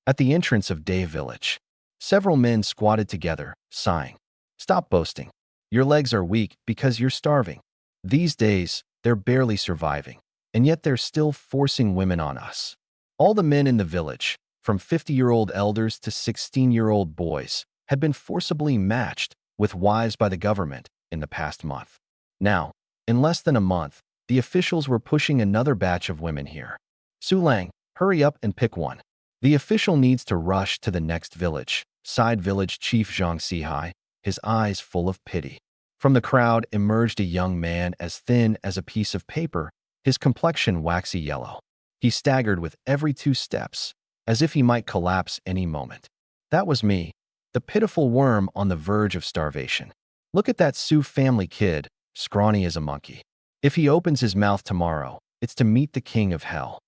At the entrance of Day Village, several men squatted together, sighing. Stop boasting. Your legs are weak because you're starving. These days, they're barely surviving, and yet they're still forcing women on us. All the men in the village, from 50-year-old elders to 16-year-old boys, had been forcibly matched with wives by the government in the past month. Now, in less than a month, the officials were pushing another batch of women here. Su Lang, hurry up and pick one. The official needs to rush to the next village, sighed village chief Zhang Sihai, his eyes full of pity. From the crowd emerged a young man as thin as a piece of paper, his complexion waxy yellow. He staggered with every 2 steps, as if he might collapse any moment. That was me, the pitiful worm on the verge of starvation. Look at that Su family kid, scrawny as a monkey. If he opens his mouth tomorrow, it's to meet the king of hell.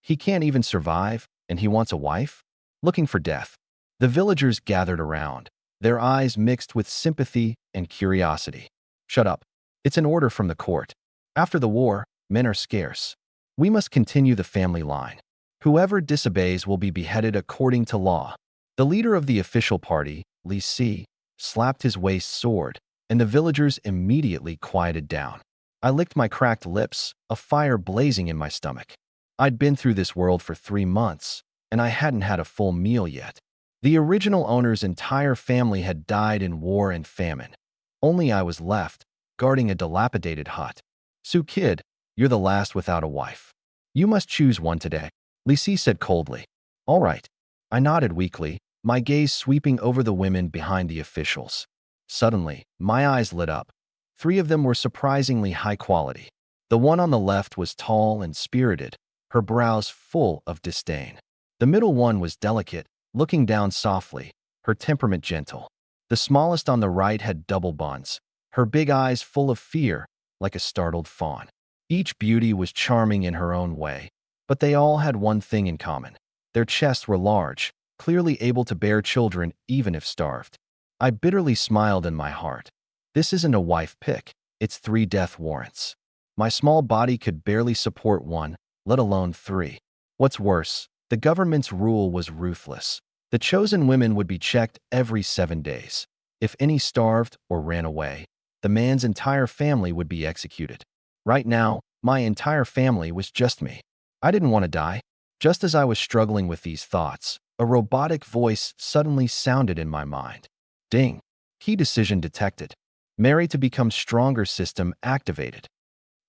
He can't even survive, and he wants a wife? Looking for death. The villagers gathered around, their eyes mixed with sympathy and curiosity. Shut up. It's an order from the court. After the war, men are scarce. We must continue the family line. Whoever disobeys will be beheaded according to law. The leader of the official party, Li Si, slapped his waist sword, and the villagers immediately quieted down. I licked my cracked lips, a fire blazing in my stomach. I'd been through this world for 3 months, and I hadn't had a full meal yet. The original owner's entire family had died in war and famine. Only I was left, guarding a dilapidated hut. Su kid, you're the last without a wife. You must choose one today, Li Si said coldly. All right. I nodded weakly, my gaze sweeping over the women behind the officials. Suddenly, my eyes lit up. 3 of them were surprisingly high quality. The one on the left was tall and spirited, her brows full of disdain. The middle one was delicate, looking down softly, her temperament gentle. The smallest on the right had double buns, her big eyes full of fear, like a startled fawn. Each beauty was charming in her own way, but they all had one thing in common. Their chests were large, clearly able to bear children even if starved. I bitterly smiled in my heart. This isn't a wife pick, it's 3 death warrants. My small body could barely support 1, let alone 3. What's worse, the government's rule was ruthless. The chosen women would be checked every 7 days. If any starved or ran away, the man's entire family would be executed. Right now, my entire family was just me. I didn't want to die. Just as I was struggling with these thoughts, a robotic voice suddenly sounded in my mind. Ding. Key decision detected. Marry to become stronger system activated.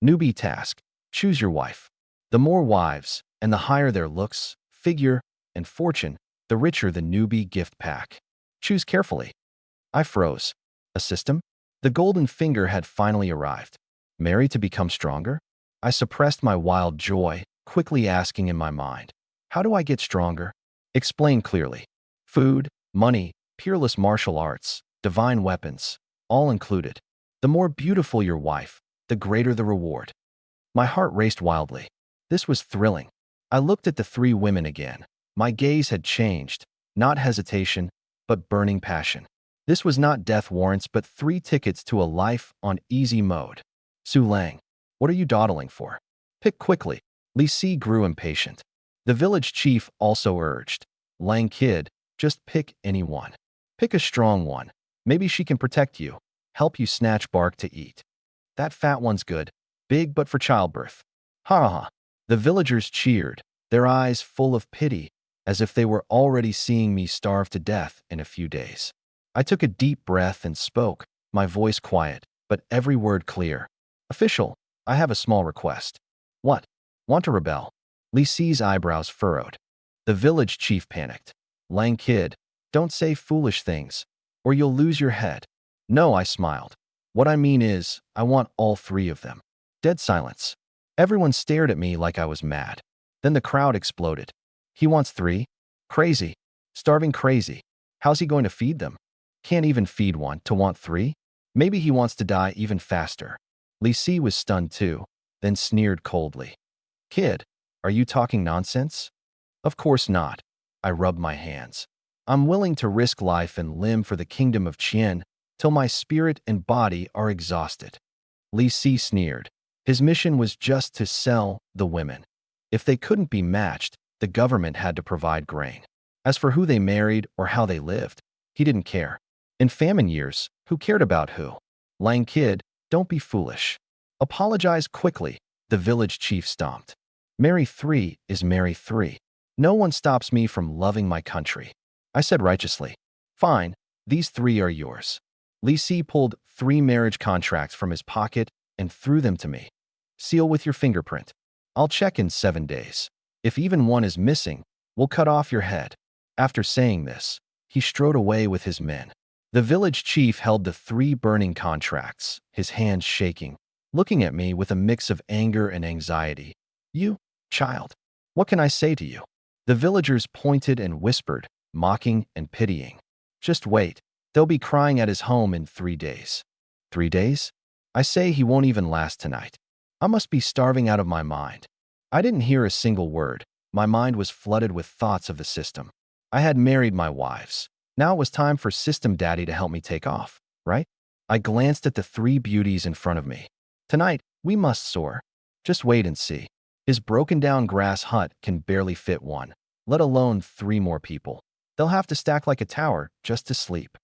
Newbie task. Choose your wife. The more wives, and the higher their looks, figure, and fortune, the richer the newbie gift pack. Choose carefully. I froze. A system? The golden finger had finally arrived. Marry to become stronger? I suppressed my wild joy, quickly asking in my mind, how do I get stronger? Explain clearly. Food, money, peerless martial arts, divine weapons, all included. The more beautiful your wife, the greater the reward. My heart raced wildly. This was thrilling. I looked at the 3 women again. My gaze had changed, not hesitation, but burning passion. This was not death warrants, but 3 tickets to a life on easy mode. Su Lang, what are you dawdling for? Pick quickly. Li Si grew impatient. The village chief also urged. Lang kid, just pick any one. Pick a strong one. Maybe she can protect you, help you snatch bark to eat. That fat one's good, big but for childbirth. Ha ha ha. The villagers cheered, their eyes full of pity, as if they were already seeing me starve to death in a few days. I took a deep breath and spoke, my voice quiet, but every word clear. Official, I have a small request. What? Want to rebel? Li Si's eyebrows furrowed. The village chief panicked. Lang kid, don't say foolish things, or you'll lose your head. No, I smiled. What I mean is, I want all 3 of them. Dead silence. Everyone stared at me like I was mad. Then the crowd exploded. He wants 3? Crazy. Starving crazy. How's he going to feed them? Can't even feed one to want 3? Maybe he wants to die even faster. Li Si was stunned too, then sneered coldly. Kid, are you talking nonsense? Of course not. I rubbed my hands. I'm willing to risk life and limb for the kingdom of Qian till my spirit and body are exhausted. Li Si sneered. His mission was just to sell the women. If they couldn't be matched, the government had to provide grain. As for who they married or how they lived, he didn't care. In famine years, who cared about who? Lang kid, don't be foolish. Apologize quickly, the village chief stomped. Marry 3 is marry 3. No one stops me from loving my country. I said righteously. Fine, these 3 are yours. Li Si pulled 3 marriage contracts from his pocket and threw them to me. Seal with your fingerprint. I'll check in 7 days. If even one is missing, we'll cut off your head. After saying this, he strode away with his men. The village chief held the 3 burning contracts, his hands shaking, looking at me with a mix of anger and anxiety. You, child, what can I say to you? The villagers pointed and whispered, mocking and pitying. Just wait, they'll be crying at his home in 3 days. 3 days? I say he won't even last tonight. I must be starving out of my mind. I didn't hear a single word. My mind was flooded with thoughts of the system. I had married my wives. Now it was time for System Daddy to help me take off, right? I glanced at the 3 beauties in front of me. Tonight, we must soar. Just wait and see. His broken-down grass hut can barely fit 1, let alone 3 more people. They'll have to stack like a tower just to sleep.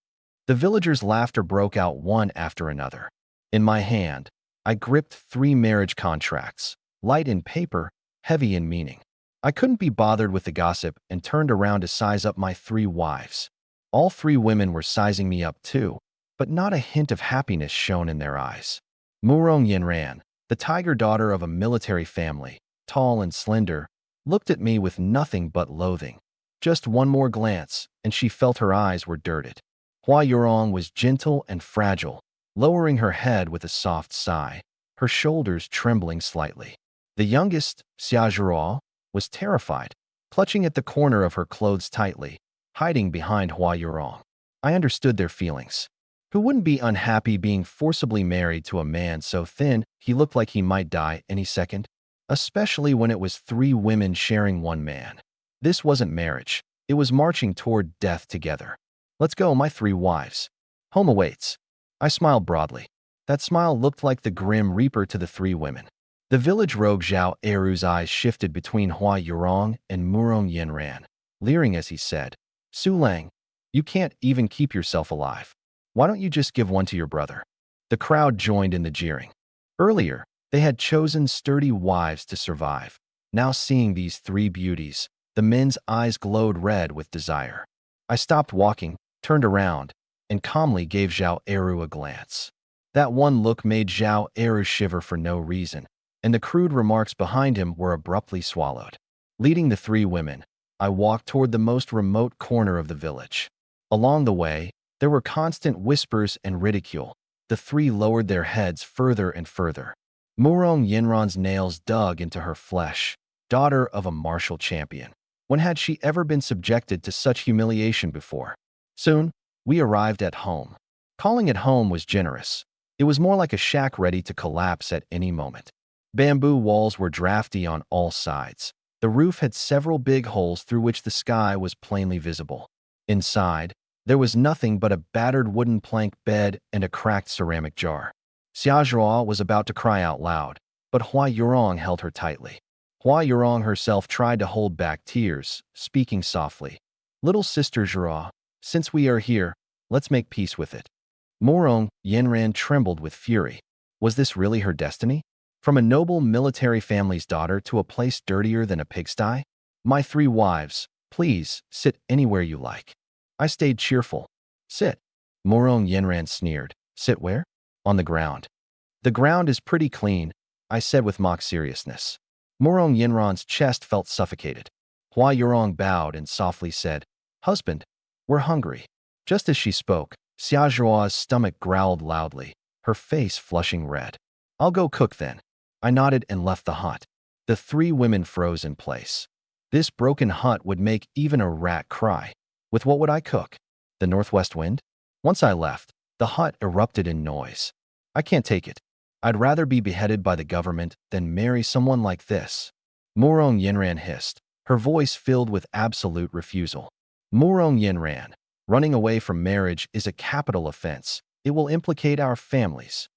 The villagers' laughter broke out one after another. In my hand, I gripped 3 marriage contracts, light in paper, heavy in meaning. I couldn't be bothered with the gossip and turned around to size up my 3 wives. All 3 women were sizing me up too, but not a hint of happiness shone in their eyes. Murong Yinran, the tiger daughter of a military family, tall and slender, looked at me with nothing but loathing. Just one more glance, and she felt her eyes were dirted. Hua Yurong was gentle and fragile, lowering her head with a soft sigh, her shoulders trembling slightly. The youngest, Xia Zhuo, was terrified, clutching at the corner of her clothes tightly, hiding behind Hua Yurong. I understood their feelings. Who wouldn't be unhappy being forcibly married to a man so thin he looked like he might die any second? Especially when it was 3 women sharing 1 man. This wasn't marriage. It was marching toward death together. Let's go, my 3 wives. Home awaits. I smiled broadly. That smile looked like the grim reaper to the 3 women. The village rogue Zhao Eru's eyes shifted between Hua Yurong and Murong Yinran, leering as he said, Su Lang, you can't even keep yourself alive. Why don't you just give 1 to your brother? The crowd joined in the jeering. Earlier, they had chosen sturdy wives to survive. Now seeing these 3 beauties, the men's eyes glowed red with desire. I stopped walking, turned around, and calmly gave Zhao Eru a glance. That one look made Zhao Eru shiver for no reason, and the crude remarks behind him were abruptly swallowed. Leading the 3 women, I walked toward the most remote corner of the village. Along the way, there were constant whispers and ridicule. The 3 lowered their heads further and further. Murong Yinran's nails dug into her flesh, daughter of a martial champion. When had she ever been subjected to such humiliation before? Soon, we arrived at home. Calling it home was generous. It was more like a shack ready to collapse at any moment. Bamboo walls were drafty on all sides. The roof had several big holes through which the sky was plainly visible. Inside, there was nothing but a battered wooden plank bed and a cracked ceramic jar. Xia Zhuo was about to cry out loud, but Hua Yurong held her tightly. Hua Yurong herself tried to hold back tears, speaking softly. Little sister Zhuo, since we are here, let's make peace with it. Murong Yinran trembled with fury. Was this really her destiny? From a noble military family's daughter to a place dirtier than a pigsty? My 3 wives, please, sit anywhere you like. I stayed cheerful. Sit. Murong Yinran sneered. Sit where? On the ground. The ground is pretty clean, I said with mock seriousness. Murong Yinran's chest felt suffocated. Hua Yurong bowed and softly said, Husband, we're hungry. Just as she spoke, Xia Zhuo's stomach growled loudly, her face flushing red. I'll go cook then. I nodded and left the hut. The 3 women froze in place. This broken hut would make even a rat cry. With what would I cook? The northwest wind? Once I left, the hut erupted in noise. I can't take it. I'd rather be beheaded by the government than marry someone like this. Murong Yinran hissed, her voice filled with absolute refusal. Murong Yinran, running away from marriage is a capital offense. It will implicate our families.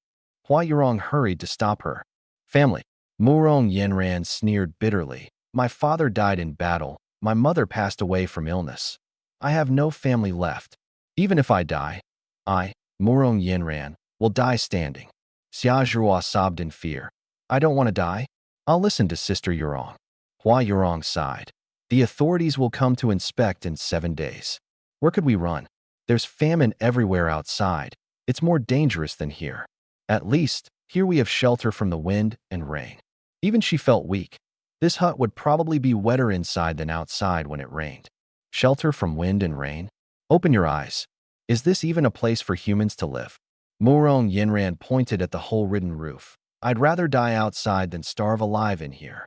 Hua Yurong hurried to stop her. Family. Murong Yinran sneered bitterly. My father died in battle. My mother passed away from illness. I have no family left. Even if I die, I, Murong Yinran, will die standing. Xia Zhuo sobbed in fear. I don't want to die. I'll listen to Sister Yurong. Hua Yurong sighed. The authorities will come to inspect in 7 days. Where could we run? There's famine everywhere outside. It's more dangerous than here. At least, here we have shelter from the wind and rain. Even she felt weak. This hut would probably be wetter inside than outside when it rained. Shelter from wind and rain? Open your eyes. Is this even a place for humans to live? Murong Yinran pointed at the hole-ridden roof. I'd rather die outside than starve alive in here.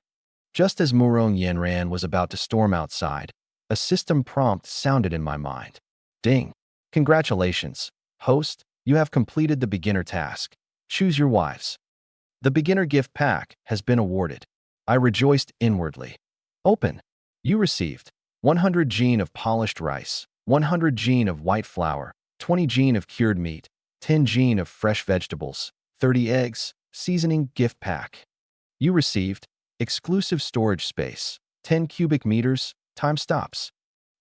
Just as Murong Yinran was about to storm outside, a system prompt sounded in my mind. Ding! Congratulations, host, you have completed the beginner task. Choose your wives. The beginner gift pack has been awarded. I rejoiced inwardly. Open. You received 100 gene of polished rice, 100 gene of white flour, 20 gene of cured meat, 10 gene of fresh vegetables, 30 eggs, seasoning gift pack. You received exclusive storage space, 10 cubic meters, time stops.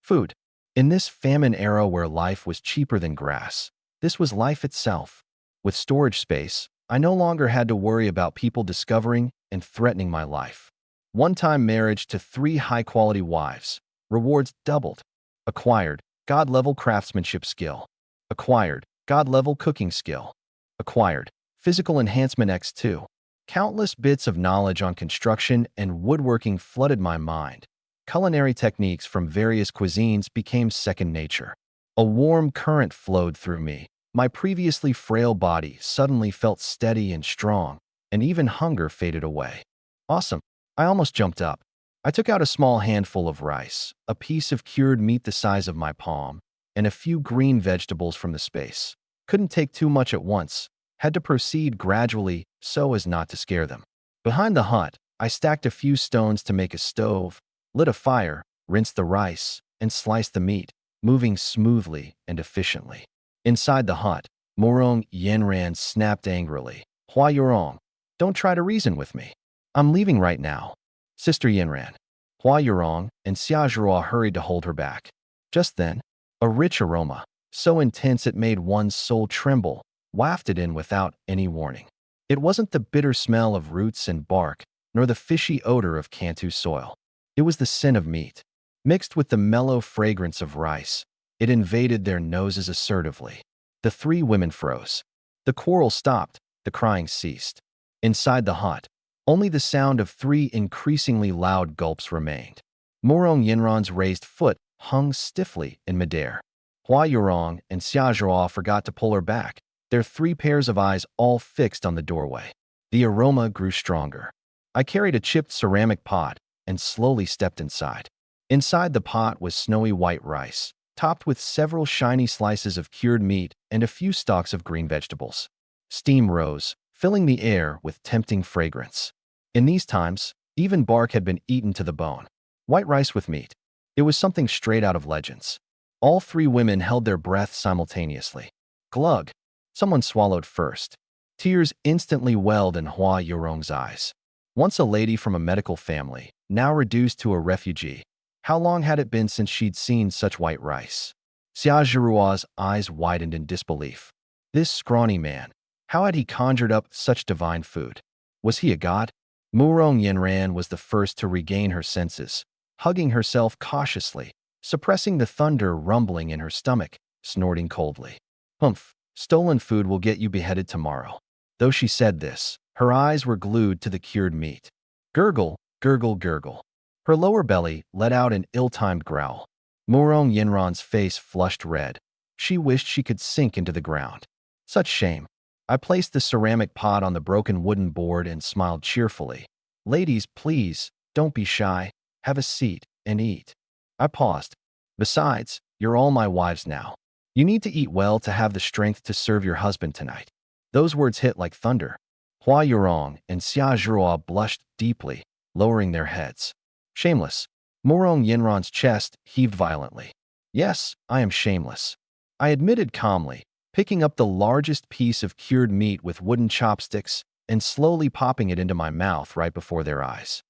Food. In this famine era where life was cheaper than grass, this was life itself. With storage space, I no longer had to worry about people discovering and threatening my life. One-time marriage to 3 high-quality wives. Rewards doubled. Acquired God-level craftsmanship skill. Acquired God-level cooking skill. Acquired physical enhancement X2. Countless bits of knowledge on construction and woodworking flooded my mind. Culinary techniques from various cuisines became second nature. A warm current flowed through me. My previously frail body suddenly felt steady and strong, and even hunger faded away. Awesome! I almost jumped up. I took out a small handful of rice, a piece of cured meat the size of my palm, and a few green vegetables from the space. Couldn't take too much at once. Had to proceed gradually so as not to scare them. Behind the hut, I stacked a few stones to make a stove, lit a fire, rinsed the rice, and sliced the meat, moving smoothly and efficiently. Inside the hut, Murong Yinran snapped angrily. Hua Yurong, don't try to reason with me. I'm leaving right now. Sister Yinran. Hua Yurong and Xia Zhuo hurried to hold her back. Just then, a rich aroma, so intense it made one's soul tremble, wafted in without any warning. It wasn't the bitter smell of roots and bark, nor the fishy odor of Cantu soil. It was the scent of meat. Mixed with the mellow fragrance of rice, it invaded their noses assertively. The 3 women froze. The quarrel stopped, the crying ceased. Inside the hut, only the sound of 3 increasingly loud gulps remained. Murong Yinran's raised foot hung stiffly in midair. Hua Yurong and Xia Zhuo forgot to pull her back, their 3 pairs of eyes all fixed on the doorway. The aroma grew stronger. I carried a chipped ceramic pot and slowly stepped inside. Inside the pot was snowy white rice, topped with several shiny slices of cured meat and a few stalks of green vegetables. Steam rose, filling the air with tempting fragrance. In these times, even bark had been eaten to the bone. White rice with meat. It was something straight out of legends. All 3 women held their breath simultaneously. Glug! Someone swallowed first. Tears instantly welled in Hua Yurong's eyes. Once a lady from a medical family, now reduced to a refugee. How long had it been since she'd seen such white rice? Xia Zhuo's eyes widened in disbelief. This scrawny man, how had he conjured up such divine food? Was he a god? Murong Yinran was the first to regain her senses, hugging herself cautiously, suppressing the thunder rumbling in her stomach, snorting coldly. Humph, stolen food will get you beheaded tomorrow. Though she said this, her eyes were glued to the cured meat. Gurgle, gurgle, gurgle. Her lower belly let out an ill-timed growl. Murong Yinran's face flushed red. She wished she could sink into the ground. Such shame. I placed the ceramic pot on the broken wooden board and smiled cheerfully. Ladies, please, don't be shy. Have a seat and eat. I paused. Besides, you're all my wives now. You need to eat well to have the strength to serve your husband tonight. Those words hit like thunder. Hua Yurong and Xia Zhuo blushed deeply, lowering their heads. Shameless. Murong Yinran's chest heaved violently. Yes, I am shameless. I admitted calmly, picking up the largest piece of cured meat with wooden chopsticks and slowly popping it into my mouth right before their eyes.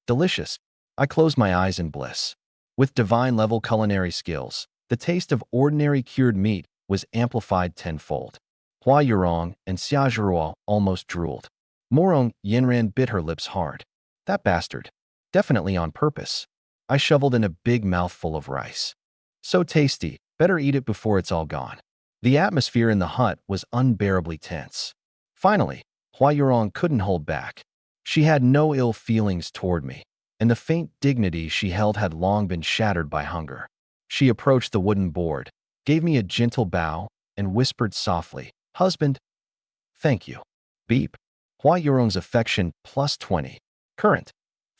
Delicious. I closed my eyes in bliss. With divine-level culinary skills, the taste of ordinary cured meat was amplified tenfold. Hua Yurong and Xia Zhuruo almost drooled. Morong Yinran bit her lips hard. That bastard. Definitely on purpose. I shoveled in a big mouthful of rice. So tasty, better eat it before it's all gone. The atmosphere in the hut was unbearably tense. Finally, Hua Yurong couldn't hold back. She had no ill feelings toward me, and the faint dignity she held had long been shattered by hunger. She approached the wooden board, gave me a gentle bow, and whispered softly, "Husband, thank you." Beep. Hua Yurong's affection plus 20. Current.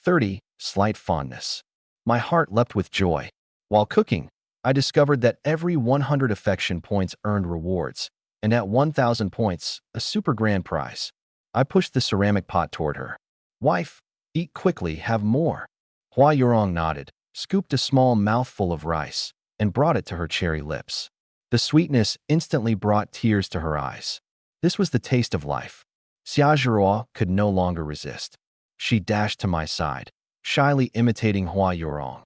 30. Slight fondness. My heart leapt with joy. While cooking, I discovered that every 100 affection points earned rewards, and at 1,000 points, a super grand prize. I pushed the ceramic pot toward her. "Wife, eat quickly, have more." Hua Yurong nodded, scooped a small mouthful of rice, and brought it to her cherry lips. The sweetness instantly brought tears to her eyes. This was the taste of life. Xia Zhuruo could no longer resist. She dashed to my side, shyly imitating Hua Yurong.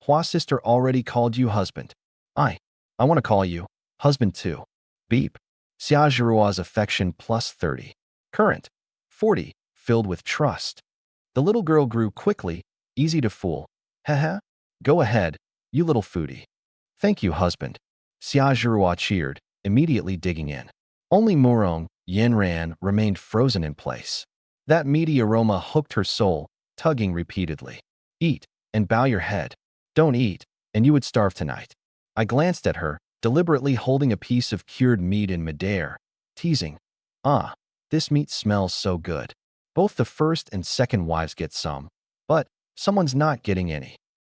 "Hua's sister already called you husband. I want to call you husband too." Beep. Xia Zhuruo's affection plus 30. Current. 40. Filled with trust. The little girl grew quickly, easy to fool. "Haha. Go ahead, you little foodie." "Thank you, husband." Xia Zhuruo cheered, immediately digging in. Only Murong Yanran remained frozen in place. That meaty aroma hooked her soul, tugging repeatedly. "Eat, and bow your head. Don't eat, and you would starve tonight." I glanced at her, deliberately holding a piece of cured meat in midair, teasing. "Ah, this meat smells so good. Both the first and second wives get some, but someone's not getting any."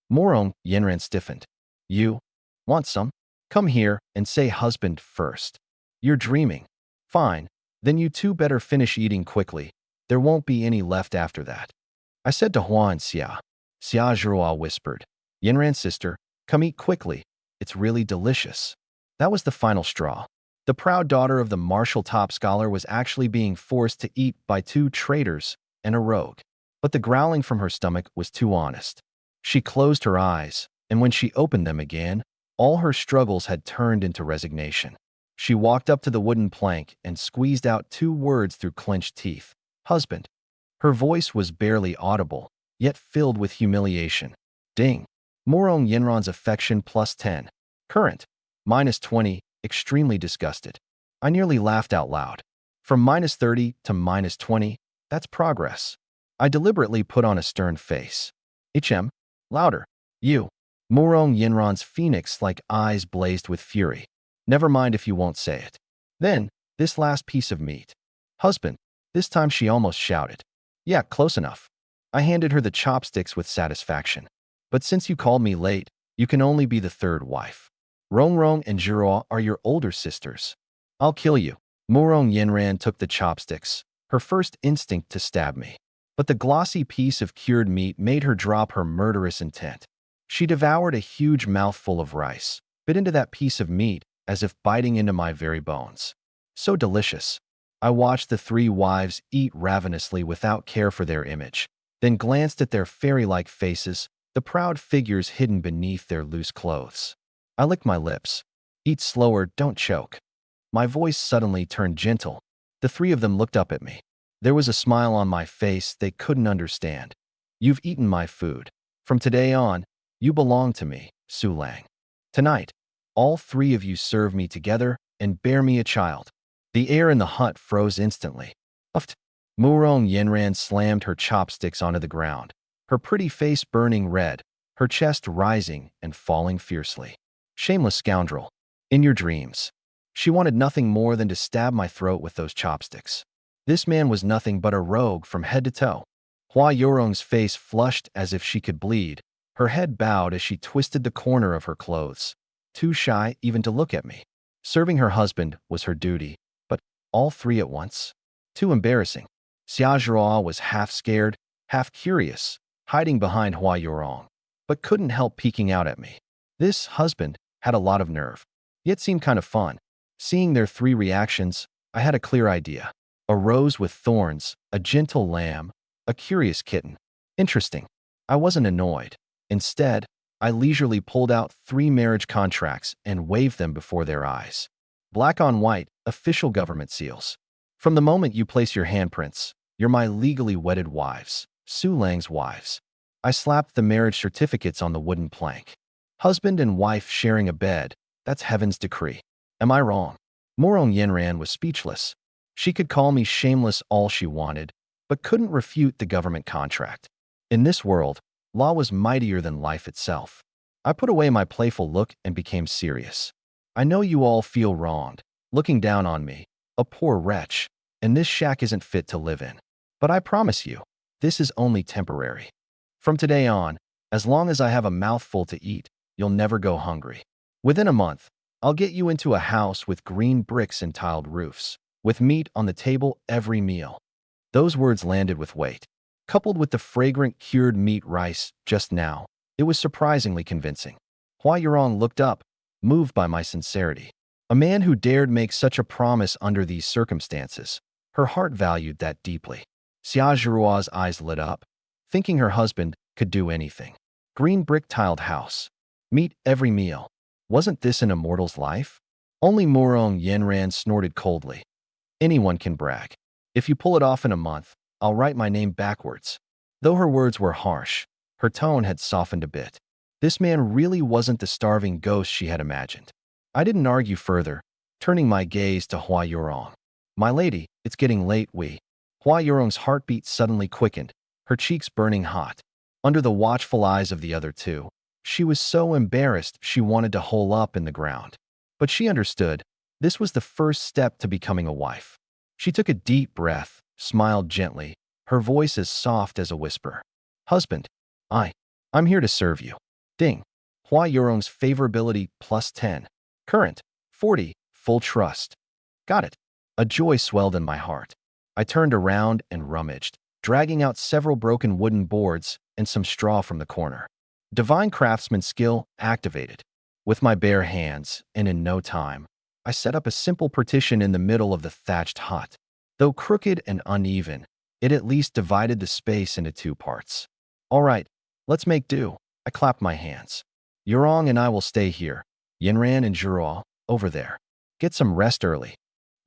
Morong Yenran stiffened. "You want some? Come here and say husband first." "You're dreaming." "Fine, then you two better finish eating quickly. There won't be any left after that." I said to Hua and Xia. Xia Zhuruo whispered, "Yenran's sister, come eat quickly. It's really delicious." That was the final straw. The proud daughter of the martial top scholar was actually being forced to eat by two traitors and a rogue. But the growling from her stomach was too honest. She closed her eyes, and when she opened them again, all her struggles had turned into resignation. She walked up to the wooden plank and squeezed out two words through clenched teeth. "Husband." Her voice was barely audible, yet filled with humiliation. Ding. Morong Yinran's affection plus 10. Current. Minus 20. Extremely disgusted. I nearly laughed out loud. From minus 30 to minus 20, that's progress. I deliberately put on a stern face. "HM. Louder. You." Morong Yinran's phoenix-like eyes blazed with fury. "Never mind if you won't say it." "Then, this last piece of meat." "Husband." This time she almost shouted. "Yeah, close enough." I handed her the chopsticks with satisfaction. "But since you called me late, you can only be the third wife. Rongrong and Zhuruo are your older sisters. I'll kill you." Morong Yinran took the chopsticks, her first instinct to stab me. But the glossy piece of cured meat made her drop her murderous intent. She devoured a huge mouthful of rice, bit into that piece of meat as if biting into my very bones. So delicious. I watched the three wives eat ravenously without care for their image, then glanced at their fairy-like faces, the proud figures hidden beneath their loose clothes. I licked my lips. "Eat slower, don't choke." My voice suddenly turned gentle. The three of them looked up at me. There was a smile on my face they couldn't understand. "You've eaten my food. From today on, you belong to me, Su Lang. Tonight, all three of you serve me together and bear me a child." The air in the hut froze instantly. Uft. Murong Yenran slammed her chopsticks onto the ground, her pretty face burning red, her chest rising and falling fiercely. "Shameless scoundrel. In your dreams." She wanted nothing more than to stab my throat with those chopsticks. This man was nothing but a rogue from head to toe. Hua Yorong's face flushed as if she could bleed, her head bowed as she twisted the corner of her clothes, too shy even to look at me. Serving her husband was her duty, but all three at once? Too embarrassing. Xia Zhuruo was half scared, half curious, hiding behind Hua Yorong, but couldn't help peeking out at me. This husband had a lot of nerve, yet seemed kind of fun. Seeing their three reactions, I had a clear idea. A rose with thorns, a gentle lamb, a curious kitten. Interesting. I wasn't annoyed. Instead, I leisurely pulled out 3 marriage contracts and waved them before their eyes. Black on white, official government seals. From the moment you place your handprints, you're my legally wedded wives, Su Lang's wives. I slapped the marriage certificates on the wooden plank. Husband and wife sharing a bed, that's heaven's decree. Am I wrong? Morong Yenran was speechless. She could call me shameless all she wanted, but couldn't refute the government contract. In this world, law was mightier than life itself. I put away my playful look and became serious. I know you all feel wronged, looking down on me, a poor wretch, and this shack isn't fit to live in. But I promise you, this is only temporary. From today on, as long as I have a mouthful to eat, you'll never go hungry. Within a month, I'll get you into a house with green bricks and tiled roofs, with meat on the table every meal. Those words landed with weight. Coupled with the fragrant cured meat rice just now, it was surprisingly convincing. Hua Yurong looked up, moved by my sincerity. A man who dared make such a promise under these circumstances. Her heart valued that deeply. Xia Zhirua's eyes lit up, thinking her husband could do anything. Green brick-tiled house. Meat every meal. Wasn't this an immortal's life? Only Morong Yenran snorted coldly. Anyone can brag. If you pull it off in a month, I'll write my name backwards. Though her words were harsh, her tone had softened a bit. This man really wasn't the starving ghost she had imagined. I didn't argue further, turning my gaze to Hua Yurong. My lady, it's getting late, Hua Yurong's heartbeat suddenly quickened, her cheeks burning hot. Under the watchful eyes of the other two, she was so embarrassed she wanted to hole up in the ground. But she understood, this was the first step to becoming a wife. She took a deep breath, smiled gently, her voice as soft as a whisper. Husband, I'm here to serve you. Ding. Hua Yurong's favorability +10. Current, 40, full trust. Got it. A joy swelled in my heart. I turned around and rummaged, dragging out several broken wooden boards and some straw from the corner. Divine craftsman skill activated. With my bare hands, and in no time, I set up a simple partition in the middle of the thatched hut. Though crooked and uneven, it at least divided the space into 2 parts. All right, let's make do. I clapped my hands. Yurong and I will stay here. Yenran and Zhirao, over there. Get some rest early.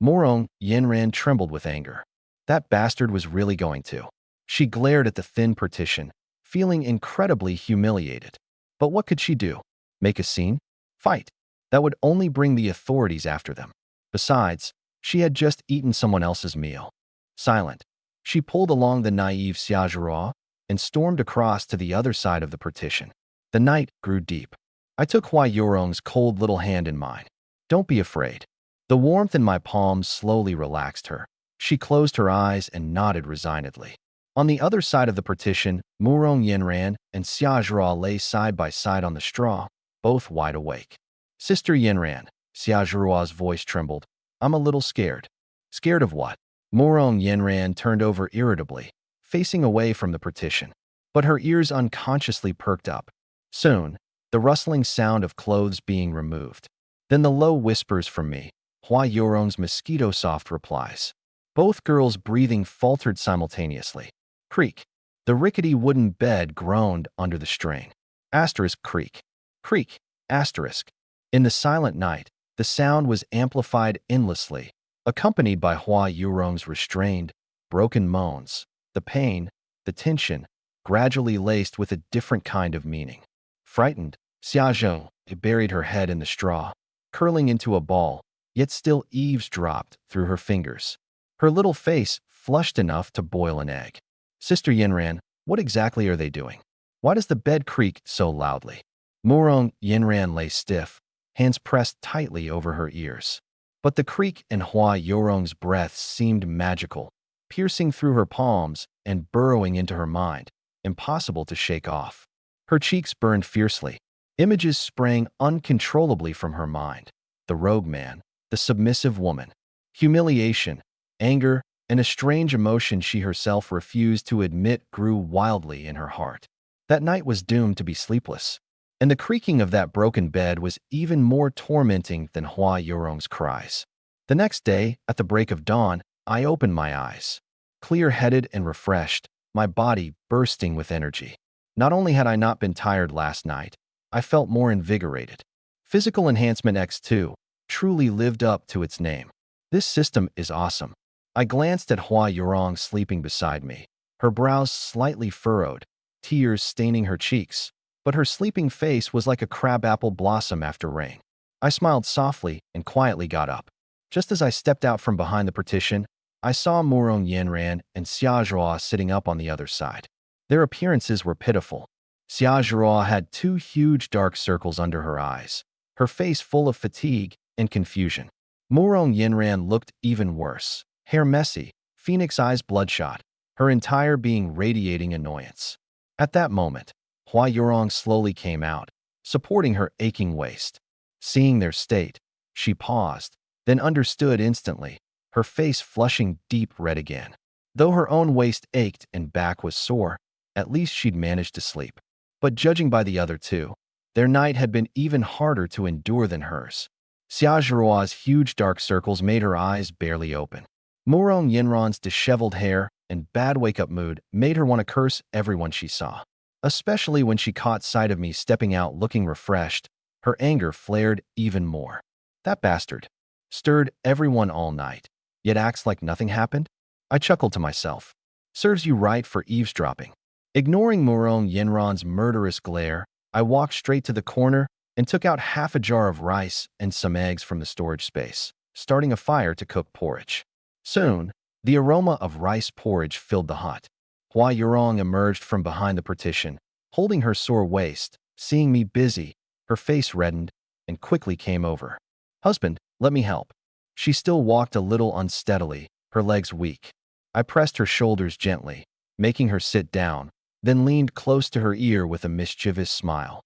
Morong Yenran trembled with anger. That bastard was really going to. She glared at the thin partition, feeling incredibly humiliated. But what could she do? Make a scene? Fight? That would only bring the authorities after them. Besides, she had just eaten someone else's meal. Silent, she pulled along the naive Xia Zhirao and stormed across to the other side of the partition. The night grew deep. I took Hua Yurong's cold little hand in mine. Don't be afraid. The warmth in my palms slowly relaxed her. She closed her eyes and nodded resignedly. On the other side of the partition, Morong Yenran and Xia Zhirao lay side by side on the straw, both wide awake. Sister Yenran, Xia Zhirua's voice trembled. I'm a little scared. Scared of what? Morong Yenran turned over irritably, facing away from the partition. But her ears unconsciously perked up. Soon, the rustling sound of clothes being removed. Then the low whispers from me, Hua Yurong's mosquito-soft replies. Both girls' breathing faltered simultaneously. Creak. The rickety wooden bed groaned under the strain. Asterisk creak. Creak. Asterisk. In the silent night, the sound was amplified endlessly, accompanied by Hua Yurong's restrained, broken moans. The pain, the tension, gradually laced with a different kind of meaning. Frightened, Xia Zhou buried her head in the straw, curling into a ball, yet still eavesdropped through her fingers. Her little face flushed enough to boil an egg. Sister Yenran, what exactly are they doing? Why does the bed creak so loudly? Morong Yenran lay stiff, hands pressed tightly over her ears. But the creak in Hua Yurong's breath seemed magical, piercing through her palms and burrowing into her mind, impossible to shake off. Her cheeks burned fiercely. Images sprang uncontrollably from her mind. The rogue man, the submissive woman. Humiliation, anger, and a strange emotion she herself refused to admit grew wildly in her heart. That night was doomed to be sleepless. And the creaking of that broken bed was even more tormenting than Hua Yurong's cries. The next day, at the break of dawn, I opened my eyes. Clear-headed and refreshed, my body bursting with energy. Not only had I not been tired last night, I felt more invigorated. Physical Enhancement X2 truly lived up to its name. This system is awesome. I glanced at Hua Yurong sleeping beside me, her brows slightly furrowed, tears staining her cheeks, but her sleeping face was like a crabapple blossom after rain. I smiled softly and quietly got up. Just as I stepped out from behind the partition, I saw Murong Yenran and Xiaozhua sitting up on the other side. Their appearances were pitiful. Xiaozhua had two huge dark circles under her eyes, her face full of fatigue and confusion. Murong Yenran looked even worse, hair messy, phoenix eyes bloodshot, her entire being radiating annoyance. At that moment, Hua Yurong slowly came out, supporting her aching waist. Seeing their state, she paused, then understood instantly, her face flushing deep red again. Though her own waist ached and back was sore, at least she'd managed to sleep. But judging by the other two, their night had been even harder to endure than hers. Xiaozhua's huge dark circles made her eyes barely open. Murong Yenran's disheveled hair and bad wake-up mood made her want to curse everyone she saw. Especially when she caught sight of me stepping out looking refreshed, her anger flared even more. That bastard stirred everyone all night, yet acts like nothing happened? I chuckled to myself. Serves you right for eavesdropping. Ignoring Murong Yenran's murderous glare, I walked straight to the corner and took out half a jar of rice and some eggs from the storage space, starting a fire to cook porridge. Soon, the aroma of rice porridge filled the hut. Hua Yurong emerged from behind the partition, holding her sore waist. Seeing me busy, her face reddened and quickly came over. "Husband, let me help." She still walked a little unsteadily, her legs weak. I pressed her shoulders gently, making her sit down, then leaned close to her ear with a mischievous smile.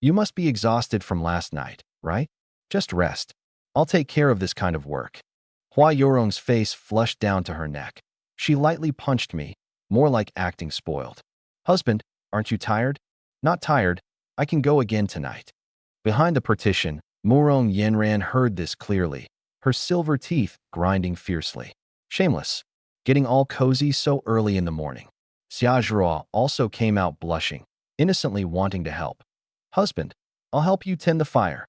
"You must be exhausted from last night, right? Just rest. I'll take care of this kind of work." Hua Yurong's face flushed down to her neck. She lightly punched me, more like acting spoiled. "Husband, aren't you tired?" "Not tired. I can go again tonight." Behind the partition, Murong Yenran heard this clearly, her silver teeth grinding fiercely. Shameless. Getting all cozy so early in the morning. Xiaozhua also came out blushing, innocently wanting to help. "Husband, I'll help you tend the fire."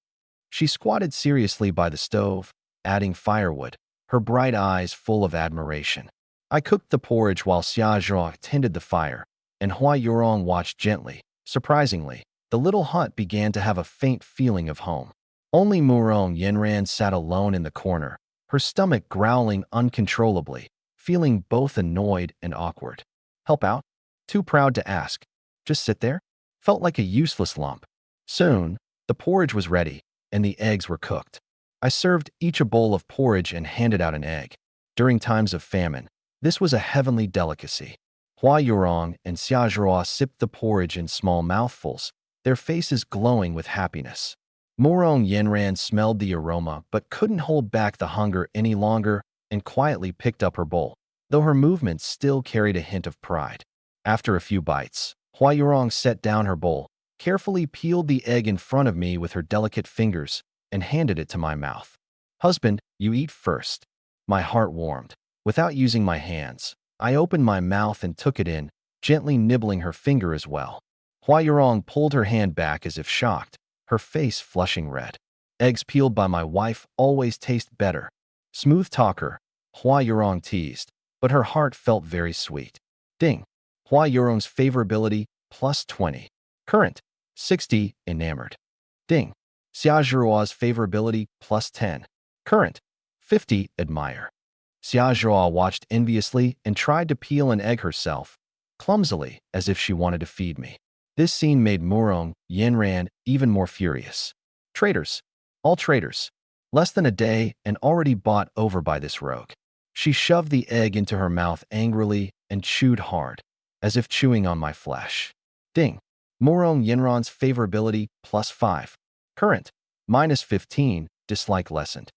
She squatted seriously by the stove, adding firewood, her bright eyes full of admiration. I cooked the porridge while Xiaozhua tended the fire, and Hua Yurong watched gently. Surprisingly, the little hut began to have a faint feeling of home. Only Murong Yenran sat alone in the corner, her stomach growling uncontrollably, feeling both annoyed and awkward. "Help out?" Too proud to ask. Just sit there? Felt like a useless lump. Soon, the porridge was ready, and the eggs were cooked. I served each a bowl of porridge and handed out an egg. During times of famine, this was a heavenly delicacy. Hua Yurong and Xiaozhua sipped the porridge in small mouthfuls, their faces glowing with happiness. Murong Yenran smelled the aroma but couldn't hold back the hunger any longer and quietly picked up her bowl, though her movements still carried a hint of pride. After a few bites, Hua Yurong set down her bowl, carefully peeled the egg in front of me with her delicate fingers, and handed it to my mouth. "Husband, you eat first." My heart warmed. Without using my hands, I opened my mouth and took it in, gently nibbling her finger as well. Hua Yurong pulled her hand back as if shocked, her face flushing red. "Eggs peeled by my wife always taste better." Smooth talker, Hua Yurong teased, but her heart felt very sweet. Ding. Hua Yurong's favorability, +20. Current, 60, enamored. Ding. Xiaozhua's favorability, +10. Current, 50, admire. Xiaozhua watched enviously and tried to peel an egg herself, clumsily, as if she wanted to feed me. This scene made Murong Yenran even more furious. Traitors. All traitors. Less than a day and already bought over by this rogue. She shoved the egg into her mouth angrily and chewed hard, as if chewing on my flesh. Ding. Murong Yenran's favorability, +5. Current, -15, dislike lessened.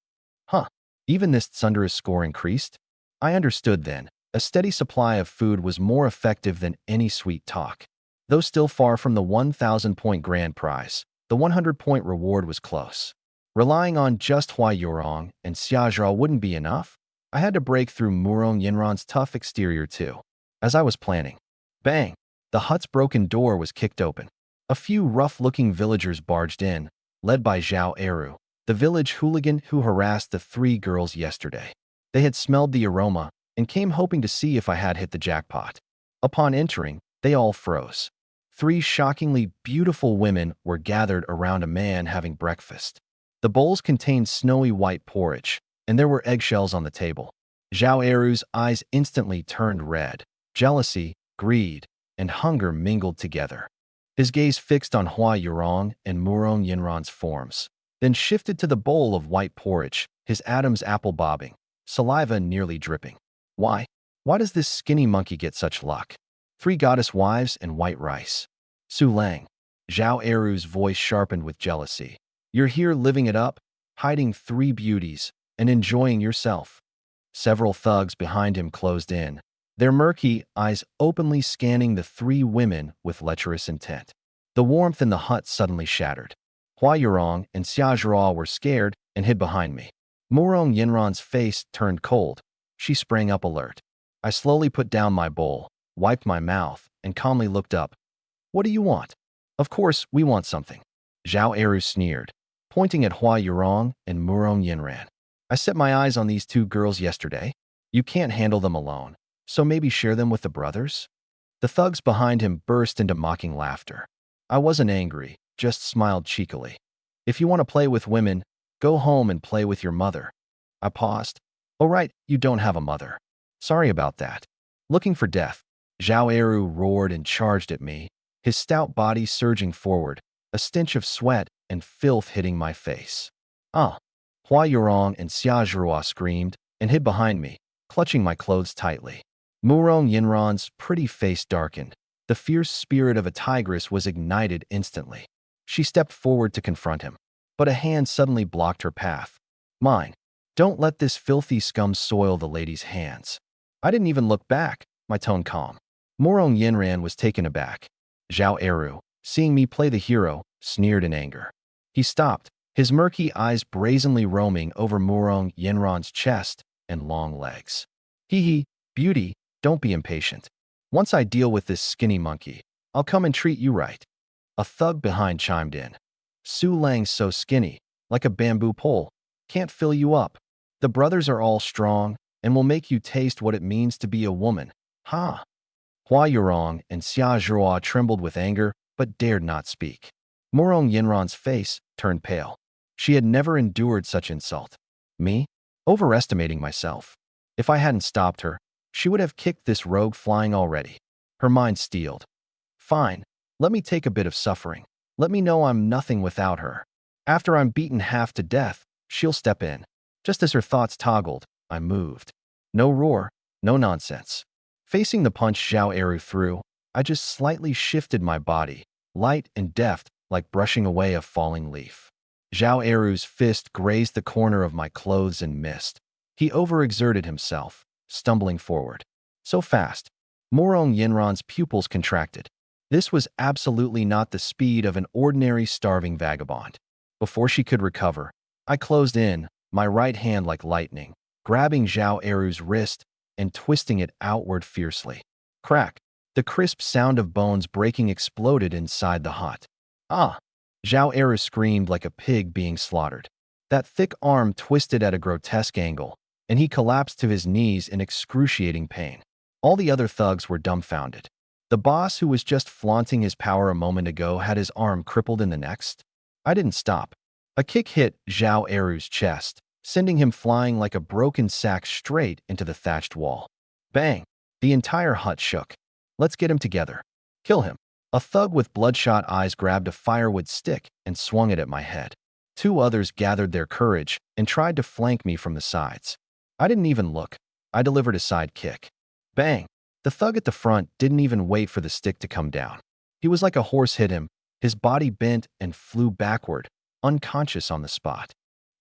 Huh. Even this Tsundera's score increased? I understood then. A steady supply of food was more effective than any sweet talk. Though still far from the 1,000-point grand prize, the 100-point reward was close. Relying on just Hua Yurong and Xiaozhua wouldn't be enough. I had to break through Murong Yenran's tough exterior too. As I was planning. Bang! The hut's broken door was kicked open. A few rough-looking villagers barged in, led by Zhao Eru, the village hooligan who harassed the 3 girls yesterday. They had smelled the aroma and came hoping to see if I had hit the jackpot. Upon entering, they all froze. 3 shockingly beautiful women were gathered around a man having breakfast. The bowls contained snowy white porridge, and there were eggshells on the table. Zhao Eru's eyes instantly turned red. Jealousy, greed, and hunger mingled together. His gaze fixed on Hua Yurong and Murong Yinran's forms, then shifted to the bowl of white porridge, his Adam's apple bobbing, saliva nearly dripping. Why? Why does this skinny monkey get such luck? 3 goddess wives and white rice. Su Lang. Zhao Eru's voice sharpened with jealousy. You're here living it up, hiding 3 beauties, and enjoying yourself. Several thugs behind him closed in, their murky eyes openly scanning the 3 women with lecherous intent. The warmth in the hut suddenly shattered. Hua Yurong and Xia Zhira were scared and hid behind me. Murong Yinran's face turned cold. She sprang up alert. I slowly put down my bowl, wiped my mouth, and calmly looked up. What do you want? Of course, we want something. Zhao Eru sneered, pointing at Hua Yurong and Murong Yinran. I set my eyes on these 2 girls yesterday. You can't handle them alone, so maybe share them with the brothers? The thugs behind him burst into mocking laughter. I wasn't angry, just smiled cheekily. If you want to play with women, go home and play with your mother. I paused. Oh right, you don't have a mother. Sorry about that. Looking for death. Zhao Eru roared and charged at me, his stout body surging forward, a stench of sweat and filth hitting my face. Ah! Hua Yurong and Xia Zhira screamed and hid behind me, clutching my clothes tightly. Murong Yinran's pretty face darkened. The fierce spirit of a tigress was ignited instantly. She stepped forward to confront him, but a hand suddenly blocked her path. Mine. Don't let this filthy scum soil the lady's hands. I didn't even look back, my tone calm. Murong Yinran was taken aback. Zhao Eru, seeing me play the hero, sneered in anger. He stopped, his murky eyes brazenly roaming over Murong Yinran's chest and long legs. Hee, beauty, don't be impatient. Once I deal with this skinny monkey, I'll come and treat you right. A thug behind chimed in. Su Lang's so skinny, like a bamboo pole, can't fill you up. The brothers are all strong and will make you taste what it means to be a woman. Ha! Hua Yurong and Xia Zhira trembled with anger but dared not speak. Murong Yinran's face turned pale. She had never endured such insult. Me? Overestimating myself. If I hadn't stopped her, she would have kicked this rogue flying already. Her mind steeled. Fine, let me take a bit of suffering. Let me know I'm nothing without her. After I'm beaten half to death, she'll step in. Just as her thoughts toggled, I moved. No roar, no nonsense. Facing the punch Zhao Eru threw, I just slightly shifted my body, light and deft like brushing away a falling leaf. Zhao Eru's fist grazed the corner of my clothes and missed. He overexerted himself, stumbling forward. So fast, Murong Yinran's pupils contracted. This was absolutely not the speed of an ordinary starving vagabond. Before she could recover, I closed in, my right hand like lightning, grabbing Zhao Eru's wrist and twisting it outward fiercely. Crack! The crisp sound of bones breaking exploded inside the hut. Ah! Zhao Eru screamed like a pig being slaughtered. That thick arm twisted at a grotesque angle, and he collapsed to his knees in excruciating pain. All the other thugs were dumbfounded. The boss who was just flaunting his power a moment ago had his arm crippled in the next. I didn't stop. A kick hit Zhao Eru's chest, sending him flying like a broken sack straight into the thatched wall. Bang! The entire hut shook. Let's get him together. Kill him. A thug with bloodshot eyes grabbed a firewood stick and swung it at my head. 2 others gathered their courage and tried to flank me from the sides. I didn't even look. I delivered a side kick. Bang! The thug at the front didn't even wait for the stick to come down. He was like a horse hit him. His body bent and flew backward, unconscious on the spot.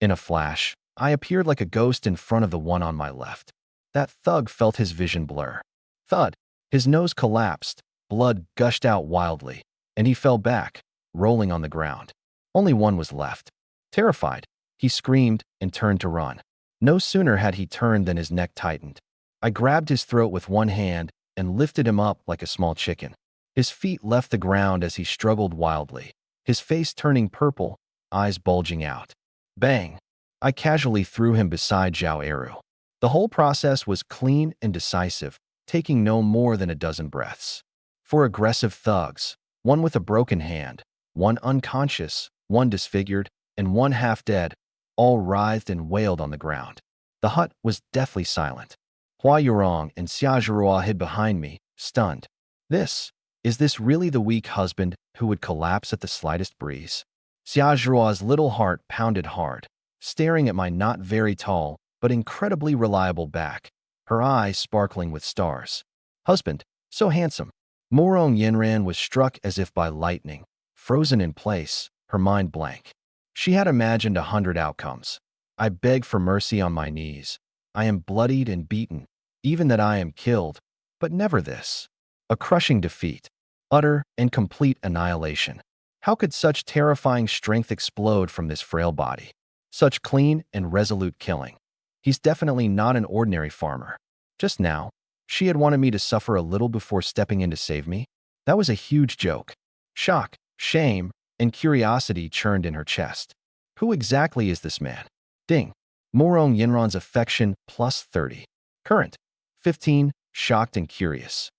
In a flash, I appeared like a ghost in front of the one on my left. That thug felt his vision blur. Thud! His nose collapsed, blood gushed out wildly, and he fell back, rolling on the ground. Only one was left. Terrified, he screamed and turned to run. No sooner had he turned than his neck tightened. I grabbed his throat with one hand and lifted him up like a small chicken. His feet left the ground as he struggled wildly, his face turning purple, eyes bulging out. Bang! I casually threw him beside Zhao Eru. The whole process was clean and decisive, taking no more than a dozen breaths. Four aggressive thugs, one with a broken hand, one unconscious, one disfigured, and one half-dead, all writhed and wailed on the ground. The hut was deathly silent. Hua Yurong and Xia Zhuruo hid behind me, stunned. Is this really the weak husband who would collapse at the slightest breeze? Xia Zhuruo's little heart pounded hard, staring at my not very tall but incredibly reliable back, her eyes sparkling with stars. Husband, so handsome. Morong Yinran was struck as if by lightning, frozen in place, her mind blank. She had imagined 100 outcomes. I beg for mercy on my knees. I am bloodied and beaten, even that I am killed, but never this. A crushing defeat, utter and complete annihilation. How could such terrifying strength explode from this frail body? Such clean and resolute killing. He's definitely not an ordinary farmer. Just now, she had wanted me to suffer a little before stepping in to save me. That was a huge joke. Shock, shame, and curiosity churned in her chest. Who exactly is this man? Ding. Morong Yinran's affection plus 30. Current. 15. Shocked and curious.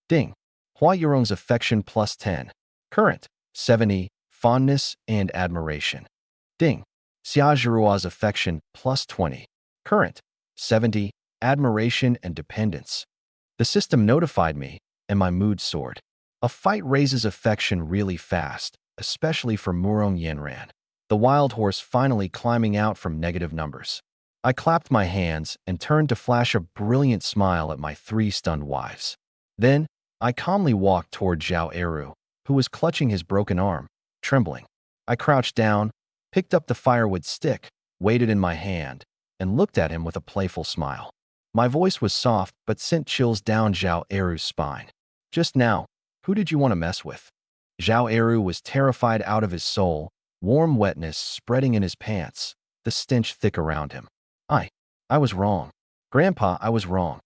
Ding. Hua Yurong's affection plus 10. Current. 70. Fondness and admiration. Ding. Xia Zhuruo's affection plus 20. Current. 70. Admiration and dependence. The system notified me, and my mood soared. A fight raises affection really fast, especially for Morong Yinran, the wild horse finally climbing out from negative numbers. I clapped my hands and turned to flash a brilliant smile at my three stunned wives. Then, I calmly walked toward Zhao Eru, who was clutching his broken arm, trembling. I crouched down, picked up the firewood stick, weighed it in my hand, and looked at him with a playful smile. My voice was soft but sent chills down Zhao Eru's spine. Just now, who did you want to mess with? Zhao Eru was terrified out of his soul, warm wetness spreading in his pants, the stench thick around him. I was wrong. Grandpa, I was wrong.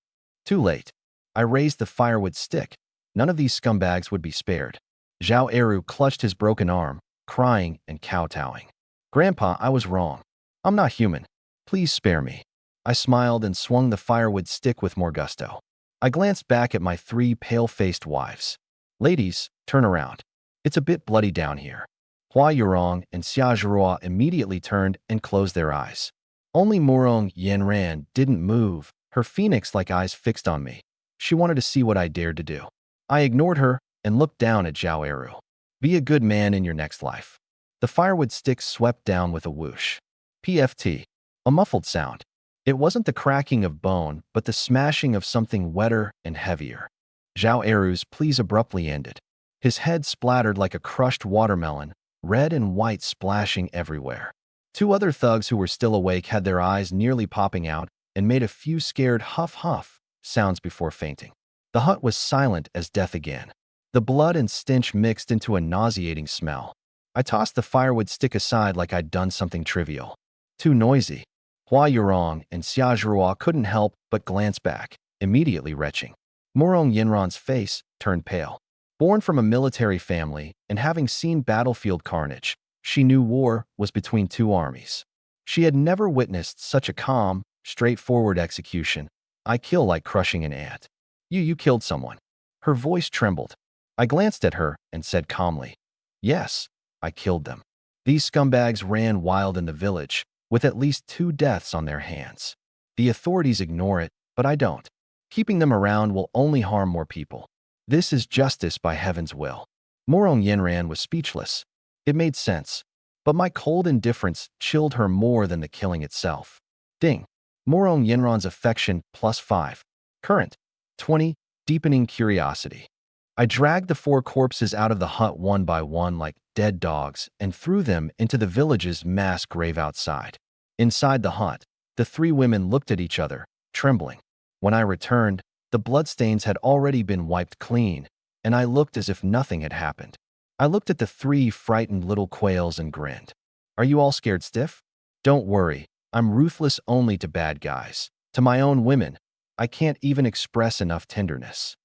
Too late. I raised the firewood stick. None of these scumbags would be spared. Zhao Eru clutched his broken arm, crying and kowtowing. Grandpa, I was wrong. I'm not human. Please spare me. I smiled and swung the firewood stick with more gusto. I glanced back at my three pale-faced wives. Ladies, turn around. It's a bit bloody down here. Hua Yurong and Xia Zhuruo immediately turned and closed their eyes. Only Morong Yinran didn't move, her phoenix-like eyes fixed on me. She wanted to see what I dared to do. I ignored her and looked down at Zhao Eru. Be a good man in your next life. The firewood stick swept down with a whoosh. PFT. A muffled sound. It wasn't the cracking of bone, but the smashing of something wetter and heavier. Zhao Eru's pleas abruptly ended. His head splattered like a crushed watermelon, red and white splashing everywhere. Two other thugs who were still awake had their eyes nearly popping out and made a few scared huff-huff sounds before fainting. The hut was silent as death again. The blood and stench mixed into a nauseating smell. I tossed the firewood stick aside like I'd done something trivial. Too noisy. Hua Yurong and Xia Zhuruo couldn't help but glance back, immediately retching. Morong Yinran's face turned pale. Born from a military family and having seen battlefield carnage, she knew war was between two armies. She had never witnessed such a calm, straightforward execution. I kill like crushing an ant. You killed someone. Her voice trembled. I glanced at her and said calmly, yes, I killed them. These scumbags ran wild in the village, with at least 2 deaths on their hands. The authorities ignore it, but I don't. Keeping them around will only harm more people. This is justice by heaven's will. Morong Yinran was speechless. It made sense, but my cold indifference chilled her more than the killing itself. Ding. Morong Yinran's affection plus 5. Current. 20. Deepening curiosity. I dragged the 4 corpses out of the hut one by one like dead dogs and threw them into the village's mass grave outside. Inside the hut, the 3 women looked at each other, trembling. When I returned, the bloodstains had already been wiped clean, and I looked as if nothing had happened. I looked at the 3 frightened little quails and grinned. Are you all scared stiff? Don't worry, I'm ruthless only to bad guys. To my own women, I can't even express enough tenderness.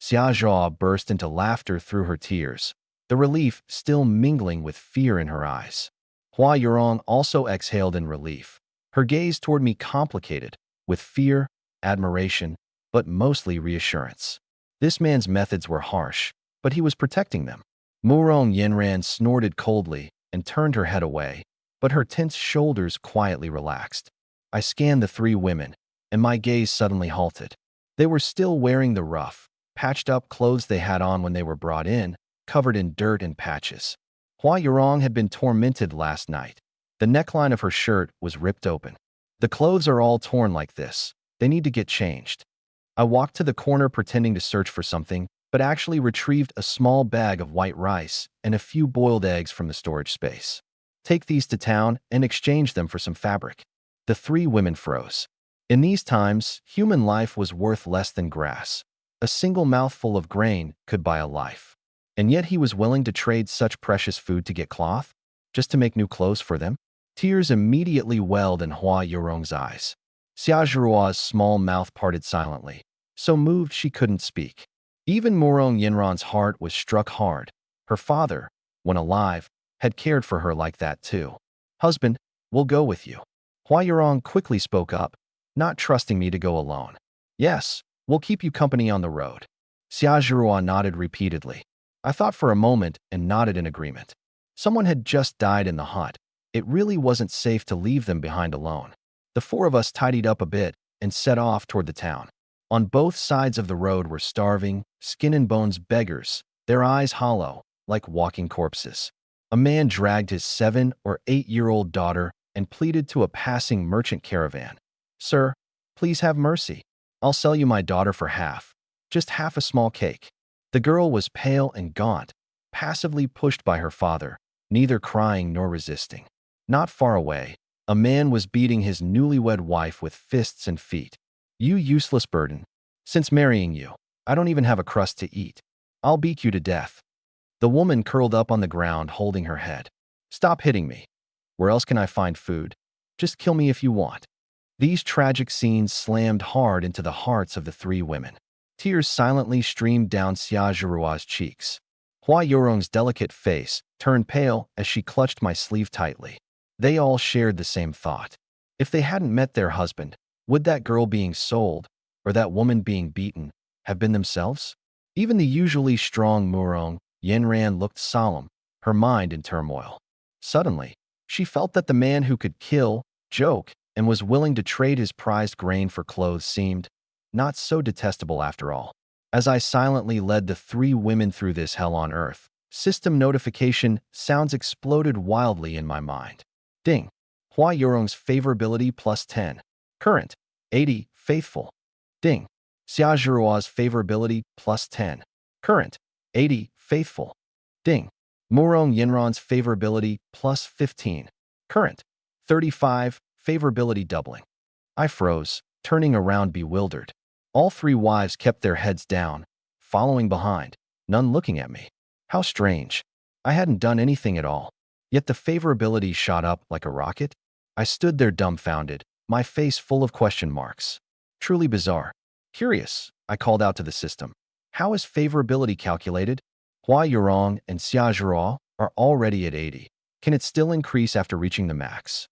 Xiaozhao burst into laughter through her tears, the relief still mingling with fear in her eyes. Hua Yurong also exhaled in relief, her gaze toward me complicated, with fear, admiration, but mostly reassurance. This man's methods were harsh, but he was protecting them. Murong Yinran snorted coldly and turned her head away, but her tense shoulders quietly relaxed. I scanned the three women, and my gaze suddenly halted. They were still wearing the rough, patched-up clothes they had on when they were brought in, covered in dirt and patches. Hua Yurong had been tormented last night. The neckline of her shirt was ripped open. The clothes are all torn like this. They need to get changed. I walked to the corner pretending to search for something, but actually retrieved a small bag of white rice and a few boiled eggs from the storage space. Take these to town and exchange them for some fabric. The three women froze. In these times, human life was worth less than grass. A single mouthful of grain could buy a life. And yet he was willing to trade such precious food to get cloth, just to make new clothes for them? Tears immediately welled in Hua Yurong's eyes. Xiaozhua's small mouth parted silently, so moved she couldn't speak. Even Murong Yinran's heart was struck hard. Her father, when alive, had cared for her like that too. Husband, we'll go with you. Hua Yurong quickly spoke up, not trusting me to go alone. Yes, we'll keep you company on the road. Xiaozhua nodded repeatedly. I thought for a moment and nodded in agreement. Someone had just died in the hut. It really wasn't safe to leave them behind alone. The four of us tidied up a bit and set off toward the town. On both sides of the road were starving, skin-and-bones beggars, their eyes hollow, like walking corpses. A man dragged his 7- or 8-year-old daughter and pleaded to a passing merchant caravan. Sir, please have mercy. I'll sell you my daughter for half. Just half a small cake. The girl was pale and gaunt, passively pushed by her father, neither crying nor resisting. Not far away, a man was beating his newlywed wife with fists and feet. You useless burden. Since marrying you, I don't even have a crust to eat. I'll beat you to death. The woman curled up on the ground holding her head. Stop hitting me. Where else can I find food? Just kill me if you want. These tragic scenes slammed hard into the hearts of the three women. Tears silently streamed down Xiaozhua's cheeks. Hua Yurong's delicate face turned pale as she clutched my sleeve tightly. They all shared the same thought. If they hadn't met their husband, would that girl being sold, or that woman being beaten, have been themselves? Even the usually strong Murong Yinran looked solemn, her mind in turmoil. Suddenly, she felt that the man who could kill, joke, and was willing to trade his prized grain for clothes seemed not so detestable after all. As I silently led the three women through this hell on earth, system notification sounds exploded wildly in my mind. Ding. Hua Yurong's favorability plus 10. Current. 80. Faithful. Ding. Xiaozhua's favorability plus 10. Current. 80. Faithful. Ding. Murong Yinran's favorability plus 15. Current. 35. Favorability doubling. I froze, turning around bewildered. All three wives kept their heads down, following behind, none looking at me. How strange. I hadn't done anything at all, yet the favorability shot up like a rocket. I stood there dumbfounded, my face full of question marks. Truly bizarre. Curious, I called out to the system. How is favorability calculated? Hua Yurong and Xiaozhua are already at 80. Can it still increase after reaching the max?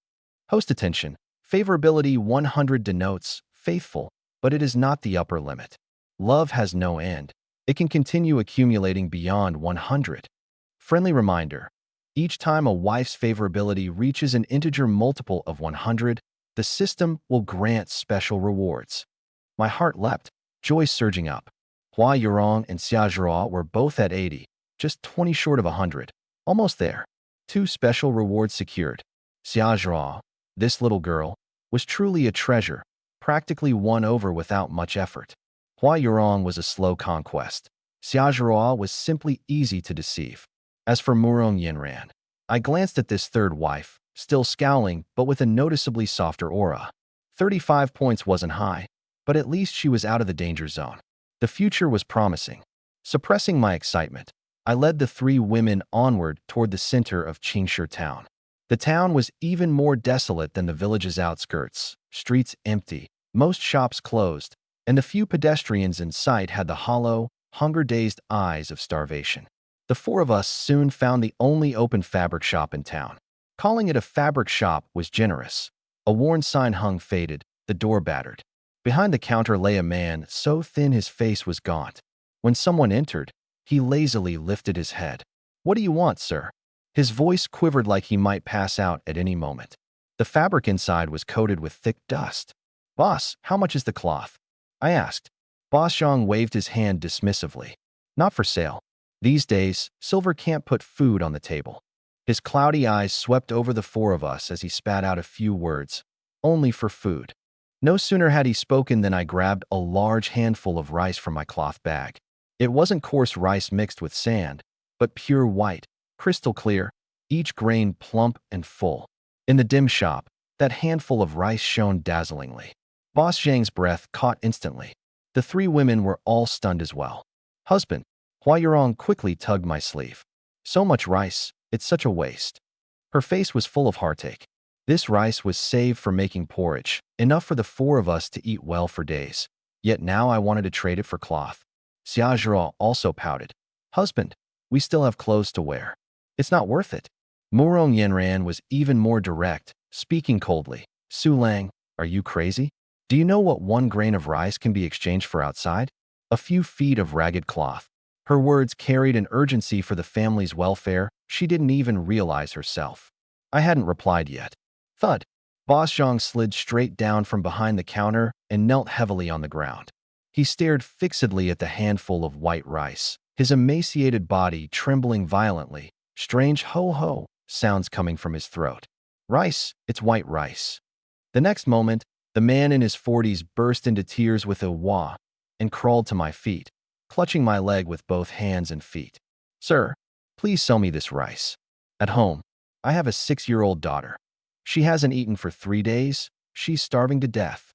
Host attention. Favorability 100 denotes faithful, but it is not the upper limit. Love has no end. It can continue accumulating beyond 100. Friendly reminder. Each time a wife's favorability reaches an integer multiple of 100, the system will grant special rewards. My heart leapt, joy surging up. Hua Yurong and Xiaozhua were both at 80, just 20 short of 100. Almost there. 2 special rewards secured. Xiaozhua, this little girl, was truly a treasure, practically won over without much effort. Hua Yurong was a slow conquest. Xiaozhua was simply easy to deceive. As for Murong Yinran, I glanced at this third wife, still scowling but with a noticeably softer aura. 35 points wasn't high, but at least she was out of the danger zone. The future was promising. Suppressing my excitement, I led the three women onward toward the center of Qingshi town. The town was even more desolate than the village's outskirts, streets empty, most shops closed, and the few pedestrians in sight had the hollow, hunger-dazed eyes of starvation. The four of us soon found the only open fabric shop in town. Calling it a fabric shop was generous. A worn sign hung faded, the door battered. Behind the counter lay a man so thin his face was gaunt. When someone entered, he lazily lifted his head. "What do you want, sir?" His voice quivered like he might pass out at any moment. The fabric inside was coated with thick dust. "Boss, how much is the cloth?" I asked. Boss Zhang waved his hand dismissively. "Not for sale. These days, silver can't put food on the table." His cloudy eyes swept over the four of us as he spat out a few words. "Only for food." No sooner had he spoken than I grabbed a large handful of rice from my cloth bag. It wasn't coarse rice mixed with sand, but pure white, crystal clear, each grain plump and full. In the dim shop, that handful of rice shone dazzlingly. Boss Zhang's breath caught instantly. The three women were all stunned as well. "Husband," Hua Yurong quickly tugged my sleeve. "So much rice, it's such a waste." Her face was full of heartache. This rice was saved for making porridge, enough for the four of us to eat well for days. Yet now I wanted to trade it for cloth. Xiaozhira also pouted. "Husband, we still have clothes to wear. It's not worth it." Murong Yenran was even more direct, speaking coldly. "Su Lang, are you crazy? Do you know what 1 grain of rice can be exchanged for outside? A few feet of ragged cloth." Her words carried an urgency for the family's welfare she didn't even realize herself. I hadn't replied yet. Thud. Boss Zhang slid straight down from behind the counter and knelt heavily on the ground. He stared fixedly at the handful of white rice, his emaciated body trembling violently, strange ho-ho sounds coming from his throat. "Rice, it's white rice." The next moment, the man in his 40s burst into tears with a wah and crawled to my feet, clutching my leg with both hands and feet. "Sir, please sell me this rice. At home, I have a 6-year-old daughter. She hasn't eaten for 3 days. She's starving to death.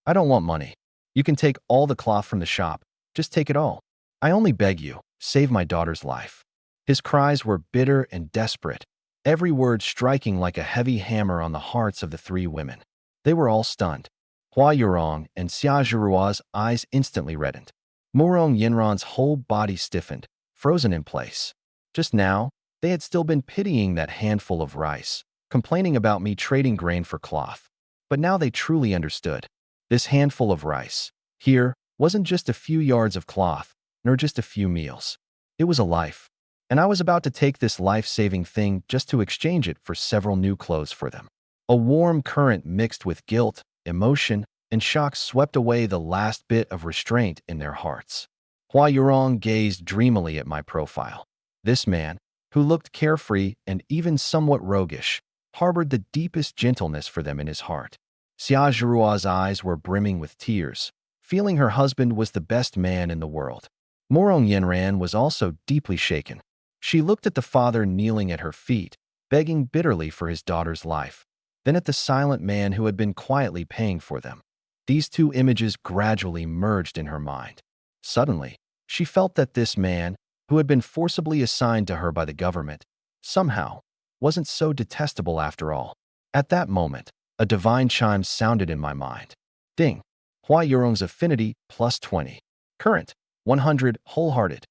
I don't want money. You can take all the cloth from the shop. Just take it all. I only beg you, save my daughter's life." His cries were bitter and desperate, every word striking like a heavy hammer on the hearts of the three women. They were all stunned. Hua Yurong and Xia Zhirua's eyes instantly reddened. Murong Yenran's whole body stiffened, frozen in place. Just now, they had still been pitying that handful of rice, complaining about me trading grain for cloth. But now they truly understood. This handful of rice, here, wasn't just a few yards of cloth, nor just a few meals. It was a life. And I was about to take this life-saving thing just to exchange it for several new clothes for them. A warm current mixed with guilt, emotion, and shock swept away the last bit of restraint in their hearts. Hua Yurong gazed dreamily at my profile. This man, who looked carefree and even somewhat roguish, harbored the deepest gentleness for them in his heart. Xia Zhirua's eyes were brimming with tears, feeling her husband was the best man in the world. Murong Yenran was also deeply shaken. She looked at the father kneeling at her feet, begging bitterly for his daughter's life, then at the silent man who had been quietly paying for them. These two images gradually merged in her mind. Suddenly, she felt that this man, who had been forcibly assigned to her by the government, somehow, wasn't so detestable after all. At that moment, a divine chime sounded in my mind. Ding. Hua Yurong's affinity plus 20. Current, 100, wholehearted.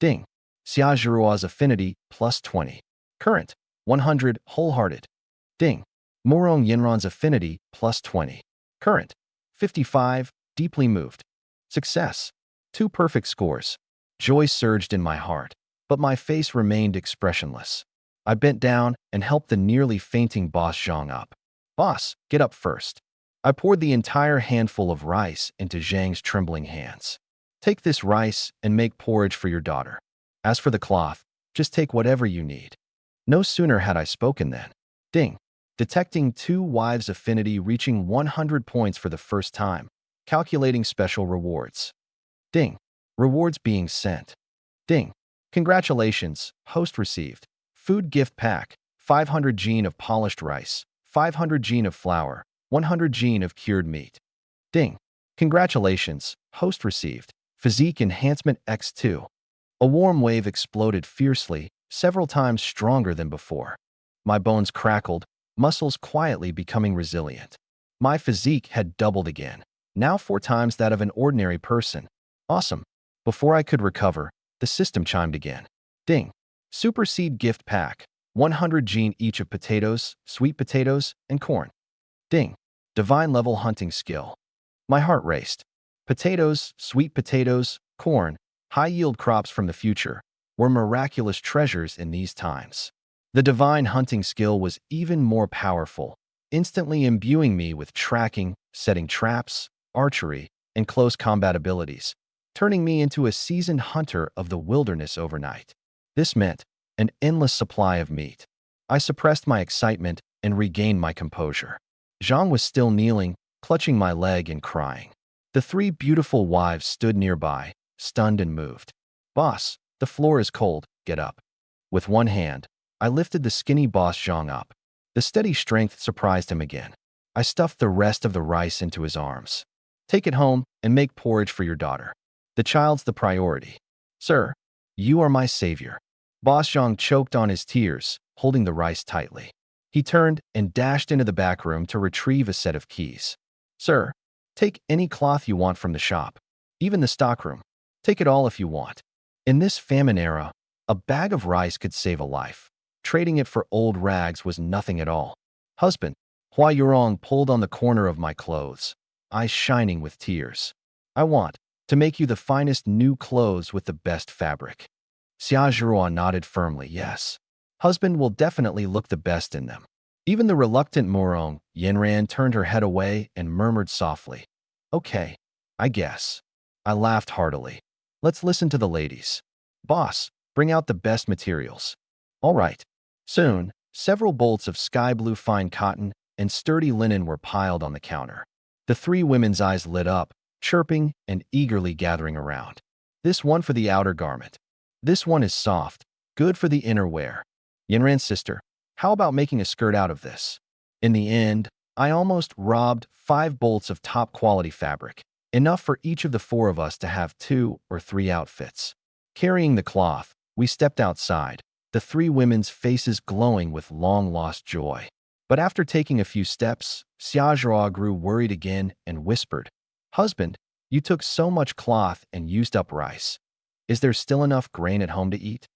Ding. Xia Zhirua's affinity plus 20. Current, 100, wholehearted. Ding. Murong Yenran's affinity plus 20. Current, 55, deeply moved. Success. 2 perfect scores. Joy surged in my heart, but my face remained expressionless. I bent down and helped the nearly fainting Boss Zhang up. "Boss, get up first." I poured the entire handful of rice into Zhang's trembling hands. "Take this rice and make porridge for your daughter. As for the cloth, just take whatever you need." No sooner had I spoken than, ding, detecting 2 wives' affinity reaching 100 points for the first time, calculating special rewards. Ding, rewards being sent. Ding, congratulations, host received. Food gift pack, 500 gene of polished rice, 500 gene of flour, 100 gene of cured meat. Ding, congratulations, host received. Physique enhancement X2. A warm wave exploded fiercely, several times stronger than before. My bones crackled, muscles quietly becoming resilient. My physique had doubled again, now 4 times that of an ordinary person. Awesome. Before I could recover, the system chimed again. Ding. Super Seed Gift Pack. 100 gene each of potatoes, sweet potatoes, and corn. Ding. Divine level hunting skill. My heart raced. Potatoes, sweet potatoes, corn, high-yield crops from the future were miraculous treasures in these times. The divine hunting skill was even more powerful, instantly imbuing me with tracking, setting traps, archery, and close combat abilities, turning me into a seasoned hunter of the wilderness overnight. This meant an endless supply of meat. I suppressed my excitement and regained my composure. Zhang was still kneeling, clutching my leg and crying. The three beautiful wives stood nearby, stunned and moved. Boss, the floor is cold, get up. With one hand, I lifted the skinny boss Zhang up. The steady strength surprised him again. I stuffed the rest of the rice into his arms. Take it home and make porridge for your daughter. The child's the priority. Sir, you are my savior. Boss Zhang choked on his tears, holding the rice tightly. He turned and dashed into the back room to retrieve a set of keys. Sir, take any cloth you want from the shop. Even the stockroom. Take it all if you want. In this famine era, a bag of rice could save a life. Trading it for old rags was nothing at all. Husband, Hua Yurong pulled on the corner of my clothes, eyes shining with tears. I want to make you the finest new clothes with the best fabric. Xia Zhuo nodded firmly, yes. Husband will definitely look the best in them. Even the reluctant Murong, Yinran turned her head away and murmured softly, okay, I guess. I laughed heartily. Let's listen to the ladies. Boss, bring out the best materials. All right. Soon, several bolts of sky blue fine cotton and sturdy linen were piled on the counter. The three women's eyes lit up, chirping and eagerly gathering around. This one for the outer garment. This one is soft, good for the inner wear. Yinran's sister, how about making a skirt out of this? In the end, I almost robbed 5 bolts of top-quality fabric, enough for each of the 4 of us to have 2 or 3 outfits. Carrying the cloth, we stepped outside, the 3 women's faces glowing with long-lost joy. But after taking a few steps, Xiaozhua grew worried again and whispered, Husband, you took so much cloth and used up rice. Is there still enough grain at home to eat?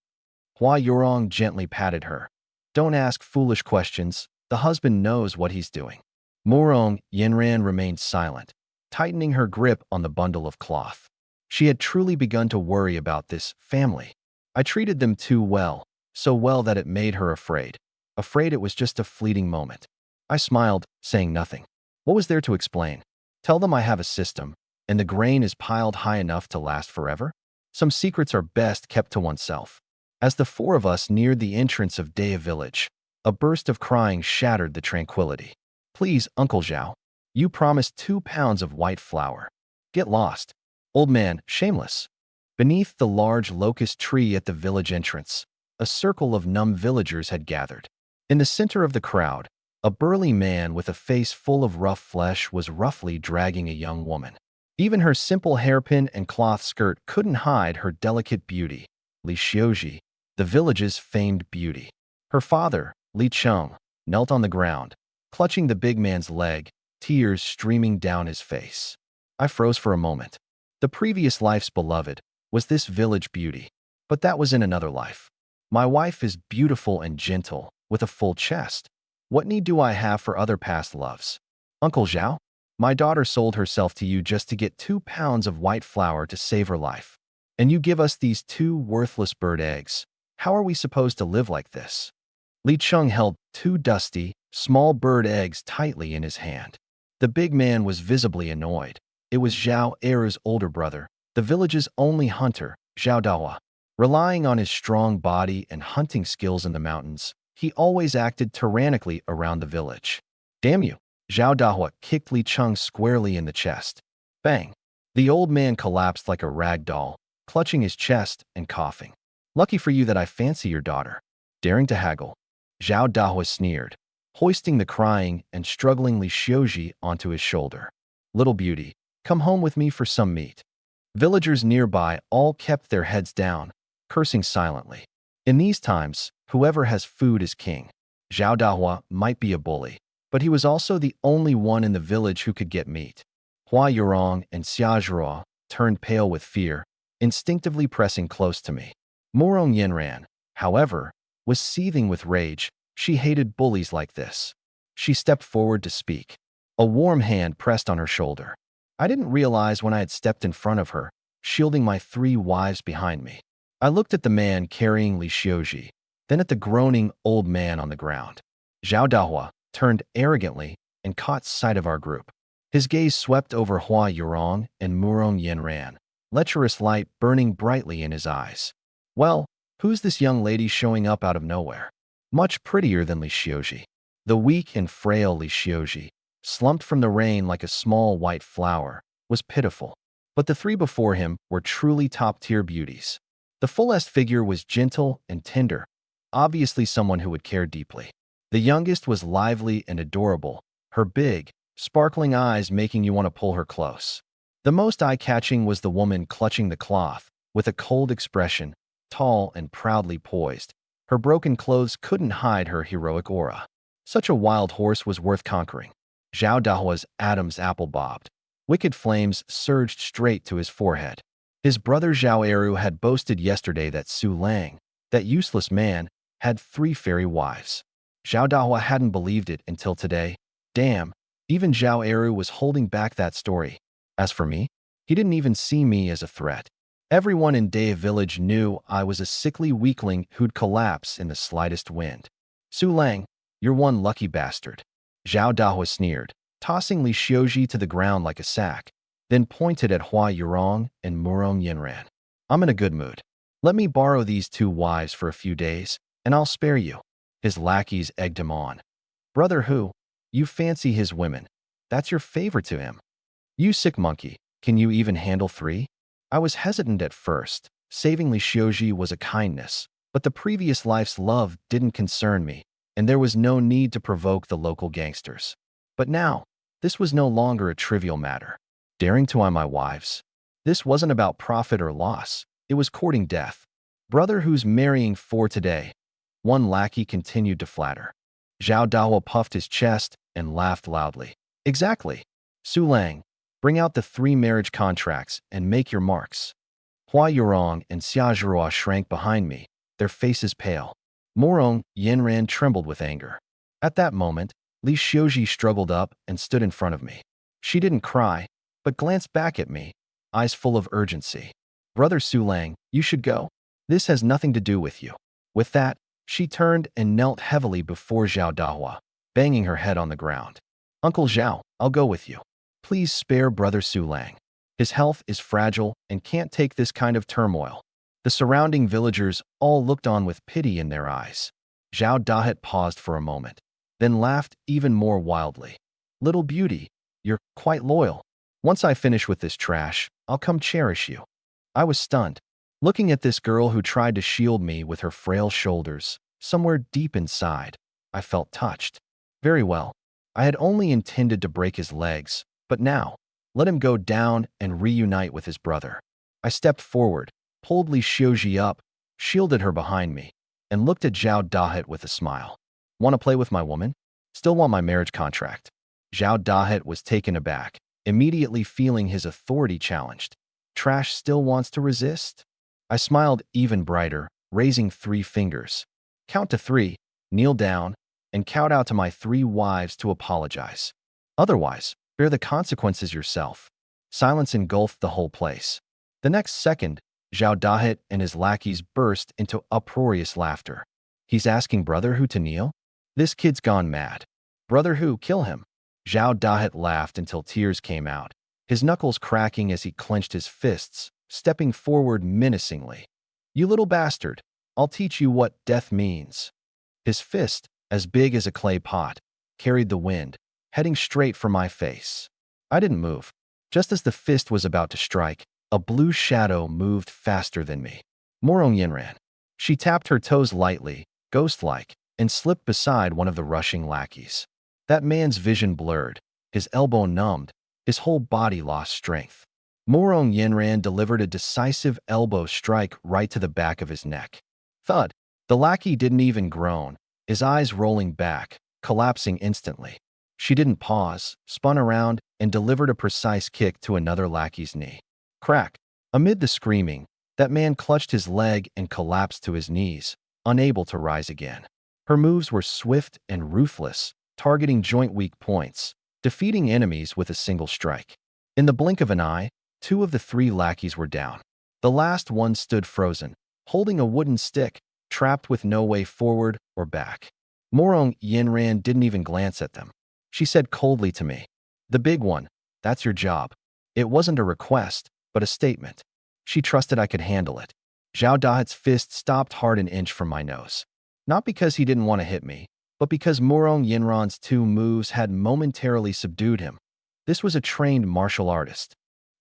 Hua Yurong gently patted her. Don't ask foolish questions. The husband knows what he's doing. Murong Yinran remained silent, tightening her grip on the bundle of cloth. She had truly begun to worry about this family. I treated them too well, so well that it made her afraid. Afraid it was just a fleeting moment. I smiled, saying nothing. What was there to explain? Tell them I have a system, and the grain is piled high enough to last forever? Some secrets are best kept to oneself. As the 4 of us neared the entrance of Daya village, a burst of crying shattered the tranquility. Please, Uncle Zhao. You promised 2 pounds of white flour. Get lost. Old man, shameless. Beneath the large locust tree at the village entrance, a circle of numb villagers had gathered. In the center of the crowd, a burly man with a face full of rough flesh was roughly dragging a young woman. Even her simple hairpin and cloth skirt couldn't hide her delicate beauty. Li Xiuji, the village's famed beauty. Her father, Li Cheng, knelt on the ground, clutching the big man's leg, tears streaming down his face. I froze for a moment. The previous life's beloved was this village beauty, but that was in another life. My wife is beautiful and gentle, with a full chest. What need do I have for other past loves? Uncle Zhao? My daughter sold herself to you just to get 2 pounds of white flour to save her life. And you give us these 2 worthless bird eggs. How are we supposed to live like this? Li Cheng held 2 dusty, small bird eggs tightly in his hand. The big man was visibly annoyed. It was Zhao Er's older brother, the village's only hunter, Zhao Dahua. Relying on his strong body and hunting skills in the mountains, he always acted tyrannically around the village. Damn you! Zhao Dahua kicked Li Cheng squarely in the chest. Bang! The old man collapsed like a rag doll, clutching his chest and coughing. Lucky for you that I fancy your daughter. Daring to haggle. Zhao Dahua sneered, hoisting the crying and struggling Li Xiuji onto his shoulder. Little beauty, come home with me for some meat. Villagers nearby all kept their heads down, cursing silently. In these times, whoever has food is king. Zhao Dahua might be a bully, but he was also the only one in the village who could get meat. Hua Yurong and Xia Zhuo turned pale with fear, instinctively pressing close to me. Morong Yinran, however, was seething with rage. She hated bullies like this. She stepped forward to speak. A warm hand pressed on her shoulder. I didn't realize when I had stepped in front of her, shielding my 3 wives behind me. I looked at the man carrying Li Xiuji, then at the groaning old man on the ground. Zhao Dahua turned arrogantly and caught sight of our group. His gaze swept over Hua Yurong and Murong Yinran, lecherous light burning brightly in his eyes. Well, who's this young lady showing up out of nowhere? Much prettier than Li Xiuji. The weak and frail Li Xiuji, slumped from the rain like a small white flower, was pitiful. But the 3 before him were truly top-tier beauties. The fullest figure was gentle and tender, obviously someone who would care deeply. The youngest was lively and adorable, her big, sparkling eyes making you want to pull her close. The most eye-catching was the woman clutching the cloth, with a cold expression, tall and proudly poised. Her broken clothes couldn't hide her heroic aura. Such a wild horse was worth conquering. Zhao Dahua's Adam's apple bobbed. Wicked flames surged straight to his forehead. His brother Zhao Eru had boasted yesterday that Su Lang, that useless man, had 3 fairy wives. Zhao Dahua hadn't believed it until today. Damn, even Zhao Eru was holding back that story. As for me, he didn't even see me as a threat. Everyone in Daya village knew I was a sickly weakling who'd collapse in the slightest wind. Su Lang, you're one lucky bastard. Zhao Dahua sneered, tossing Li Xiuji to the ground like a sack, then pointed at Hua Yurong and Murong Yinran. I'm in a good mood. Let me borrow these 2 wives for a few days, and I'll spare you. His lackeys egged him on. Brother who? You fancy his women. That's your favor to him. You sick monkey, can you even handle 3? I was hesitant at first. Saving Li Xiuji was a kindness, but the previous life's love didn't concern me, and there was no need to provoke the local gangsters. But now, this was no longer a trivial matter. Daring to my wives. This wasn't about profit or loss. It was courting death. Brother who's marrying 4 today. One lackey continued to flatter. Zhao Dahua puffed his chest and laughed loudly. Exactly. Su Lang, bring out the 3 marriage contracts and make your marks. Hua Yurong and Xia Zhirua shrank behind me, their faces pale. Morong Yinran trembled with anger. At that moment, Li Xiuji struggled up and stood in front of me. She didn't cry, but glanced back at me, eyes full of urgency. Brother Su Lang, you should go. This has nothing to do with you. With that, she turned and knelt heavily before Zhao Dahua, banging her head on the ground. Uncle Zhao, I'll go with you. Please spare Brother Su Lang. His health is fragile and can't take this kind of turmoil. The surrounding villagers all looked on with pity in their eyes. Zhao Dahet paused for a moment, then laughed even more wildly. Little beauty, you're quite loyal. Once I finish with this trash, I'll come cherish you. I was stunned, looking at this girl who tried to shield me with her frail shoulders. Somewhere deep inside, I felt touched. Very well. I had only intended to break his legs, but now, let him go down and reunite with his brother. I stepped forward, pulled Li Xiuji up, shielded her behind me, and looked at Zhao Dahet with a smile. Want to play with my woman? Still want my marriage contract? Zhao Dahet was taken aback, immediately feeling his authority challenged. Trash still wants to resist? I smiled even brighter, raising 3 fingers. Count to 3, kneel down, and count out to my 3 wives to apologize. Otherwise, bear the consequences yourself. Silence engulfed the whole place. The next second, Zhao Dahet and his lackeys burst into uproarious laughter. He's asking Brother Hu to kneel? This kid's gone mad. Brother Hu, kill him. Zhao Dahet laughed until tears came out, his knuckles cracking as he clenched his fists, stepping forward menacingly. You little bastard, I'll teach you what death means. His fist, as big as a clay pot, carried the wind, heading straight for my face. I didn't move. Just as the fist was about to strike, a blue shadow moved faster than me. Morong Yinran. She tapped her toes lightly, ghost-like, and slipped beside one of the rushing lackeys. That man's vision blurred, his elbow numbed, his whole body lost strength. Morong Yinran delivered a decisive elbow strike right to the back of his neck. Thud. The lackey didn't even groan, his eyes rolling back, collapsing instantly. She didn't pause, spun around, and delivered a precise kick to another lackey's knee. Crack. Amid the screaming, That man clutched his leg and collapsed to his knees, unable to rise again. Her moves were swift and ruthless, targeting joint weak points, defeating enemies with a single strike. In the blink of an eye, 2 of the 3 lackeys were down. The last one stood frozen, holding a wooden stick, trapped with no way forward or back. Morong Yinran didn't even glance at them. She said coldly to me, "The big one, that's your job." It wasn't a request, but a statement. She trusted I could handle it. Zhao Dahet's fist stopped hard an inch from my nose. Not because he didn't want to hit me, but because Morong Yinran's 2 moves had momentarily subdued him. This was a trained martial artist.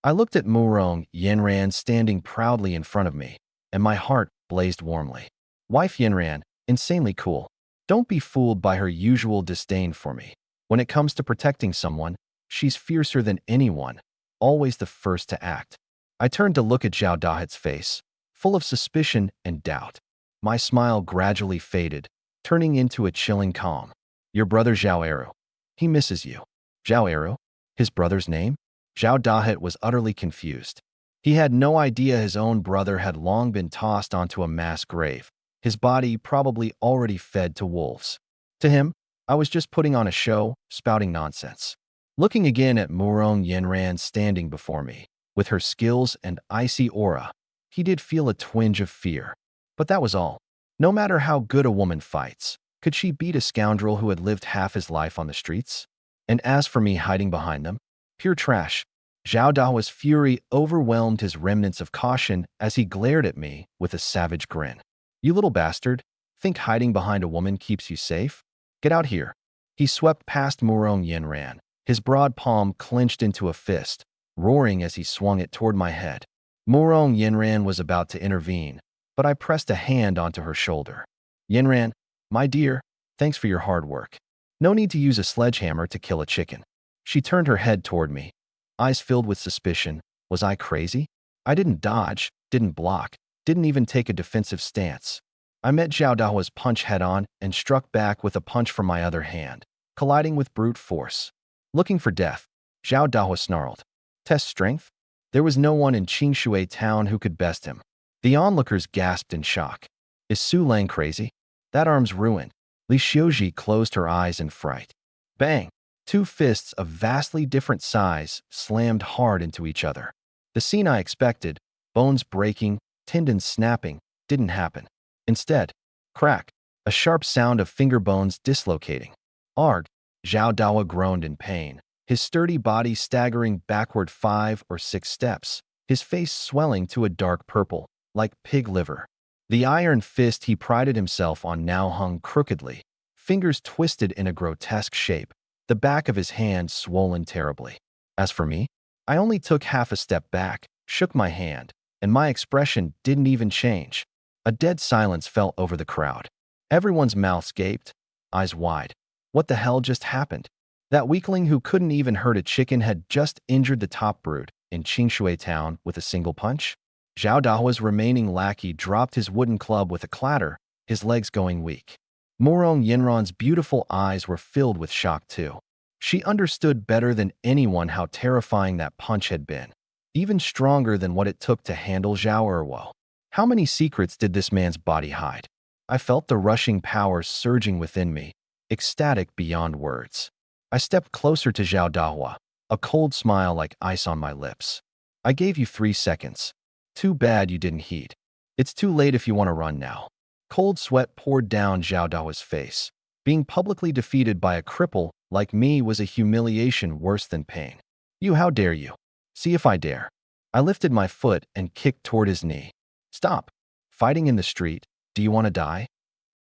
I looked at Morong Yinran standing proudly in front of me, and my heart blazed warmly. Wife Yinran, insanely cool. Don't be fooled by her usual disdain for me. When it comes to protecting someone, she's fiercer than anyone, always the first to act. I turned to look at Zhao Dahet's face, full of suspicion and doubt. My smile gradually faded, turning into a chilling calm. Your brother Zhao Eru. He misses you. Zhao Eru? His brother's name? Zhao Dahet was utterly confused. He had no idea his own brother had long been tossed onto a mass grave, his body probably already fed to wolves. To him, I was just putting on a show, spouting nonsense. Looking again at Morong Yinran standing before me, with her skills and icy aura, he did feel a twinge of fear. But that was all. No matter how good a woman fights, could she beat a scoundrel who had lived half his life on the streets? And as for me hiding behind them, pure trash. Zhao Dahua's fury overwhelmed his remnants of caution as he glared at me with a savage grin. You little bastard, think hiding behind a woman keeps you safe? Get out here. He swept past Morong Yinran, his broad palm clenched into a fist, roaring as he swung it toward my head. Morong Yinran was about to intervene, but I pressed a hand onto her shoulder. Yinran, my dear, thanks for your hard work. No need to use a sledgehammer to kill a chicken. She turned her head toward me, eyes filled with suspicion. Was I crazy? I didn't dodge, didn't block, didn't even take a defensive stance. I met Zhao Dahua's punch head-on and struck back with a punch from my other hand, colliding with brute force. Looking for death, Zhao Dahua snarled. Test strength? There was no one in Qingshui town who could best him. The onlookers gasped in shock. Is Su Lang crazy? That arm's ruined. Li Xiuji closed her eyes in fright. Bang! 2 fists of vastly different size slammed hard into each other. The scene I expected, bones breaking, tendons snapping, didn't happen. Instead, crack, a sharp sound of finger bones dislocating. Arg! Zhao Dahua groaned in pain, his sturdy body staggering backward 5 or 6 steps, his face swelling to a dark purple, like pig liver. The iron fist he prided himself on now hung crookedly, fingers twisted in a grotesque shape, the back of his hand swollen terribly. As for me, I only took half a step back, shook my hand, and my expression didn't even change. A dead silence fell over the crowd. Everyone's mouths gaped, eyes wide. What the hell just happened? That weakling who couldn't even hurt a chicken had just injured the top brute in Qingshui town with a single punch? Zhao Dahua's remaining lackey dropped his wooden club with a clatter, his legs going weak. Morong Yinran's beautiful eyes were filled with shock too. She understood better than anyone how terrifying that punch had been, even stronger than what it took to handle Zhao Erwo. How many secrets did this man's body hide? I felt the rushing power surging within me, ecstatic beyond words. I stepped closer to Zhao Dahua, a cold smile like ice on my lips. I gave you 3 seconds. Too bad you didn't heed. It's too late if you want to run now. Cold sweat poured down Zhao Dahua's face. Being publicly defeated by a cripple like me was a humiliation worse than pain. You, how dare you? See if I dare. I lifted my foot and kicked toward his knee. Stop. Fighting in the street, do you want to die?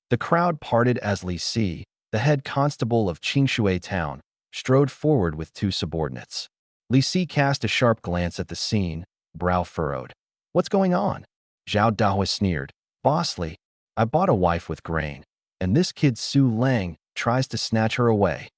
The crowd parted as Li Si, the head constable of Qingshui town, strode forward with 2 subordinates. Li Si cast a sharp glance at the scene, brow furrowed. What's going on? Zhao Dahua sneered. Bossly, I bought a wife with grain, and this kid Su Lang tries to snatch her away.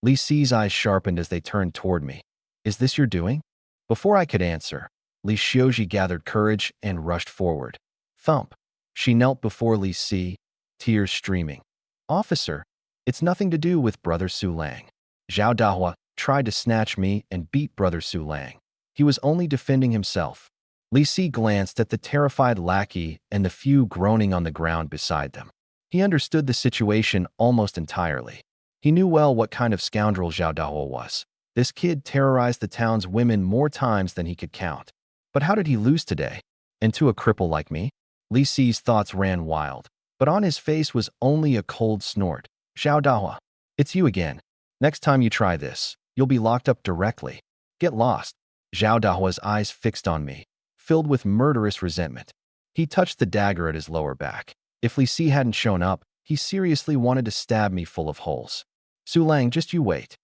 Li Si's eyes sharpened as they turned toward me. Is this your doing? Before I could answer, Li Xiuji gathered courage and rushed forward. Thump. She knelt before Li Si, tears streaming. Officer, it's nothing to do with Brother Su Lang. Zhao Dahua tried to snatch me and beat Brother Su Lang. He was only defending himself. Li Si glanced at the terrified lackey and the few groaning on the ground beside them. He understood the situation almost entirely. He knew well what kind of scoundrel Zhao Dao was. This kid terrorized the town's women more times than he could count. But how did he lose today? And to a cripple like me? Li Si's thoughts ran wild, but on his face was only a cold snort. Zhao Dao, it's you again. Next time you try this, you'll be locked up directly. Get lost. Zhao Dao's eyes fixed on me, filled with murderous resentment. He touched the dagger at his lower back. If Li Si hadn't shown up, he seriously wanted to stab me full of holes. Su Lang, just you wait.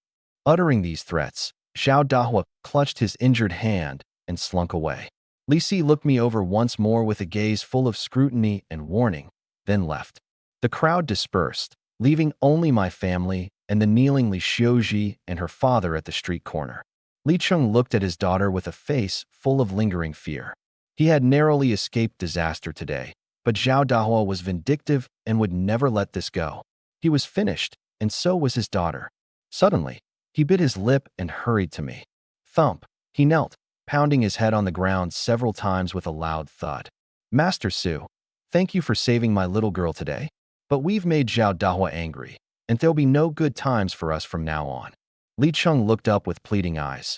Uttering these threats, Zhao Dahua clutched his injured hand and slunk away. Li Si looked me over once more with a gaze full of scrutiny and warning, then left. The crowd dispersed, leaving only my family and the kneeling Li Xiuji and her father at the street corner. Li Cheng looked at his daughter with a face full of lingering fear. He had narrowly escaped disaster today, but Zhao Dahua was vindictive and would never let this go. He was finished, and so was his daughter. Suddenly, he bit his lip and hurried to me. Thump! He knelt, pounding his head on the ground several times with a loud thud. Master Su, thank you for saving my little girl today. But we've made Zhao Dahua angry, and there'll be no good times for us from now on. Li Cheng looked up with pleading eyes.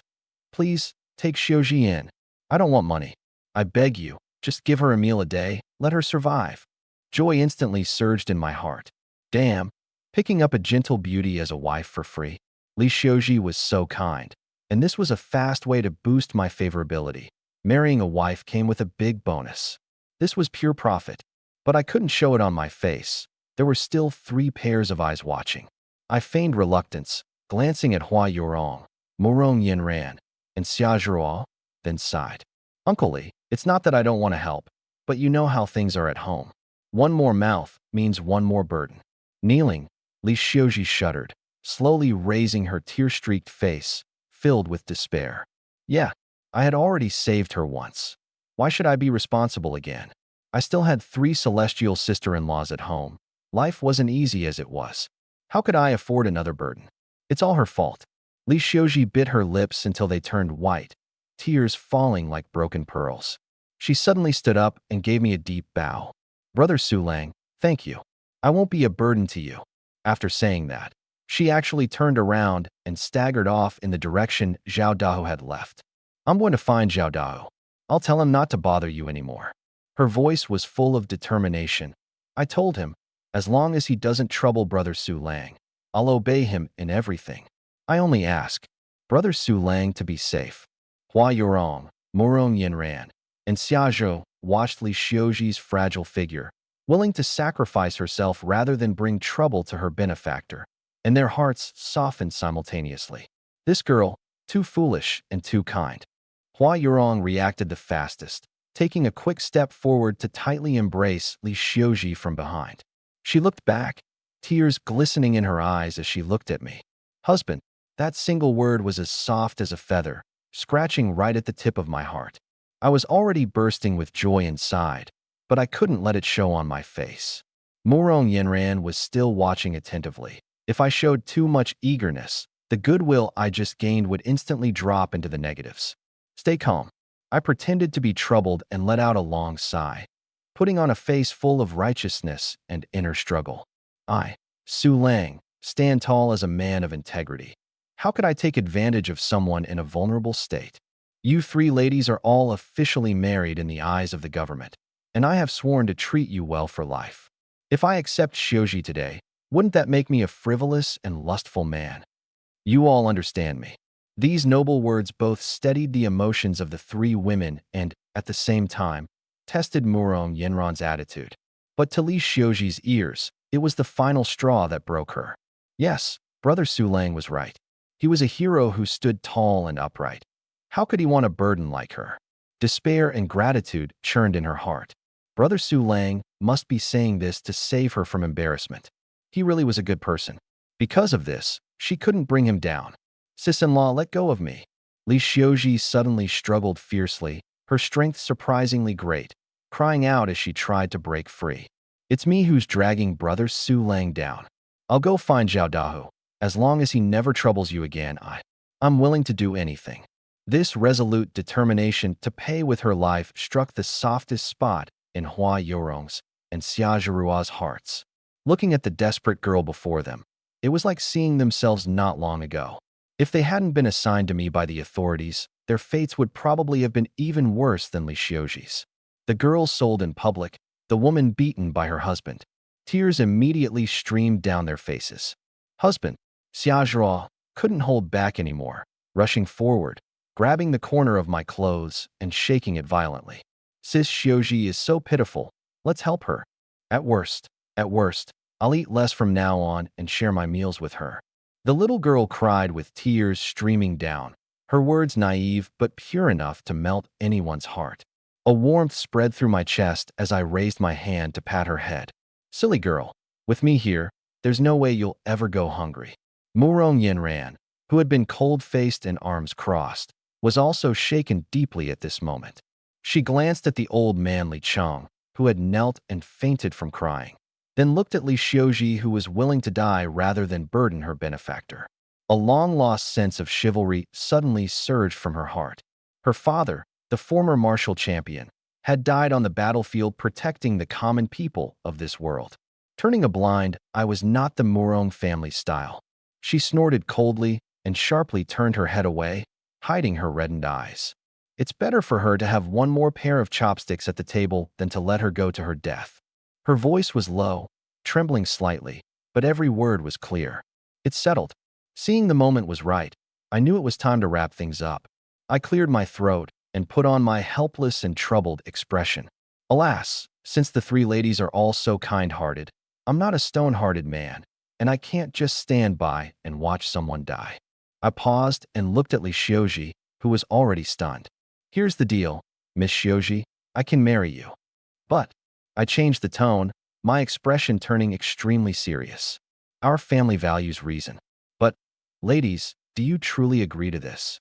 Please, take Xiuji in. I don't want money. I beg you, just give her a meal a day, let her survive. Joy instantly surged in my heart. Damn, picking up a gentle beauty as a wife for free. Li Xiuji was so kind, and this was a fast way to boost my favorability. Marrying a wife came with a big bonus. This was pure profit, but I couldn't show it on my face. There were still 3 pairs of eyes watching. I feigned reluctance, glancing at Hua Yurong, Morong Yinran, and Xia Zhuo, then sighed. Uncle Li, it's not that I don't want to help, but you know how things are at home. One more mouth means one more burden. Kneeling, Li Xiuji shuddered, slowly raising her tear-streaked face, filled with despair. Yeah, I had already saved her once. Why should I be responsible again? I still had 3 celestial sister-in-laws at home. Life wasn't easy as it was. How could I afford another burden? It's all her fault. Li Xiuji bit her lips until they turned white, tears falling like broken pearls. She suddenly stood up and gave me a deep bow. Brother Su Lang, thank you. I won't be a burden to you. After saying that, she actually turned around and staggered off in the direction Zhao Dao had left. I'm going to find Zhao Dao. I'll tell him not to bother you anymore. Her voice was full of determination. I told him, as long as he doesn't trouble Brother Su Lang, I'll obey him in everything. I only ask, Brother Su Lang to be safe. Hua Yurong, Morong Yinran, and Xia Zhou watched Li Xiuji's fragile figure, willing to sacrifice herself rather than bring trouble to her benefactor, and their hearts softened simultaneously. This girl, too foolish and too kind. Hua Yurong reacted the fastest, taking a quick step forward to tightly embrace Li Xiuji from behind. She looked back, tears glistening in her eyes as she looked at me. Husband, that single word was as soft as a feather, scratching right at the tip of my heart. I was already bursting with joy inside, but I couldn't let it show on my face. Morong Yinran was still watching attentively. If I showed too much eagerness, the goodwill I just gained would instantly drop into the negatives. Stay calm. I pretended to be troubled and let out a long sigh, putting on a face full of righteousness and inner struggle. I, Su Lang, stand tall as a man of integrity. How could I take advantage of someone in a vulnerable state? You 3 ladies are all officially married in the eyes of the government, and I have sworn to treat you well for life. If I accept Xiuji today, wouldn't that make me a frivolous and lustful man? You all understand me. These noble words both steadied the emotions of the 3 women and, at the same time, tested Morong Yinran's attitude. But to Li Xiuji's ears, it was the final straw that broke her. Yes, Brother Su Lang was right. He was a hero who stood tall and upright. How could he want a burden like her? Despair and gratitude churned in her heart. Brother Su Lang must be saying this to save her from embarrassment. He really was a good person. Because of this, she couldn't bring him down. Sis-in-law, let go of me. Li Xiuji suddenly struggled fiercely, her strength surprisingly great, crying out as she tried to break free. It's me who's dragging Brother Su Lang down. I'll go find Zhao Dao. As long as he never troubles you again, I'm willing to do anything. This resolute determination to pay with her life struck the softest spot in Hua Yorong's and Xiaojurua's hearts. Looking at the desperate girl before them, it was like seeing themselves not long ago. If they hadn't been assigned to me by the authorities, their fates would probably have been even worse than Li Xiuji's. The girl sold in public, the woman beaten by her husband. Tears immediately streamed down their faces. Husband, Xiaojua, couldn't hold back anymore, rushing forward, grabbing the corner of my clothes and shaking it violently. Sis Xiuji is so pitiful. Let's help her. At worst, I'll eat less from now on and share my meals with her. The little girl cried with tears streaming down, her words naive but pure enough to melt anyone's heart. A warmth spread through my chest as I raised my hand to pat her head. Silly girl, with me here, there's no way you'll ever go hungry. Murong Yinran, who had been cold-faced and arms crossed, was also shaken deeply at this moment. She glanced at the old man Li Cheng, who had knelt and fainted from crying, then looked at Li Xiuji, who was willing to die rather than burden her benefactor. A long-lost sense of chivalry suddenly surged from her heart. Her father, the former martial champion, had died on the battlefield protecting the common people of this world. Turning a blind eye was not the Murong family style. She snorted coldly and sharply turned her head away, hiding her reddened eyes. It's better for her to have one more pair of chopsticks at the table than to let her go to her death. Her voice was low, trembling slightly, but every word was clear. It's settled. Seeing the moment was right, I knew it was time to wrap things up. I cleared my throat and put on my helpless and troubled expression. Alas, since the three ladies are all so kind-hearted, I'm not a stone-hearted man, and I can't just stand by and watch someone die. I paused and looked at Li Xiuji, who was already stunned. Here's the deal, Miss Xiuji, I can marry you. But, I changed the tone, my expression turning extremely serious. Our family values reason. But, ladies, do you truly agree to this?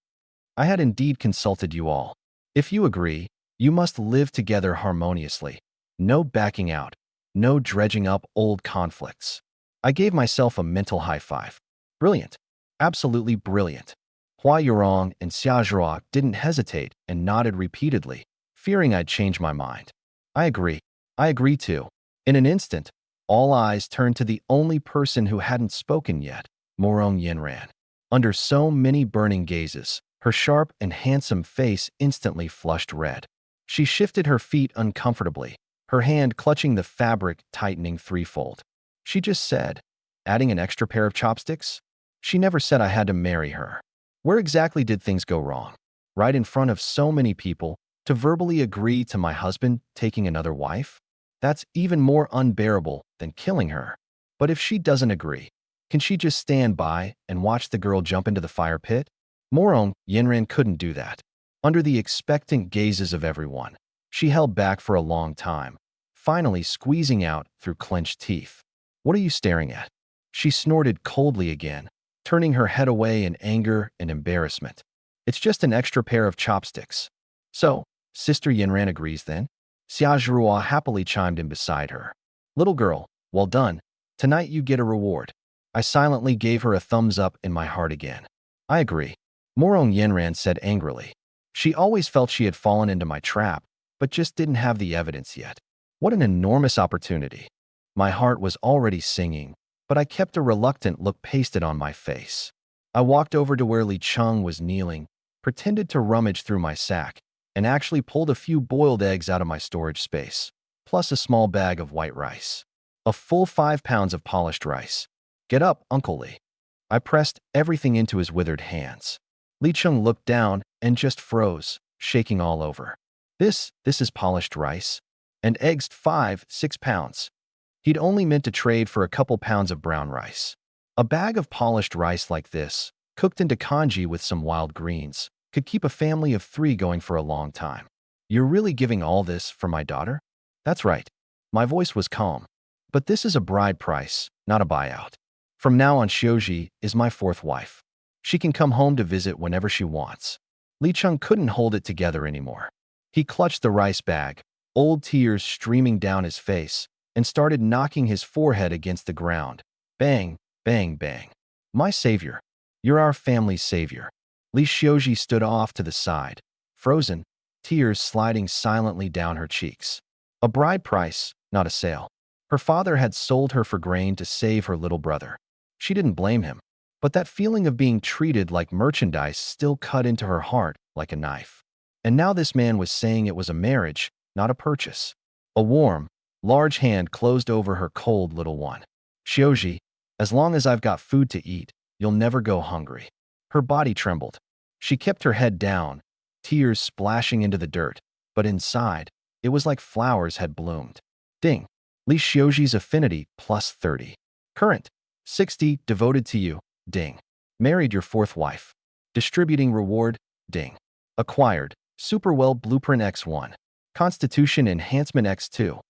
I had indeed consulted you all. If you agree, you must live together harmoniously. No backing out. No dredging up old conflicts. I gave myself a mental high five. Brilliant. Absolutely brilliant. Hua Yurong and Xiaozhuo didn't hesitate and nodded repeatedly, fearing I'd change my mind. I agree. I agree too. In an instant, all eyes turned to the only person who hadn't spoken yet, Murong Yinran. Under so many burning gazes, her sharp and handsome face instantly flushed red. She shifted her feet uncomfortably, her hand clutching the fabric tightening threefold. She just said, adding an extra pair of chopsticks? She never said I had to marry her. Where exactly did things go wrong? Right in front of so many people, to verbally agree to my husband taking another wife? That's even more unbearable than killing her. But if she doesn't agree, can she just stand by and watch the girl jump into the fire pit? Murong Yinran couldn't do that. Under the expectant gazes of everyone, she held back for a long time, finally squeezing out through clenched teeth. What are you staring at? She snorted coldly again, turning her head away in anger and embarrassment. It's just an extra pair of chopsticks. So, Sister Yinran agrees then? Xiaozhuo happily chimed in beside her. Little girl, well done. Tonight you get a reward. I silently gave her a thumbs up in my heart again. I agree. Murong Yinran said angrily. She always felt she had fallen into my trap, but just didn't have the evidence yet. What an enormous opportunity. My heart was already singing, but I kept a reluctant look pasted on my face. I walked over to where Li Cheng was kneeling, pretended to rummage through my sack, and actually pulled a few boiled eggs out of my storage space, plus a small bag of white rice. A full 5 pounds of polished rice. Get up, Uncle Li. I pressed everything into his withered hands. Li Cheng looked down and just froze, shaking all over. This is polished rice. And eggs 6 pounds. He'd only meant to trade for a couple pounds of brown rice. A bag of polished rice like this, cooked into congee with some wild greens, could keep a family of 3 going for a long time. You're really giving all this for my daughter? That's right. My voice was calm. But this is a bride price, not a buyout. From now on, Xiuji is my 4th wife. She can come home to visit whenever she wants. Li Cheng couldn't hold it together anymore. He clutched the rice bag, old tears streaming down his face, and started knocking his forehead against the ground. Bang, bang, bang. My savior. You're our family's savior. Li Xiaoji stood off to the side, frozen, tears sliding silently down her cheeks. A bride price, not a sale. Her father had sold her for grain to save her little brother. She didn't blame him, but that feeling of being treated like merchandise still cut into her heart like a knife. And now this man was saying it was a marriage, not a purchase. A warm, large hand closed over her cold little one. Xiaoji, as long as I've got food to eat, you'll never go hungry. Her body trembled. She kept her head down, tears splashing into the dirt, but inside, it was like flowers had bloomed. Ding. Li Xiaoji's affinity plus 30. Current. 60. Devoted to you. Ding. Married your fourth wife. Distributing reward. Ding. Acquired. Superwell Blueprint X1. Constitution Enhancement X2.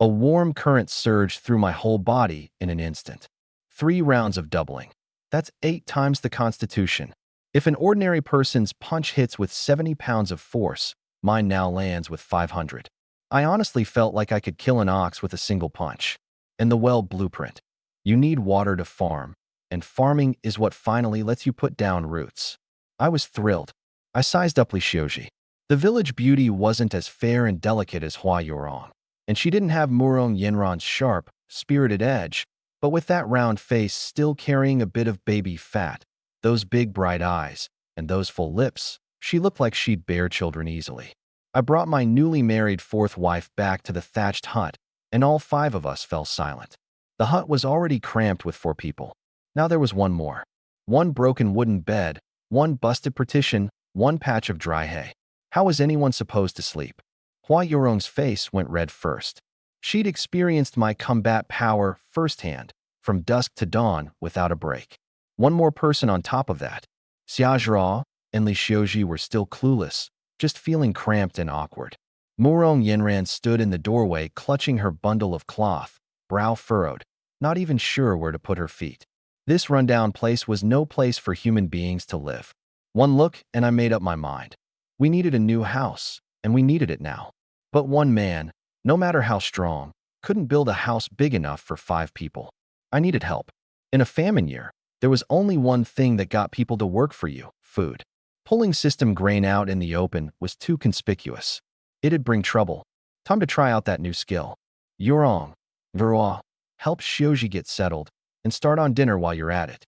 A warm current surged through my whole body in an instant. 3 rounds of doubling. That's 8 times the Constitution. If an ordinary person's punch hits with 70 pounds of force, mine now lands with 500. I honestly felt like I could kill an ox with a single punch. And the well blueprint. You need water to farm, and farming is what finally lets you put down roots. I was thrilled. I sized up Li Xiaoji. The village beauty wasn't as fair and delicate as Hua Yorong, and she didn't have Murong Yenran's sharp, spirited edge, but with that round face still carrying a bit of baby fat, those big bright eyes, and those full lips, she looked like she'd bear children easily. I brought my newly married fourth wife back to the thatched hut, and all 5 of us fell silent. The hut was already cramped with 4 people. Now there was one more. 1 broken wooden bed, 1 busted partition, 1 patch of dry hay. How was anyone supposed to sleep? Hua Yorong's face went red first. She'd experienced my combat power firsthand, from dusk to dawn without a break. 1 more person on top of that. Xiazhira and Li Xiaoji were still clueless, just feeling cramped and awkward. Murong Yenran stood in the doorway clutching her bundle of cloth, brow furrowed, not even sure where to put her feet. This rundown place was no place for human beings to live. 1 look and I made up my mind. We needed a new house, and we needed it now. But one man, no matter how strong, couldn't build a house big enough for 5 people. I needed help. In a famine year, there was only one thing that got people to work for you: food. Pulling system grain out in the open was too conspicuous. It'd bring trouble. Time to try out that new skill. Yorong, Verwa, help Xiaoji get settled, and start on dinner while you're at it.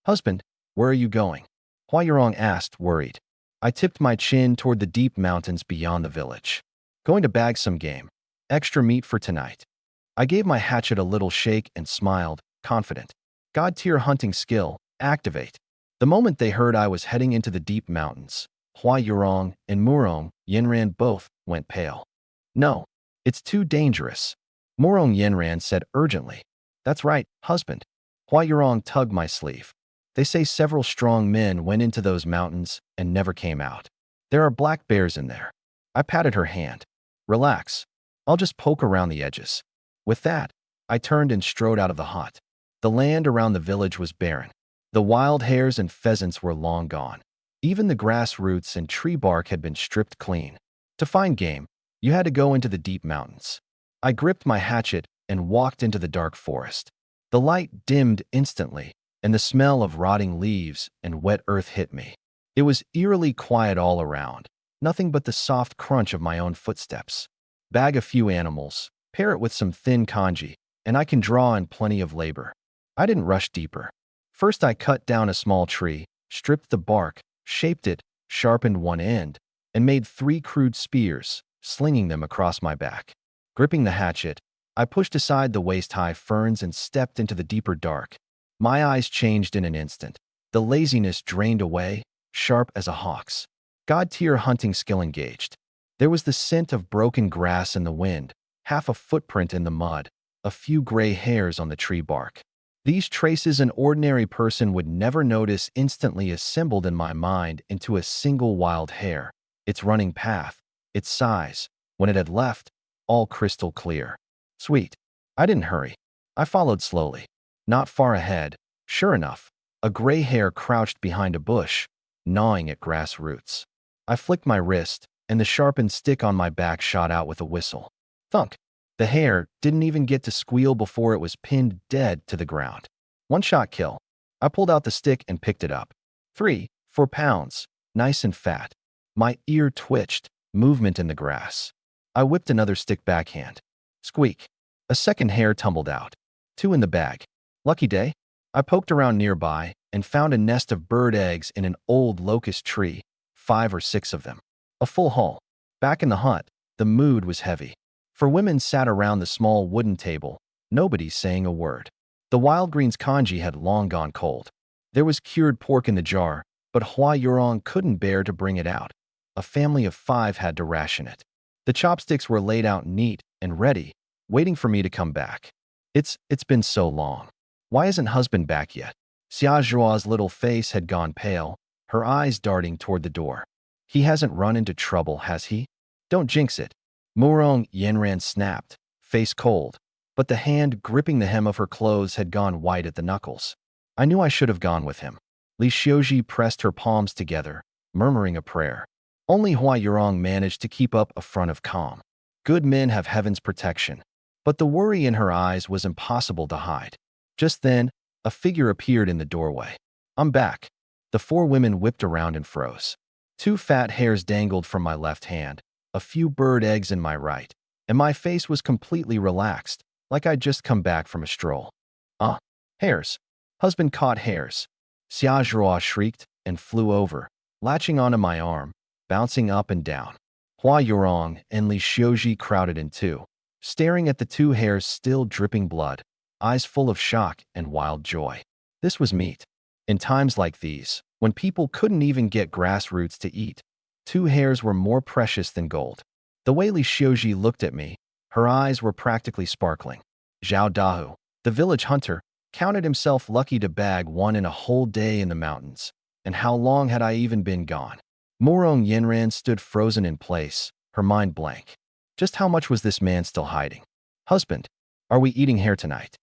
Husband, where are you going? Hua Yorong asked, worried. I tipped my chin toward the deep mountains beyond the village. Going to bag some game. Extra meat for tonight. I gave my hatchet a little shake and smiled, confident. God-tier hunting skill, activate. The moment they heard I was heading into the deep mountains, Hua Yorong and Murong Yenran both went pale. No, it's too dangerous. Murong Yenran said urgently. That's right, husband. Hua Yorong tugged my sleeve. They say several strong men went into those mountains and never came out. There are black bears in there. I patted her hand. Relax. I'll just poke around the edges. With that, I turned and strode out of the hut. The land around the village was barren. The wild hares and pheasants were long gone. Even the grass roots and tree bark had been stripped clean. To find game, you had to go into the deep mountains. I gripped my hatchet and walked into the dark forest. The light dimmed instantly, and the smell of rotting leaves and wet earth hit me. It was eerily quiet all around, nothing but the soft crunch of my own footsteps. Bag a few animals, pair it with some thin kanji, and I can draw in plenty of labor. I didn't rush deeper. First I cut down a small tree, stripped the bark, shaped it, sharpened one end, and made 3 crude spears, slinging them across my back. Gripping the hatchet, I pushed aside the waist-high ferns and stepped into the deeper dark. My eyes changed in an instant. The laziness drained away, sharp as a hawk's. God-tier hunting skill engaged. There was the scent of broken grass in the wind, half a footprint in the mud, a few gray hairs on the tree bark. These traces an ordinary person would never notice instantly assembled in my mind into a single wild hair, its running path, its size, when it had left, all crystal clear. Sweet. I didn't hurry. I followed slowly. Not far ahead, sure enough, a gray hare crouched behind a bush, gnawing at grass roots. I flicked my wrist, and the sharpened stick on my back shot out with a whistle. Thunk. The hare didn't even get to squeal before it was pinned dead to the ground. 1-shot kill. I pulled out the stick and picked it up. 3, 4 pounds. nice and fat. My ear twitched, movement in the grass. I whipped another stick backhand. Squeak. A second hare tumbled out. 2 in the bag. Lucky day? I poked around nearby and found a nest of bird eggs in an old locust tree, 5 or 6 of them. A full haul. Back in the hut, the mood was heavy. For women sat around the small wooden table, nobody saying a word. The wild greens congee had long gone cold. There was cured pork in the jar, but Hua Yurong couldn't bear to bring it out. A family of 5 had to ration it. The chopsticks were laid out neat and ready, waiting for me to come back. It's been so long. Why isn't husband back yet? Xia Zhua's little face had gone pale, her eyes darting toward the door. He hasn't run into trouble, has he? Don't jinx it. Murong Yanran snapped, face cold, but the hand gripping the hem of her clothes had gone white at the knuckles. I knew I should have gone with him. Li Xiuji pressed her palms together, murmuring a prayer. Only Hua Yurong managed to keep up a front of calm. Good men have heaven's protection. But the worry in her eyes was impossible to hide. Just then, a figure appeared in the doorway. I'm back. The 4 women whipped around and froze. 2 fat hairs dangled from my left hand, a few bird eggs in my right, and my face was completely relaxed, like I'd just come back from a stroll. Hares. Husband caught hares. Xia Zhuo shrieked and flew over, latching onto my arm, bouncing up and down. Hua Yurong and Li Xiuji crowded in too, staring at the 2 hares still dripping blood, eyes full of shock and wild joy. This was meat. In times like these, when people couldn't even get grass roots to eat, 2 hares were more precious than gold. The way Li Xiuji looked at me, her eyes were practically sparkling. Zhao Dahu, the village hunter, counted himself lucky to bag 1 in a whole day in the mountains. And how long had I even been gone? Murong Yanran stood frozen in place, her mind blank. Just how much was this man still hiding? Husband, are we eating hare tonight?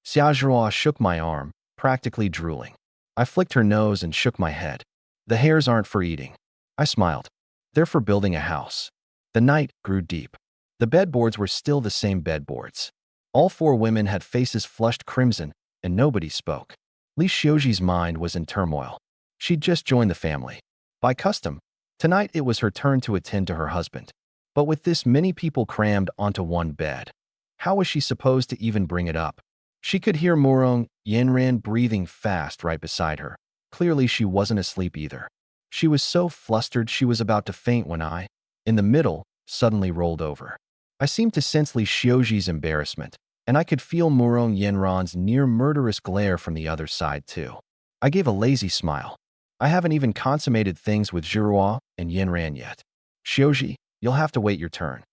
Xia Zhuo shook my arm, practically drooling. I flicked her nose and shook my head. The hares aren't for eating. I smiled. They're for building a house. The night grew deep. The bedboards were still the same bedboards. All 4 women had faces flushed crimson, and nobody spoke. Li Xiuji's mind was in turmoil. She'd just joined the family. By custom, tonight it was her turn to attend to her husband. But with this many people crammed onto one bed, how was she supposed to even bring it up? She could hear Murong Yanran breathing fast right beside her. Clearly she wasn't asleep either. She was so flustered she was about to faint when I, in the middle, suddenly rolled over. I seemed to sense Li Xiuji's embarrassment, and I could feel Murong Yanran's near-murderous glare from the other side too. I gave a lazy smile. I haven't even consummated things with Zhuo and Yanran yet. Xiuji, you'll have to wait your turn.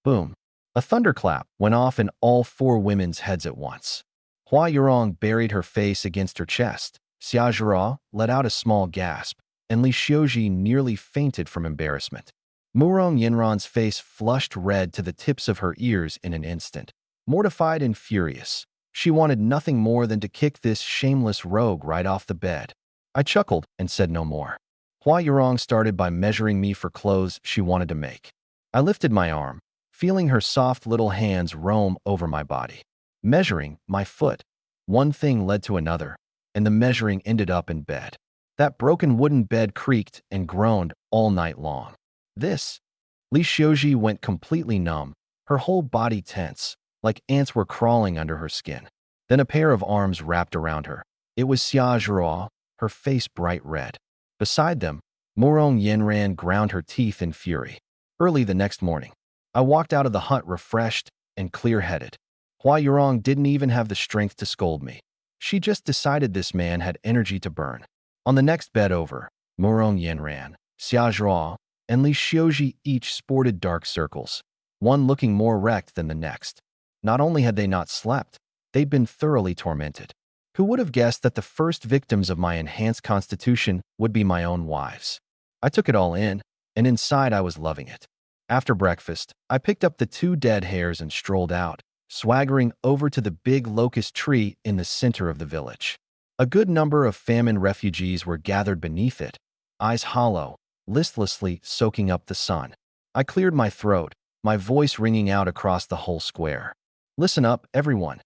Boom. A thunderclap went off in all 4 women's heads at once. Hua Yurong buried her face against her chest. Xia Zhuo let out a small gasp, and Li Xiuji nearly fainted from embarrassment. Murong Yanran's face flushed red to the tips of her ears in an instant. Mortified and furious, she wanted nothing more than to kick this shameless rogue right off the bed. I chuckled and said no more. Hua Yurong started by measuring me for clothes she wanted to make. I lifted my arm, feeling her soft little hands roam over my body. Measuring my foot. One thing led to another, and the measuring ended up in bed. That broken wooden bed creaked and groaned all night long. Li Xiuji went completely numb, her whole body tense, like ants were crawling under her skin. Then a pair of arms wrapped around her. It was Xia Zhuo, her face bright red. Beside them, Murong Yanran ground her teeth in fury. Early the next morning, I walked out of the hut refreshed and clear-headed. Hua Yurong didn't even have the strength to scold me. She just decided this man had energy to burn. On the next bed over, Murong Yanran, Xia Zhuo, and Li Xiuji each sported dark circles, one looking more wrecked than the next. Not only had they not slept, they'd been thoroughly tormented. Who would have guessed that the first victims of my enhanced constitution would be my own wives? I took it all in, and inside I was loving it. After breakfast, I picked up the 2 dead hares and strolled out, swaggering over to the big locust tree in the center of the village. A good number of famine refugees were gathered beneath it, eyes hollow, listlessly soaking up the sun. I cleared my throat, my voice ringing out across the whole square. Listen up, everyone.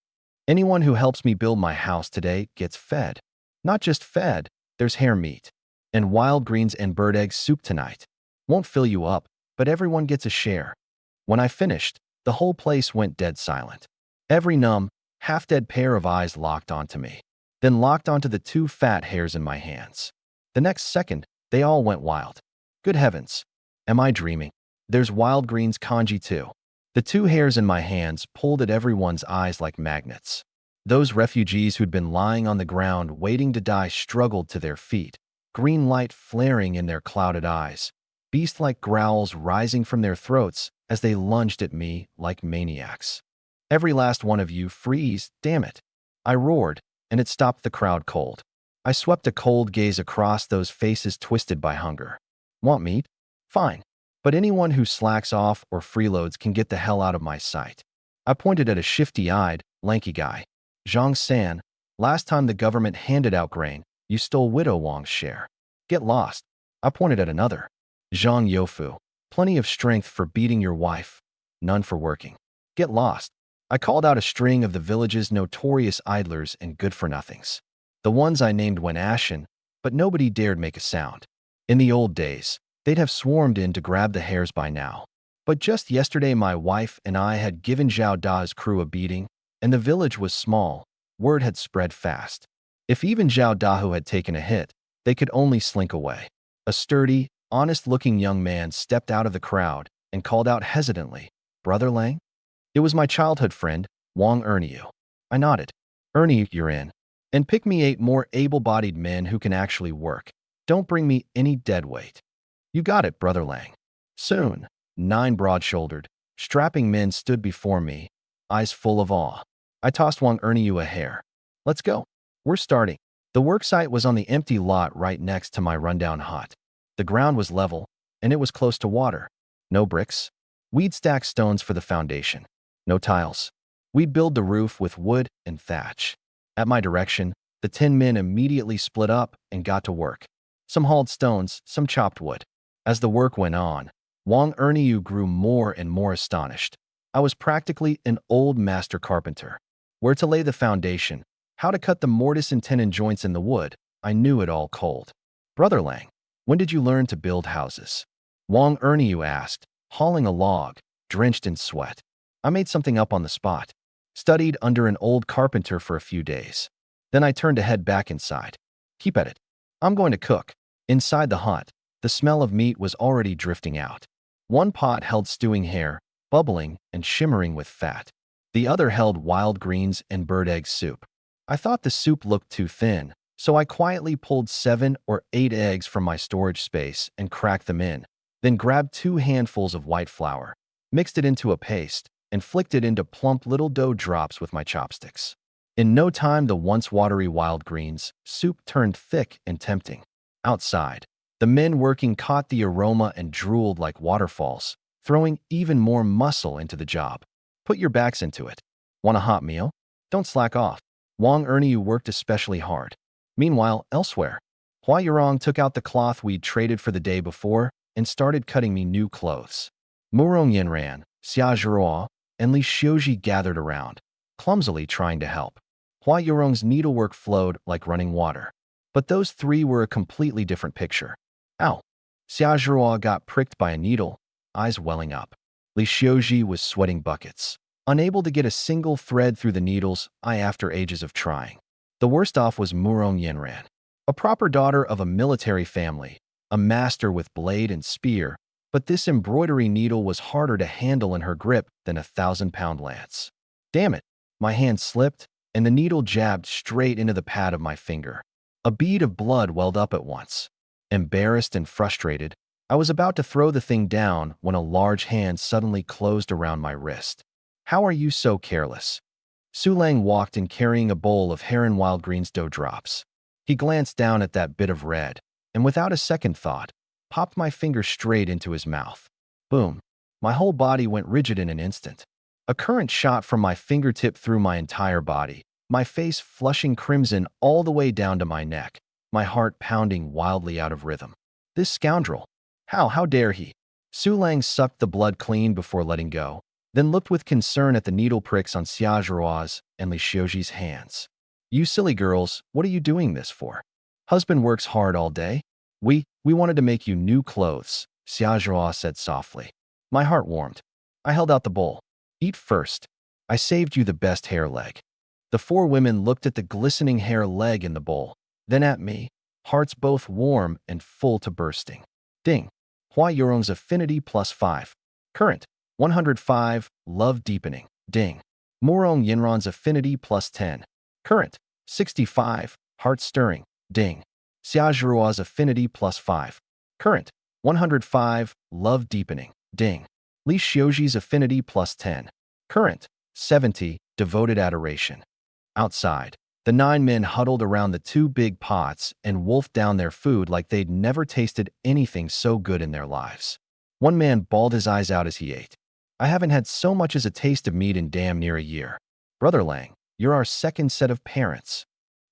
Anyone who helps me build my house today gets fed. Not just fed, there's hare meat. and wild greens and bird egg soup tonight. Won't fill you up, but everyone gets a share. When I finished, the whole place went dead silent. Every numb, half-dead pair of eyes locked onto me, then locked onto the two fat hairs in my hands. The next second, they all went wild. Good heavens. Am I dreaming? There's wild greens kanji too. The two hairs in my hands pulled at everyone's eyes like magnets. Those refugees who'd been lying on the ground waiting to die struggled to their feet, green light flaring in their clouded eyes, beast-like growls rising from their throats as they lunged at me like maniacs. Every last one of you, freeze, damn it. I roared, and it stopped the crowd cold. I swept a cold gaze across those faces twisted by hunger. Want meat? Fine. But anyone who slacks off or freeloads can get the hell out of my sight. I pointed at a shifty-eyed, lanky guy. Zhang San, last time the government handed out grain, you stole Widow Wang's share. Get lost. I pointed at another. Zhang Yofu, plenty of strength for beating your wife, none for working. Get lost. I called out a string of the village's notorious idlers and good-for-nothings. The ones I named went ashen, but nobody dared make a sound. In the old days, they'd have swarmed in to grab the hairs by now. But just yesterday my wife and I had given Zhao Da's crew a beating, and the village was small. Word had spread fast. If even Zhao Dahu had taken a hit, they could only slink away. A sturdy, honest-looking young man stepped out of the crowd and called out hesitantly, "Brother Lang?" It was my childhood friend, Wang Erniu. I nodded. "Erniu, you're in. And pick me 8 more able-bodied men who can actually work. Don't bring me any dead weight." "You got it, Brother Lang." Soon, 9 broad-shouldered, strapping men stood before me, eyes full of awe. I tossed Wang Erniu a hair. "Let's go. We're starting." The worksite was on the empty lot right next to my rundown hut. The ground was level, and it was close to water. No bricks. We'd stack stones for the foundation. No tiles. We'd build the roof with wood and thatch. At my direction, the 10 men immediately split up and got to work. Some hauled stones, some chopped wood. As the work went on, Wang Erniu grew more and more astonished. I was practically an old master carpenter. Where to lay the foundation, how to cut the mortise and tenon joints in the wood, I knew it all cold. "Brother Lang, when did you learn to build houses?" Wang Erniu asked, hauling a log, drenched in sweat. "I made something up on the spot. Studied under an old carpenter for a few days. Then I turned to head back inside. Keep at it. I'm going to cook." Inside the hut, the smell of meat was already drifting out. One pot held stewing hare, bubbling and shimmering with fat. The other held wild greens and bird egg soup. I thought the soup looked too thin, so I quietly pulled 7 or 8 eggs from my storage space and cracked them in, then grabbed 2 handfuls of white flour, mixed it into a paste, and flicked it into plump little dough drops with my chopsticks. In no time, the once watery wild greens soup turned thick and tempting. Outside, the men working caught the aroma and drooled like waterfalls, throwing even more muscle into the job. "Put your backs into it. Want a hot meal? Don't slack off." Wang Erniu worked especially hard. Meanwhile, elsewhere, Hua Yurong took out the cloth we'd traded for the day before and started cutting me new clothes. Murong Yenran, Xia Zhuo, and Li Xiuji gathered around, clumsily trying to help. Hua Yurong's needlework flowed like running water. But those 3 were a completely different picture. Ow! Xia Zhuo got pricked by a needle, eyes welling up. Li Xiuji was sweating buckets, unable to get a single thread through the needles, after ages of trying. The worst off was Murong Yenran, a proper daughter of a military family, a master with blade and spear, but this embroidery needle was harder to handle in her grip than a 1,000-pound lance. Damn it! My hand slipped, and the needle jabbed straight into the pad of my finger. A bead of blood welled up at once. Embarrassed and frustrated, I was about to throw the thing down when a large hand suddenly closed around my wrist. "How are you so careless?" Su Lang walked in carrying a bowl of hare and wild greens dough drops. He glanced down at that bit of red, and without a second thought, popped my finger straight into his mouth. Boom. My whole body went rigid in an instant. A current shot from my fingertip through my entire body, my face flushing crimson all the way down to my neck, my heart pounding wildly out of rhythm. This scoundrel. How dare he? Su Lang sucked the blood clean before letting go, then looked with concern at the needle pricks on Xia Zhuo's and Li Xiuji's hands. "You silly girls, what are you doing this for? Husband works hard all day. We wanted to make you new clothes, Xiaozhua said softly. My heart warmed. I held out the bowl. Eat first. I saved you the best hair leg. The four women looked at the glistening hair leg in the bowl, then at me, hearts both warm and full to bursting. Ding. Hua Yurong's affinity +5. Current, 105, love deepening. Ding. Morong Yinran's affinity +10. Current, 65, heart stirring. Ding. Xiaozhua's affinity +5. Current, 105, love deepening. Ding. Li Xiuji's affinity +10. Current, 70, devoted adoration. Outside, the 9 men huddled around the 2 big pots and wolfed down their food like they'd never tasted anything so good in their lives. One man bawled his eyes out as he ate. I haven't had so much as a taste of meat in damn near a year. Brother Lang, you're our second set of parents.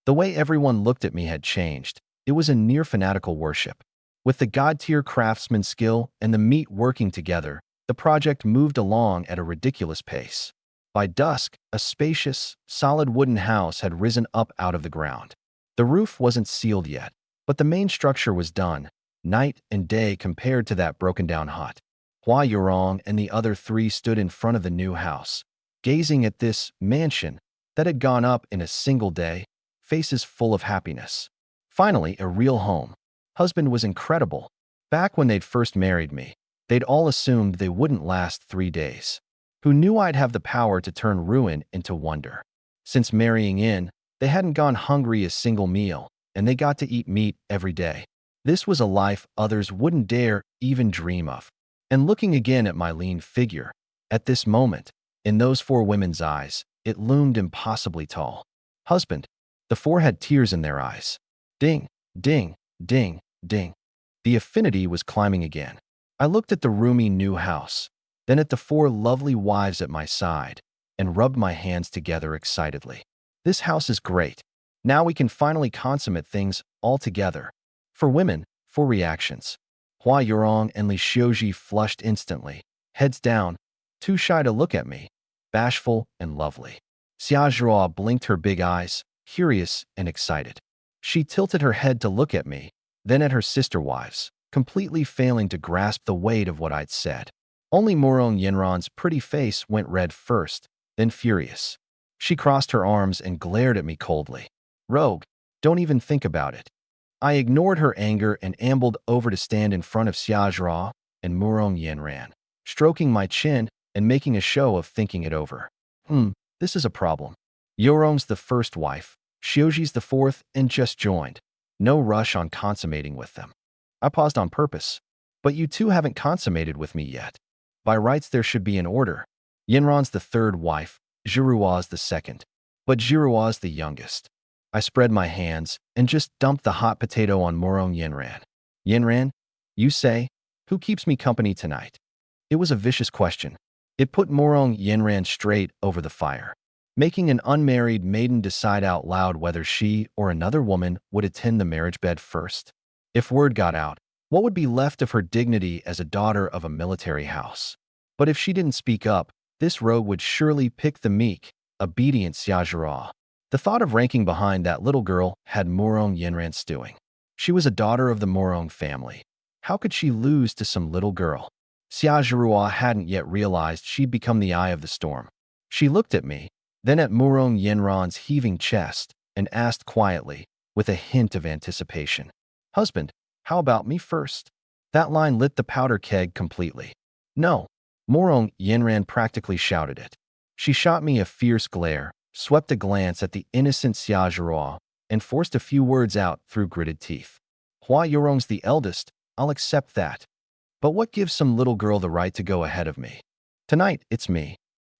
The way everyone looked at me had changed. It was a near fanatical worship. With the god-tier craftsman skill and the meat working together, the project moved along at a ridiculous pace. By dusk, a spacious, solid wooden house had risen up out of the ground. The roof wasn't sealed yet, but the main structure was done, night and day compared to that broken-down hut. Hua Yurong and the other 3 stood in front of the new house, gazing at this mansion that had gone up in a single day, faces full of happiness. Finally, a real home. Husband was incredible. Back when they'd first married me, they'd all assumed they wouldn't last 3 days. Who knew I'd have the power to turn ruin into wonder? Since marrying in, they hadn't gone hungry a single meal, and they got to eat meat every day. This was a life others wouldn't dare even dream of. And looking again at my lean figure, at this moment, in those 4 women's eyes, it loomed impossibly tall. Husband. The 4 had tears in their eyes. Ding, ding, ding, ding. The affinity was climbing again. I looked at the roomy new house, then at the 4 lovely wives at my side, and rubbed my hands together excitedly. This house is great. Now we can finally consummate things all together. For women, 4 reactions. Hua Yurong and Li Xiuji flushed instantly, heads down, too shy to look at me, bashful and lovely. Xiaozhua blinked her big eyes, curious and excited. She tilted her head to look at me, then at her sister wives, completely failing to grasp the weight of what I'd said. Only Morong Yinran's pretty face went red first, then furious. She crossed her arms and glared at me coldly. Rogue, don't even think about it. I ignored her anger and ambled over to stand in front of Xiaozhua and Morong Yinran, stroking my chin and making a show of thinking it over. This is a problem. Yurong's the first wife, Xiuji's the 4th and just joined. No rush on consummating with them. I paused on purpose. But you 2 haven't consummated with me yet. By rights there should be an order. Yinran's the 3rd wife, Zhirua's the 2nd. But Zhirua's the youngest. I spread my hands and just dumped the hot potato on Morong Yinran. Yinran, you say, who keeps me company tonight? It was a vicious question. It put Morong Yinran straight over the fire, making an unmarried maiden decide out loud whether she or another woman would attend the marriage bed first. If word got out, what would be left of her dignity as a daughter of a military house? But if she didn't speak up, this rogue would surely pick the meek, obedient Xiaozhua. The thought of ranking behind that little girl had Morong Yinran stewing. She was a daughter of the Morong family. How could she lose to some little girl? Xiaozhua hadn't yet realized she'd become the eye of the storm. She looked at me, then at Morong Yinran's heaving chest, and asked quietly, with a hint of anticipation, Husband, how about me first? That line lit the powder keg completely. No. Morong Yinran practically shouted it. She shot me a fierce glare, swept a glance at the innocent Xiaozhua, and forced a few words out through gritted teeth. Hua Yurong's the eldest, I'll accept that. But what gives some little girl the right to go ahead of me? Tonight, it's me.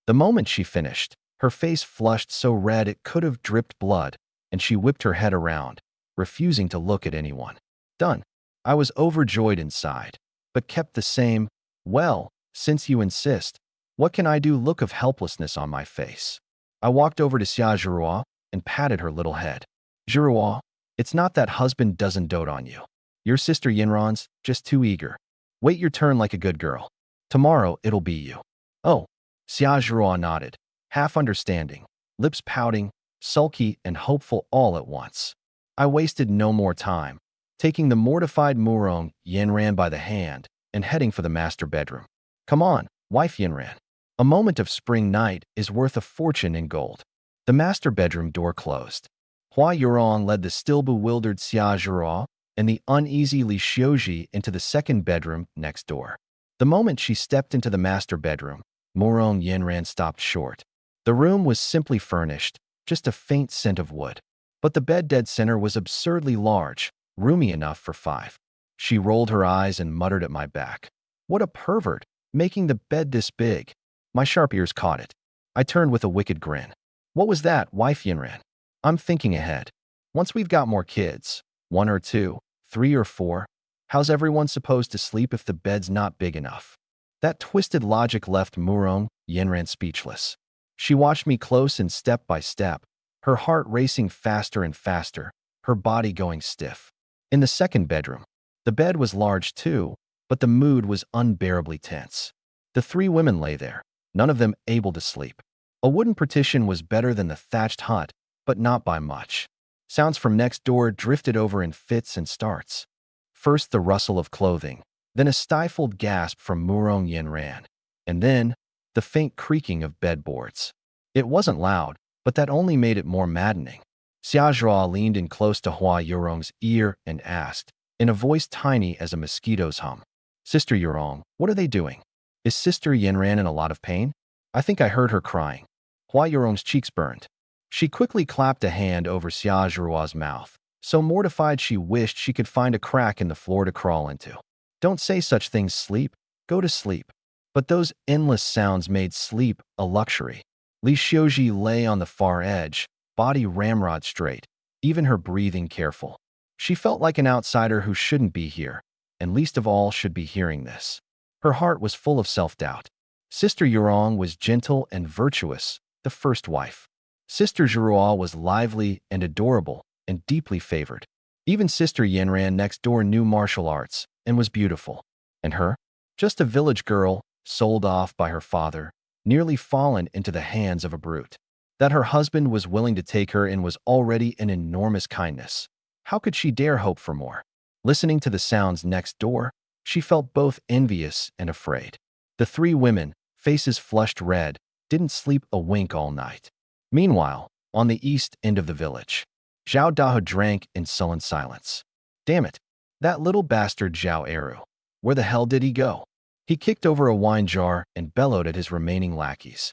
The moment she finished, her face flushed so red it could have dripped blood, and she whipped her head around, refusing to look at anyone. Done. I was overjoyed inside, but kept the same, well, since you insist, what can I do look of helplessness on my face. I walked over to Xiaozhua and patted her little head. Zhiruo, it's not that husband doesn't dote on you. Your sister Yinran's just too eager. Wait your turn like a good girl. Tomorrow it'll be you. Oh, Xiaozhua nodded, half understanding, lips pouting, sulky and hopeful all at once. I wasted no more time. taking the mortified Murong Yanran by the hand and heading for the master bedroom. Come on, wife Yanran. A moment of spring night is worth a fortune in gold. The master bedroom door closed. Hua Yurong led the still bewildered Xia Zhira and the uneasy Li Xiuji into the second bedroom next door. The moment she stepped into the master bedroom, Murong Yanran stopped short. The room was simply furnished, just a faint scent of wood. But the bed dead center was absurdly large, roomy enough for 5. She rolled her eyes and muttered at my back. What a pervert, making the bed this big. My sharp ears caught it. I turned with a wicked grin. What was that, wife Yanran? I'm thinking ahead. Once we've got more kids, 1 or 2, 3 or 4, how's everyone supposed to sleep if the bed's not big enough? That twisted logic left Murong Yanran speechless. She watched me close and step by step, her heart racing faster and faster, her body going stiff. In the second bedroom, the bed was large too, but the mood was unbearably tense. The 3 women lay there, none of them able to sleep. A wooden partition was better than the thatched hut, but not by much. Sounds from next door drifted over in fits and starts. First the rustle of clothing, then a stifled gasp from Murong Yanran, and then the faint creaking of bedboards. It wasn't loud, but that only made it more maddening. Xia Zhira leaned in close to Hua Yurong's ear and asked, in a voice tiny as a mosquito's hum, Sister Yurong, what are they doing? Is Sister Yanran in a lot of pain? I think I heard her crying. Hua Yurong's cheeks burned. She quickly clapped a hand over Xia Zhira's mouth, so mortified she wished she could find a crack in the floor to crawl into. Don't say such things, sleep. Go to sleep. But those endless sounds made sleep a luxury. Li Xiuji lay on the far edge, body ramrod straight, even her breathing careful. She felt like an outsider who shouldn't be here, and least of all should be hearing this. Her heart was full of self-doubt. Sister Yurong was gentle and virtuous, the first wife. Sister Zhira was lively and adorable and deeply favored. Even Sister Yanran next door knew martial arts and was beautiful. And her? Just a village girl, sold off by her father, nearly fallen into the hands of a brute. That her husband was willing to take her in was already an enormous kindness. How could she dare hope for more? Listening to the sounds next door, she felt both envious and afraid. The 3 women, faces flushed red, didn't sleep a wink all night. Meanwhile, on the east end of the village, Zhao Dahe drank in sullen silence. Damn it, that little bastard Zhao Eru. Where the hell did he go? He kicked over a wine jar and bellowed at his remaining lackeys.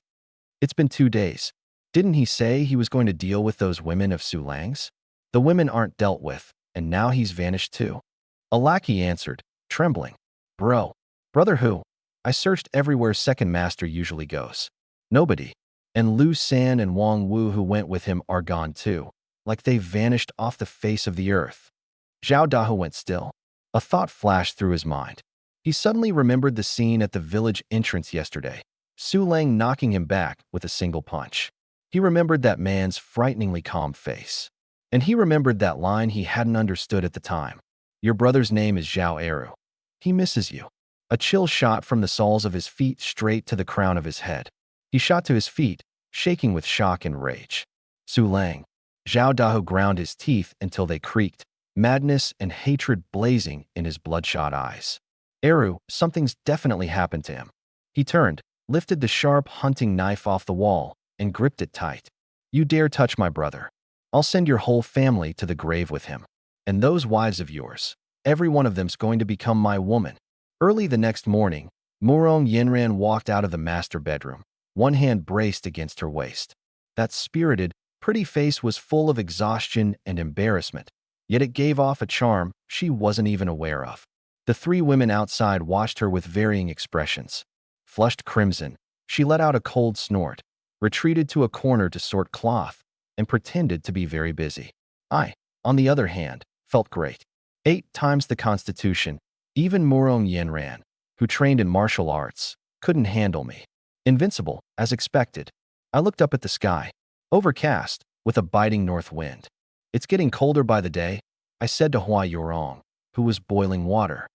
It's been 2 days. Didn't he say he was going to deal with those women of Sulang's? The women aren't dealt with, and now he's vanished too. A lackey answered, trembling. Brother who? I searched everywhere second master usually goes. Nobody. And Lu San and Wang Wu who went with him are gone too, like they vanished off the face of the earth. Zhao Dahe went still. A thought flashed through his mind. He suddenly remembered the scene at the village entrance yesterday, Su Lang knocking him back with a single punch. He remembered that man's frighteningly calm face. And he remembered that line he hadn't understood at the time. Your brother's name is Zhao Eru. He misses you. A chill shot from the soles of his feet straight to the crown of his head. He shot to his feet, shaking with shock and rage. Su Lang. Zhao Dahe ground his teeth until they creaked, madness and hatred blazing in his bloodshot eyes. Eru, something's definitely happened to him. He turned, lifted the sharp hunting knife off the wall, and gripped it tight. You dare touch my brother. I'll send your whole family to the grave with him. And those wives of yours, every one of them's going to become my woman. Early the next morning, Murong Yanran walked out of the master bedroom, one hand braced against her waist. That spirited, pretty face was full of exhaustion and embarrassment, yet it gave off a charm she wasn't even aware of. The 3 women outside watched her with varying expressions. Flushed crimson, she let out a cold snort, retreated to a corner to sort cloth, and pretended to be very busy. I, on the other hand, felt great. 8 times the constitution, even Murong Yanran, who trained in martial arts, couldn't handle me. Invincible, as expected. I looked up at the sky, overcast, with a biting north wind. It's getting colder by the day, I said to Hua Yurong, who was boiling water.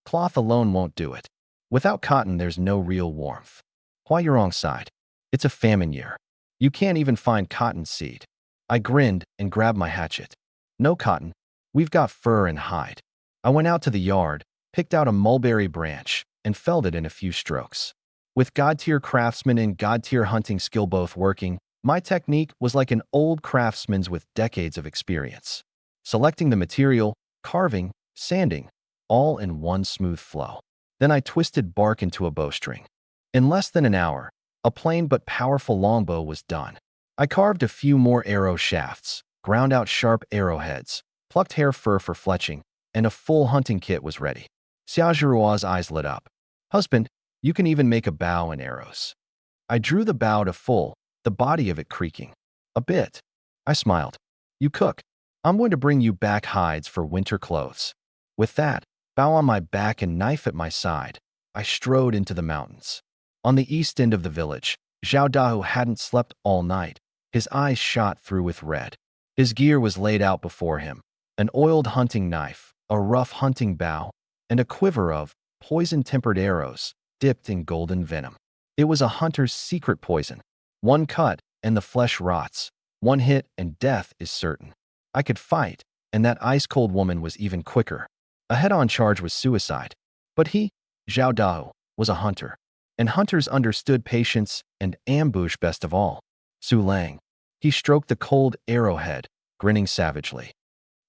Cloth alone won't do it. Without cotton, there's no real warmth. Hua Yurong sighed. It's a famine year. You can't even find cotton seed. I grinned and grabbed my hatchet. No cotton. We've got fur and hide. I went out to the yard, picked out a mulberry branch, and felled it in a few strokes. With god-tier craftsman and god-tier hunting skill both working, my technique was like an old craftsman's with decades of experience. Selecting the material, carving, sanding, all in one smooth flow. Then I twisted bark into a bowstring. In less than an hour, a plain but powerful longbow was done. I carved a few more arrow shafts, ground out sharp arrowheads, plucked hair fur for fletching, and a full hunting kit was ready. Xiaojurua's eyes lit up. Husband, you can even make a bow and arrows. I drew the bow to full, the body of it creaking. A bit. I smiled. You cook. I'm going to bring you back hides for winter clothes. With that, bow on my back and knife at my side, I strode into the mountains. On the east end of the village, Zhao Dahu hadn't slept all night. His eyes shot through with red. His gear was laid out before him. An oiled hunting knife, a rough hunting bow, and a quiver of poison-tempered arrows dipped in golden venom. It was a hunter's secret poison. One cut, and the flesh rots. One hit, and death is certain. I could fight, and that ice-cold woman was even quicker. A head-on charge was suicide. But he, Zhao Dao, was a hunter. And hunters understood patience and ambush best of all. Su Lang. He stroked the cold arrowhead, grinning savagely.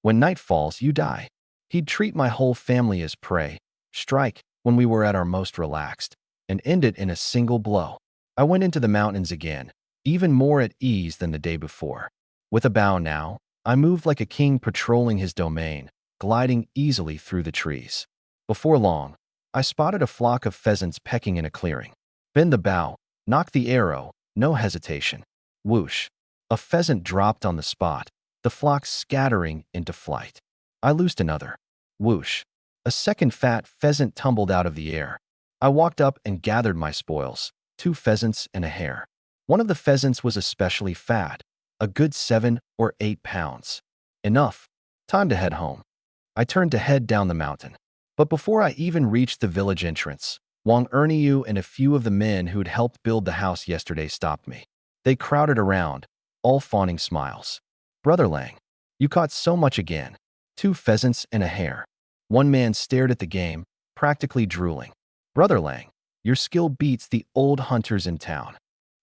When night falls, you die. He'd treat my whole family as prey, strike when we were at our most relaxed, and end it in a single blow. I went into the mountains again, even more at ease than the day before. With a bow now, I moved like a king patrolling his domain, gliding easily through the trees. Before long, I spotted a flock of pheasants pecking in a clearing. Bend the bow, knock the arrow, no hesitation. Whoosh. A pheasant dropped on the spot, the flock scattering into flight. I loosed another. Whoosh. A second fat pheasant tumbled out of the air. I walked up and gathered my spoils, 2 pheasants and a hare. One of the pheasants was especially fat, a good 7 or 8 pounds. Enough. Time to head home. I turned to head down the mountain. But before I even reached the village entrance, Wang Erniu and a few of the men who'd helped build the house yesterday stopped me. They crowded around, all fawning smiles. Brother Lang, you caught so much again. 2 pheasants and a hare. One man stared at the game, practically drooling. Brother Lang, your skill beats the old hunters in town.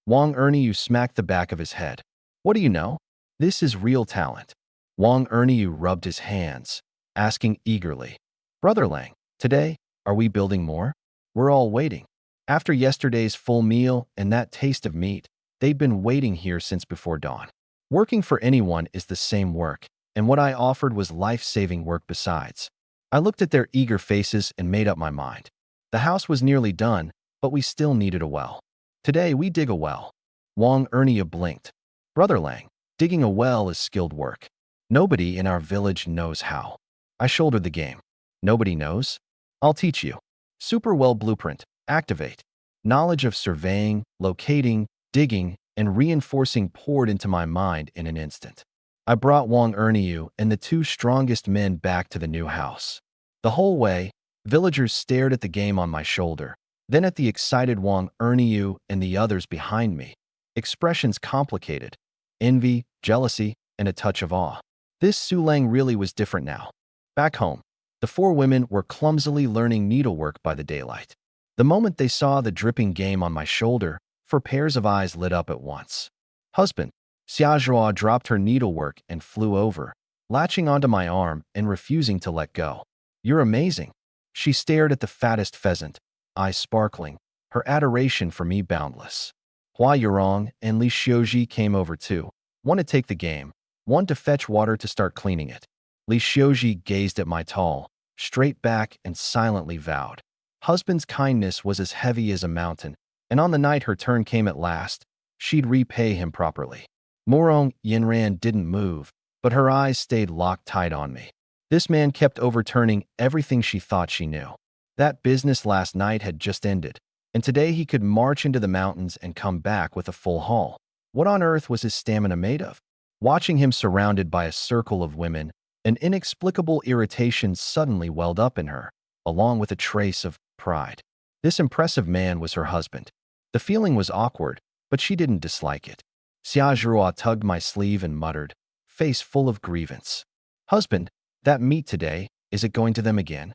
Wang Erniu smacked the back of his head. What do you know? This is real talent. Wang Erniu rubbed his hands, asking eagerly. Brother Lang, today, are we building more? We're all waiting. After yesterday's full meal and that taste of meat, they'd been waiting here since before dawn. Working for anyone is the same work, and what I offered was life-saving work besides. I looked at their eager faces and made up my mind. The house was nearly done, but we still needed a well. Today, we dig a well. Wang Ernia blinked. Brother Lang, digging a well is skilled work. Nobody in our village knows how. I shouldered the game. Nobody knows? I'll teach you. Super well blueprint. Activate. Knowledge of surveying, locating, digging, and reinforcing poured into my mind in an instant. I brought Wang Erniu and the 2 strongest men back to the new house. The whole way, villagers stared at the game on my shoulder, then at the excited Wang Erniu and the others behind me. Expressions complicated. Envy, jealousy, and a touch of awe. This Su Lang really was different now. Back home, the 4 women were clumsily learning needlework by the daylight. The moment they saw the dripping game on my shoulder, 4 pairs of eyes lit up at once. Husband, Xiaozhua dropped her needlework and flew over, latching onto my arm and refusing to let go. You're amazing. She stared at the fattest pheasant, eyes sparkling, her adoration for me boundless. Hua Yurong and Li Xiuji came over too. One to take the game, one to fetch water to start cleaning it. Li Xiuji gazed at my tall, straight back and silently vowed. Husband's kindness was as heavy as a mountain, and on the night her turn came at last, she'd repay him properly. Morong Yinran didn't move, but her eyes stayed locked tight on me. This man kept overturning everything she thought she knew. That business last night had just ended, and today he could march into the mountains and come back with a full haul. What on earth was his stamina made of? Watching him surrounded by a circle of women, an inexplicable irritation suddenly welled up in her, along with a trace of pride. This impressive man was her husband. The feeling was awkward, but she didn't dislike it. Xia Zhurua tugged my sleeve and muttered, face full of grievance. Husband, That meat today, is it going to them again?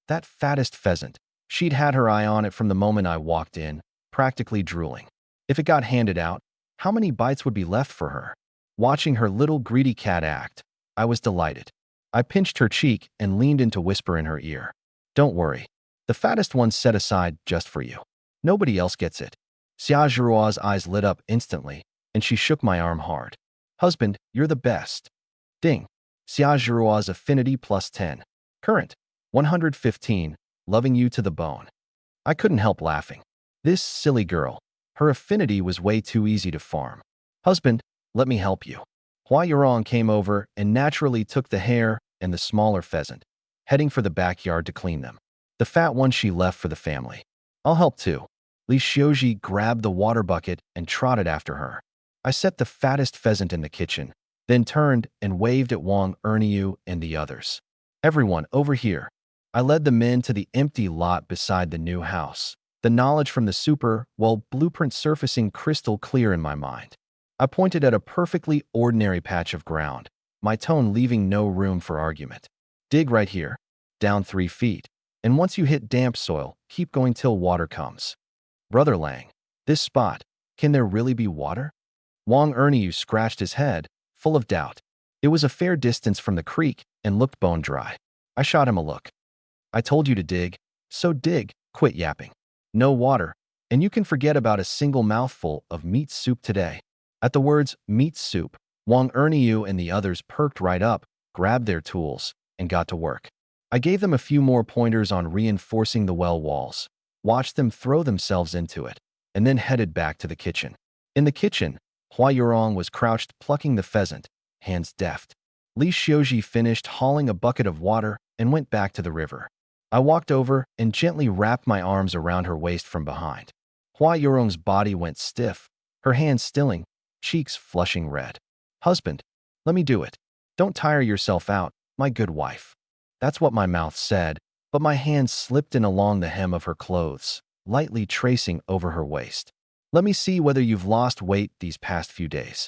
That fattest pheasant. She'd had her eye on it from the moment I walked in, practically drooling. If it got handed out, how many bites would be left for her? Watching her little greedy cat act, I was delighted. I pinched her cheek and leaned in to whisper in her ear. Don't worry. The fattest one's set aside just for you. Nobody else gets it. Xiaojurua's eyes lit up instantly, and she shook my arm hard. Husband, you're the best. Ding. Xiaojurua's affinity plus 10. Current. 115. Loving you to the bone. I couldn't help laughing. This silly girl. Her affinity was way too easy to farm. Husband, let me help you. Hua Yurong came over and naturally took the hare and the smaller pheasant, heading for the backyard to clean them. The fat one she left for the family. I'll help too. Li Xiuji grabbed the water bucket and trotted after her. I set the fattest pheasant in the kitchen, then turned and waved at Wang Erniu and the others. Everyone, over here. I led the men to the empty lot beside the new house, the knowledge from the super, well, blueprint surfacing crystal clear in my mind. I pointed at a perfectly ordinary patch of ground, my tone leaving no room for argument. Dig right here, down 3 feet, and once you hit damp soil, keep going till water comes. Brother Lang, this spot, can there really be water? Wang Erniu scratched his head, full of doubt. It was a fair distance from the creek and looked bone dry. I shot him a look. I told you to dig, so dig, quit yapping. No water, and you can forget about a single mouthful of meat soup today. At the words, meat soup, Wang Erniu and the others perked right up, grabbed their tools, and got to work. I gave them a few more pointers on reinforcing the well walls, watched them throw themselves into it, and then headed back to the kitchen. In the kitchen, Hua Yurong was crouched plucking the pheasant, hands deft. Li Xiuji finished hauling a bucket of water and went back to the river. I walked over and gently wrapped my arms around her waist from behind. Hua Yurong's body went stiff, her hands stilling, cheeks flushing red. Husband, let me do it. Don't tire yourself out, my good wife. That's what my mouth said, but my hands slipped in along the hem of her clothes, lightly tracing over her waist. Let me see whether you've lost weight these past few days.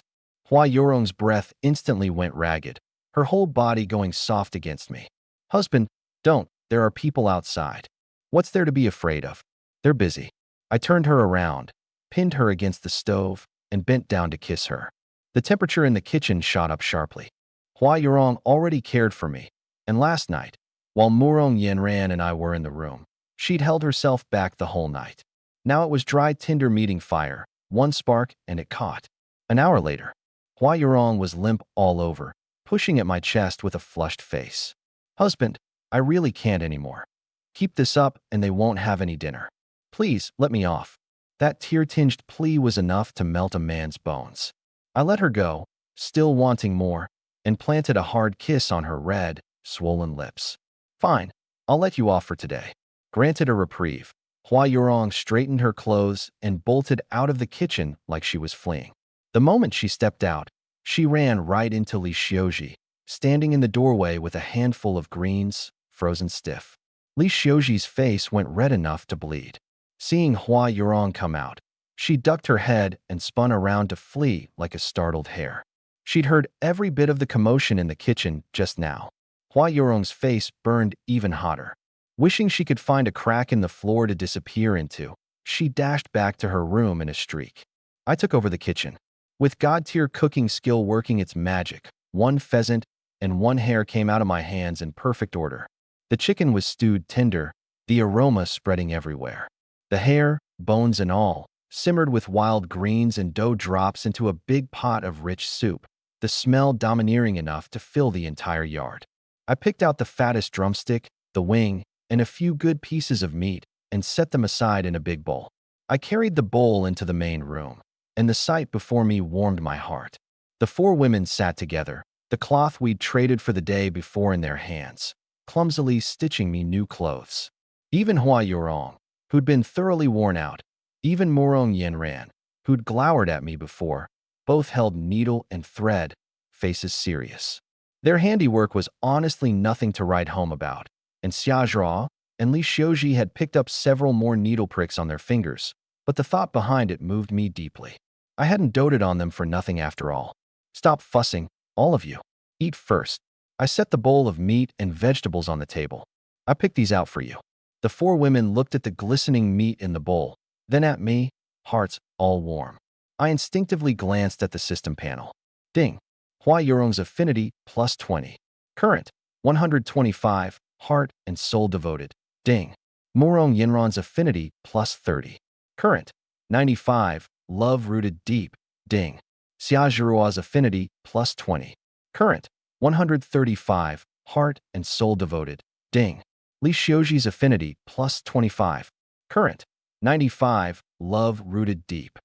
Hua Yurong's breath instantly went ragged, her whole body going soft against me. Husband, don't. There are people outside. What's there to be afraid of? They're busy. I turned her around, pinned her against the stove, and bent down to kiss her. The temperature in the kitchen shot up sharply. Hua Yurong already cared for me, and last night, while Murong Yanran and I were in the room, she'd held herself back the whole night. Now it was dry tinder meeting fire, one spark, and it caught. An hour later, Hua Yurong was limp all over, pushing at my chest with a flushed face. Husband, I really can't anymore. Keep this up and they won't have any dinner. Please, let me off. That tear-tinged plea was enough to melt a man's bones. I let her go, still wanting more, and planted a hard kiss on her red, swollen lips. Fine, I'll let you off for today. Granted a reprieve, Hua Yurong straightened her clothes and bolted out of the kitchen like she was fleeing. The moment she stepped out, she ran right into Li Xiuji, standing in the doorway with a handful of greens, frozen stiff. Li Xiuji's face went red enough to bleed. Seeing Hua Yurong come out, she ducked her head and spun around to flee like a startled hare. She'd heard every bit of the commotion in the kitchen just now. Hua Yurong's face burned even hotter. Wishing she could find a crack in the floor to disappear into, she dashed back to her room in a streak. I took over the kitchen. With god-tier cooking skill working its magic, 1 pheasant and 1 hare came out of my hands in perfect order. The chicken was stewed tender, the aroma spreading everywhere. The hare, bones and all, simmered with wild greens and dough drops into a big pot of rich soup, the smell domineering enough to fill the entire yard. I picked out the fattest drumstick, the wing, and a few good pieces of meat, and set them aside in a big bowl. I carried the bowl into the main room, and the sight before me warmed my heart. The 4 women sat together, the cloth we'd traded for the day before in their hands, clumsily stitching me new clothes. Even Hua Yurong, who'd been thoroughly worn out, even Murong Yanran, who'd glowered at me before, both held needle and thread, faces serious. Their handiwork was honestly nothing to write home about, and Xiaozhua and Li Xiuji had picked up several more needle pricks on their fingers, but the thought behind it moved me deeply. I hadn't doted on them for nothing after all. Stop fussing, all of you. Eat first. I set the bowl of meat and vegetables on the table. I picked these out for you. The four women looked at the glistening meat in the bowl, then at me, hearts all warm. I instinctively glanced at the system panel. Ding. Hua Yurong's affinity plus 20. Current 125, heart and soul devoted. Ding. Murong Yinran's affinity plus 30. Current 95, love rooted deep. Ding. Xia Zhirua's affinity plus 20. Current 135, heart and soul devoted. Ding. Li Xiuji's affinity plus 25. Current 95, love rooted deep.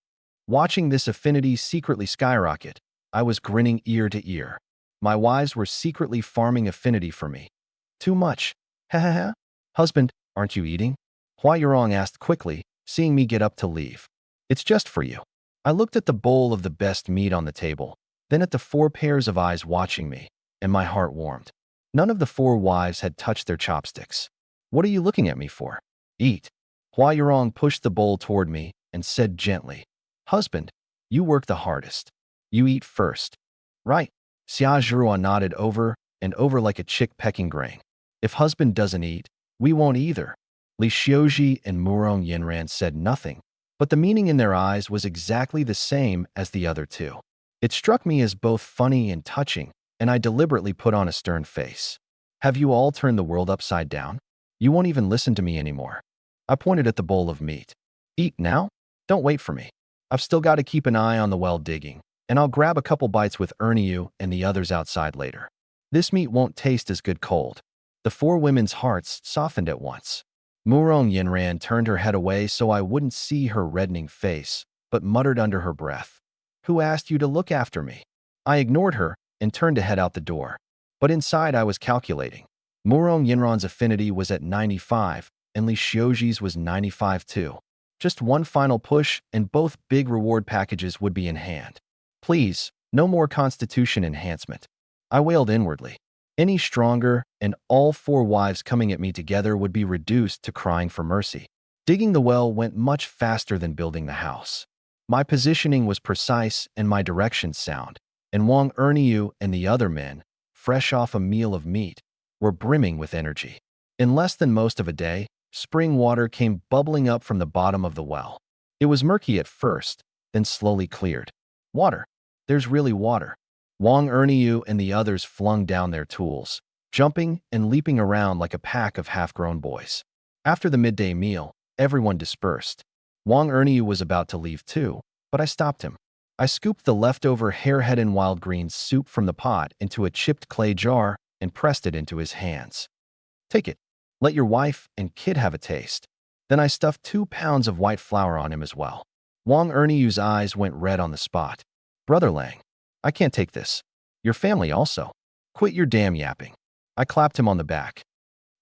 Watching this affinity secretly skyrocket, I was grinning ear to ear. My wives were secretly farming affinity for me. Too much. Ha ha ha. Husband, aren't you eating? Hua Yurong asked quickly, seeing me get up to leave. It's just for you. I looked at the bowl of the best meat on the table, then at the four pairs of eyes watching me, and my heart warmed. None of the four wives had touched their chopsticks. What are you looking at me for? Eat. Hua Yurong pushed the bowl toward me and said gently, Husband, you work the hardest. You eat first. Right. Xia Zhirua nodded over and over like a chick pecking grain. If husband doesn't eat, we won't either. Li Xiuji and Murong Yinran said nothing, but the meaning in their eyes was exactly the same as the other two. It struck me as both funny and touching, and I deliberately put on a stern face. Have you all turned the world upside down? You won't even listen to me anymore. I pointed at the bowl of meat. Eat now? Don't wait for me. I've still got to keep an eye on the well digging, and I'll grab a couple bites with Erniu and the others outside later. This meat won't taste as good cold. The four women's hearts softened at once. Murong Yinran turned her head away so I wouldn't see her reddening face, but muttered under her breath, Who asked you to look after me? I ignored her and turned to head out the door. But inside I was calculating. Murong Yinran's affinity was at 95, and Li Xiuji's was 95 too. Just one final push and both big reward packages would be in hand. Please, no more constitution enhancement. I wailed inwardly. Any stronger, and all four wives coming at me together would be reduced to crying for mercy. Digging the well went much faster than building the house. My positioning was precise and my directions sound, and Wang Erniu and the other men, fresh off a meal of meat, were brimming with energy. In less than most of a day, spring water came bubbling up from the bottom of the well. It was murky at first, then slowly cleared. Water. There's really water. Wang Erniu and the others flung down their tools, jumping and leaping around like a pack of half-grown boys. After the midday meal, everyone dispersed. Wang Erniu was about to leave too, but I stopped him. I scooped the leftover harehead and wild greens soup from the pot into a chipped clay jar and pressed it into his hands. Take it. Let your wife and kid have a taste. Then I stuffed 2 pounds of white flour on him as well. Wang Erniu's eyes went red on the spot. Brother Lang, I can't take this. Your family also. Quit your damn yapping. I clapped him on the back.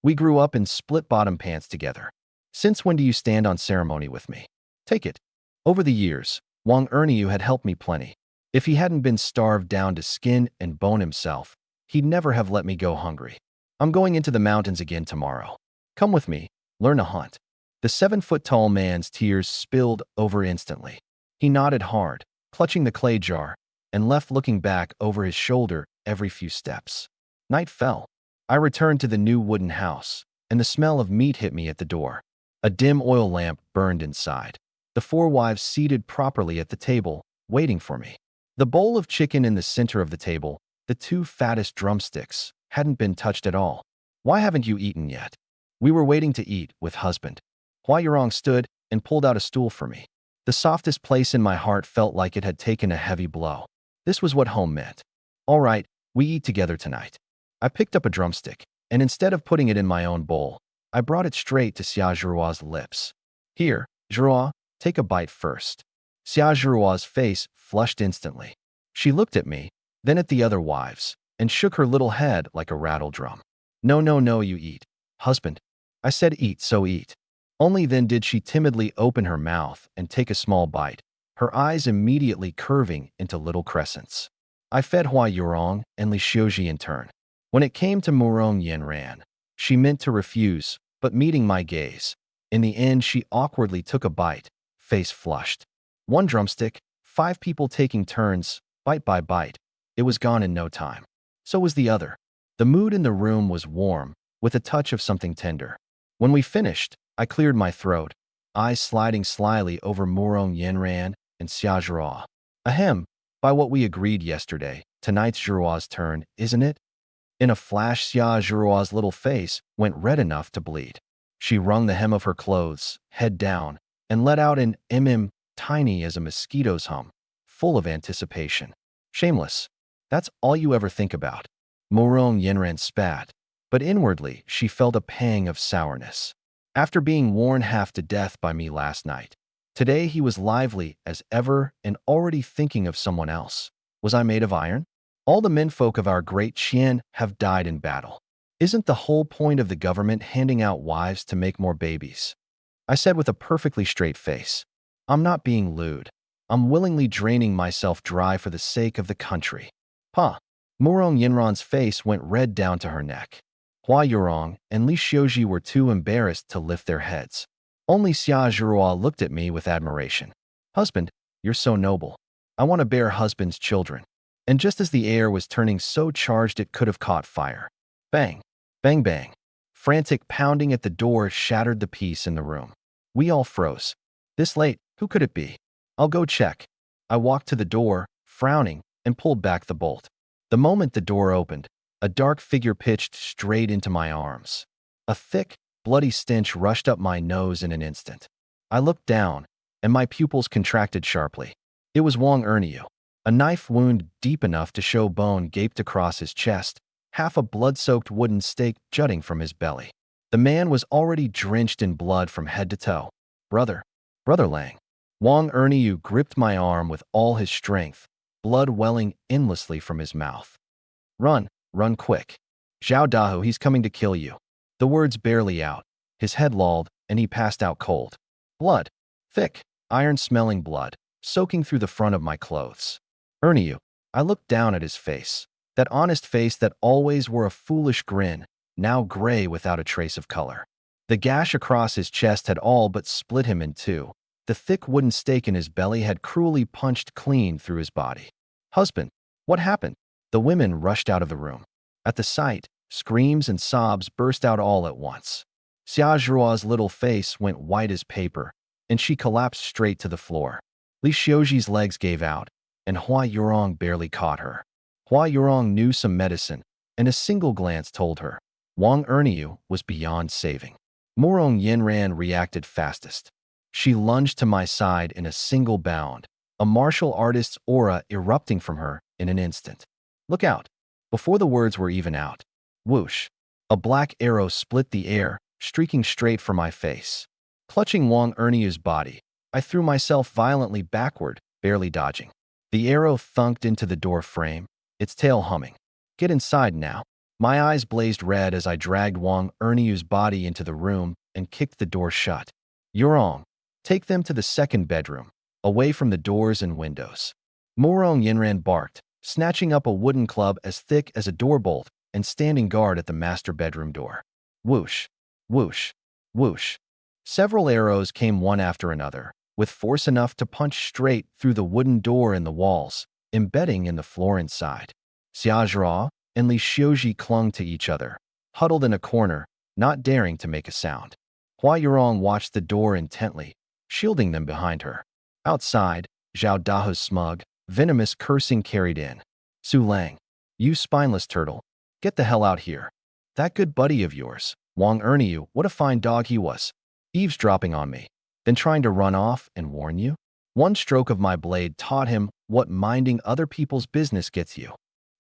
We grew up in split-bottom pants together. Since when do you stand on ceremony with me? Take it. Over the years, Wang Erniu had helped me plenty. If he hadn't been starved down to skin and bone himself, he'd never have let me go hungry. I'm going into the mountains again tomorrow. Come with me, learn to hunt. The 7-foot-tall man's tears spilled over instantly. He nodded hard, clutching the clay jar, and left looking back over his shoulder every few steps. Night fell. I returned to the new wooden house, and the smell of meat hit me at the door. A dim oil lamp burned inside. The four wives seated properly at the table, waiting for me. The bowl of chicken in the center of the table, the 2 fattest drumsticks, hadn't been touched at all. Why haven't you eaten yet? We were waiting to eat with husband. Hua Yurong stood and pulled out a stool for me. The softest place in my heart felt like it had taken a heavy blow. This was what home meant. All right, we eat together tonight. I picked up a drumstick, and instead of putting it in my own bowl, I brought it straight to Xia Zhirua's lips. Here, Zhirua, take a bite first. Xia Zhirua's face flushed instantly. She looked at me, then at the other wives, and shook her little head like a rattle drum. No, no, no, you eat. Husband. I said eat, so eat. Only then did she timidly open her mouth and take a small bite, her eyes immediately curving into little crescents. I fed Hua Yurong and Li Xiuji in turn. When it came to Murong Yinran, she meant to refuse, but meeting my gaze, in the end she awkwardly took a bite, face flushed. 1 drumstick, 5 people taking turns, bite by bite. It was gone in no time. So was the other. The mood in the room was warm, with a touch of something tender. When we finished, I cleared my throat, eyes sliding slyly over Murong Yenran and Xia Zhihua. Ahem, by what we agreed yesterday, tonight's Zhihua's turn, isn't it? In a flash, Xia Zhihua's little face went red enough to bleed. She wrung the hem of her clothes, head down, and let out an tiny as a mosquito's hum, full of anticipation. Shameless. That's all you ever think about. Murong Yenran spat, but inwardly she felt a pang of sourness. After being worn half to death by me last night, today he was lively as ever and already thinking of someone else. Was I made of iron? All the menfolk of our great Qian have died in battle. Isn't the whole point of the government handing out wives to make more babies? I said with a perfectly straight face. I'm not being lewd. I'm willingly draining myself dry for the sake of the country. Pa. Murong Yenran's face went red down to her neck. Hua Yurong and Li Xiuji were too embarrassed to lift their heads. Only Xia Zhihua looked at me with admiration. Husband, you're so noble. I want to bear husband's children. And just as the air was turning so charged it could have caught fire. Bang, bang, bang. Frantic pounding at the door shattered the peace in the room. We all froze. This late, who could it be? I'll go check. I walked to the door, frowning, and pulled back the bolt. The moment the door opened, a dark figure pitched straight into my arms. A thick, bloody stench rushed up my nose in an instant. I looked down, and my pupils contracted sharply. It was Wang Erniu. A knife wound deep enough to show bone gaped across his chest, half a blood-soaked wooden stake jutting from his belly. The man was already drenched in blood from head to toe. Brother Lang. Wang Erniu gripped my arm with all his strength, blood welling endlessly from his mouth. Run quick. Zhao Dahu, he's coming to kill you. The words barely out. His head lolled, and he passed out cold. Blood. Thick, iron-smelling blood, soaking through the front of my clothes. Erniu. I looked down at his face. That honest face that always wore a foolish grin, now gray without a trace of color. The gash across his chest had all but split him in two. The thick wooden stake in his belly had cruelly punched clean through his body. Husband, what happened? The women rushed out of the room. At the sight, screams and sobs burst out all at once. Xia Zhihua's little face went white as paper, and she collapsed straight to the floor. Li Xiuji's legs gave out, and Hua Yurong barely caught her. Hua Yurong knew some medicine, and a single glance told her Wang Erniu was beyond saving. Murong Yenran reacted fastest. She lunged to my side in a single bound, a martial artist's aura erupting from her in an instant. Look out! Before the words were even out, whoosh! A black arrow split the air, streaking straight for my face. Clutching Wang Erniu's body, I threw myself violently backward, barely dodging. The arrow thunked into the door frame, its tail humming. Get inside now. My eyes blazed red as I dragged Wang Erniu's body into the room and kicked the door shut. Yurong, take them to the second bedroom, away from the doors and windows. Murong Yenran barked, snatching up a wooden club as thick as a door bolt and standing guard at the master bedroom door. Whoosh, whoosh, whoosh. Several arrows came one after another, with force enough to punch straight through the wooden door and the walls, embedding in the floor inside. Xia Zhihua and Li Xiuji clung to each other, huddled in a corner, not daring to make a sound. Hua Yurong watched the door intently, shielding them behind her. Outside, Zhao Dahu's smug, venomous cursing carried in. Su Lang, you spineless turtle, get the hell out here. That good buddy of yours, Wang Erniu, what a fine dog he was, eavesdropping on me, then trying to run off and warn you? One stroke of my blade taught him what minding other people's business gets you.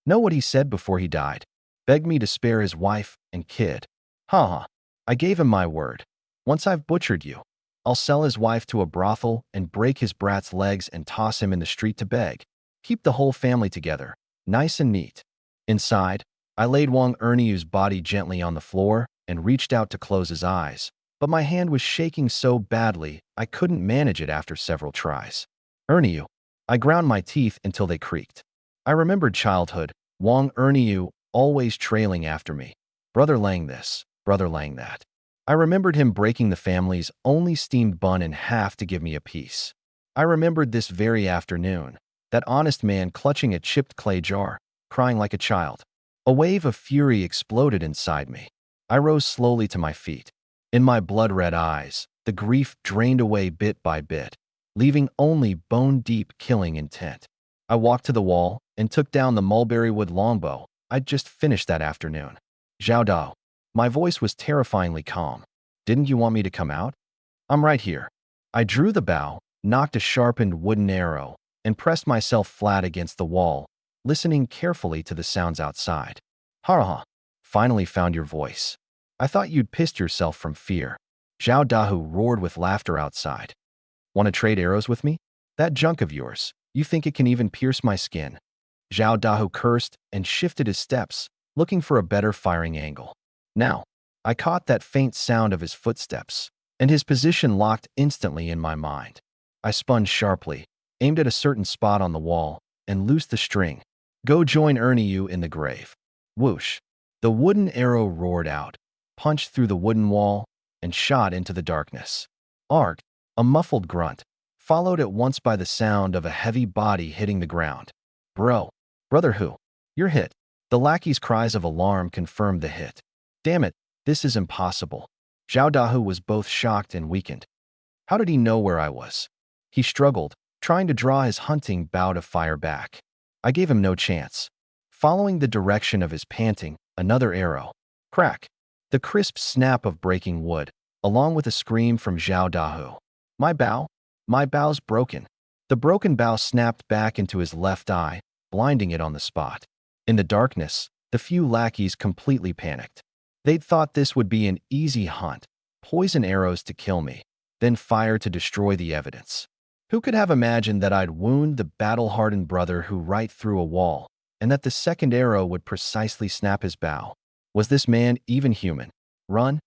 Know what he said before he died? Begged me to spare his wife and kid. Ha. I gave him my word. Once I've butchered you, I'll sell his wife to a brothel and break his brat's legs and toss him in the street to beg. Keep the whole family together, nice and neat. Inside, I laid Wang Erniu's body gently on the floor and reached out to close his eyes, but my hand was shaking so badly I couldn't manage it after several tries. Erniu. I ground my teeth until they creaked. I remembered childhood, Wang Erniu always trailing after me. Brother Lang this, Brother Lang that. I remembered him breaking the family's only steamed bun in half to give me a piece. I remembered this very afternoon, that honest man clutching a chipped clay jar, crying like a child. A wave of fury exploded inside me. I rose slowly to my feet. In my blood-red eyes, the grief drained away bit by bit, leaving only bone-deep killing intent. I walked to the wall and took down the mulberry wood longbow I'd just finished that afternoon. Zhao Dao. My voice was terrifyingly calm. Didn't you want me to come out? I'm right here. I drew the bow, knocked a sharpened wooden arrow, and pressed myself flat against the wall, listening carefully to the sounds outside. Ha! Finally found your voice. I thought you'd pissed yourself from fear. Zhao Dahu roared with laughter outside. Want to trade arrows with me? That junk of yours, you think it can even pierce my skin? Zhao Dahu cursed and shifted his steps, looking for a better firing angle. Now, I caught that faint sound of his footsteps, and his position locked instantly in my mind. I spun sharply, aimed at a certain spot on the wall, and loosed the string. Go join Ernie in the grave. Whoosh! The wooden arrow roared out, punched through the wooden wall, and shot into the darkness. Arg! A muffled grunt, followed at once by the sound of a heavy body hitting the ground. Brother who? You're hit. The lackey's cries of alarm confirmed the hit. Damn it, this is impossible. Zhao Dahu was both shocked and weakened. How did he know where I was? He struggled, trying to draw his hunting bow to fire back. I gave him no chance. Following the direction of his panting, another arrow. Crack! The crisp snap of breaking wood, along with a scream from Zhao Dahu. My bow's broken. The broken bow snapped back into his left eye, blinding it on the spot. In the darkness, the few lackeys completely panicked. They'd thought this would be an easy hunt, poison arrows to kill me, then fire to destroy the evidence. Who could have imagined that I'd wound the battle-hardened brother who right through a wall, and that the second arrow would precisely snap his bow? Was this man even human? Run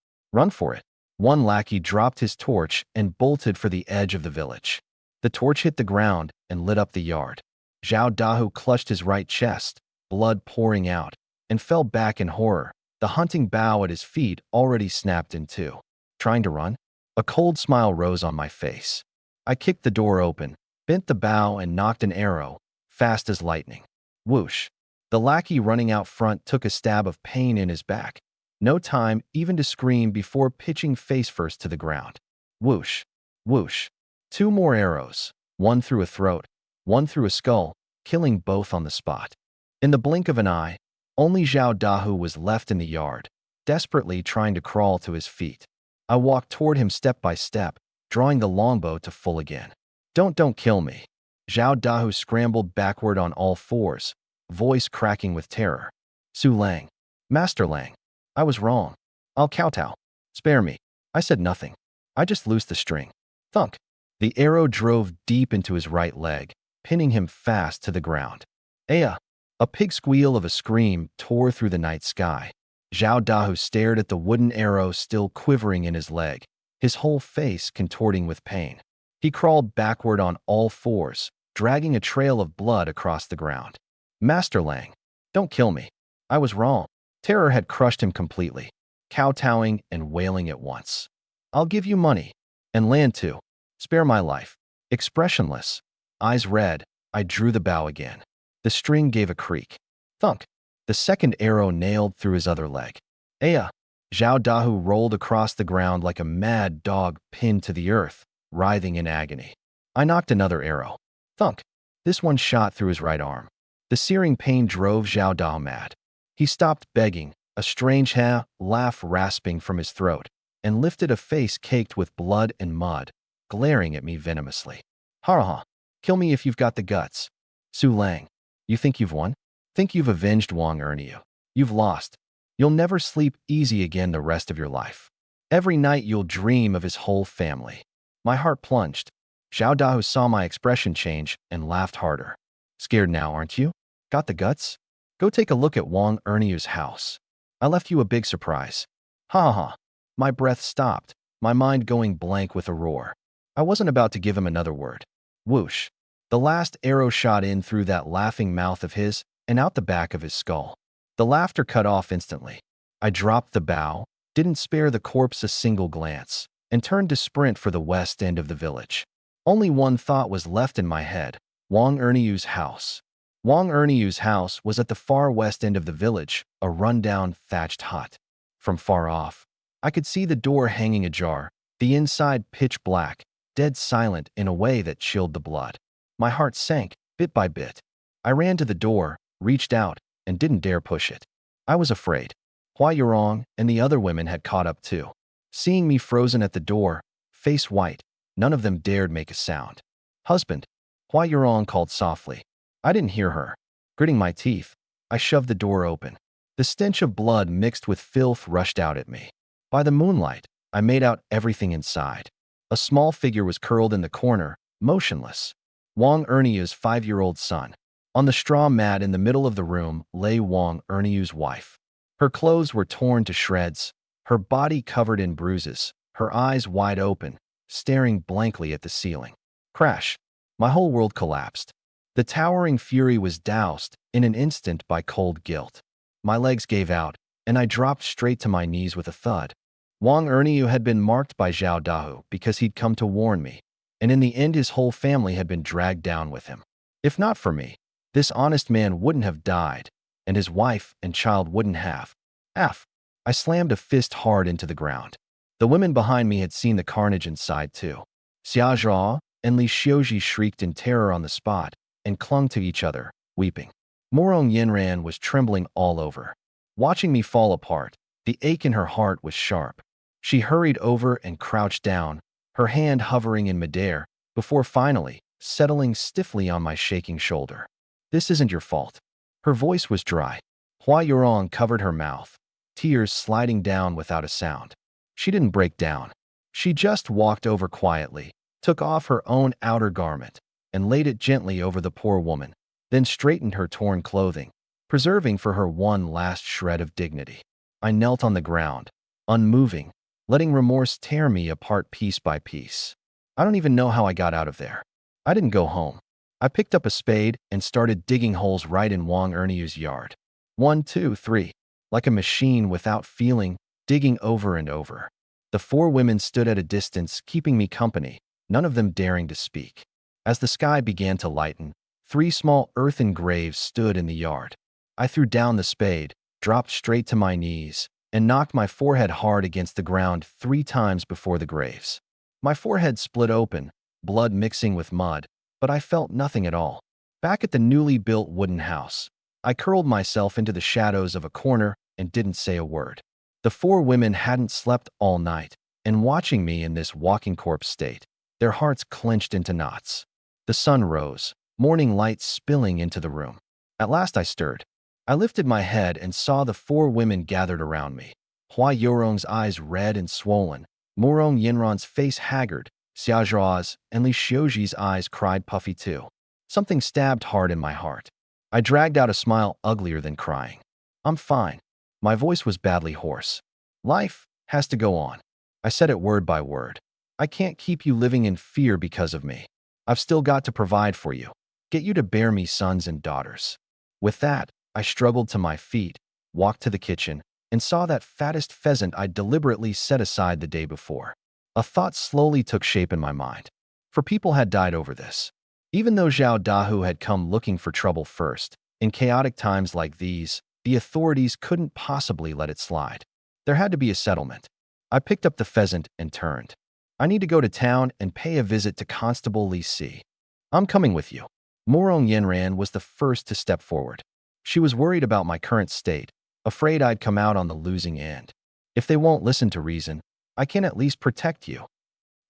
for it. One lackey dropped his torch and bolted for the edge of the village. The torch hit the ground and lit up the yard. Zhao Dahu clutched his right chest, blood pouring out, and fell back in horror, the hunting bow at his feet already snapped in two. Trying to run? A cold smile rose on my face. I kicked the door open, bent the bow, and knocked an arrow, fast as lightning. Whoosh! The lackey running out front took a stab of pain in his back. No time even to scream before pitching face first to the ground. Whoosh! Whoosh! 2 more arrows, one through a throat, one through a skull, killing both on the spot. In the blink of an eye, only Zhao Dahu was left in the yard, desperately trying to crawl to his feet. I walked toward him step by step, drawing the longbow to full again. Don't kill me. Zhao Dahu scrambled backward on all fours, voice cracking with terror. Su Lang. Master Lang. I was wrong. I'll kowtow. Spare me. I said nothing. I just loosed the string. Thunk. The arrow drove deep into his right leg, pinning him fast to the ground. Aya! A pig squeal of a scream tore through the night sky. Zhao Dahu stared at the wooden arrow still quivering in his leg, his whole face contorting with pain. He crawled backward on all fours, dragging a trail of blood across the ground. Master Lang, don't kill me. I was wrong. Terror had crushed him completely, kowtowing and wailing at once. I'll give you money. And land too. Spare my life. Expressionless, eyes red, I drew the bow again. The string gave a creak. Thunk. The second arrow nailed through his other leg. Aya! Zhao Dahu rolled across the ground like a mad dog pinned to the earth, writhing in agony. I knocked another arrow. Thunk. This one shot through his right arm. The searing pain drove Zhao Dahu mad. He stopped begging, a strange laugh rasping from his throat, and lifted a face caked with blood and mud, glaring at me venomously. Ha! Kill me if you've got the guts. Su Lang. You think you've won? Think you've avenged Wang Erniu? You've lost. You'll never sleep easy again the rest of your life. Every night you'll dream of his whole family. My heart plunged. Zhao Dahu saw my expression change and laughed harder. Scared now, aren't you? Got the guts? Go take a look at Wang Erniu's house. I left you a big surprise. Ha! My breath stopped, my mind going blank with a roar. I wasn't about to give him another word. Whoosh! The last arrow shot in through that laughing mouth of his and out the back of his skull. The laughter cut off instantly. I dropped the bow, didn't spare the corpse a single glance, and turned to sprint for the west end of the village. Only one thought was left in my head: Wang Erniu's house. Wang Erniu's house was at the far west end of the village, a rundown, thatched hut. From far off, I could see the door hanging ajar, the inside pitch black, dead silent in a way that chilled the blood. My heart sank, bit by bit. I ran to the door, reached out, and didn't dare push it. I was afraid. Hua Yurong and the other women had caught up too. Seeing me frozen at the door, face white, none of them dared make a sound. "Husband," Hua Yurong called softly. I didn't hear her. Gritting my teeth, I shoved the door open. The stench of blood mixed with filth rushed out at me. By the moonlight, I made out everything inside. A small figure was curled in the corner, motionless. Wang Erniu's 5-year-old son. On the straw mat in the middle of the room lay Wang Erniu's wife. Her clothes were torn to shreds, her body covered in bruises, her eyes wide open, staring blankly at the ceiling. Crash! My whole world collapsed. The towering fury was doused in an instant by cold guilt. My legs gave out, and I dropped straight to my knees with a thud. Wang Erniu had been marked by Zhao Dahu because he'd come to warn me, and in the end his whole family had been dragged down with him. If not for me, this honest man wouldn't have died, and his wife and child wouldn't have. I slammed a fist hard into the ground. The women behind me had seen the carnage inside too. Xia Zhao and Li Xiuji shrieked in terror on the spot and clung to each other, weeping. Morong Yinran was trembling all over. Watching me fall apart, the ache in her heart was sharp. She hurried over and crouched down, her hand hovering in midair, before finally settling stiffly on my shaking shoulder. "This isn't your fault." Her voice was dry. Hua Yurong covered her mouth, tears sliding down without a sound. She didn't break down. She just walked over quietly, took off her own outer garment, and laid it gently over the poor woman, then straightened her torn clothing, preserving for her one last shred of dignity. I knelt on the ground, unmoving, letting remorse tear me apart piece by piece. I don't even know how I got out of there. I didn't go home. I picked up a spade and started digging holes right in Wang Erniu's yard. 1, 2, 3. Like a machine without feeling, digging over and over. The 4 women stood at a distance, keeping me company, none of them daring to speak. As the sky began to lighten, 3 small earthen graves stood in the yard. I threw down the spade, dropped straight to my knees, and knocked my forehead hard against the ground 3 times before the graves. My forehead split open, blood mixing with mud, but I felt nothing at all. Back at the newly built wooden house, I curled myself into the shadows of a corner and didn't say a word. The 4 women hadn't slept all night, and watching me in this walking corpse state, their hearts clenched into knots. The sun rose, morning light spilling into the room. At last I stirred. I lifted my head and saw the 4 women gathered around me. Hua Yurong's eyes red and swollen, Morong Yinran's face haggard, Xia Zhao's and Li Xiuji's eyes cried puffy too. Something stabbed hard in my heart. I dragged out a smile uglier than crying. "I'm fine." My voice was badly hoarse. "Life has to go on." I said it word by word. "I can't keep you living in fear because of me. I've still got to provide for you, get you to bear me sons and daughters." With that, I struggled to my feet, walked to the kitchen, and saw that fattest pheasant I'd deliberately set aside the day before. A thought slowly took shape in my mind. For people had died over this. Even though Zhao Dahu had come looking for trouble first, in chaotic times like these, the authorities couldn't possibly let it slide. There had to be a settlement. I picked up the pheasant and turned. "I need to go to town and pay a visit to Constable Li Si. I'm coming with you." Morong Yinran was the first to step forward. She was worried about my current state, afraid I'd come out on the losing end. "If they won't listen to reason, I can at least protect you."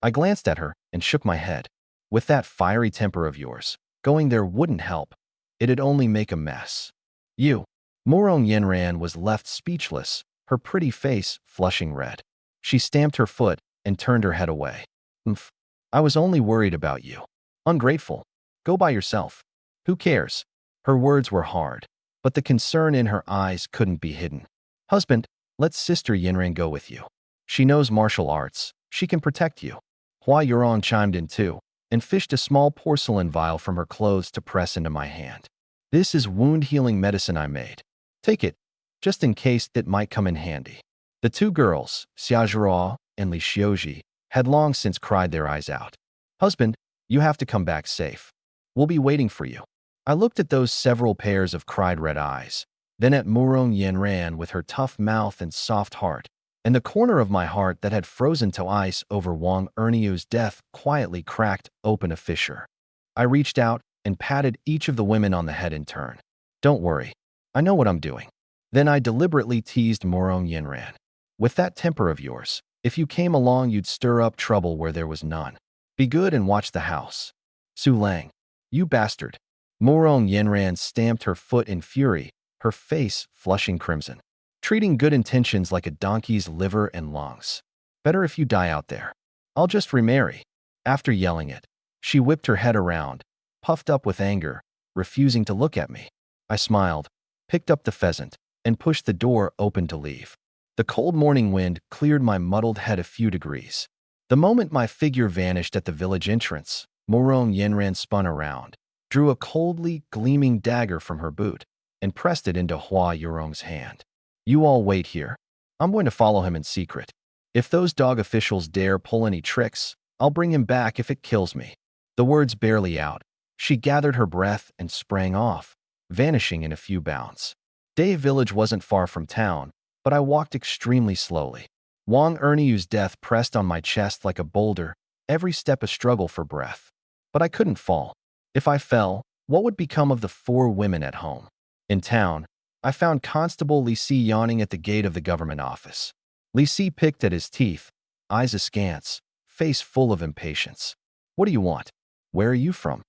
I glanced at her and shook my head. "With that fiery temper of yours, going there wouldn't help. It'd only make a mess." "You." Morong Yinran was left speechless, her pretty face flushing red. She stamped her foot and turned her head away. "Umph. I was only worried about you. Ungrateful. Go by yourself. Who cares?" Her words were hard, but the concern in her eyes couldn't be hidden. "Husband, let Sister Yinran go with you. She knows martial arts. She can protect you." Hua Yurong chimed in too, and fished a small porcelain vial from her clothes to press into my hand. "This is wound-healing medicine I made. Take it, just in case it might come in handy." The 2 girls, Xia Zhao and Li Xiuji, had long since cried their eyes out. "Husband, you have to come back safe. We'll be waiting for you." I looked at those several pairs of cried red eyes, then at Murong Yenran with her tough mouth and soft heart, and the corner of my heart that had frozen to ice over Wang Erniu's death quietly cracked open a fissure. I reached out and patted each of the women on the head in turn. Don't worry, I know what I'm doing. Then I deliberately teased Murong Yenran. With that temper of yours, if you came along you'd stir up trouble where there was none. Be good and watch the house. Su Lang, you bastard. Murong Yenran stamped her foot in fury, her face flushing crimson. Treating good intentions like a donkey's liver and lungs. Better if you die out there. I'll just remarry. After yelling it, she whipped her head around, puffed up with anger, refusing to look at me. I smiled, picked up the pheasant, and pushed the door open to leave. The cold morning wind cleared my muddled head a few degrees. The moment my figure vanished at the village entrance, Murong Yenran spun around, drew a coldly gleaming dagger from her boot, and pressed it into Hua Yurong's hand. You all wait here. I'm going to follow him in secret. If those dog officials dare pull any tricks, I'll bring him back if it kills me. The words barely out, she gathered her breath and sprang off, vanishing in a few bounds. Day Village wasn't far from town, but I walked extremely slowly. Wang Erniu's death pressed on my chest like a boulder, every step a struggle for breath. But I couldn't fall. If I fell, what would become of the 4 women at home? In town, I found Constable Li Si yawning at the gate of the government office. Li Si picked at his teeth, eyes askance, face full of impatience. What do you want? Where are you from?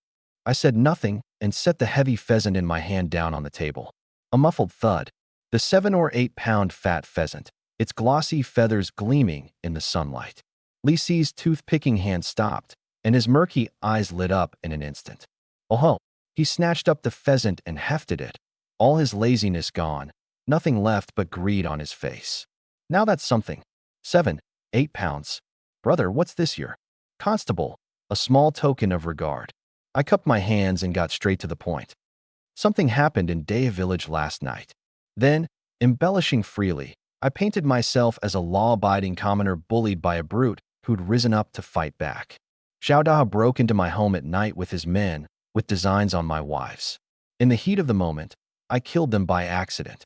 I said nothing and set the heavy pheasant in my hand down on the table. A muffled thud. The 7 or 8 pound fat pheasant, its glossy feathers gleaming in the sunlight. Li Si's tooth-picking hand stopped, and his murky eyes lit up in an instant. Oh ho! He snatched up the pheasant and hefted it. All his laziness gone, nothing left but greed on his face. Now that's something. 7, 8 pounds. Brother, what's this here? Constable, a small token of regard. I cupped my hands and got straight to the point. Something happened in Day Village last night. Then, embellishing freely, I painted myself as a law-abiding commoner bullied by a brute who'd risen up to fight back. Zhao Da broke into my home at night with his men, with designs on my wives. In the heat of the moment, I killed them by accident.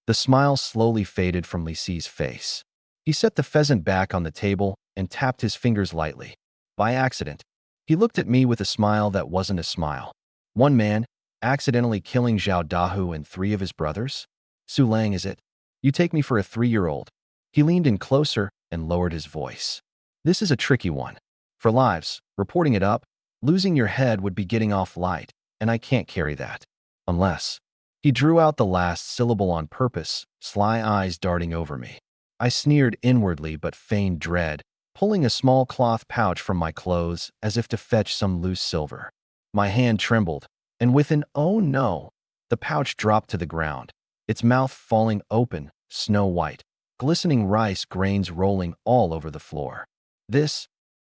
The smile slowly faded from Li Si's face. He set the pheasant back on the table and tapped his fingers lightly. By accident. He looked at me with a smile that wasn't a smile. One man, accidentally killing Zhao Dahu and 3 of his brothers? Su Lang, is it? You take me for a 3-year-old. He leaned in closer and lowered his voice. This is a tricky one. For lives, reporting it up, losing your head would be getting off light, and I can't carry that. Unless. He drew out the last syllable on purpose, sly eyes darting over me. I sneered inwardly but feigned dread, pulling a small cloth pouch from my clothes as if to fetch some loose silver. My hand trembled, and with an "oh no," the pouch dropped to the ground, its mouth falling open, snow white, glistening rice grains rolling all over the floor.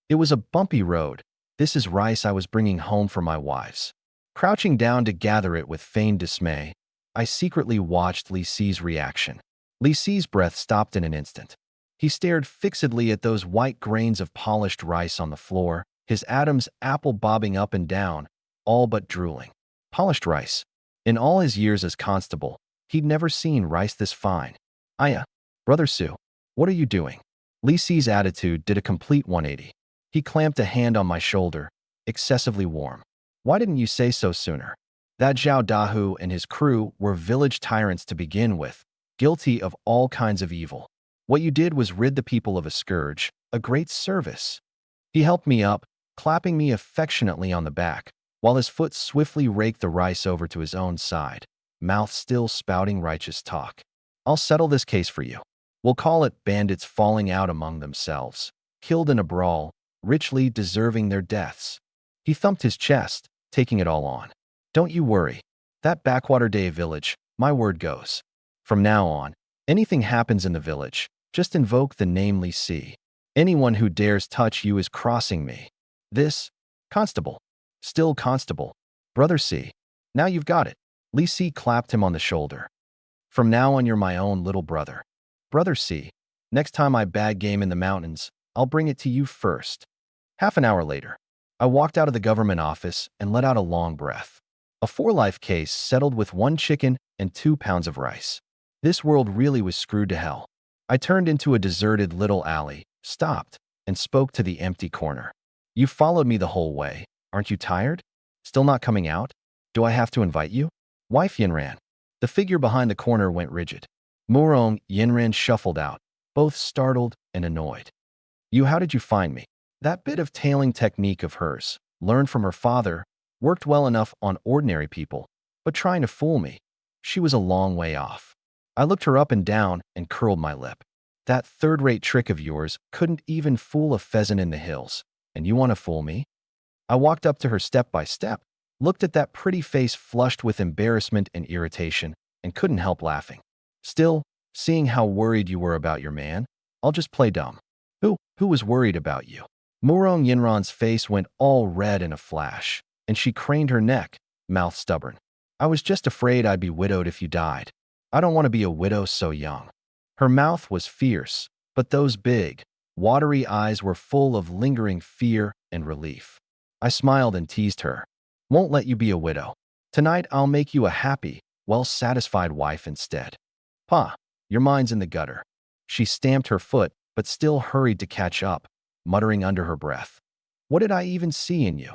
It was a bumpy road. This is rice I was bringing home for my wives. Crouching down to gather it with feigned dismay, I secretly watched Li Si's reaction. Li Si's breath stopped in an instant. He stared fixedly at those white grains of polished rice on the floor, his Adam's apple bobbing up and down, all but drooling. Polished rice. In all his years as constable, he'd never seen rice this fine. Brother Su, what are you doing? Li Si's attitude did a complete 180. He clamped a hand on my shoulder, excessively warm. Why didn't you say so sooner? That Zhao Dahu and his crew were village tyrants to begin with, guilty of all kinds of evil. What you did was rid the people of a scourge, a great service. He helped me up, clapping me affectionately on the back, while his foot swiftly raked the rice over to his own side, mouth still spouting righteous talk. I'll settle this case for you. We'll call it bandits falling out among themselves, killed in a brawl, richly deserving their deaths. He thumped his chest, taking it all on. Don't you worry. That backwater Day Village, my word goes. From now on, anything happens in the village, just invoke the name Li Si. Anyone who dares touch you is crossing me. This, Constable. Still Constable. Brother Si. Now you've got it. Li Si clapped him on the shoulder. From now on you're my own little brother. Brother Si. Next time I bag game in the mountains, I'll bring it to you first. Half an hour later, I walked out of the government office and let out a long breath. A 4-life case settled with 1 chicken and 2 pounds of rice. This world really was screwed to hell. I turned into a deserted little alley, stopped, and spoke to the empty corner. You followed me the whole way. Aren't you tired? Still not coming out? Do I have to invite you? Wife Yinran. The figure behind the corner went rigid. Murong Yinran shuffled out, both startled and annoyed. How did you find me? That bit of tailing technique of hers, learned from her father, worked well enough on ordinary people, but trying to fool me, she was a long way off. I looked her up and down and curled my lip. That third-rate trick of yours couldn't even fool a pheasant in the hills, and you want to fool me? I walked up to her step by step, looked at that pretty face flushed with embarrassment and irritation, and couldn't help laughing. Still, seeing how worried you were about your man, I'll just play dumb. Who was worried about you? Murong Yinran's face went all red in a flash, and she craned her neck, mouth stubborn. I was just afraid I'd be widowed if you died. I don't want to be a widow so young. Her mouth was fierce, but those big, watery eyes were full of lingering fear and relief. I smiled and teased her. Won't let you be a widow. Tonight I'll make you a happy, well-satisfied wife instead. Pa, your mind's in the gutter. She stamped her foot, but still hurried to catch up, muttering under her breath. What did I even see in you?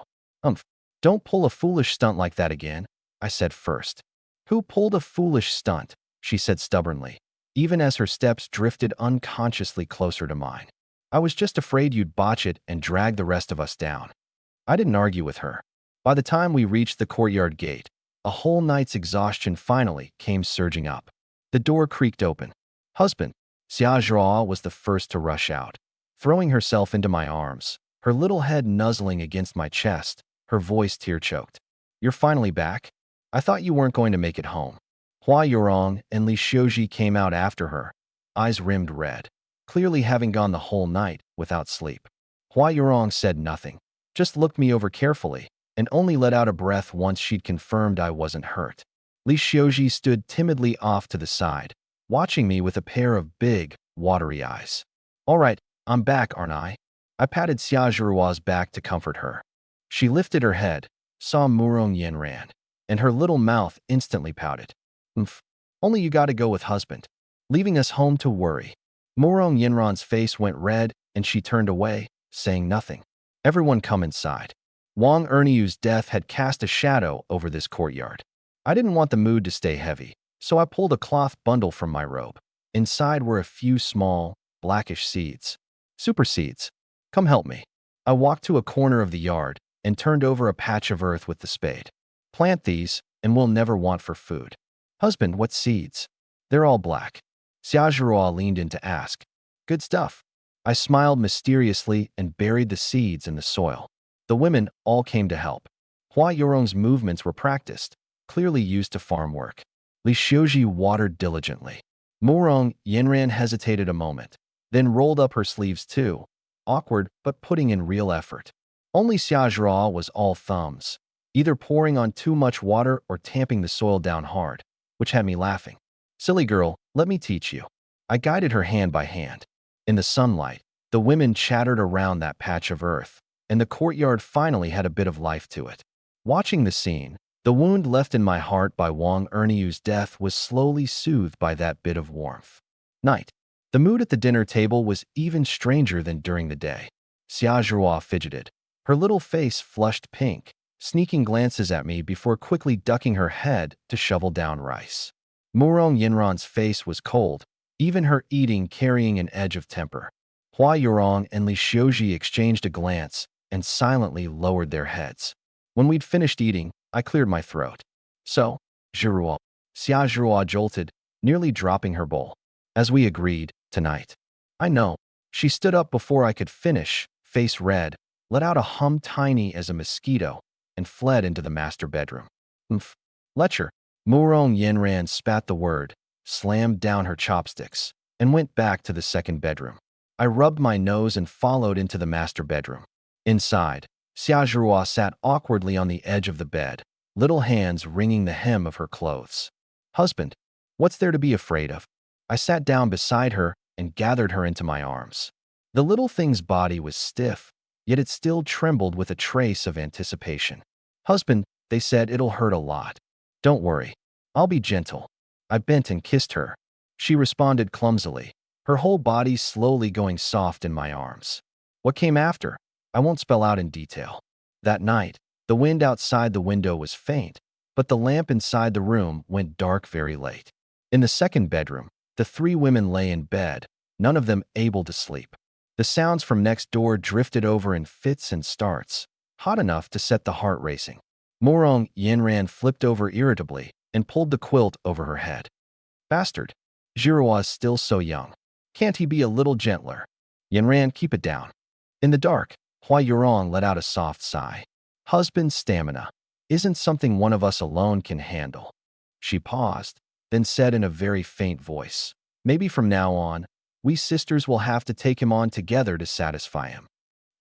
Don't pull a foolish stunt like that again, I said first. Who pulled a foolish stunt? She said stubbornly, even as her steps drifted unconsciously closer to mine. I was just afraid you'd botch it and drag the rest of us down. I didn't argue with her. By the time we reached the courtyard gate, a whole night's exhaustion finally came surging up. The door creaked open. Husband, Xiaozhua was the first to rush out, throwing herself into my arms, her little head nuzzling against my chest, her voice tear-choked. You're finally back? I thought you weren't going to make it home. Hua Yorong and Li Xiuji came out after her, eyes rimmed red, clearly having gone the whole night without sleep. Hua Yorong said nothing, just looked me over carefully, and only let out a breath once she'd confirmed I wasn't hurt. Li Xiuji stood timidly off to the side, watching me with a pair of big, watery eyes. All right, I'm back, aren't I? I patted Xiaozhua's back to comfort her. She lifted her head, saw Murong Yinran, and her little mouth instantly pouted. Only you gotta go with husband, leaving us home to worry. Murong Yinran's face went red, and she turned away, saying nothing. Everyone come inside. Wang Erniu's death had cast a shadow over this courtyard. I didn't want the mood to stay heavy, so I pulled a cloth bundle from my robe. Inside were a few small, blackish seeds. Super seeds. Come help me. I walked to a corner of the yard and turned over a patch of earth with the spade. Plant these, and we'll never want for food. Husband, what seeds? They're all black. Xiaozhua leaned in to ask. Good stuff. I smiled mysteriously and buried the seeds in the soil. The women all came to help. Hua Yorong's movements were practiced, clearly used to farm work. Li Xiuji watered diligently. Murong Yinran hesitated a moment, then rolled up her sleeves too, awkward but putting in real effort. Only Xiaozhua was all thumbs, either pouring on too much water or tamping the soil down hard, which had me laughing. Silly girl, let me teach you. I guided her hand by hand. In the sunlight, the women chattered around that patch of earth, and the courtyard finally had a bit of life to it. Watching the scene, the wound left in my heart by Wang Erniu's death was slowly soothed by that bit of warmth. Night. The mood at the dinner table was even stranger than during the day. Xiaozhua fidgeted, her little face flushed pink, sneaking glances at me before quickly ducking her head to shovel down rice. Murong Yinran's face was cold, even her eating carrying an edge of temper. Hua Yorong and Li Xiuji exchanged a glance and silently lowered their heads. When we'd finished eating, I cleared my throat. So, Zhirua. Xiaozhua jolted, nearly dropping her bowl. As we agreed, tonight. I know. She stood up before I could finish, face red, let out a hum tiny as a mosquito, and fled into the master bedroom. Lecture. Murong Yinran spat the word, slammed down her chopsticks, and went back to the second bedroom. I rubbed my nose and followed into the master bedroom. Inside, Xiaozhua sat awkwardly on the edge of the bed, little hands wringing the hem of her clothes. Husband, what's there to be afraid of? I sat down beside her and gathered her into my arms. The little thing's body was stiff, yet it still trembled with a trace of anticipation. Husband, They said it'll hurt a lot. Don't worry. I'll be gentle. I bent and kissed her. She responded clumsily, her whole body slowly going soft in my arms. What came after? I won't spell out in detail. That night, the wind outside the window was faint, but the lamp inside the room went dark very late. In the second bedroom, the three women lay in bed, none of them able to sleep. The sounds from next door drifted over in fits and starts, hot enough to set the heart racing. Morong Yenran flipped over irritably and pulled the quilt over her head. Bastard. Jiroa's still so young. Can't he be a little gentler? Yenran, keep it down. In the dark, Hua Yurong let out a soft sigh. Husband's stamina isn't something one of us alone can handle. She paused, then said in a very faint voice, maybe from now on, we sisters will have to take him on together to satisfy him.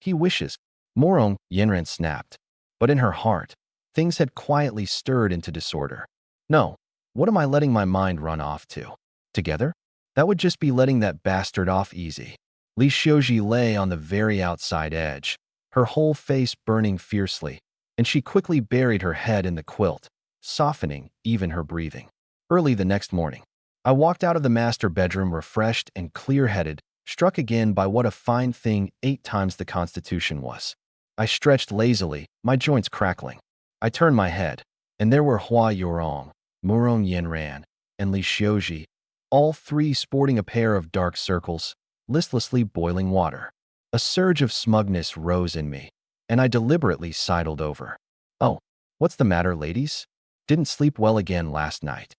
He wishes. Morong Yenran snapped. But in her heart, things had quietly stirred into disorder. No, what am I letting my mind run off to? Together? That would just be letting that bastard off easy. Li Xiuji lay on the very outside edge, her whole face burning fiercely, and she quickly buried her head in the quilt, softening even her breathing. Early the next morning, I walked out of the master bedroom refreshed and clear-headed, struck again by what a fine thing 8 times the Constitution was. I stretched lazily, my joints crackling. I turned my head, and there were Hua Yurong, Morong Yenran, and Li Xiuji, all three sporting a pair of dark circles, listlessly boiling water. A surge of smugness rose in me, and I deliberately sidled over. Oh, what's the matter, ladies? Didn't sleep well again last night.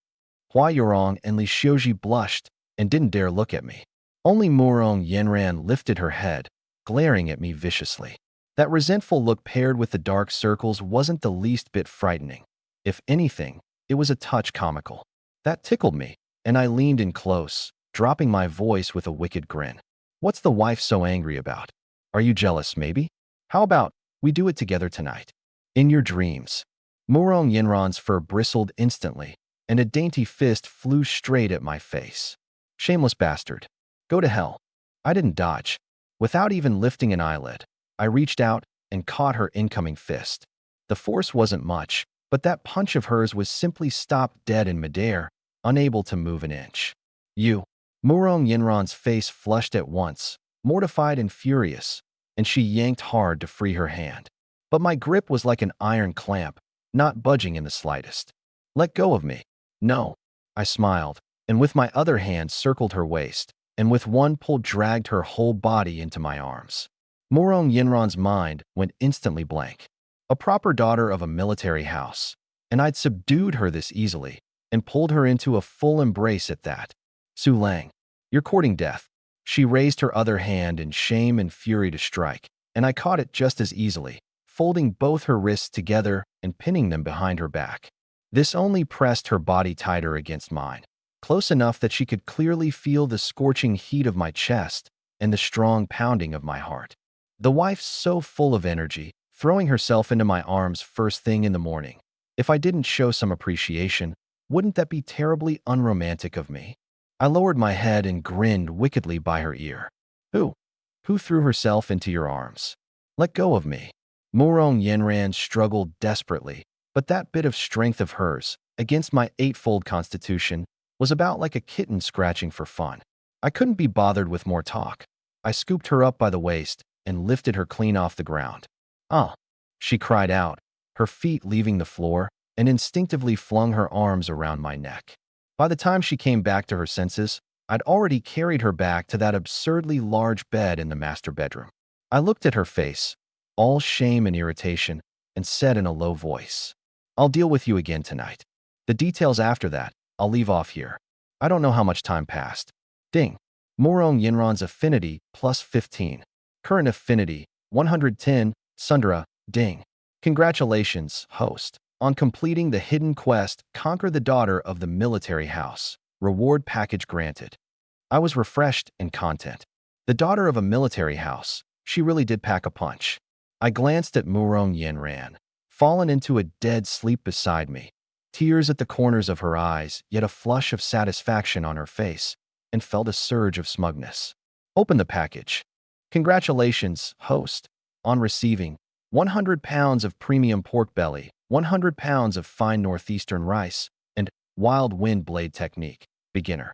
Hua Yurong and Li Xiuji blushed and didn't dare look at me. Only Morong Yenran lifted her head, glaring at me viciously. That resentful look paired with the dark circles wasn't the least bit frightening. If anything, it was a touch comical. That tickled me, and I leaned in close, dropping my voice with a wicked grin. What's the wife so angry about? Are you jealous, maybe? How about we do it together tonight? In your dreams. Morong Yenran's fur bristled instantly, and a dainty fist flew straight at my face. Shameless bastard. Go to hell. I didn't dodge. Without even lifting an eyelid, I reached out and caught her incoming fist. The force wasn't much, but that punch of hers was simply stopped dead in midair, unable to move an inch. You. Morong Yenran's face flushed at once, mortified and furious, and she yanked hard to free her hand. But my grip was like an iron clamp, not budging in the slightest. Let go of me. No. I smiled, and with my other hand circled her waist, and with one pull dragged her whole body into my arms. Morong Yenran's mind went instantly blank. A proper daughter of a military house, and I'd subdued her this easily, and pulled her into a full embrace at that. Su Lang, you're courting death. She raised her other hand in shame and fury to strike, and I caught it just as easily, folding both her wrists together and pinning them behind her back. This only pressed her body tighter against mine, close enough that she could clearly feel the scorching heat of my chest and the strong pounding of my heart. The wife so full of energy, throwing herself into my arms first thing in the morning. If I didn't show some appreciation, wouldn't that be terribly unromantic of me? I lowered my head and grinned wickedly by her ear. Who? Who threw herself into your arms? Let go of me. Morong Yenran struggled desperately, but that bit of strength of hers, against my 8-fold constitution, was about like a kitten scratching for fun. I couldn't be bothered with more talk. I scooped her up by the waist and lifted her clean off the ground. Ah, she cried out, her feet leaving the floor, and instinctively flung her arms around my neck. By the time she came back to her senses, I'd already carried her back to that absurdly large bed in the master bedroom. I looked at her face, all shame and irritation, and said in a low voice, I'll deal with you again tonight. The details after that, I'll leave off here. I don't know how much time passed. Ding. Morong Yenran's affinity, plus 15. Current affinity, 110, Sundara, ding. Congratulations, host, on completing the hidden quest, Conquer the Daughter of the Military House. Reward package granted. I was refreshed and content. The daughter of a military house, she really did pack a punch. I glanced at Morong Yenran, fallen into a dead sleep beside me, tears at the corners of her eyes, yet a flush of satisfaction on her face, and felt a surge of smugness. Open the package. Congratulations, host, on receiving 100 pounds of premium pork belly, 100 pounds of fine northeastern rice, and wild wind blade technique, beginner.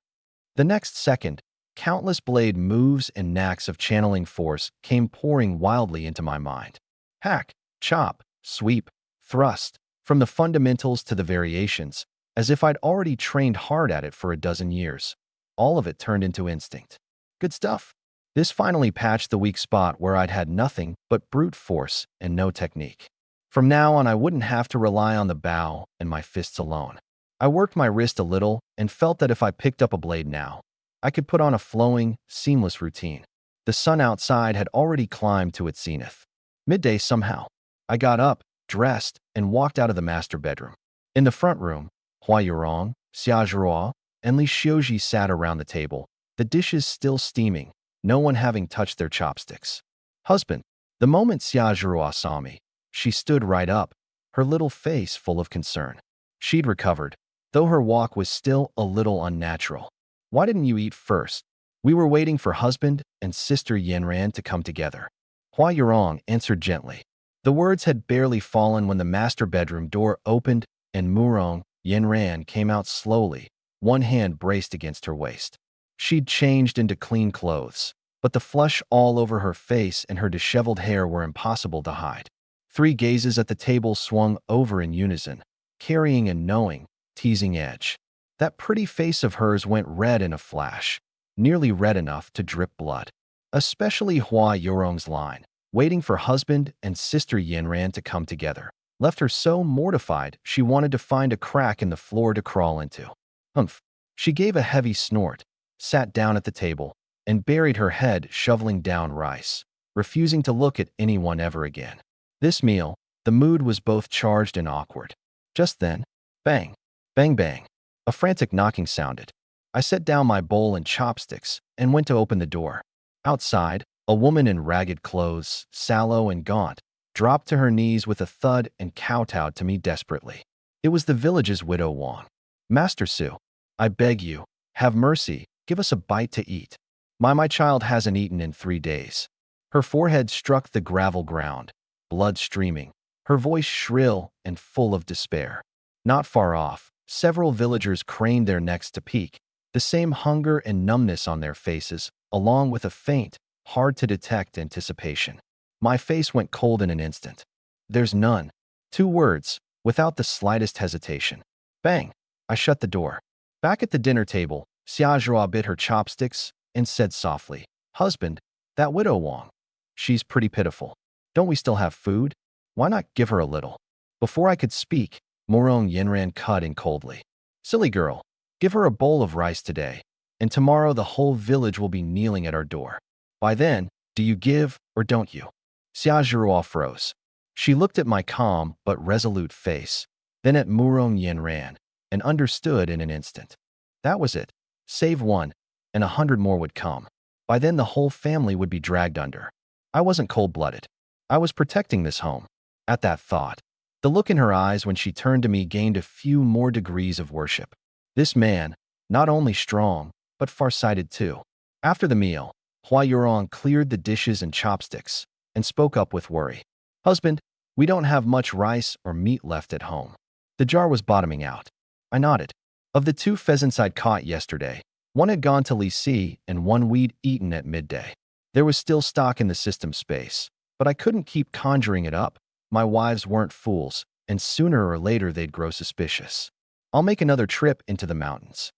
The next second, countless blade moves and knacks of channeling force came pouring wildly into my mind. Hack, chop, sweep, thrust, from the fundamentals to the variations, as if I'd already trained hard at it for a dozen years. All of it turned into instinct. Good stuff. This finally patched the weak spot where I'd had nothing but brute force and no technique. From now on, I wouldn't have to rely on the bow and my fists alone. I worked my wrist a little and felt that if I picked up a blade now, I could put on a flowing, seamless routine. The sun outside had already climbed to its zenith. Midday somehow. I got up, dressed, and walked out of the master bedroom. In the front room, Hua Yurong, Xiaozhuo, and Li Xiuji sat around the table, the dishes still steaming, no one having touched their chopsticks. Husband, the moment Xiaozhuo saw me, she stood right up, her little face full of concern. She'd recovered, though her walk was still a little unnatural. Why didn't you eat first? We were waiting for husband and sister Yanran to come together. Hua Yurong answered gently. The words had barely fallen when the master bedroom door opened and Murong Yanran came out slowly, one hand braced against her waist. She'd changed into clean clothes, but the flush all over her face and her disheveled hair were impossible to hide. Three gazes at the table swung over in unison, carrying a knowing, teasing edge. That pretty face of hers went red in a flash, nearly red enough to drip blood. Especially Hua Yurong's line, waiting for husband and sister Yanran to come together, left her so mortified she wanted to find a crack in the floor to crawl into. Humph. She gave a heavy snort, sat down at the table, and buried her head shoveling down rice, refusing to look at anyone ever again. This meal, the mood was both charged and awkward. Just then, bang, bang, bang, a frantic knocking sounded. I set down my bowl and chopsticks and went to open the door. Outside, a woman in ragged clothes, sallow and gaunt, dropped to her knees with a thud and kowtowed to me desperately. It was the village's widow Wang. Master Su, I beg you, have mercy, give us a bite to eat. My child hasn't eaten in 3 days. Her forehead struck the gravel ground, blood streaming, her voice shrill and full of despair. Not far off, several villagers craned their necks to peek, the same hunger and numbness on their faces, along with a faint, hard-to-detect anticipation. My face went cold in an instant. There's none. 2 words, without the slightest hesitation. Bang! I shut the door. Back at the dinner table, Xiaozhuo bit her chopsticks and said softly, Husband, that widow Wang. She's pretty pitiful. Don't we still have food? Why not give her a little? Before I could speak, Murong Yanran cut in coldly. Silly girl, give her a bowl of rice today, and tomorrow the whole village will be kneeling at our door. By then, do you give or don't you? Xiaozhuo froze. She looked at my calm but resolute face, then at Murong Yanran, and understood in an instant. That was it. Save one, and 100 more would come. By then the whole family would be dragged under. I wasn't cold-blooded. I was protecting this home. At that thought, the look in her eyes when she turned to me gained a few more degrees of worship. This man, not only strong, but far-sighted too. After the meal, Hua Yurong cleared the dishes and chopsticks and spoke up with worry. Husband, we don't have much rice or meat left at home. The jar was bottoming out. I nodded. Of the 2 pheasants I'd caught yesterday, one had gone to Li Si and one we'd eaten at midday. There was still stock in the system space, but I couldn't keep conjuring it up. My wives weren't fools, and sooner or later they'd grow suspicious. I'll make another trip into the mountains.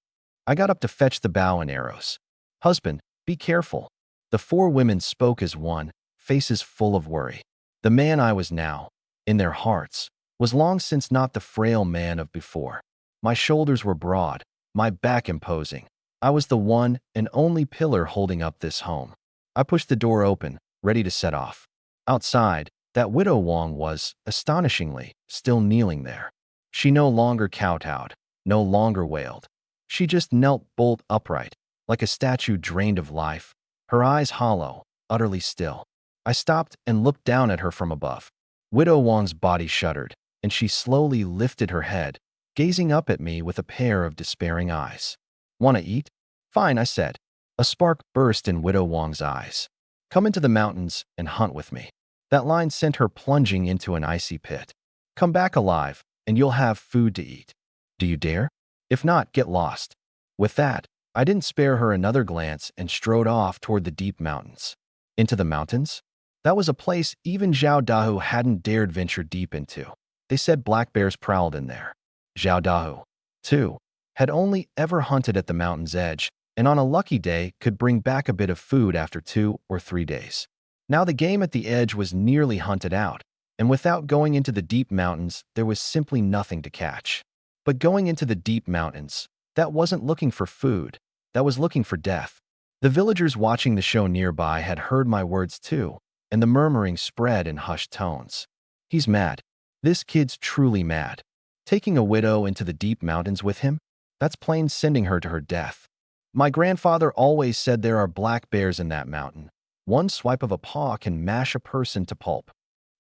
I got up to fetch the bow and arrows. Husband, be careful. The 4 women spoke as one, faces full of worry. The man I was now, in their hearts, was long since not the frail man of before. My shoulders were broad, my back imposing. I was the one and only pillar holding up this home. I pushed the door open, ready to set off. Outside, that widow Wang was, astonishingly, still kneeling there. She no longer kowtowed, no longer wailed. She just knelt bolt upright, like a statue drained of life, her eyes hollow, utterly still. I stopped and looked down at her from above. Widow Wang's body shuddered, and she slowly lifted her head, gazing up at me with a pair of despairing eyes. Want to eat? Fine, I said. A spark burst in Widow Wang's eyes. Come into the mountains and hunt with me. That line sent her plunging into an icy pit. Come back alive, and you'll have food to eat. Do you dare? If not, get lost. With that, I didn't spare her another glance and strode off toward the deep mountains. Into the mountains? That was a place even Zhao Dahu hadn't dared venture deep into. They said black bears prowled in there. Zhao Dahu, too, had only ever hunted at the mountain's edge, and on a lucky day could bring back a bit of food after 2 or 3 days. Now the game at the edge was nearly hunted out, and without going into the deep mountains, there was simply nothing to catch. But going into the deep mountains, that wasn't looking for food, that was looking for death. The villagers watching the show nearby had heard my words too, and the murmuring spread in hushed tones. He's mad. This kid's truly mad. Taking a widow into the deep mountains with him? That's plain sending her to her death. My grandfather always said there are black bears in that mountain. One swipe of a paw can mash a person to pulp.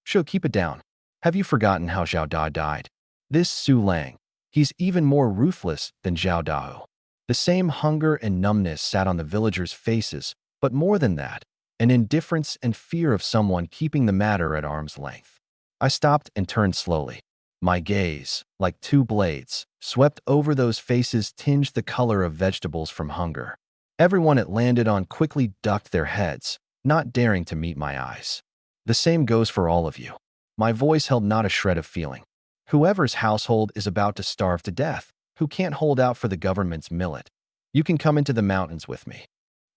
Sho, keep it down. Have you forgotten how Zhao Da died? This Su Lang, he's even more ruthless than Zhao Dao. The same hunger and numbness sat on the villagers' faces, but more than that, an indifference and fear of someone keeping the matter at arm's length. I stopped and turned slowly. My gaze, like 2 blades, swept over those faces tinged the color of vegetables from hunger. Everyone it landed on quickly ducked their heads, not daring to meet my eyes. The same goes for all of you. My voice held not a shred of feeling. Whoever's household is about to starve to death, who can't hold out for the government's millet, you can come into the mountains with me.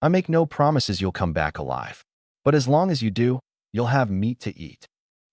I make no promises you'll come back alive, but as long as you do, you'll have meat to eat.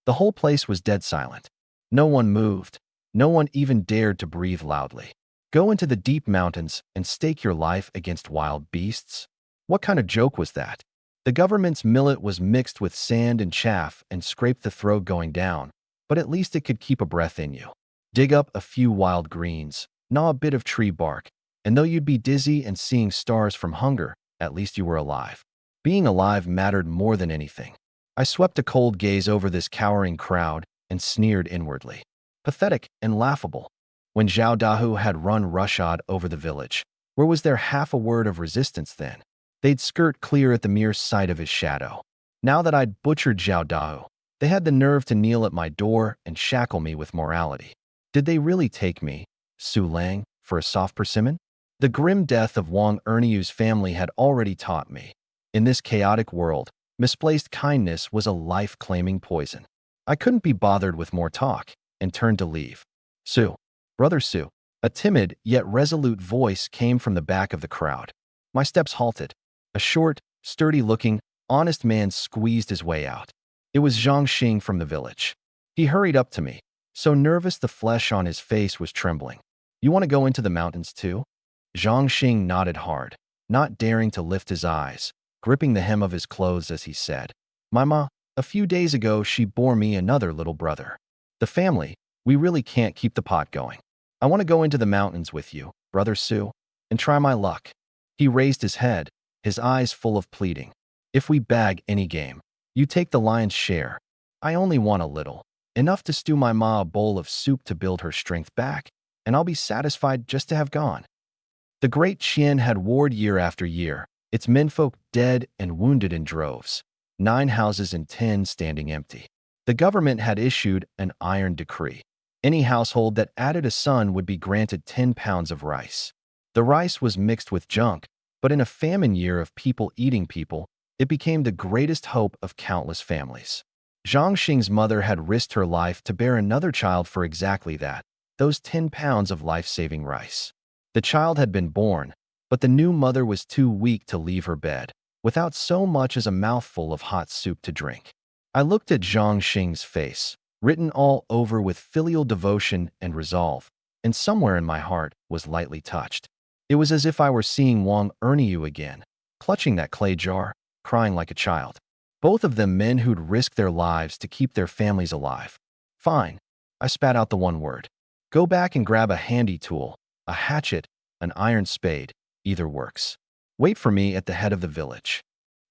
The whole place was dead silent. No one moved. No one even dared to breathe loudly. Go into the deep mountains and stake your life against wild beasts? What kind of joke was that? The government's millet was mixed with sand and chaff and scraped the throat going down, but at least it could keep a breath in you. Dig up a few wild greens, gnaw a bit of tree bark, and though you'd be dizzy and seeing stars from hunger, at least you were alive. Being alive mattered more than anything. I swept a cold gaze over this cowering crowd and sneered inwardly. Pathetic and laughable. When Zhao Dahu had run roughshod over the village, where was there half a word of resistance then? They'd skirt clear at the mere sight of his shadow. Now that I'd butchered Zhao Dahu, they had the nerve to kneel at my door and shackle me with morality. Did they really take me, Su Lang, for a soft persimmon? The grim death of Wang Erniu's family had already taught me. In this chaotic world, misplaced kindness was a life-claiming poison. I couldn't be bothered with more talk, and turned to leave. Su, Brother Su. A timid yet resolute voice came from the back of the crowd. My steps halted. A short, sturdy-looking, honest man squeezed his way out. It was Zhang Xing from the village. He hurried up to me, so nervous the flesh on his face was trembling. You want to go into the mountains too? Zhang Xing nodded hard, not daring to lift his eyes, gripping the hem of his clothes as he said, My ma, a few days ago she bore me another little brother. The family, we really can't keep the pot going. I want to go into the mountains with you, Brother Su, and try my luck. He raised his head, his eyes full of pleading. If we bag any game, you take the lion's share. I only want a little, enough to stew my ma a bowl of soup to build her strength back, and I'll be satisfied just to have gone. The great Qian had warred year after year, its menfolk dead and wounded in droves, 9 houses and 10 standing empty. The government had issued an iron decree. Any household that added a son would be granted 10 pounds of rice. The rice was mixed with junk, but in a famine year of people eating people, it became the greatest hope of countless families. Zhang Xing's mother had risked her life to bear another child for exactly that, those 10 pounds of life-saving rice. The child had been born, but the new mother was too weak to leave her bed, without so much as a mouthful of hot soup to drink. I looked at Zhang Xing's face, written all over with filial devotion and resolve, and somewhere in my heart was lightly touched. It was as if I were seeing Wang Erniu again, clutching that clay jar, crying like a child. Both of them men who'd risked their lives to keep their families alive. Fine. I spat out the one word. Go back and grab a handy tool, a hatchet, an iron spade, either works. Wait for me at the head of the village.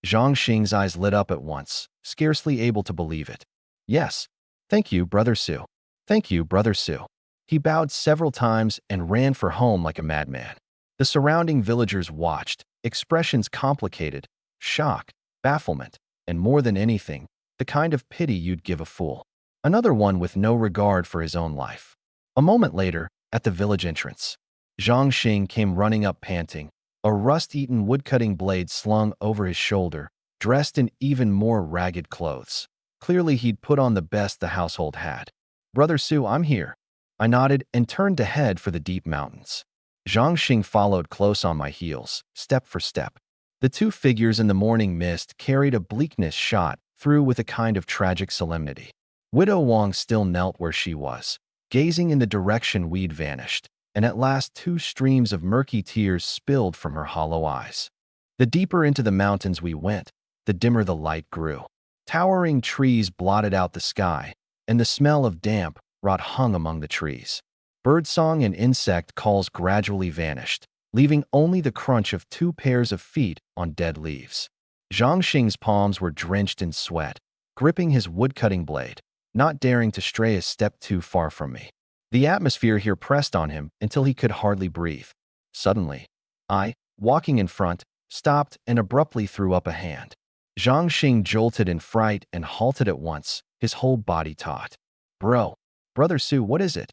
Zhang Xing's eyes lit up at once, scarcely able to believe it. Yes. Thank you, Brother Su. Thank you, Brother Su. He bowed several times and ran for home like a madman. The surrounding villagers watched, expressions complicated, shock, bafflement, and more than anything, the kind of pity you'd give a fool. Another one with no regard for his own life. A moment later, at the village entrance, Zhang Xing came running up panting, a rust-eaten woodcutting blade slung over his shoulder, dressed in even more ragged clothes. Clearly he'd put on the best the household had. "Brother Su, I'm here." I nodded and turned to head for the deep mountains. Zhang Xing followed close on my heels, step for step. The two figures in the morning mist carried a bleakness shot through with a kind of tragic solemnity. Widow Wang still knelt where she was, gazing in the direction we'd vanished, and at last 2 streams of murky tears spilled from her hollow eyes. The deeper into the mountains we went, the dimmer the light grew. Towering trees blotted out the sky, and the smell of damp rot hung among the trees. Birdsong and insect calls gradually vanished, leaving only the crunch of 2 pairs of feet on dead leaves. Zhang Xing's palms were drenched in sweat, gripping his woodcutting blade, not daring to stray a step too far from me. The atmosphere here pressed on him until he could hardly breathe. Suddenly, I, walking in front, stopped and abruptly threw up a hand. Zhang Xing jolted in fright and halted at once, his whole body taut. Brother Su, what is it?"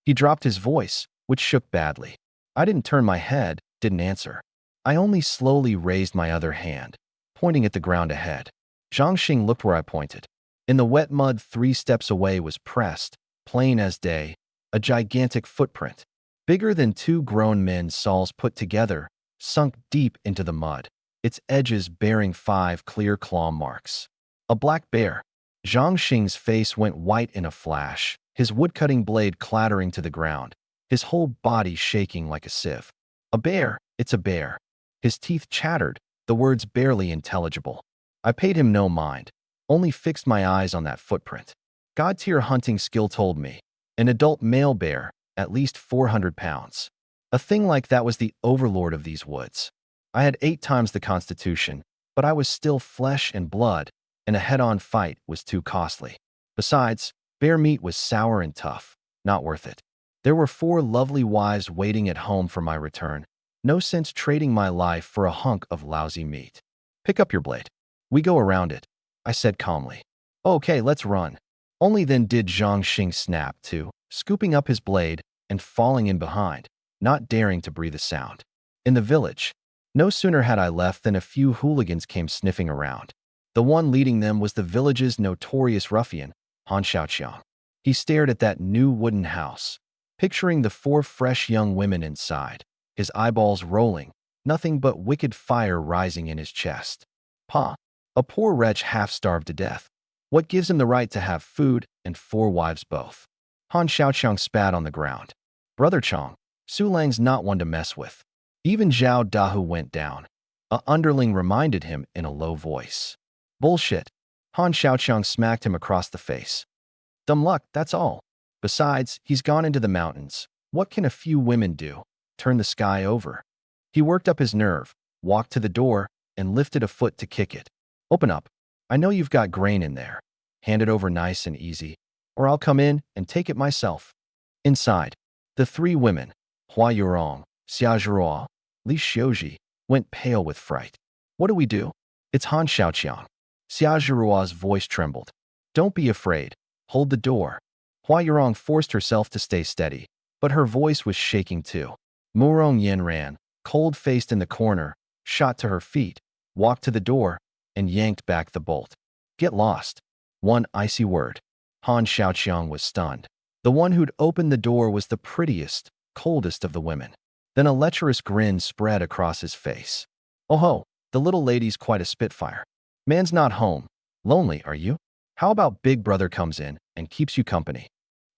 He dropped his voice, which shook badly. I didn't turn my head, didn't answer. I only slowly raised my other hand, pointing at the ground ahead. Zhang Xing looked where I pointed. In the wet mud 3 steps away was pressed, plain as day, a gigantic footprint, bigger than 2 grown men's soles put together, sunk deep into the mud, its edges bearing 5 clear claw marks. A black bear. Zhang Xing's face went white in a flash, his woodcutting blade clattering to the ground, his whole body shaking like a sieve. "A bear, it's a bear." His teeth chattered, the words barely intelligible. I paid him no mind, only fixed my eyes on that footprint. God-tier hunting skill told me, an adult male bear, at least 400 pounds. A thing like that was the overlord of these woods. I had 8 times the constitution, but I was still flesh and blood, and a head-on fight was too costly. Besides, bear meat was sour and tough, not worth it. There were 4 lovely wives waiting at home for my return. No sense trading my life for a hunk of lousy meat. "Pick up your blade. We go around it," I said calmly. "Okay, let's run." Only then did Zhang Xing snap to, scooping up his blade and falling in behind, not daring to breathe a sound. In the village, no sooner had I left than a few hooligans came sniffing around. The one leading them was the village's notorious ruffian, Han Xiaoqiang. He stared at that new wooden house, picturing the 4 fresh young women inside, his eyeballs rolling, nothing but wicked fire rising in his chest. "Pa, a poor wretch half-starved to death. What gives him the right to have food and 4 wives both?" Han Xiaoqiang spat on the ground. "Brother Chong, Su Lang's not one to mess with." Even Zhao Dahu went down. A underling reminded him in a low voice. "Bullshit." Han Xiaoqiang smacked him across the face. "Dumb luck, that's all. Besides, he's gone into the mountains. What can a few women do? Turn the sky over?" He worked up his nerve, walked to the door, and lifted a foot to kick it. "Open up. I know you've got grain in there. Hand it over nice and easy, or I'll come in and take it myself." Inside, the 3 women, Hua Yurong, Xia Zhuo, Li Xiuji, went pale with fright. "What do we do?" "It's Han Xiaoqiang." Xia Zhuo's voice trembled. "Don't be afraid. Hold the door." Hua Yurong forced herself to stay steady, but her voice was shaking too. Murong Yen ran, cold-faced in the corner, shot to her feet, walked to the door, and yanked back the bolt. "Get lost." One icy word. Han Xiaoqiang was stunned. The one who'd opened the door was the prettiest, coldest of the women. Then a lecherous grin spread across his face. "Oh ho, the little lady's quite a spitfire. Man's not home. Lonely, are you? How about Big Brother comes in and keeps you company?"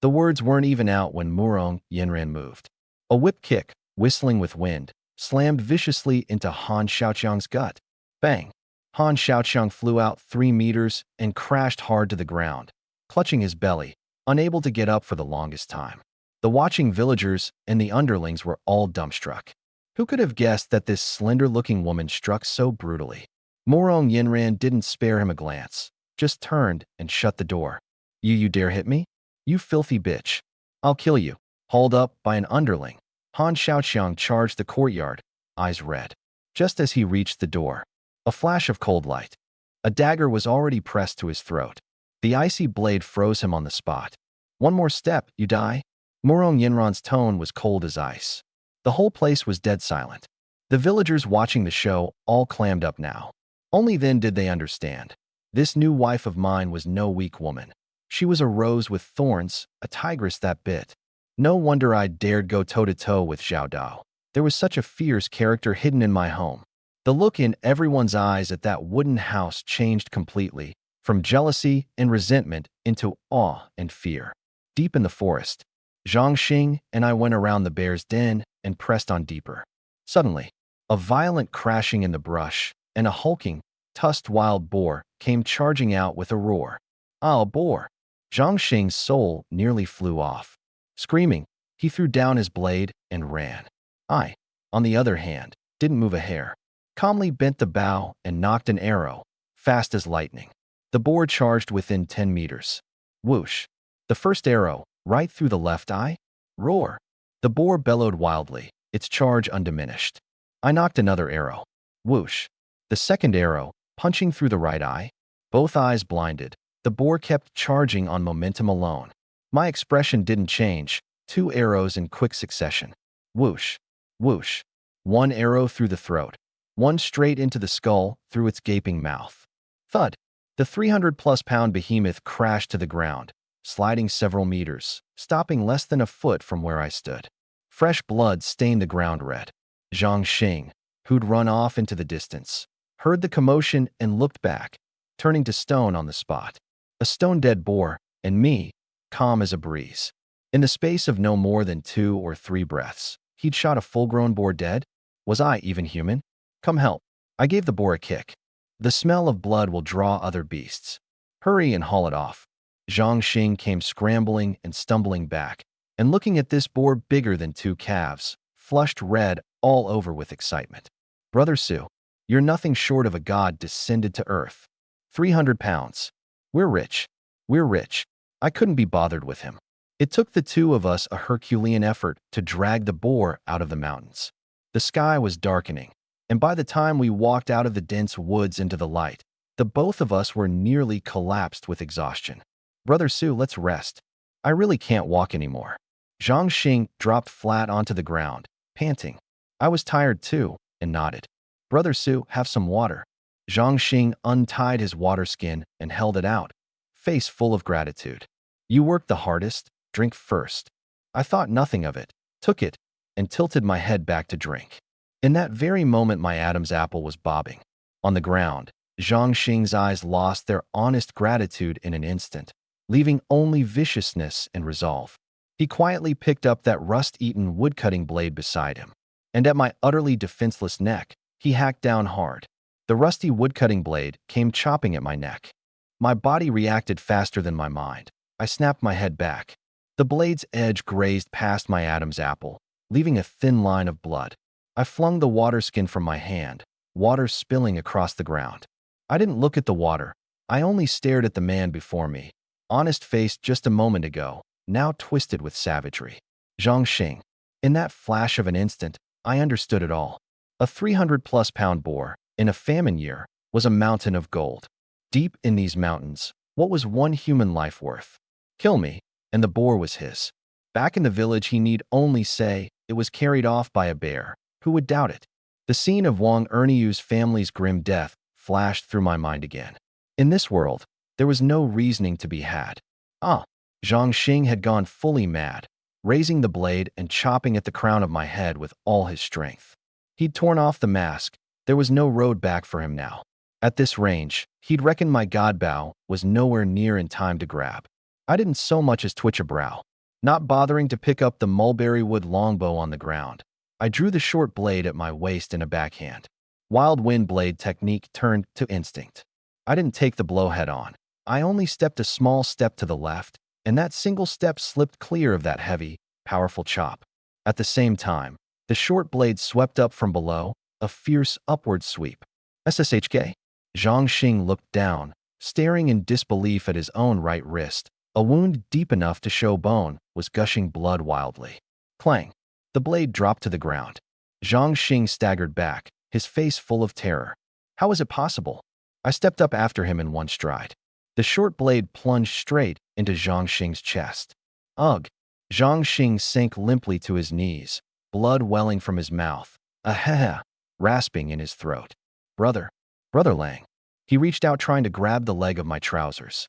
The words weren't even out when Murong Yenran moved. A whip kick, whistling with wind, slammed viciously into Han Xiaoqiang's gut. Bang! Han Xiaoqiang flew out 3 meters and crashed hard to the ground, clutching his belly, unable to get up for the longest time. The watching villagers and the underlings were all dumbstruck. Who could have guessed that this slender-looking woman struck so brutally? Murong Yenran didn't spare him a glance, just turned and shut the door. You dare hit me? You filthy bitch. I'll kill you." Hauled up by an underling, Han Xiaoqiang charged the courtyard, eyes red. Just as he reached the door, a flash of cold light. A dagger was already pressed to his throat. The icy blade froze him on the spot. One more step, you die? Murong Yinran's tone was cold as ice. The whole place was dead silent. The villagers watching the show all clammed up now. Only then did they understand. This new wife of mine was no weak woman. She was a rose with thorns, a tigress that bit. No wonder I dared go toe-to-toe with Xiao Dao. There was such a fierce character hidden in my home. The look in everyone's eyes at that wooden house changed completely, from jealousy and resentment into awe and fear. Deep in the forest, Zhang Xing and I went around the bear's den and pressed on deeper. Suddenly, a violent crashing in the brush, and a hulking, tusked wild boar came charging out with a roar. Ah, a boar! Zhang Xing's soul nearly flew off. Screaming, he threw down his blade and ran. I, on the other hand, didn't move a hair. Calmly bent the bow and knocked an arrow, fast as lightning. The boar charged within 10 meters. Whoosh! The first arrow, right through the left eye. Roar! The boar bellowed wildly, its charge undiminished. I knocked another arrow. Whoosh! The second arrow, punching through the right eye. Both eyes blinded, the boar kept charging on momentum alone. My expression didn't change, 2 arrows in quick succession. Whoosh! Whoosh! One arrow through the throat. One straight into the skull, through its gaping mouth. Thud! The 300-plus-pound behemoth crashed to the ground, sliding several meters, stopping less than a foot from where I stood. Fresh blood stained the ground red. Zhang Xing, who'd run off into the distance, heard the commotion and looked back, turning to stone on the spot. A stone-dead boar, and me, calm as a breeze. In the space of no more than 2 or 3 breaths, he'd shot a full-grown boar dead? Was I even human? Come help. I gave the boar a kick. The smell of blood will draw other beasts. Hurry and haul it off. Zhang Xing came scrambling and stumbling back, and looking at this boar bigger than 2 calves, flushed red all over with excitement. Brother Su, you're nothing short of a god descended to earth. 300 pounds. We're rich. We're rich. I couldn't be bothered with him. It took the 2 of us a Herculean effort to drag the boar out of the mountains. The sky was darkening, and by the time we walked out of the dense woods into the light, the both of us were nearly collapsed with exhaustion. Brother Su, let's rest. I really can't walk anymore. Zhang Xing dropped flat onto the ground, panting. I was tired too, and nodded. Brother Su, have some water. Zhang Xing untied his water skin and held it out, face full of gratitude. You worked the hardest, drink first. I thought nothing of it, took it, and tilted my head back to drink. In that very moment my Adam's apple was bobbing. On the ground, Zhang Xing's eyes lost their honest gratitude in an instant, leaving only viciousness and resolve. He quietly picked up that rust-eaten wood-cutting blade beside him, and at my utterly defenseless neck, he hacked down hard. The rusty wood-cutting blade came chopping at my neck. My body reacted faster than my mind. I snapped my head back. The blade's edge grazed past my Adam's apple, leaving a thin line of blood. I flung the water skin from my hand, water spilling across the ground. I didn't look at the water. I only stared at the man before me, honest-faced just a moment ago, now twisted with savagery. Zhang Xing. In that flash of an instant, I understood it all. A 300-plus-pound boar, in a famine year, was a mountain of gold. Deep in these mountains, what was one human life worth? Kill me, and the boar was his. Back in the village he need only say it was carried off by a bear. Who would doubt it? The scene of Wang Erniu's family's grim death flashed through my mind again. In this world, there was no reasoning to be had. Zhang Xing had gone fully mad, raising the blade and chopping at the crown of my head with all his strength. He'd torn off the mask. There was no road back for him now. At this range, he'd reckoned my god bow was nowhere near in time to grab. I didn't so much as twitch a brow, not bothering to pick up the mulberry wood longbow on the ground. I drew the short blade at my waist in a backhand. Wild wind blade technique turned to instinct. I didn't take the blow head on. I only stepped a small step to the left, and that single step slipped clear of that heavy, powerful chop. At the same time, the short blade swept up from below, a fierce upward sweep. SSHK. Zhang Xing looked down, staring in disbelief at his own right wrist. A wound deep enough to show bone was gushing blood wildly. Clang. The blade dropped to the ground. Zhang Xing staggered back, his face full of terror. How was it possible? I stepped up after him in one stride. The short blade plunged straight into Zhang Xing's chest. Ugh! Zhang Xing sank limply to his knees, blood welling from his mouth, a heh rasping in his throat. Brother, Brother Lang. He reached out trying to grab the leg of my trousers.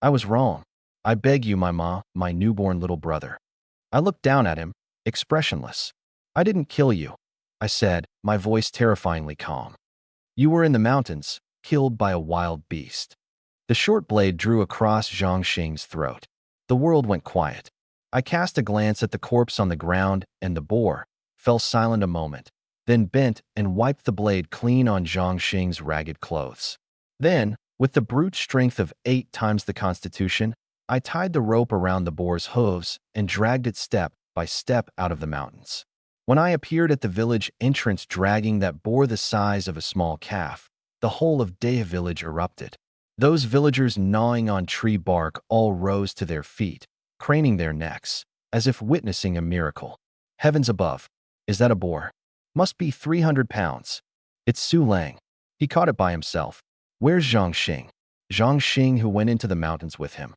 I was wrong. I beg you, my newborn little brother. I looked down at him, expressionless. I didn't kill you, I said, my voice terrifyingly calm. You were in the mountains, killed by a wild beast. The short blade drew across Zhang Xing's throat. The world went quiet. I cast a glance at the corpse on the ground, and the boar fell silent a moment, then bent and wiped the blade clean on Zhang Xing's ragged clothes. Then, with the brute strength of 8 times the constitution, I tied the rope around the boar's hooves and dragged it step by step out of the mountains. When I appeared at the village entrance dragging that boar the size of a small calf, the whole of Deha village erupted. Those villagers gnawing on tree bark all rose to their feet, craning their necks, as if witnessing a miracle. Heavens above! Is that a boar? Must be 300 pounds. It's Su Lang. He caught it by himself. Where's Zhang Xing? Zhang Xing who went into the mountains with him.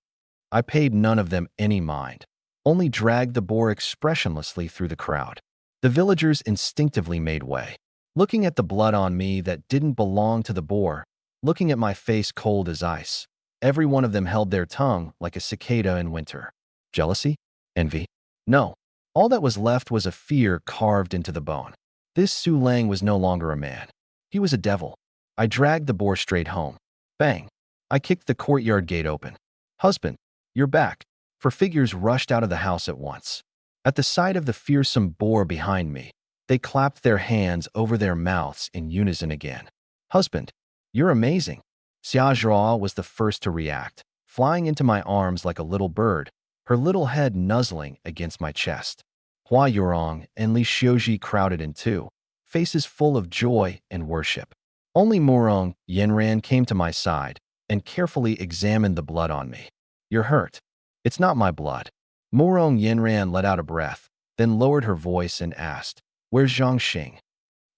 I paid none of them any mind, only dragged the boar expressionlessly through the crowd. The villagers instinctively made way, looking at the blood on me that didn't belong to the boar, looking at my face cold as ice. Every one of them held their tongue like a cicada in winter. Jealousy? Envy? No. All that was left was a fear carved into the bone. This Su Lang was no longer a man. He was a devil. I dragged the boar straight home. Bang! I kicked the courtyard gate open. Husband, you're back. 4 figures rushed out of the house at once. At the sight of the fearsome boar behind me, they clapped their hands over their mouths in unison again. Husband, you're amazing. Xia Zhuo was the first to react, flying into my arms like a little bird, her little head nuzzling against my chest. Hua Yurong and Li Xiuji crowded in too, faces full of joy and worship. Only Murong Yanran came to my side and carefully examined the blood on me. You're hurt. It's not my blood. Murong Yanran let out a breath, then lowered her voice and asked, Where's Zhang Xing?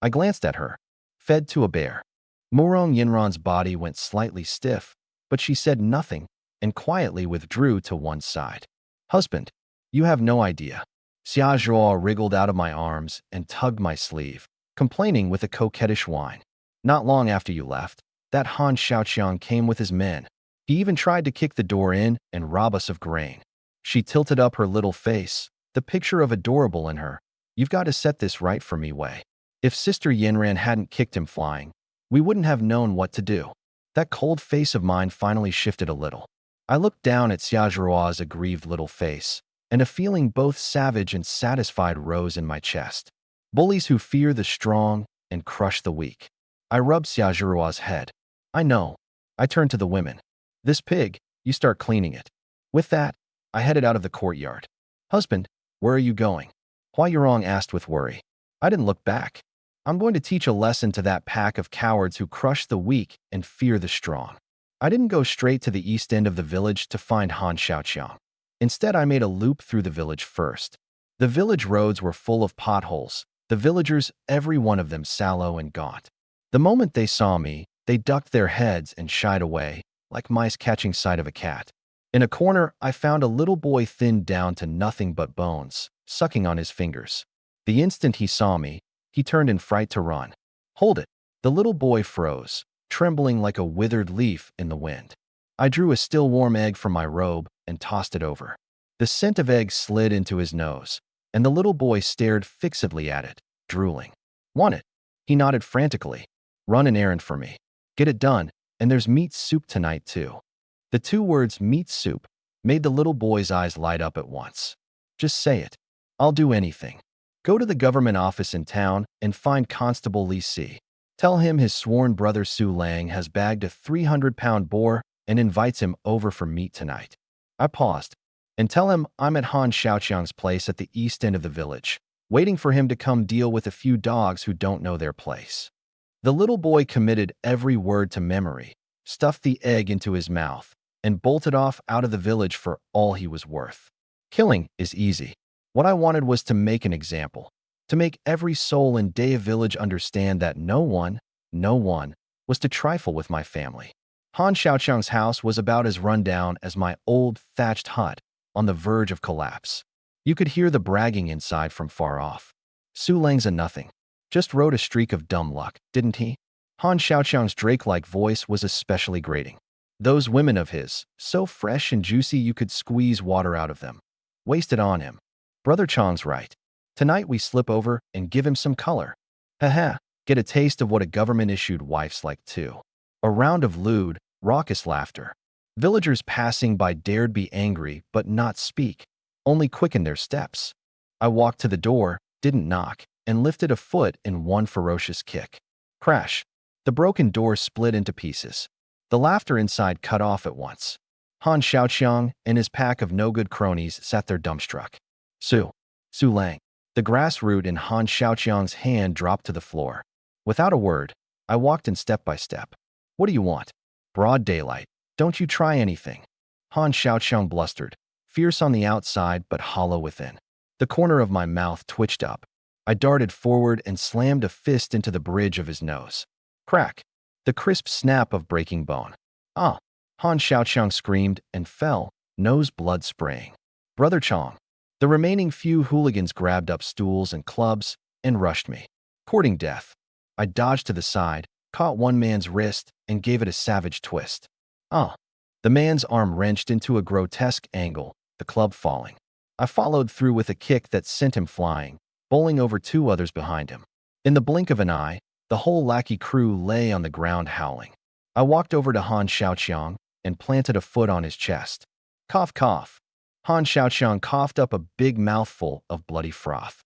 I glanced at her, fed to a bear. Murong Yanran's body went slightly stiff, but she said nothing and quietly withdrew to one side. Husband, you have no idea. Xia Zhuo wriggled out of my arms and tugged my sleeve, complaining with a coquettish whine. Not long after you left, that Han Xiaoqiang came with his men. He even tried to kick the door in and rob us of grain. She tilted up her little face, the picture of adorable in her. You've got to set this right for me, Wei. If Sister Yanran hadn't kicked him flying, we wouldn't have known what to do. That cold face of mine finally shifted a little. I looked down at Xia Zhuo's aggrieved little face, and a feeling both savage and satisfied rose in my chest. Bullies who fear the strong and crush the weak. I rubbed Xia Zhuo's head. I know. I turned to the women. This pig, you start cleaning it. With that, I headed out of the courtyard. Husband, where are you going? Hua Yurong asked with worry. I didn't look back. I'm going to teach a lesson to that pack of cowards who crush the weak and fear the strong. I didn't go straight to the east end of the village to find Han Xiaoqiang. Instead, I made a loop through the village first. The village roads were full of potholes, the villagers, every one of them sallow and gaunt. The moment they saw me, they ducked their heads and shied away, like mice catching sight of a cat. In a corner, I found a little boy thinned down to nothing but bones, sucking on his fingers. The instant he saw me, he turned in fright to run. Hold it! The little boy froze, trembling like a withered leaf in the wind. I drew a still warm egg from my robe and tossed it over. The scent of egg slid into his nose, and the little boy stared fixedly at it, drooling. Want it? He nodded frantically. Run an errand for me. Get it done, and there's meat soup tonight too. The 2 words meat soup made the little boy's eyes light up at once. Just say it. I'll do anything. Go to the government office in town and find Constable Li Si. Tell him his sworn brother Su Lang has bagged a 300-pound boar and invites him over for meat tonight. I paused. And tell him I'm at Han Xiaoqiang's place at the east end of the village, waiting for him to come deal with a few dogs who don't know their place. The little boy committed every word to memory, stuffed the egg into his mouth, and bolted off out of the village for all he was worth. Killing is easy. What I wanted was to make an example, to make every soul in Deha village understand that no one was to trifle with my family. Han Xiaoqiang's house was about as run down as my old thatched hut, on the verge of collapse. You could hear the bragging inside from far off. Su Lang's a nothing. Just rode a streak of dumb luck, didn't he? Han Xiaoqiang's Drake-like voice was especially grating. Those women of his, so fresh and juicy you could squeeze water out of them. Wasted on him. Brother Chong's right. Tonight we slip over and give him some color. Haha, get a taste of what a government-issued wife's like too. A round of lewd, raucous laughter. Villagers passing by dared be angry but not speak, only quicken their steps. I walked to the door, didn't knock, and lifted a foot in one ferocious kick. Crash. The broken door split into pieces. The laughter inside cut off at once. Han Xiaoqiang and his pack of no-good cronies sat there dumbstruck. Su Lang. The grass root in Han Xiaoqiang's hand dropped to the floor. Without a word, I walked in step by step. What do you want? Broad daylight. Don't you try anything. Han Xiaoqiang blustered, fierce on the outside but hollow within. The corner of my mouth twitched up. I darted forward and slammed a fist into the bridge of his nose. Crack. The crisp snap of breaking bone. Ah! Han Xiaoqiang screamed and fell, nose blood spraying. Brother Chong. The remaining few hooligans grabbed up stools and clubs and rushed me. Courting death. I dodged to the side, caught one man's wrist, and gave it a savage twist. Ah! The man's arm wrenched into a grotesque angle, the club falling. I followed through with a kick that sent him flying, bowling over two others behind him. In the blink of an eye, the whole lackey crew lay on the ground howling. I walked over to Han Xiaoqiang and planted a foot on his chest. Cough, cough. Han Xiaoqiang coughed up a big mouthful of bloody froth.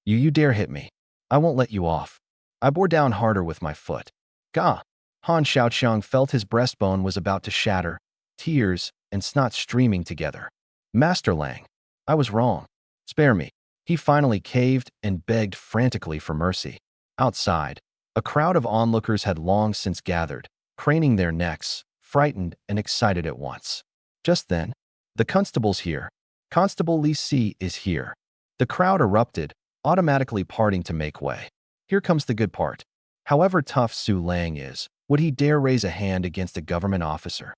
You dare hit me. I won't let you off. I bore down harder with my foot. Gah! Han Xiaoqiang felt his breastbone was about to shatter, tears and snot streaming together. Master Lang. I was wrong. Spare me. He finally caved and begged frantically for mercy. Outside, a crowd of onlookers had long since gathered, craning their necks, frightened and excited at once. Just then, the constable's here. Constable Li Si is here. The crowd erupted, automatically parting to make way. Here comes the good part. However tough Su Lang is, would he dare raise a hand against a government officer?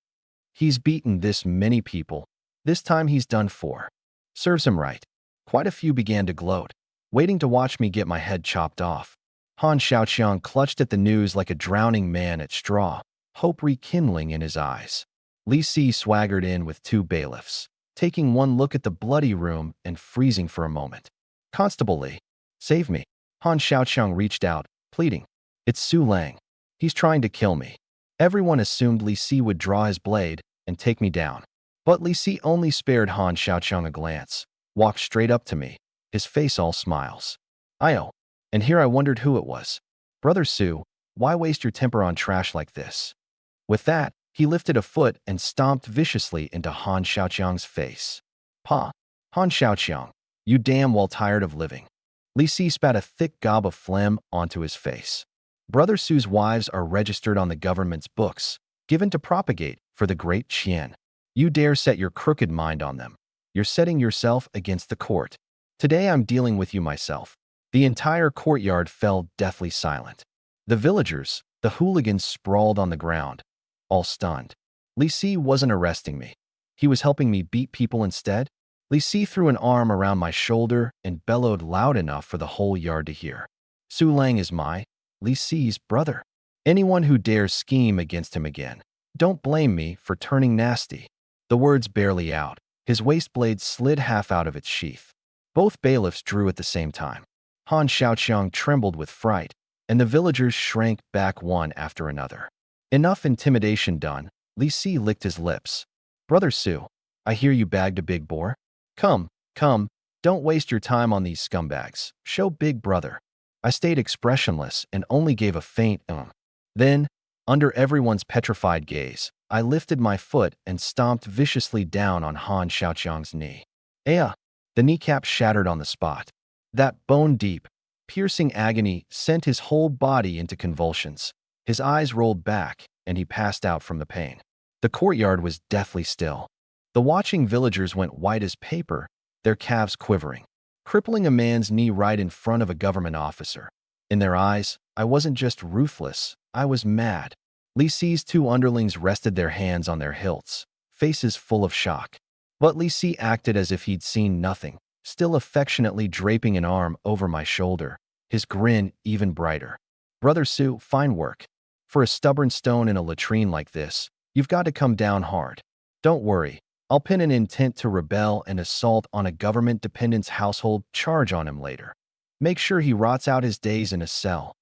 He's beaten this many people. This time he's done for. Serves him right. Quite a few began to gloat, waiting to watch me get my head chopped off. Han Xiaoqiang clutched at the news like a drowning man at straw, hope rekindling in his eyes. Li Si swaggered in with two bailiffs, taking one look at the bloody room and freezing for a moment. Constable Li, save me. Han Xiaoqiang reached out, pleading. It's Su Lang. He's trying to kill me. Everyone assumed Li Si would draw his blade and take me down. But Li Si only spared Han Xiaoqiang a glance, walked straight up to me, his face all smiles. Io. And here I wondered who it was. Brother Su, why waste your temper on trash like this? With that, he lifted a foot and stomped viciously into Han Xiaoqiang's face. Pa! Han Xiaoqiang, you damn well tired of living. Li Si spat a thick gob of phlegm onto his face. Brother Su's wives are registered on the government's books, given to propagate for the great Qian. You dare set your crooked mind on them. You're setting yourself against the court. Today I'm dealing with you myself. The entire courtyard fell deathly silent. The villagers, the hooligans sprawled on the ground, all stunned. Li Si wasn't arresting me. He was helping me beat people instead. Li Si threw an arm around my shoulder and bellowed loud enough for the whole yard to hear. Su Lang is Li Si's brother. Anyone who dares scheme against him again, don't blame me for turning nasty. The words barely out. His waist blade slid half out of its sheath. Both bailiffs drew at the same time. Han Xiaoqiang trembled with fright, and the villagers shrank back one after another. Enough intimidation done, Li Si licked his lips. Brother Su, I hear you bagged a big boar. Come, don't waste your time on these scumbags. Show big brother. I stayed expressionless and only gave a faint Then, under everyone's petrified gaze, I lifted my foot and stomped viciously down on Han Xiaoqiang's knee. Aya! The kneecap shattered on the spot. That bone-deep, piercing agony sent his whole body into convulsions. His eyes rolled back, and he passed out from the pain. The courtyard was deathly still. The watching villagers went white as paper, their calves quivering, crippling a man's knee right in front of a government officer. In their eyes, I wasn't just ruthless, I was mad. Li Si's two underlings rested their hands on their hilts, faces full of shock. But Li Si acted as if he'd seen nothing, still affectionately draping an arm over my shoulder, his grin even brighter. Brother Su, fine work. For a stubborn stone in a latrine like this, you've got to come down hard. Don't worry, I'll pin an intent to rebel and assault on a government dependent's household charge on him later. Make sure he rots out his days in a cell.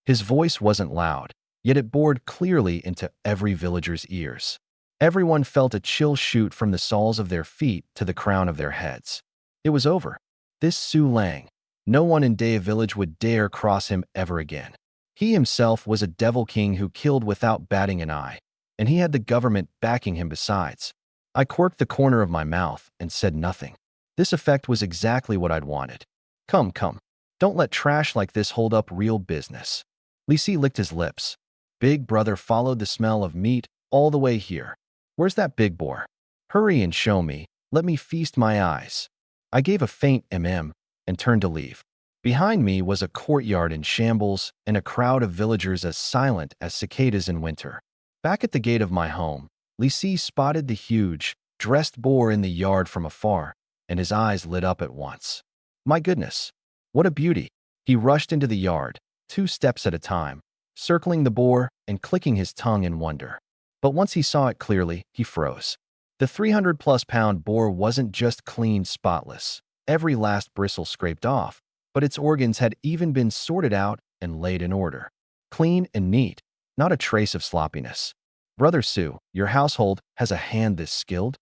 His voice wasn't loud, yet it bored clearly into every villager's ears. Everyone felt a chill shoot from the soles of their feet to the crown of their heads. It was over. This Su Lang. No one in Daya village would dare cross him ever again. He himself was a devil king who killed without batting an eye, and he had the government backing him besides. I quirked the corner of my mouth and said nothing. This effect was exactly what I'd wanted. Come, come. Don't let trash like this hold up real business. Li Si licked his lips. Big brother followed the smell of meat all the way here. Where's that big boar? Hurry and show me. Let me feast my eyes. I gave a faint mm and turned to leave. Behind me was a courtyard in shambles and a crowd of villagers as silent as cicadas in winter. Back at the gate of my home, Li Si spotted the huge, dressed boar in the yard from afar, and his eyes lit up at once. My goodness, what a beauty! He rushed into the yard, 2 steps at a time, circling the boar and clicking his tongue in wonder. But once he saw it clearly, he froze. The 300-plus-pound boar wasn't just clean, spotless, every last bristle scraped off, but its organs had even been sorted out and laid in order. Clean and neat, not a trace of sloppiness. Brother Su, your household has a hand this skilled?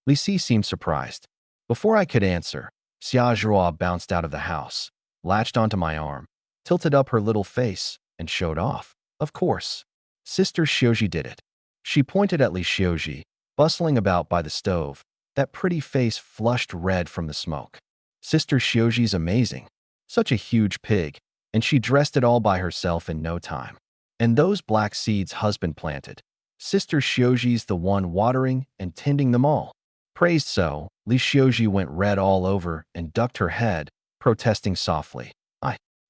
Li Si seemed surprised. Before I could answer, Xia Zhuo bounced out of the house, latched onto my arm, tilted up her little face, and showed off. Of course. Sister Xiuji did it. She pointed at Li Xiuji, bustling about by the stove, that pretty face flushed red from the smoke. Sister Xiuji's amazing. Such a huge pig, and she dressed it all by herself in no time. And those black seeds husband planted. Sister Xiuji's the one watering and tending them all. Praised so, Li Xiuji went red all over and ducked her head, protesting softly.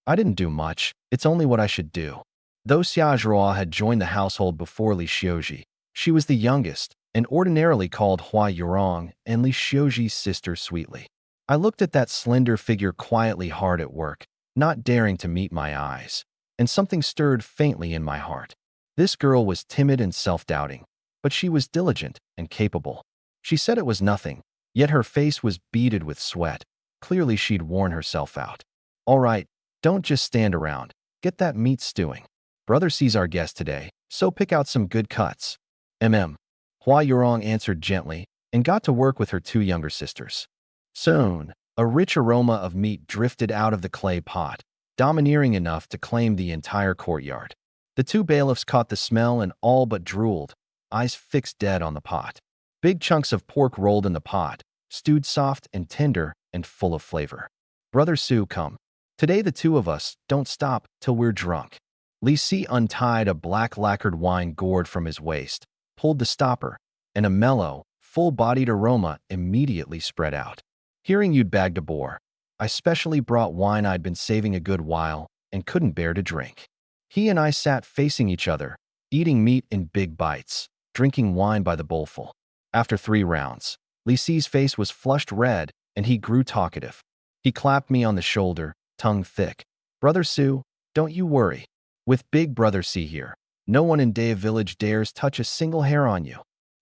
I didn't do much. It's only what I should do. Though Xia Zhuo had joined the household before Li Xiuji, she was the youngest and ordinarily called Hua Yurong and Li Xiuji's sister sweetly. I looked at that slender figure quietly hard at work, not daring to meet my eyes, and something stirred faintly in my heart. This girl was timid and self-doubting, but she was diligent and capable. She said it was nothing, yet her face was beaded with sweat. Clearly she'd worn herself out. All right, don't just stand around. Get that meat stewing. Brother sees our guest today, so pick out some good cuts. Hua Yurong answered gently and got to work with her 2 younger sisters. Soon, a rich aroma of meat drifted out of the clay pot, domineering enough to claim the entire courtyard. The 2 bailiffs caught the smell and all but drooled, eyes fixed dead on the pot. Big chunks of pork rolled in the pot, stewed soft and tender and full of flavor. Brother Su, come. Today the 2 of us don't stop till we're drunk. Li Si untied a black lacquered wine gourd from his waist, pulled the stopper, and a mellow, full-bodied aroma immediately spread out. Hearing you'd bagged a boar, I specially brought wine I'd been saving a good while and couldn't bear to drink. He and I sat facing each other, eating meat in big bites, drinking wine by the bowlful. After 3 rounds, Li Si's face was flushed red and he grew talkative. He clapped me on the shoulder, tongue thick. Brother Su, don't you worry. With Big Brother Si here, no one in Daya village dares touch a single hair on you.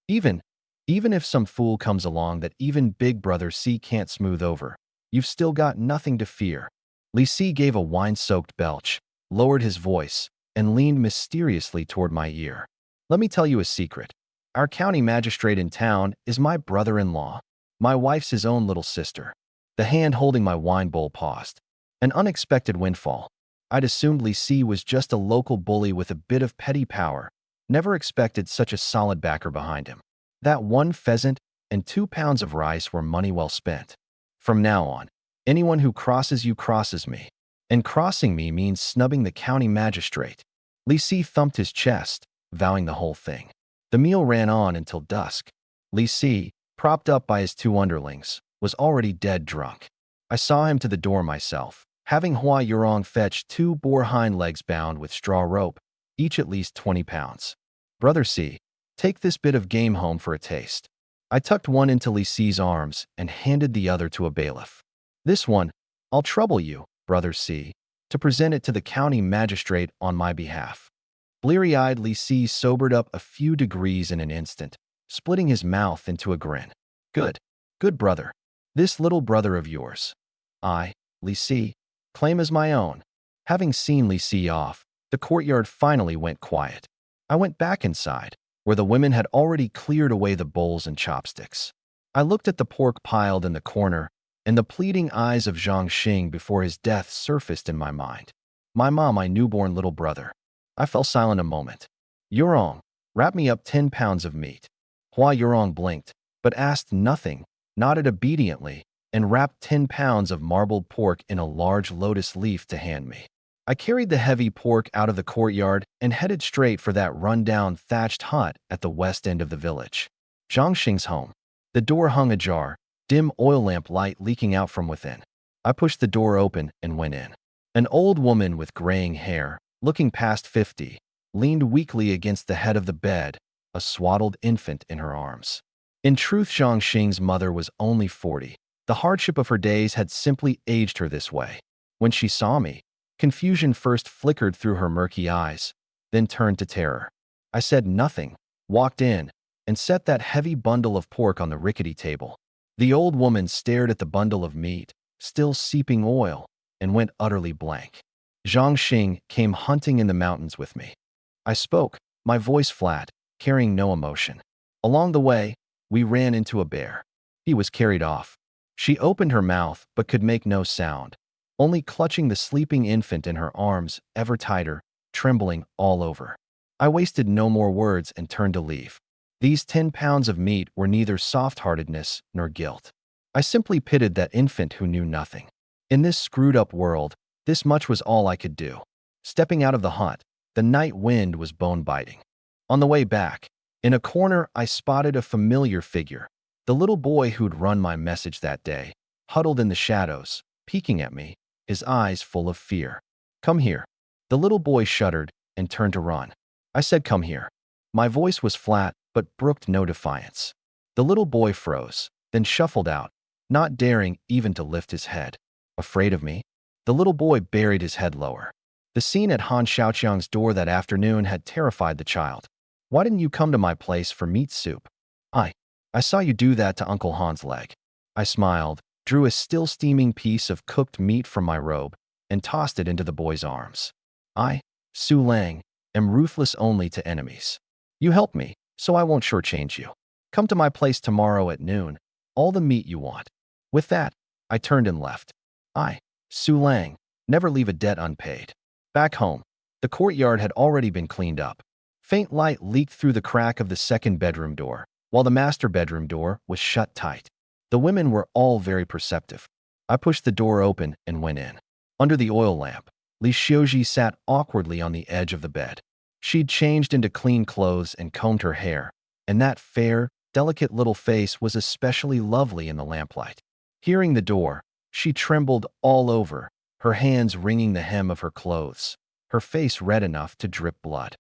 Even if some fool comes along that even Big Brother Si can't smooth over, you've still got nothing to fear. Li Si gave a wine-soaked belch, lowered his voice, and leaned mysteriously toward my ear. Let me tell you a secret. Our county magistrate in town is my brother-in-law. My wife's his own little sister. The hand holding my wine bowl paused. An unexpected windfall. I'd assumed Li Si was just a local bully with a bit of petty power. Never expected such a solid backer behind him. That 1 pheasant and 2 pounds of rice were money well spent. From now on, anyone who crosses you crosses me. And crossing me means snubbing the county magistrate. Li Si thumped his chest, vowing the whole thing. The meal ran on until dusk. Li Si, propped up by his 2 underlings, was already dead drunk. I saw him to the door myself, having Hua Yurong fetch 2 boar hind legs bound with straw rope, each at least 20 pounds. Brother C, take this bit of game home for a taste. I tucked one into Li Ci's arms and handed the other to a bailiff. This one, I'll trouble you, Brother C, to present it to the county magistrate on my behalf. Bleary-eyed Li Ci sobered up a few degrees in an instant, splitting his mouth into a grin. Good, good brother. This little brother of yours, I, Li Ci, claim as my own. Having seen Li Ci off, the courtyard finally went quiet. I went back inside, where the women had already cleared away the bowls and chopsticks. I looked at the pork piled in the corner, and the pleading eyes of Zhang Xing before his death surfaced in my mind. My newborn little brother. I fell silent a moment. Yurong, wrap me up 10 pounds of meat. Hua Yurong blinked, but asked nothing, nodded obediently, and wrapped 10 pounds of marbled pork in a large lotus leaf to hand me. I carried the heavy pork out of the courtyard and headed straight for that run-down thatched hut at the west end of the village. Zhang Xing's home. The door hung ajar, dim oil lamp light leaking out from within. I pushed the door open and went in. An old woman with graying hair, looking past 50, leaned weakly against the head of the bed, a swaddled infant in her arms. In truth, Zhang Xing's mother was only 40. The hardship of her days had simply aged her this way. When she saw me, confusion first flickered through her murky eyes, then turned to terror. I said nothing, walked in, and set that heavy bundle of pork on the rickety table. The old woman stared at the bundle of meat, still seeping oil, and went utterly blank. Zhang Xing came hunting in the mountains with me. I spoke, my voice flat, carrying no emotion. Along the way, we ran into a bear. He was carried off. She opened her mouth but could make no sound, only clutching the sleeping infant in her arms ever tighter, trembling all over. I wasted no more words and turned to leave. These 10 pounds of meat were neither soft-heartedness nor guilt. I simply pitied that infant who knew nothing. In this screwed-up world, this much was all I could do. Stepping out of the hut, the night wind was bone-biting. On the way back, in a corner I spotted a familiar figure, the little boy who'd run my message that day, huddled in the shadows, peeking at me, his eyes full of fear. Come here. The little boy shuddered and turned to run. I said, come here. My voice was flat, but brooked no defiance. The little boy froze, then shuffled out, not daring even to lift his head. Afraid of me? The little boy buried his head lower. The scene at Han Xiaoqiang's door that afternoon had terrified the child. Why didn't you come to my place for meat soup? I saw you do that to Uncle Han's leg. I smiled, drew a still steaming piece of cooked meat from my robe, and tossed it into the boy's arms. I, Su Lang, am ruthless only to enemies. You helped me, so I won't shortchange you. Come to my place tomorrow at noon, all the meat you want. With that, I turned and left. I, Su Lang, never leave a debt unpaid. Back home, the courtyard had already been cleaned up. Faint light leaked through the crack of the second bedroom door, while the master bedroom door was shut tight. The women were all very perceptive. I pushed the door open and went in. Under the oil lamp, Li Xiuji sat awkwardly on the edge of the bed. She'd changed into clean clothes and combed her hair, and that fair, delicate little face was especially lovely in the lamplight. Hearing the door, she trembled all over, her hands wringing the hem of her clothes, her face red enough to drip blood.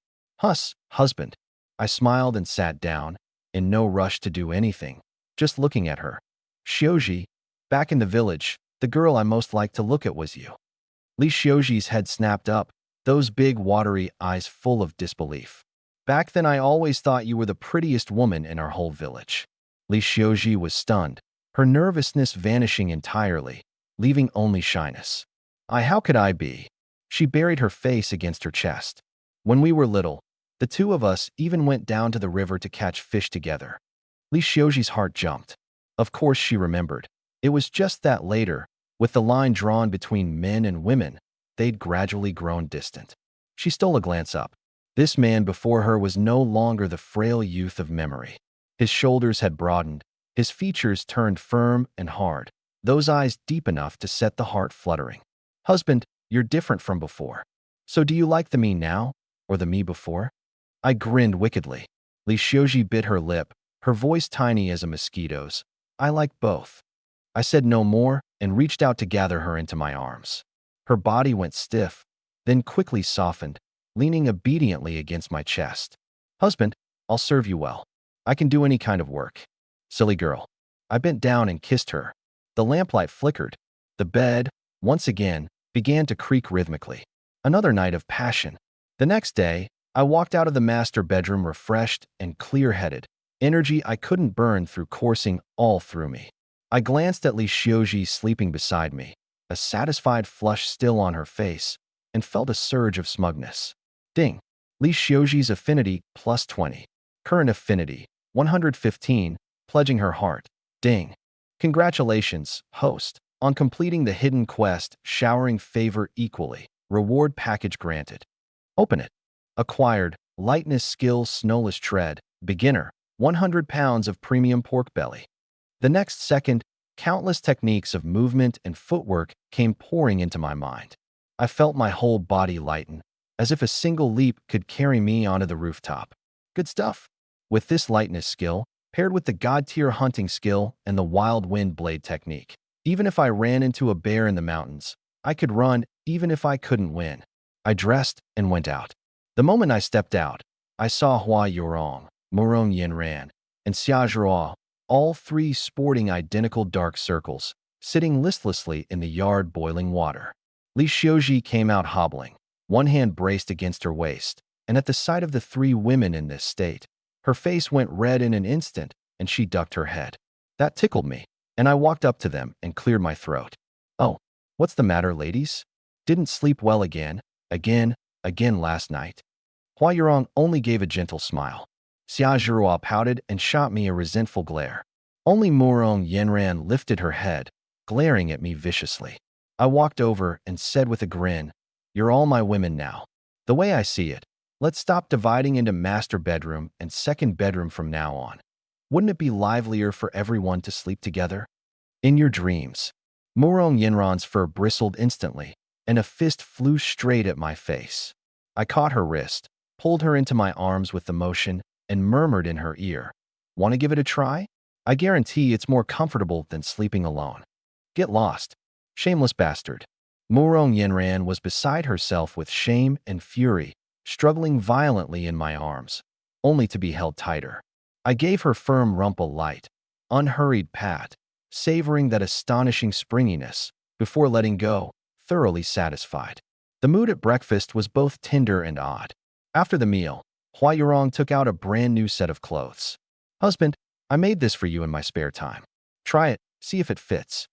Husband. I smiled and sat down, in no rush to do anything, just looking at her. Xiuji, back in the village, the girl I most liked to look at was you. Li Xiuji's head snapped up, those big watery eyes full of disbelief. Back then I always thought you were the prettiest woman in our whole village. Li Xiuji was stunned, her nervousness vanishing entirely, leaving only shyness. How could I be? She buried her face against her chest. When we were little, the two of us even went down to the river to catch fish together. Li Xiuji's heart jumped. Of course she remembered. It was just that later, with the line drawn between men and women, they'd gradually grown distant. She stole a glance up. This man before her was no longer the frail youth of memory. His shoulders had broadened, his features turned firm and hard, those eyes deep enough to set the heart fluttering. Husband, you're different from before. So do you like the me now, or the me before? I grinned wickedly. Li Xiuji bit her lip, her voice tiny as a mosquito's. I like both. I said no more and reached out to gather her into my arms. Her body went stiff, then quickly softened, leaning obediently against my chest. Husband, I'll serve you well. I can do any kind of work. Silly girl. I bent down and kissed her. The lamplight flickered. The bed, once again, began to creak rhythmically. Another night of passion. The next day, I walked out of the master bedroom refreshed and clear-headed, energy I couldn't burn through coursing all through me. I glanced at Li Xiuji sleeping beside me, a satisfied flush still on her face, and felt a surge of smugness. Ding. Li Xiuji's affinity plus 20. Current affinity 115, pledging her heart. Ding. Congratulations, host, on completing the hidden quest, showering favor equally. Reward package granted. Open it. Acquired, lightness skill snowless tread, beginner, 100 pounds of premium pork belly. The next second, countless techniques of movement and footwork came pouring into my mind. I felt my whole body lighten, as if a single leap could carry me onto the rooftop. Good stuff. With this lightness skill, paired with the god-tier hunting skill and the wild wind blade technique, even if I ran into a bear in the mountains, I could run even if I couldn't win. I dressed and went out. The moment I stepped out, I saw Hua Yorong, Murong Yinran, and Xia Zhuo, all three sporting identical dark circles, sitting listlessly in the yard boiling water. Li Xiuji came out hobbling, one hand braced against her waist, and at the sight of the three women in this state, her face went red in an instant, and she ducked her head. That tickled me, and I walked up to them and cleared my throat. Oh, what's the matter, ladies? Didn't sleep well again last night? Hua Yurong only gave a gentle smile. Xia Zhuo pouted and shot me a resentful glare. Only Murong Yenran lifted her head, glaring at me viciously. I walked over and said with a grin, "You're all my women now. The way I see it, let's stop dividing into master bedroom and second bedroom from now on. Wouldn't it be livelier for everyone to sleep together? In your dreams." Murong Yenran's fur bristled instantly, and a fist flew straight at my face. I caught her wrist, pulled her into my arms with the motion, and murmured in her ear, "Want to give it a try? I guarantee it's more comfortable than sleeping alone. Get lost, shameless bastard." Murong Yenran was beside herself with shame and fury, struggling violently in my arms, only to be held tighter. I gave her firm rump a light, unhurried pat, savoring that astonishing springiness, before letting go, thoroughly satisfied. The mood at breakfast was both tender and odd. After the meal, Hua Yurong took out a brand new set of clothes. "Husband, I made this for you in my spare time. Try it, see if it fits."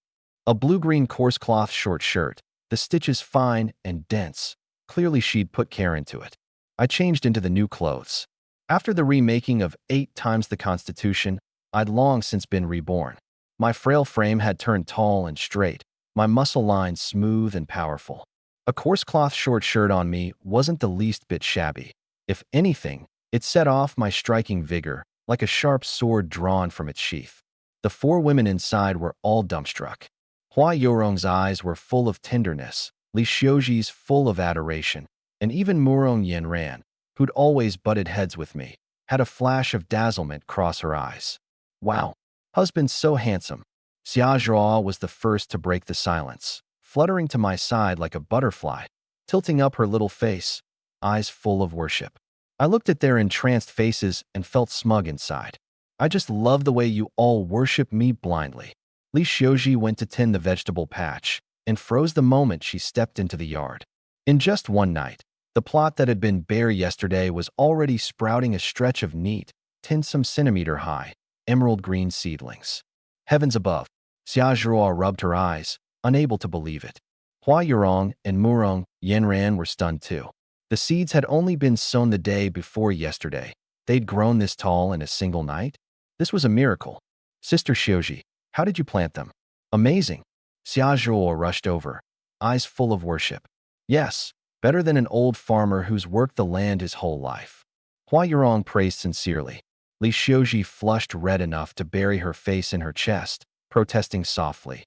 A blue-green coarse cloth short shirt, the stitches fine and dense. Clearly she'd put care into it. I changed into the new clothes. After the remaking of 8 times the Constitution, I'd long since been reborn. My frail frame had turned tall and straight, my muscle lines smooth and powerful. A coarse cloth short shirt on me wasn't the least bit shabby. If anything, it set off my striking vigor, like a sharp sword drawn from its sheath. The 4 women inside were all dumbstruck. Hua Yorong's eyes were full of tenderness, Li Xiuji's full of adoration, and even Murong Yenran, who'd always butted heads with me, had a flash of dazzlement cross her eyes. "Wow, husband's so handsome." Xia Zhuo was the first to break the silence, fluttering to my side like a butterfly, tilting up her little face, eyes full of worship. I looked at their entranced faces and felt smug inside. "I just love the way you all worship me blindly." Li Xiuji went to tend the vegetable patch and froze the moment she stepped into the yard. In just one night, the plot that had been bare yesterday was already sprouting a stretch of neat, 10-centimeter high, emerald green seedlings. Heavens above, Xia Zhuo rubbed her eyes, unable to believe it. Hua Yurong and Murong Yenran were stunned too. The seeds had only been sown the day before yesterday. They'd grown this tall in a single night? This was a miracle. "Sister Xiuji, how did you plant them?" "Amazing." Xia Zhuo rushed over, eyes full of worship. "Yes, better than an old farmer who's worked the land his whole life." Hua Yurong praised sincerely. Li Xiuji flushed red enough to bury her face in her chest, protesting softly.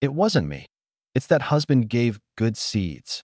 "It wasn't me. It's that husband gave good seeds."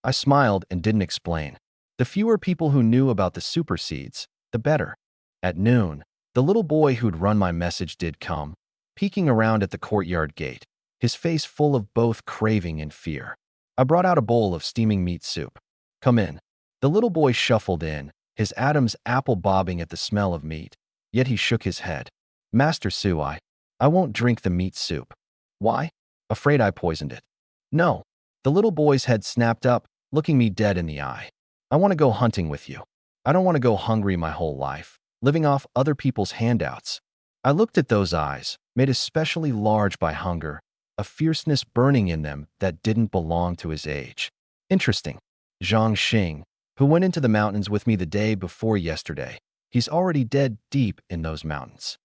I smiled and didn't explain. The fewer people who knew about the super seeds, the better. At noon, the little boy who'd run my message did come, peeking around at the courtyard gate, his face full of both craving and fear. I brought out a bowl of steaming meat soup. "Come in." The little boy shuffled in, his Adam's apple bobbing at the smell of meat. Yet he shook his head. Master Su, I won't drink the meat soup. Why? Afraid I poisoned it. No. The little boy's head snapped up, looking me dead in the eye. I want to go hunting with you. I don't want to go hungry my whole life, living off other people's handouts. I looked at those eyes, made especially large by hunger, a fierceness burning in them that didn't belong to his age. Interesting. Zhang Xing, who went into the mountains with me the day before yesterday, he's already dead deep in those mountains.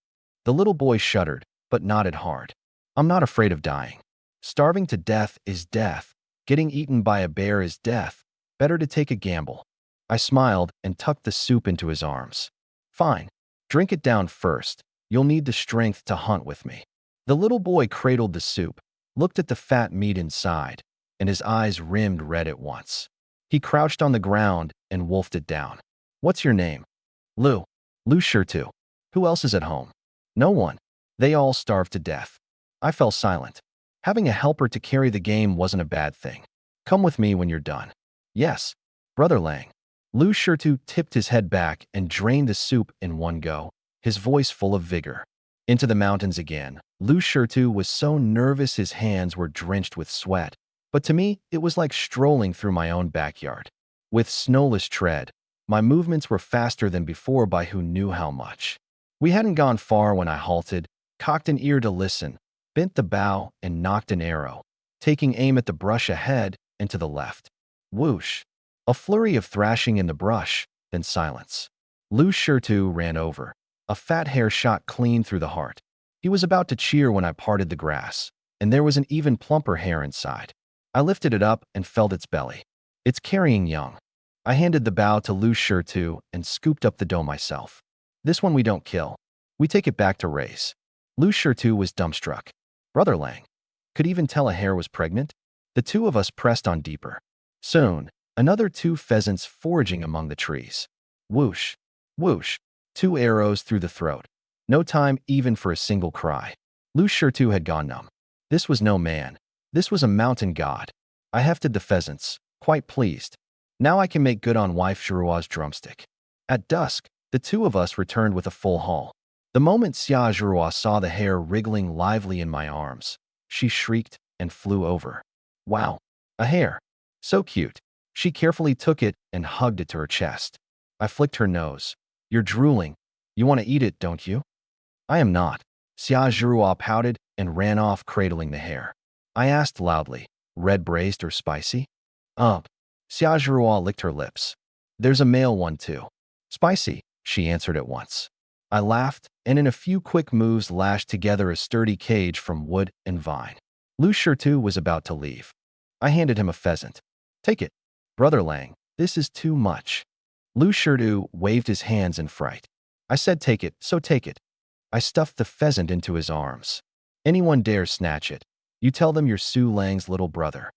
The little boy shuddered, but nodded hard. I'm not afraid of dying. Starving to death is death. Getting eaten by a bear is death. Better to take a gamble. I smiled and tucked the soup into his arms. Fine. Drink it down first. You'll need the strength to hunt with me. The little boy cradled the soup, looked at the fat meat inside, and his eyes rimmed red at once. He crouched on the ground and wolfed it down. What's your name? Lu. Lu Shirtu. Who else is at home? No one. They all starved to death. I fell silent. Having a helper to carry the game wasn't a bad thing. Come with me when you're done. Yes. Brother Lang. Lu Shirtu tipped his head back and drained the soup in one go, his voice full of vigor. Into the mountains again. Lu Shirtu was so nervous his hands were drenched with sweat, but to me it was like strolling through my own backyard. With snowless tread, my movements were faster than before by who knew how much. We hadn't gone far when I halted, cocked an ear to listen, bent the bow, and knocked an arrow, taking aim at the brush ahead and to the left. Whoosh! A flurry of thrashing in the brush, then silence. Lu Shirtu ran over. A fat hair shot clean through the heart. He was about to cheer when I parted the grass, and there was an even plumper hair inside. I lifted it up and felt its belly. It's carrying young. I handed the bow to Lu Shirtu and scooped up the dough myself. This one we don't kill. We take it back to raise. Lu Shirtu was dumbstruck. Brother Lang. Could even tell a hare was pregnant? The two of us pressed on deeper. Soon, another 2 pheasants foraging among the trees. Whoosh! Whoosh! 2 arrows through the throat. No time even for a single cry. Lu Shirtu had gone numb. This was no man. This was a mountain god. I hefted the pheasants, quite pleased. Now I can make good on wife Zhurua's drumstick. At dusk, the 2 of us returned with a full haul. The moment Xia Zhurua saw the hare wriggling lively in my arms, she shrieked and flew over. Wow! A hare! So cute. She carefully took it and hugged it to her chest. I flicked her nose. You're drooling. You want to eat it, don't you? I am not. Xia Zhurua pouted and ran off cradling the hare. I asked loudly, red braised or spicy? Xia Zhurua licked her lips. There's a male one too. Spicy, she answered at once. I laughed, and in a few quick moves lashed together a sturdy cage from wood and vine. Lu Shirtu was about to leave. I handed him a pheasant. Take it. Brother Lang, this is too much. Lu Shirtu waved his hands in fright. I said take it, so take it. I stuffed the pheasant into his arms. Anyone dares snatch it. You tell them you're Su Lang's little brother.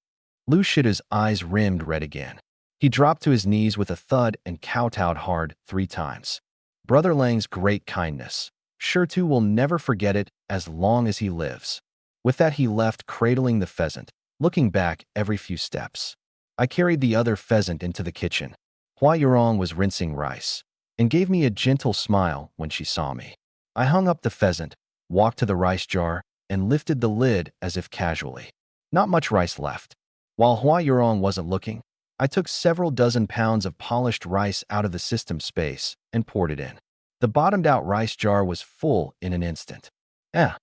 Lu Shirtu's eyes rimmed red again. He dropped to his knees with a thud and kowtowed hard 3 times. Brother Lang's great kindness. Shirtu will never forget it as long as he lives. With that he left cradling the pheasant, looking back every few steps. I carried the other pheasant into the kitchen. Hua Yurong was rinsing rice, and gave me a gentle smile when she saw me. I hung up the pheasant, walked to the rice jar, and lifted the lid as if casually. Not much rice left. While Hua Yurong wasn't looking, I took several dozen pounds of polished rice out of the system space and poured it in. The bottomed-out rice jar was full in an instant. Hua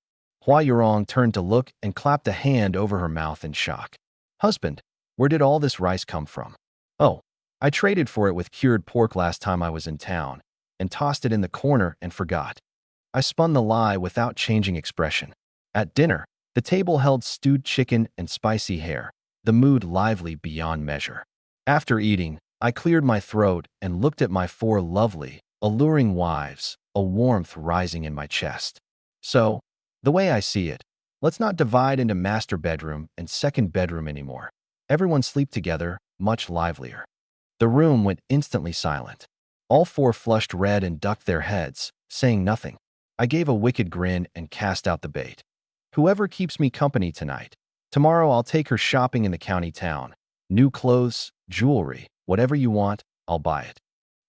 Yurong turned to look and clapped a hand over her mouth in shock. Husband, where did all this rice come from? Oh, I traded for it with cured pork last time I was in town, and tossed it in the corner and forgot. I spun the lie without changing expression. At dinner, the table held stewed chicken and spicy hare, the mood lively beyond measure. After eating, I cleared my throat and looked at my 4 lovely, alluring wives, a warmth rising in my chest. So, the way I see it, let's not divide into master bedroom and second bedroom anymore. Everyone sleep together, much livelier. The room went instantly silent. All 4 flushed red and ducked their heads, saying nothing. I gave a wicked grin and cast out the bait. Whoever keeps me company tonight. Tomorrow I'll take her shopping in the county town. New clothes, jewelry, whatever you want, I'll buy it.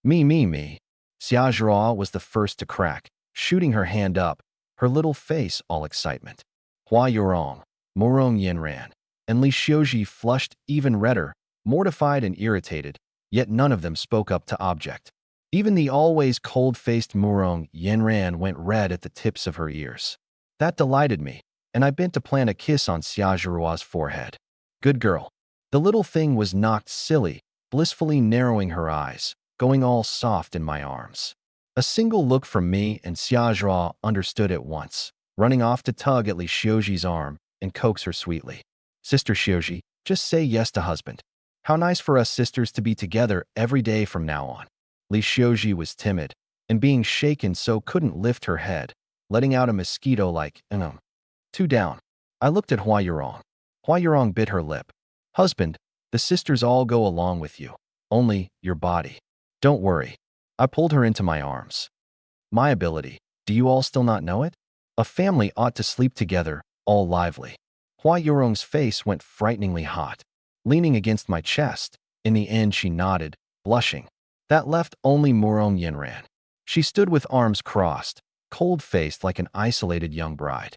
Me. Xiaozhua was the first to crack, shooting her hand up, her little face all excitement. Hua Yurong, Morong Yanran, and Li Xiuji flushed even redder, mortified and irritated, yet none of them spoke up to object. Even the always cold-faced Morong Yanran went red at the tips of her ears. That delighted me, and I bent to plant a kiss on Xiaozhua's forehead. Good girl. The little thing was knocked silly, blissfully narrowing her eyes, going all soft in my arms. A single look from me and Xiaozhua understood at once, running off to tug at Li Xiuji's arm and coax her sweetly. Sister Xiuji, just say yes to husband. How nice for us sisters to be together every day from now on. Li Xiuji was timid, and being shaken so couldn't lift her head, letting out a mosquito like, Two down. I looked at Hua Yurong. Hua Yurong bit her lip. Husband, the sisters all go along with you. Only, your body. Don't worry. I pulled her into my arms. My ability. Do you all still not know it? A family ought to sleep together, all lively. Hua Yurong's face went frighteningly hot. Leaning against my chest, in the end she nodded, blushing. That left only Morong Yanran. She stood with arms crossed, cold-faced like an isolated young bride.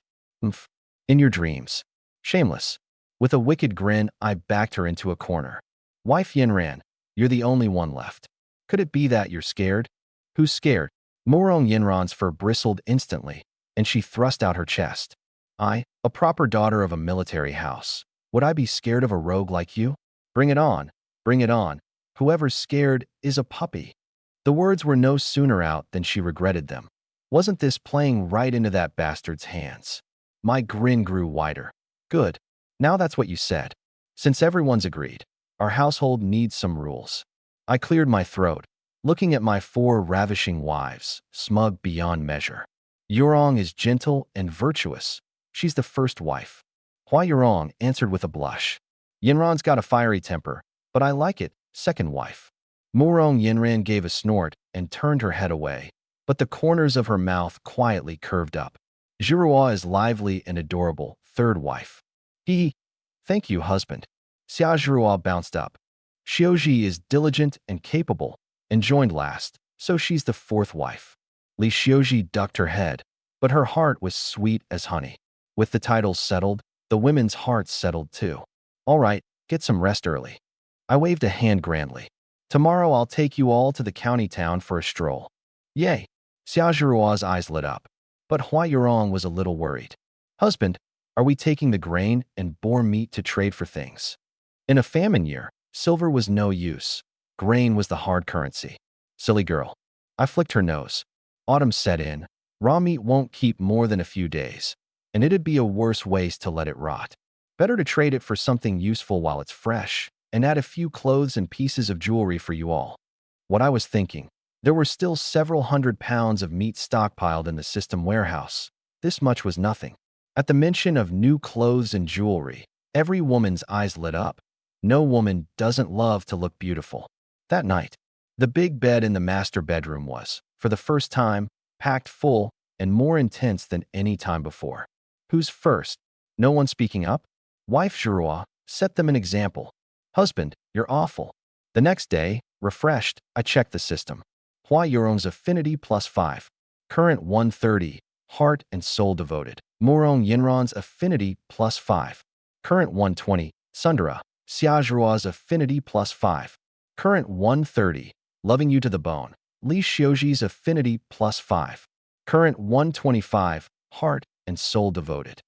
In your dreams. Shameless. With a wicked grin, I backed her into a corner. Wife Yanran, you're the only one left. Could it be that you're scared? Who's scared? Morong Yanran's fur bristled instantly, and she thrust out her chest. I, a proper daughter of a military house. Would I be scared of a rogue like you? Bring it on. Bring it on. Whoever's scared is a puppy. The words were no sooner out than she regretted them. Wasn't this playing right into that bastard's hands? My grin grew wider. Good. Now that's what you said. Since everyone's agreed, our household needs some rules. I cleared my throat, looking at my 4 ravishing wives, smug beyond measure. Yurong is gentle and virtuous. She's the first wife. Hua Yurong answered with a blush. Yinran's got a fiery temper, but I like it, second wife. Morong Yanran gave a snort and turned her head away, but the corners of her mouth quietly curved up. Zhirua is lively and adorable, third wife. Thank you, husband. Xiaozhua bounced up. Xiuji is diligent and capable, and joined last, so she's the fourth wife. Li Xiuji ducked her head, but her heart was sweet as honey. With the titles settled, the women's hearts settled too. All right, get some rest early. I waved a hand grandly. Tomorrow I'll take you all to the county town for a stroll. Yay! Xiaozhua's eyes lit up, but Hua Yurong was a little worried. Husband, are we taking the grain and boar meat to trade for things? In a famine year, silver was no use. Grain was the hard currency. Silly girl. I flicked her nose. Autumn set in. Raw meat won't keep more than a few days, and it'd be a worse waste to let it rot. Better to trade it for something useful while it's fresh, and add a few clothes and pieces of jewelry for you all. What I was thinking, there were still several hundred pounds of meat stockpiled in the system warehouse. This much was nothing. At the mention of new clothes and jewelry, every woman's eyes lit up. No woman doesn't love to look beautiful. That night, the big bed in the master bedroom was, for the first time, packed full and more intense than any time before. Who's first? No one speaking up? Wife Zhirua, set them an example. Husband, you're awful. The next day, refreshed, I checked the system. Hua Yurong's affinity +5. Current 130. Heart and soul devoted. Morong Yanran's affinity +5. Current 120. Sundara. Xiaozhua's affinity +5. Current 130. Loving you to the bone. Li Xiuji's affinity +5. Current 125. Heart and soul devoted.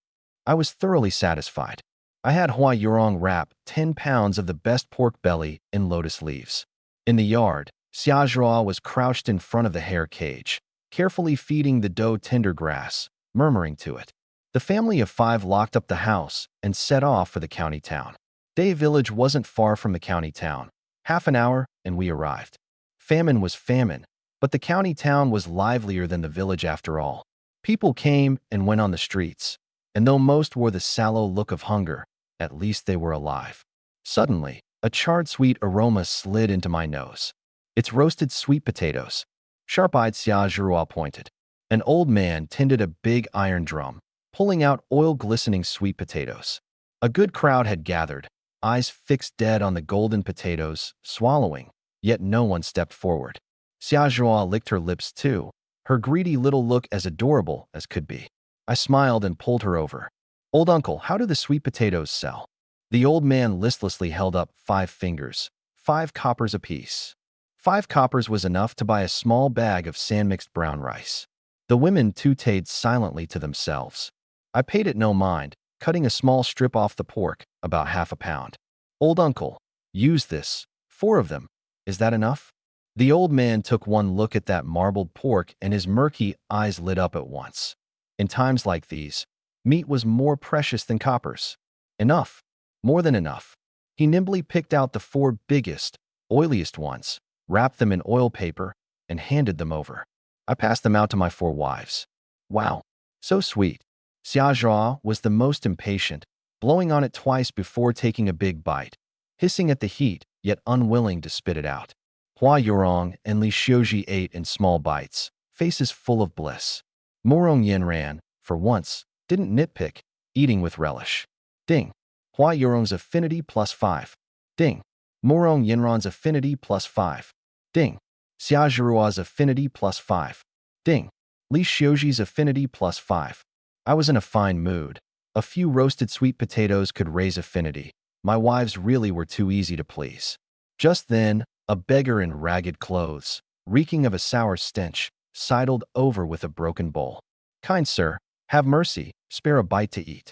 I was thoroughly satisfied. I had Hua Yurong wrap 10 pounds of the best pork belly in lotus leaves. In the yard, Xiaozhua was crouched in front of the hair cage, carefully feeding the doe tender grass, murmuring to it. The family of 5 locked up the house and set off for the county town. Day village wasn't far from the county town. Half an hour, and we arrived. Famine was famine, but the county town was livelier than the village after all. People came and went on the streets, and though most wore the sallow look of hunger, at least they were alive. Suddenly, a charred sweet aroma slid into my nose. It's roasted sweet potatoes. Sharp-eyed Xiaozhua pointed. An old man tended a big iron drum, pulling out oil-glistening sweet potatoes. A good crowd had gathered, eyes fixed dead on the golden potatoes, swallowing, yet no one stepped forward. Xia Zhuo licked her lips too, her greedy little look as adorable as could be. I smiled and pulled her over. Old uncle, how do the sweet potatoes sell? The old man listlessly held up 5 fingers, 5 coppers apiece. 5 coppers was enough to buy a small bag of sand-mixed brown rice. The women tootayed silently to themselves. I paid it no mind, cutting a small strip off the pork, about half a pound. Old uncle, use this. 4 of them. Is that enough? The old man took one look at that marbled pork and his murky eyes lit up at once. In times like these, meat was more precious than coppers. Enough. More than enough. He nimbly picked out the 4 biggest, oiliest ones, wrapped them in oil paper, and handed them over. I passed them out to my 4 wives. Wow. So sweet. Xia Zhao was the most impatient, blowing on it twice before taking a big bite, hissing at the heat, yet unwilling to spit it out. Hua Yorong and Li Xiuji ate in small bites, faces full of bliss. Morong Yanran, for once, didn't nitpick, eating with relish. Ding. Hua Yorong's affinity +5. Ding. Morong Yanran's affinity +5. Ding. Xia Zhuo's affinity +5. Ding. Li Xiuji's affinity +5. I was in a fine mood. A few roasted sweet potatoes could raise affinity. My wives really were too easy to please. Just then, a beggar in ragged clothes, reeking of a sour stench, sidled over with a broken bowl. Kind sir, have mercy, spare a bite to eat.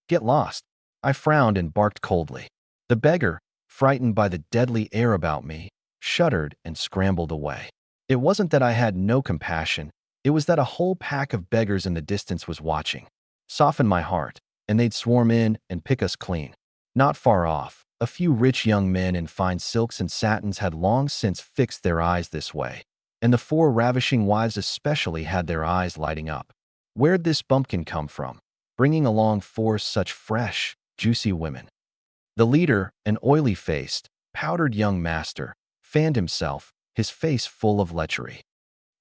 Get lost. I frowned and barked coldly. The beggar, frightened by the deadly air about me, shuddered and scrambled away. It wasn't that I had no compassion, it was that a whole pack of beggars in the distance was watching. Softened my heart, and they'd swarm in and pick us clean. Not far off, a few rich young men in fine silks and satins had long since fixed their eyes this way, and the 4 ravishing wives especially had their eyes lighting up. Where'd this bumpkin come from, bringing along 4 such fresh, juicy women? The leader, an oily-faced, powdered young master, fanned himself, his face full of lechery.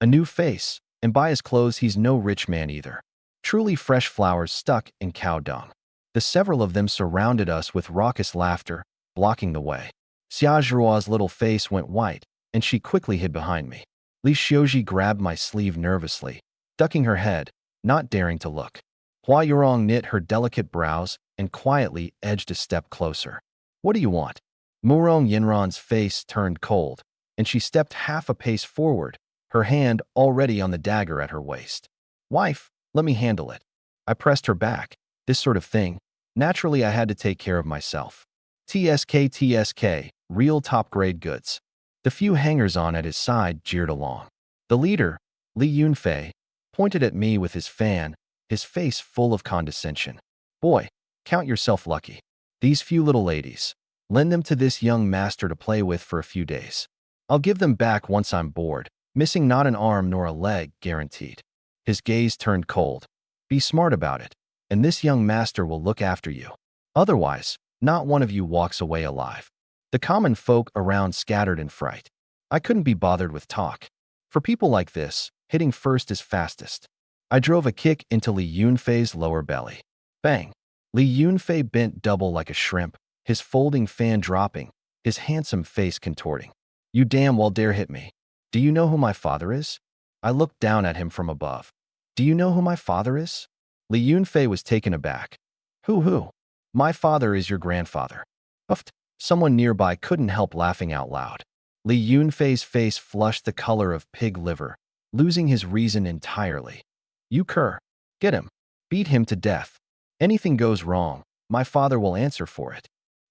A new face, and by his clothes he's no rich man either. Truly fresh flowers stuck in cow dung. The several of them surrounded us with raucous laughter, blocking the way. Xia Zhuo's little face went white, and she quickly hid behind me. Li Xiuji grabbed my sleeve nervously, ducking her head, not daring to look. Hua Yorong knit her delicate brows and quietly edged a step closer. What do you want? Murong Yinran's face turned cold, and she stepped half a pace forward, her hand already on the dagger at her waist. Wife, let me handle it. I pressed her back. This sort of thing. Naturally, I had to take care of myself. TSK, real top-grade goods. The few hangers-on at his side jeered along. The leader, Li Yunfei, pointed at me with his fan, his face full of condescension. Boy, count yourself lucky. These few little ladies. Lend them to this young master to play with for a few days. I'll give them back once I'm bored, missing not an arm nor a leg, guaranteed. His gaze turned cold. Be smart about it, and this young master will look after you. Otherwise, not one of you walks away alive. The common folk around scattered in fright. I couldn't be bothered with talk. For people like this, hitting first is fastest. I drove a kick into Li Yunfei's lower belly. Bang! Li Yunfei bent double like a shrimp, his folding fan dropping, his handsome face contorting. You damn well dare hit me. Do you know who my father is? I looked down at him from above. Do you know who my father is? Li Yunfei was taken aback. Who? My father is your grandfather. Uffed. Someone nearby couldn't help laughing out loud. Li Yunfei's face flushed the color of pig liver, losing his reason entirely. You cur. Get him. Beat him to death. Anything goes wrong, my father will answer for it.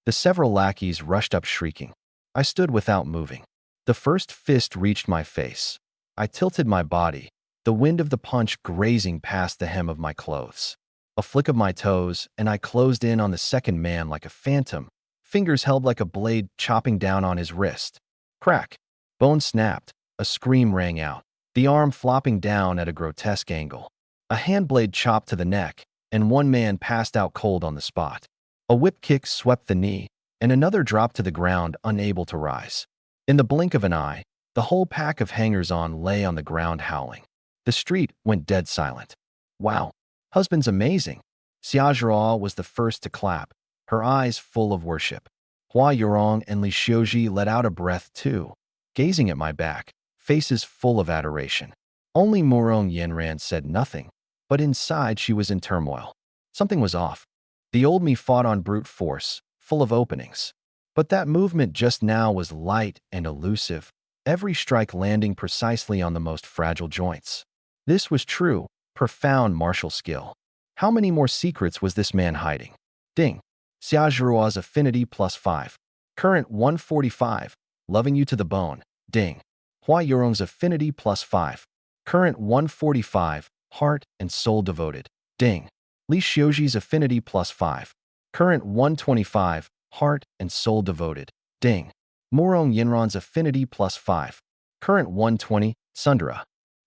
The several lackeys rushed up shrieking. I stood without moving. The first fist reached my face. I tilted my body, the wind of the punch grazing past the hem of my clothes. A flick of my toes, and I closed in on the second man like a phantom, fingers held like a blade chopping down on his wrist. Crack! Bone snapped. A scream rang out, the arm flopping down at a grotesque angle. A hand blade chopped to the neck, and one man passed out cold on the spot. A whip kick swept the knee, and another dropped to the ground, unable to rise. In the blink of an eye, the whole pack of hangers-on lay on the ground howling. The street went dead silent. Wow, husband's amazing. Xia Zhuo was the first to clap, her eyes full of worship. Hua Yorong and Li Xiuji let out a breath too, gazing at my back, faces full of adoration. Only Murong Yenran said nothing, but inside she was in turmoil. Something was off. The old me fought on brute force, full of openings. But that movement just now was light and elusive, every strike landing precisely on the most fragile joints. This was true, profound martial skill. How many more secrets was this man hiding? Ding. Xiaojurua's affinity +5. Current 145. Loving you to the bone. Ding. Hua Yurong's affinity +5. Current 145. Heart and soul devoted. Ding. Li Xiuji's affinity +5. Current 125. Heart and soul devoted. Ding. Murong Yinran's affinity +5. Current 120. Sundara.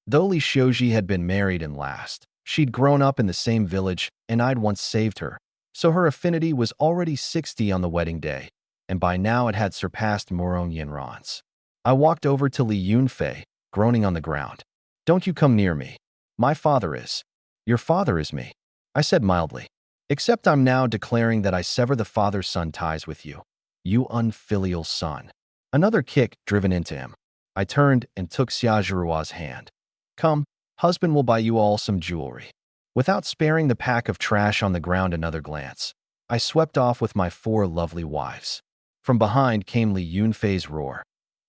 Though Li Xiuji had been married and last, she'd grown up in the same village and I'd once saved her. So her affinity was already 60 on the wedding day, and by now it had surpassed Murong Yinran's. I walked over to Li Yunfei, groaning on the ground. Don't you come near me. My father is. Your father is me, I said mildly. Except I'm now declaring that I sever the father-son ties with you. You unfilial son. Another kick driven into him. I turned and took Xiaojurua's hand. Come, husband will buy you all some jewelry. Without sparing the pack of trash on the ground another glance, I swept off with my 4 lovely wives. From behind came Li Yunfei's roar.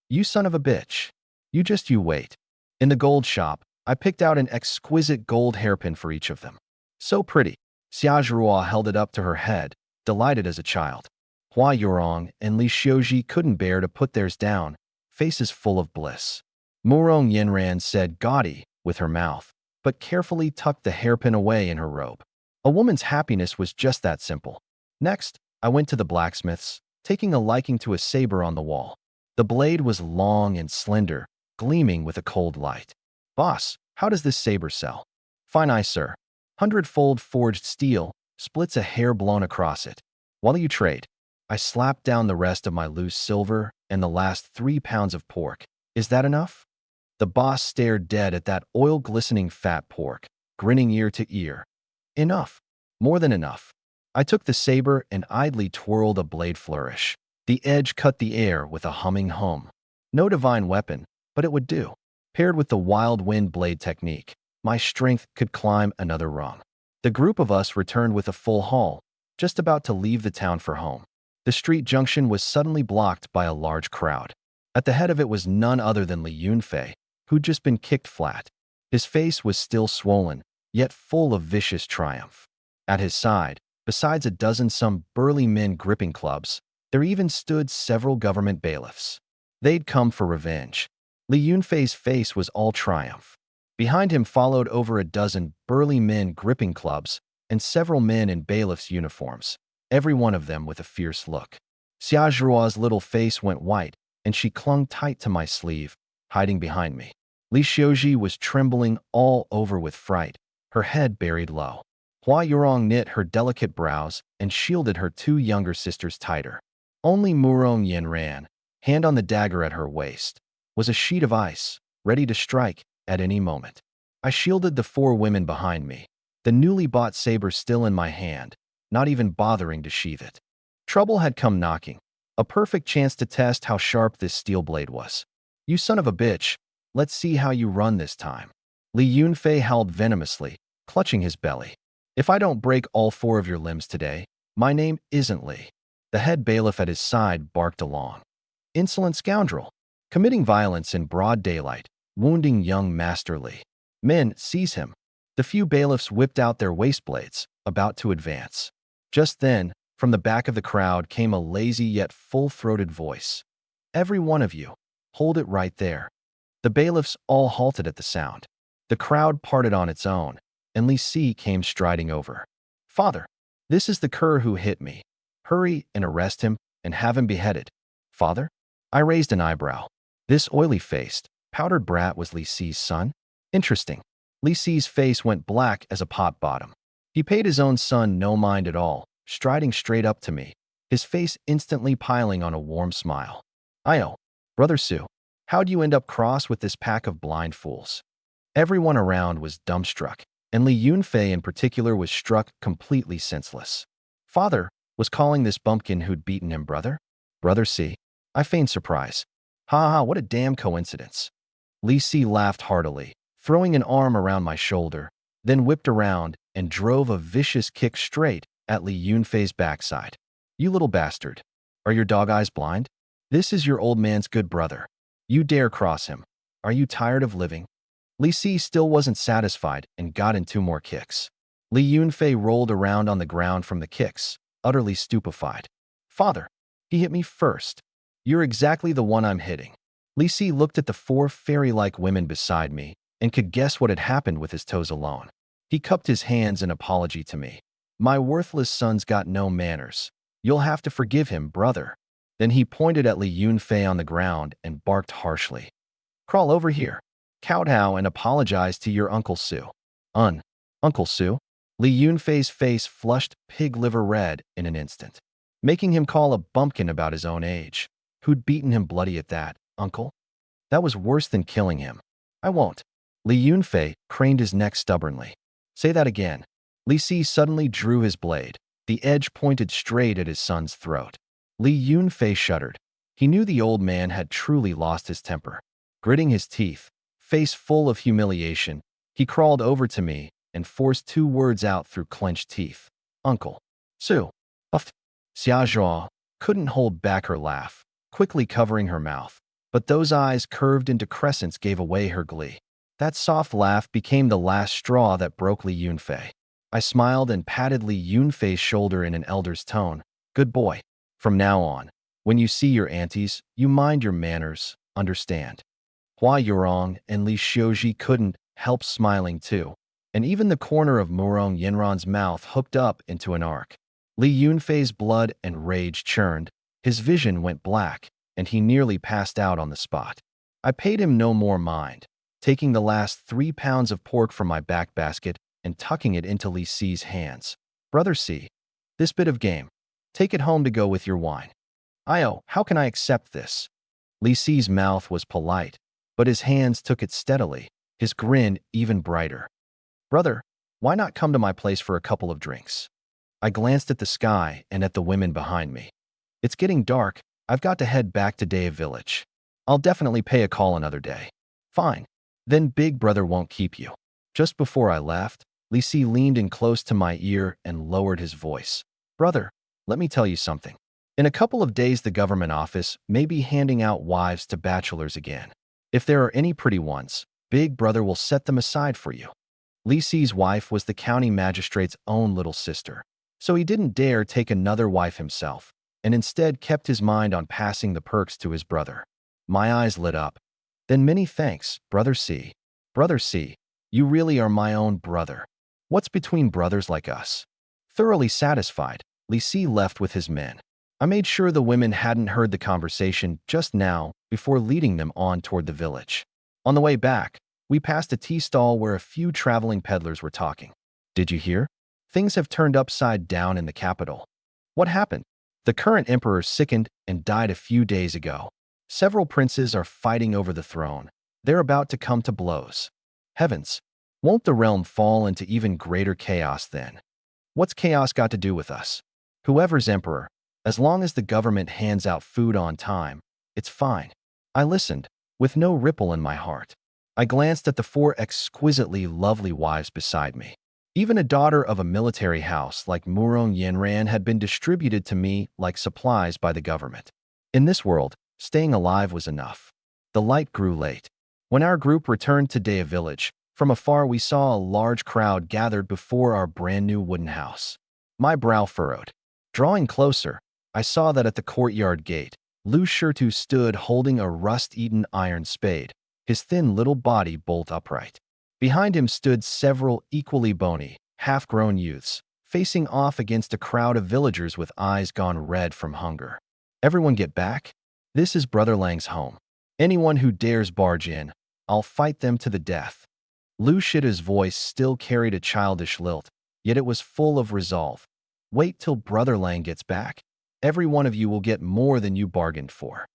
You son of a bitch. You wait. In the gold shop, I picked out an exquisite gold hairpin for each of them. So pretty. Xiaojurua held it up to her head, delighted as a child. Hua Yurong and Li Xiuji couldn't bear to put theirs down, faces full of bliss. Murong Yenran said gaudy with her mouth, but carefully tucked the hairpin away in her robe. A woman's happiness was just that simple. Next, I went to the blacksmith's, taking a liking to a saber on the wall. The blade was long and slender, gleaming with a cold light. Boss, how does this saber sell? Fine eye, sir. 100-fold forged steel, splits a hair blown across it. While you trade, I slapped down the rest of my loose silver and the last 3 pounds of pork. Is that enough? The boss stared dead at that oil-glistening fat pork, grinning ear to ear. Enough. More than enough. I took the saber and idly twirled a blade flourish. The edge cut the air with a humming hum. No divine weapon, but it would do. Paired with the wild wind blade technique, my strength could climb another rung. The group of us returned with a full haul, just about to leave the town for home. The street junction was suddenly blocked by a large crowd. At the head of it was none other than Li Yunfei, who'd just been kicked flat. His face was still swollen, yet full of vicious triumph. At his side, besides a dozen some burly men gripping clubs, there even stood several government bailiffs. They'd come for revenge. Li Yunfei's face was all triumph. Behind him followed over a dozen burly men gripping clubs and several men in bailiffs' uniforms, every one of them with a fierce look. Xiaojurua's little face went white, and she clung tight to my sleeve, hiding behind me. Li Xiuji was trembling all over with fright, her head buried low. Hua Yurong knit her delicate brows and shielded her 2 younger sisters tighter. Only Murong Yenran, hand on the dagger at her waist, was a sheet of ice, ready to strike at any moment. I shielded the 4 women behind me, the newly bought saber still in my hand, not even bothering to sheath it. Trouble had come knocking, a perfect chance to test how sharp this steel blade was. You son of a bitch, let's see how you run this time. Li Yunfei howled venomously, clutching his belly. If I don't break all 4 of your limbs today, my name isn't Li. The head bailiff at his side barked along. Insolent scoundrel, committing violence in broad daylight, wounding young Master Li. Men, seize him. The few bailiffs whipped out their waist blades, about to advance. Just then, from the back of the crowd came a lazy yet full-throated voice. Every one of you, hold it right there. The bailiffs all halted at the sound. The crowd parted on its own, and Li Si came striding over. Father, this is the cur who hit me. Hurry and arrest him and have him beheaded. Father? I raised an eyebrow. This oily-faced, powdered brat was Li Si's son? Interesting. Li Si's face went black as a pot bottom. He paid his own son no mind at all, striding straight up to me, his face instantly piling on a warm smile. Io, Brother Su, how'd you end up cross with this pack of blind fools? Everyone around was dumbstruck, and Li Yunfei in particular was struck completely senseless. Father was calling this bumpkin who'd beaten him brother? Brother C. I feigned surprise. Ha ha, what a damn coincidence. Li Si laughed heartily, throwing an arm around my shoulder, then whipped around and drove a vicious kick straight at Li Yunfei's backside. You little bastard. Are your dog eyes blind? This is your old man's good brother. You dare cross him. Are you tired of living? Li Si still wasn't satisfied and got in 2 more kicks. Li Yunfei rolled around on the ground from the kicks, utterly stupefied. Father, he hit me first. You're exactly the one I'm hitting. Li Si looked at the 4 fairy-like women beside me and could guess what had happened with his toes alone. He cupped his hands in apology to me. My worthless son's got no manners. You'll have to forgive him, brother. Then he pointed at Li Yunfei on the ground and barked harshly. Crawl over here. Kowtow and apologize to your Uncle Sue. Uncle Sue? Li Yunfei's face flushed pig liver red in an instant, making him call a bumpkin about his own age. Who'd beaten him bloody at that, uncle? That was worse than killing him. I won't. Li Yunfei craned his neck stubbornly. Say that again. Li Si suddenly drew his blade. The edge pointed straight at his son's throat. Li Yunfei shuddered. He knew the old man had truly lost his temper. Gritting his teeth, face full of humiliation, he crawled over to me and forced 2 words out through clenched teeth. Uncle. Sue. Uff. Xiaozhou couldn't hold back her laugh, quickly covering her mouth. But those eyes curved into crescents gave away her glee. That soft laugh became the last straw that broke Li Yunfei. I smiled and patted Li Yunfei's shoulder in an elder's tone. Good boy. From now on, when you see your aunties, you mind your manners, understand? Hua Yurong and Li Xiuji couldn't help smiling too, and even the corner of Murong Yinran's mouth hooked up into an arc. Li Yunfei's blood and rage churned, his vision went black, and he nearly passed out on the spot. I paid him no more mind, taking the last 3 pounds of pork from my back basket and tucking it into Li Si's hands. Brother Si, this bit of game, take it home to go with your wine. How can I accept this? Li Si's mouth was polite, but his hands took it steadily, his grin even brighter. Brother, why not come to my place for a couple of drinks? I glanced at the sky and at the women behind me. It's getting dark. I've got to head back to Daya Village. I'll definitely pay a call another day. Fine. Then Big Brother won't keep you. Just before I left, Li Si leaned in close to my ear and lowered his voice. Brother, let me tell you something. In a couple of days, the government office may be handing out wives to bachelors again. If there are any pretty ones, Big Brother will set them aside for you. Li Si's wife was the county magistrate's own little sister, so he didn't dare take another wife himself, and instead kept his mind on passing the perks to his brother. My eyes lit up. Then many thanks, Brother Si. Brother Si, you really are my own brother. What's between brothers like us? Thoroughly satisfied, Li Si left with his men. I made sure the women hadn't heard the conversation just now before leading them on toward the village. On the way back, we passed a tea stall where a few traveling peddlers were talking. Did you hear? Things have turned upside down in the capital. What happened? The current emperor sickened and died a few days ago. Several princes are fighting over the throne. They're about to come to blows. Heavens, won't the realm fall into even greater chaos then? What's chaos got to do with us? Whoever's emperor, as long as the government hands out food on time, it's fine. I listened, with no ripple in my heart. I glanced at the 4 exquisitely lovely wives beside me. Even a daughter of a military house like Murong Yinran had been distributed to me like supplies by the government. In this world, staying alive was enough. The light grew late. When our group returned to Daya Village, from afar we saw a large crowd gathered before our brand new wooden house. My brow furrowed. Drawing closer, I saw that at the courtyard gate, Lu Shirtu stood holding a rust-eaten iron spade, his thin little body bolt upright. Behind him stood several equally bony, half-grown youths, facing off against a crowd of villagers with eyes gone red from hunger. Everyone get back? This is Brother Lang's home. Anyone who dares barge in, I'll fight them to the death. Lu Shita's voice still carried a childish lilt, yet it was full of resolve. Wait till Brother Lang gets back. Every one of you will get more than you bargained for.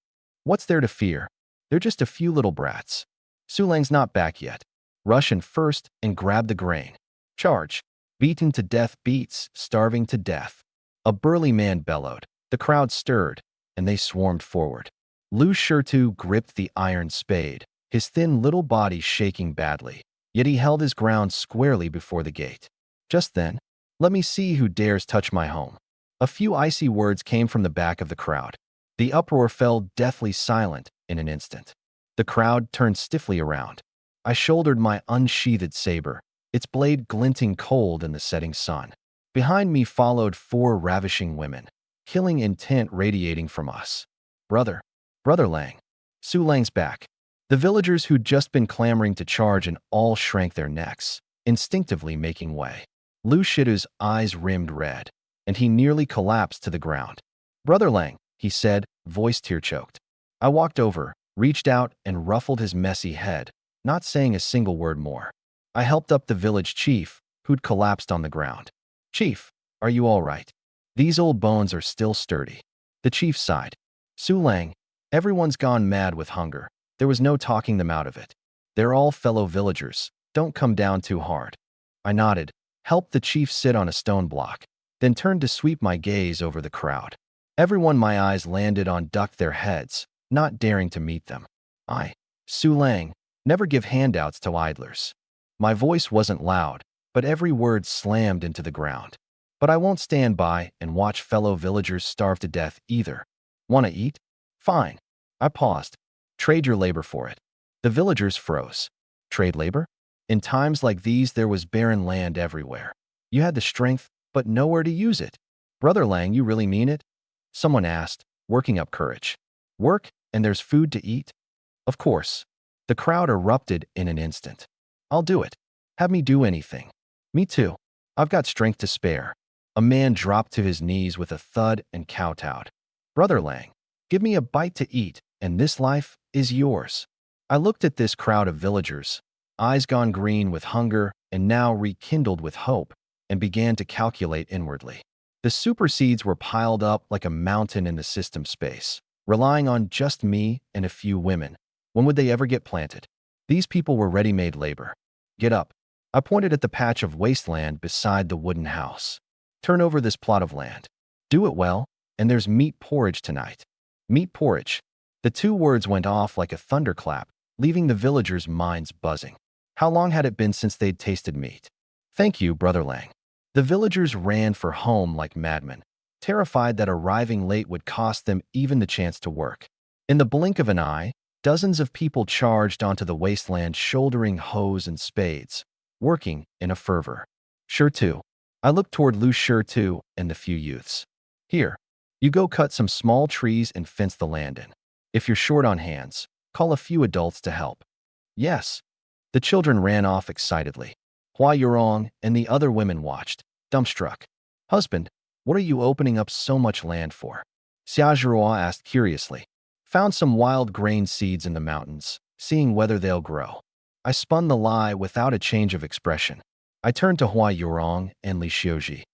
What's there to fear? They're just a few little brats. Su Lang's not back yet. Rush in first and grab the grain. Charge. Beaten to death beats, starving to death. A burly man bellowed. The crowd stirred, and they swarmed forward. Lu Shirtu gripped the iron spade, his thin little body shaking badly, yet he held his ground squarely before the gate. Just then, "Let me see who dares touch my home." A few icy words came from the back of the crowd. The uproar fell deathly silent in an instant. The crowd turned stiffly around. I shouldered my unsheathed saber, its blade glinting cold in the setting sun. Behind me followed 4 ravishing women, killing intent radiating from us. "Brother, Brother Lang." Su Lang's back. The villagers who'd just been clamoring to charge and all shrank their necks, instinctively making way. Lu Shidu's eyes rimmed red, and he nearly collapsed to the ground. "Brother Lang," he said, voice tear-choked. I walked over, reached out, and ruffled his messy head, not saying a single word more. I helped up the village chief, who'd collapsed on the ground. "Chief, are you all right? These old bones are still sturdy." The chief sighed. "Su Lang, everyone's gone mad with hunger. There was no talking them out of it. They're all fellow villagers. Don't come down too hard." I nodded, helped the chief sit on a stone block, then turned to sweep my gaze over the crowd. Everyone my eyes landed on ducked their heads, not daring to meet them. Su Lang, never give handouts to idlers." My voice wasn't loud, but every word slammed into the ground. "But I won't stand by and watch fellow villagers starve to death either. Wanna eat? Fine." I paused. "Trade your labor for it." The villagers froze. Trade labor? In times like these, there was barren land everywhere. You had the strength, but nowhere to use it. "Brother Lang, you really mean it?" someone asked, working up courage. "Work, and there's food to eat?" "Of course." The crowd erupted in an instant. "I'll do it. Have me do anything." "Me too. I've got strength to spare." A man dropped to his knees with a thud and kowtowed. "Brother Lang, give me a bite to eat, and this life is yours." I looked at this crowd of villagers, eyes gone green with hunger and now rekindled with hope, and began to calculate inwardly. The super seeds were piled up like a mountain in the system space, relying on just me and a few women. When would they ever get planted? These people were ready-made labor. "Get up." I pointed at the patch of wasteland beside the wooden house. "Turn over this plot of land. Do it well, and there's meat porridge tonight." Meat porridge. The 2 words went off like a thunderclap, leaving the villagers' minds buzzing. How long had it been since they'd tasted meat? "Thank you, Brother Lang." The villagers ran for home like madmen, terrified that arriving late would cost them even the chance to work. In the blink of an eye, dozens of people charged onto the wasteland shouldering hoes and spades, working in a fervor. "Sure too." I looked toward Lu Shitu and the few youths. "Here, you go cut some small trees and fence the land in. If you're short on hands, call a few adults to help." "Yes." The children ran off excitedly. Hua Yurong and the other women watched, dumbstruck. "Husband, what are you opening up so much land for?" Xia Zhuo asked curiously. "Found some wild grain seeds in the mountains, seeing whether they'll grow." I spun the lie without a change of expression. I turned to Hua Yurong and Li Xiuji.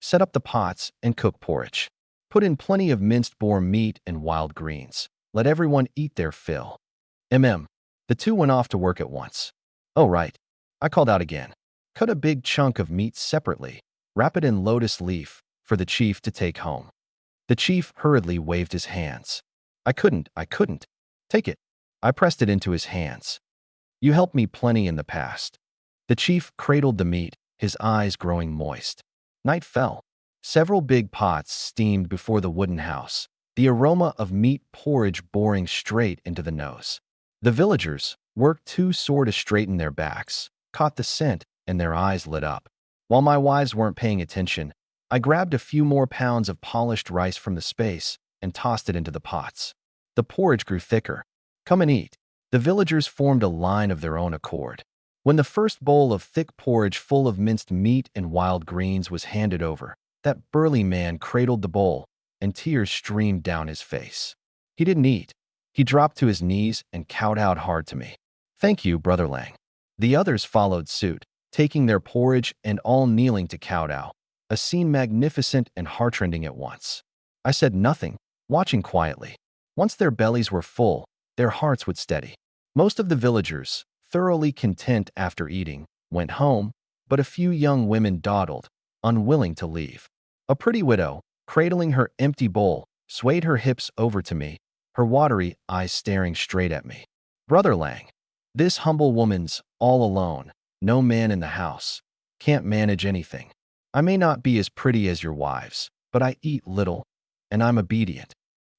"Set up the pots and cook porridge. Put in plenty of minced boar meat and wild greens. Let everyone eat their fill." The 2 went off to work at once. "Oh, right." I called out again. "Cut a big chunk of meat separately. Wrap it in lotus leaf for the chief to take home." The chief hurriedly waved his hands. I couldn't. Take it." I pressed it into his hands. "You helped me plenty in the past." The chief cradled the meat, his eyes growing moist. Night fell. Several big pots steamed before the wooden house, the aroma of meat porridge boring straight into the nose. The villagers worked too sore to straighten their backs, caught the scent, and their eyes lit up. While my wives weren't paying attention, I grabbed a few more pounds of polished rice from the space and tossed it into the pots. The porridge grew thicker. "Come and eat." The villagers formed a line of their own accord. When the first bowl of thick porridge full of minced meat and wild greens was handed over, that burly man cradled the bowl, and tears streamed down his face. He didn't eat. He dropped to his knees and kowtowed hard to me. "Thank you, Brother Lang." The others followed suit, taking their porridge and all kneeling to kowtow, a scene magnificent and heartrending at once. I said nothing, watching quietly. Once their bellies were full, their hearts would steady. Most of the villagers, thoroughly content after eating, went home, but a few young women dawdled, unwilling to leave. A pretty widow, cradling her empty bowl, swayed her hips over to me, her watery eyes staring straight at me. "Brother Lang, This humble woman's all alone, no man in the house, can't manage anything. I may not be as pretty as your wives, but I eat little, and I'm obedient.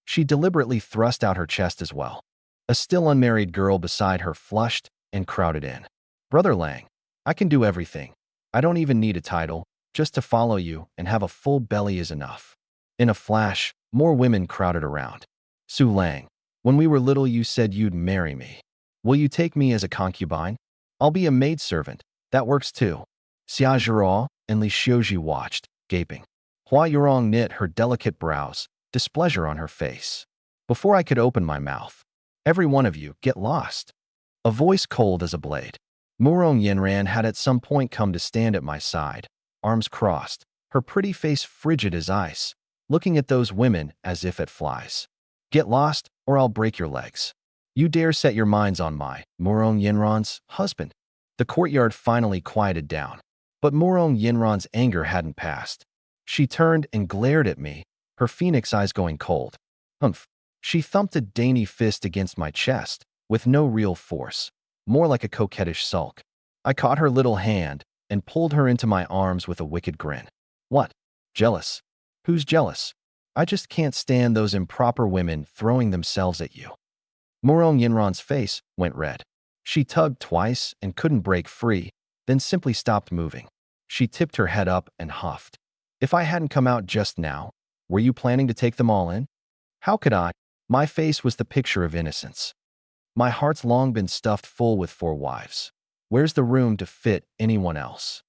She deliberately thrust out her chest as well. A still unmarried girl beside her flushed and crowded in. Brother Lang, I can do everything. I don't even need a title, just to follow you and have a full belly is enough. In a flash, more women crowded around. Su Lang, when we were little you said you'd marry me. Will you take me as a concubine? I'll be a maidservant. That works too. Xia Zhirao and Li Xiuji watched, gaping. Hua Yurong knit her delicate brows, displeasure on her face. Before I could open my mouth, every one of you, get lost. A voice cold as a blade. Murong Yinran had at some point come to stand at my side, arms crossed, her pretty face frigid as ice, looking at those women as if at flies. Get lost, or I'll break your legs. You dare set your minds on my Murong Yinran's husband. The courtyard finally quieted down, but Murong Yinran's anger hadn't passed. She turned and glared at me, her phoenix eyes going cold. Humph. She thumped a dainty fist against my chest, with no real force, more like a coquettish sulk. I caught her little hand and pulled her into my arms with a wicked grin. What? Jealous? Who's jealous? I just can't stand those improper women throwing themselves at you. Murong Yinran's face went red. She tugged twice and couldn't break free, then simply stopped moving. She tipped her head up and huffed. If I hadn't come out just now, were you planning to take them all in? How could I? My face was the picture of innocence. My heart's long been stuffed full with 4 wives. Where's the room to fit anyone else?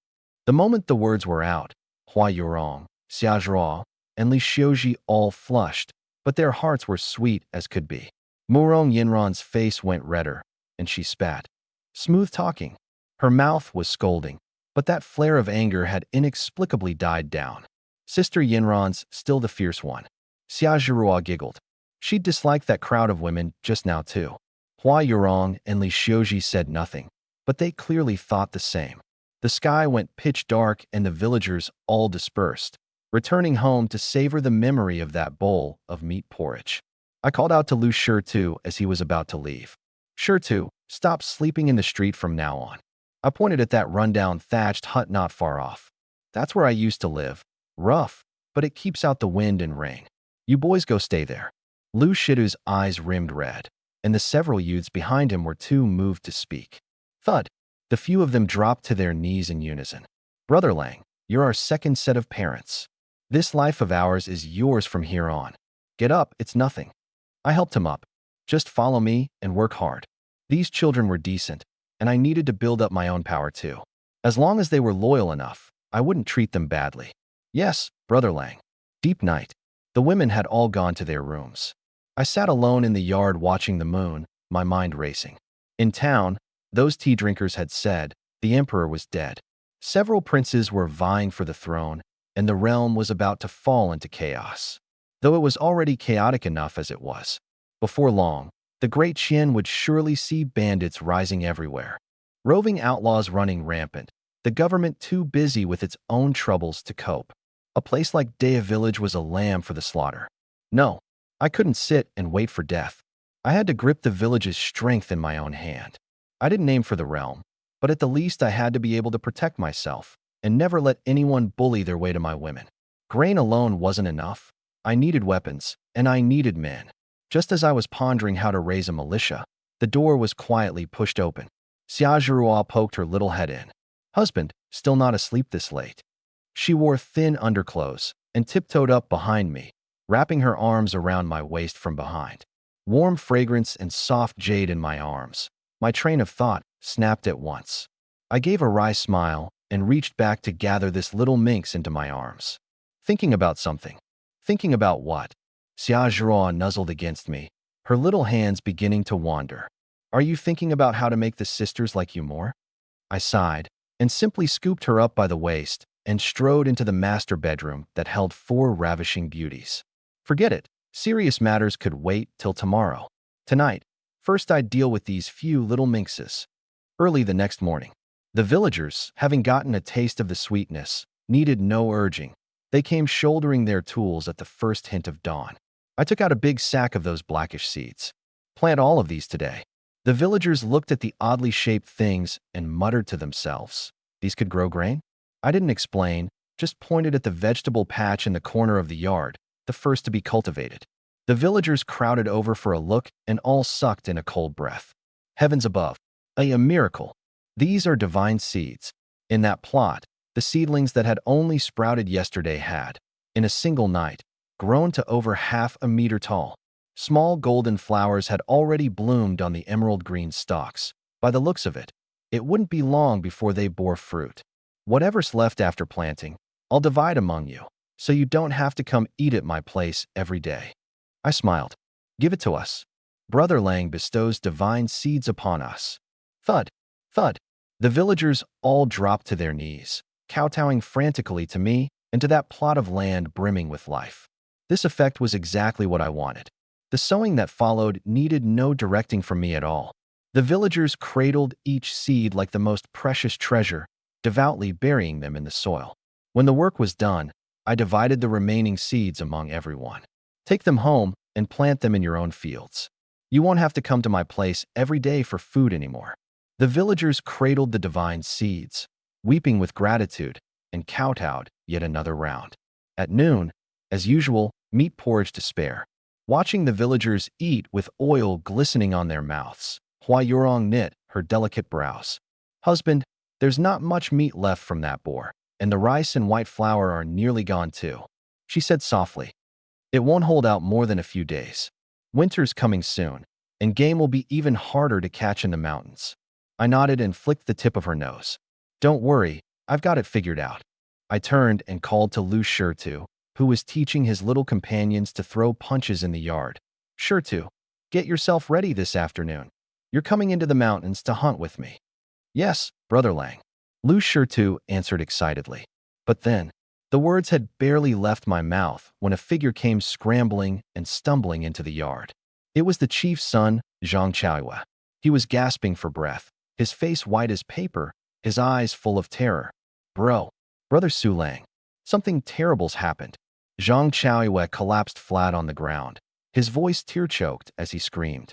The moment the words were out, Hua Yurong, Xia Zhirao, and Li Xiuji all flushed, but their hearts were sweet as could be. Murong Yinran's face went redder, and she spat. Smooth talking. Her mouth was scolding, but that flare of anger had inexplicably died down. Sister Yinran's still the fierce one. Xia Zhirao giggled. She'd disliked that crowd of women just now too. Hua Yurong and Li Xiuji said nothing, but they clearly thought the same. The sky went pitch dark and the villagers all dispersed, returning home to savor the memory of that bowl of meat porridge. I called out to Lu Shitu as he was about to leave. Shitu, stop sleeping in the street from now on. I pointed at that rundown thatched hut not far off. That's where I used to live. Rough, but it keeps out the wind and rain. You boys go stay there. Lu Shitu's eyes rimmed red, and the several youths behind him were too moved to speak. Thud. The few of them dropped to their knees in unison. Brother Lang, you're our second set of parents. This life of ours is yours from here on. Get up, it's nothing. I helped him up. Just follow me and work hard. These children were decent, and I needed to build up my own power too. As long as they were loyal enough, I wouldn't treat them badly. Yes, Brother Lang. Deep night. The women had all gone to their rooms. I sat alone in the yard watching the moon, my mind racing. In town, those tea drinkers had said the emperor was dead. Several princes were vying for the throne, and the realm was about to fall into chaos. Though it was already chaotic enough as it was. Before long, the Great Qian would surely see bandits rising everywhere. Roving outlaws running rampant, the government too busy with its own troubles to cope. A place like Daya Village was a lamb for the slaughter. No, I couldn't sit and wait for death. I had to grip the village's strength in my own hand. I didn't aim for the realm, but at the least I had to be able to protect myself and never let anyone bully their way to my women. Grain alone wasn't enough. I needed weapons, and I needed men. Just as I was pondering how to raise a militia, the door was quietly pushed open. Xia Zhirao poked her little head in. Husband, still not asleep this late. She wore thin underclothes and tiptoed up behind me, wrapping her arms around my waist from behind. Warm fragrance and soft jade in my arms. My train of thought snapped at once. I gave a wry smile and reached back to gather this little minx into my arms. Thinking about something. Thinking about what? Xia Zhirao nuzzled against me, her little hands beginning to wander. Are you thinking about how to make the sisters like you more? I sighed and simply scooped her up by the waist and strode into the master bedroom that held 4 ravishing beauties. Forget it. Serious matters could wait till tomorrow. Tonight, first I'd deal with these few little minxes. Early the next morning, the villagers, having gotten a taste of the sweetness, needed no urging. They came shouldering their tools at the first hint of dawn. I took out a big sack of those blackish seeds. Plant all of these today. The villagers looked at the oddly shaped things and muttered to themselves. These could grow grain? I didn't explain, just pointed at the vegetable patch in the corner of the yard, the first to be cultivated. The villagers crowded over for a look and all sucked in a cold breath. Heavens above. A miracle. These are divine seeds. In that plot, the seedlings that had only sprouted yesterday had, in a single night, grown to over half a meter tall. Small golden flowers had already bloomed on the emerald green stalks. By the looks of it, it wouldn't be long before they bore fruit. Whatever's left after planting, I'll divide among you, so you don't have to come eat at my place every day. I smiled. Give it to us. Brother Lang bestows divine seeds upon us. Thud, thud. The villagers all dropped to their knees, kowtowing frantically to me and to that plot of land brimming with life. This effect was exactly what I wanted. The sowing that followed needed no directing from me at all. The villagers cradled each seed like the most precious treasure, devoutly burying them in the soil. When the work was done, I divided the remaining seeds among everyone. Take them home and plant them in your own fields. You won't have to come to my place every day for food anymore. The villagers cradled the divine seeds, weeping with gratitude, and kowtowed yet another round. At noon, as usual, meat porridge to spare. Watching the villagers eat with oil glistening on their mouths, Hua Yurong knit her delicate brows. Husband, there's not much meat left from that boar, and the rice and white flour are nearly gone too, she said softly. It won't hold out more than a few days. Winter's coming soon, and game will be even harder to catch in the mountains. I nodded and flicked the tip of her nose. Don't worry, I've got it figured out. I turned and called to Lu Shirtu, who was teaching his little companions to throw punches in the yard. Shirtu, get yourself ready this afternoon. You're coming into the mountains to hunt with me. Yes, Brother Lang. Lu Shirtu answered excitedly. But then, the words had barely left my mouth when a figure came scrambling and stumbling into the yard. It was the chief's son, Zhang Chaoyue. He was gasping for breath, his face white as paper, his eyes full of terror. Brother Su Lang, something terrible's happened. Zhang Chaoyue collapsed flat on the ground, his voice tear-choked as he screamed.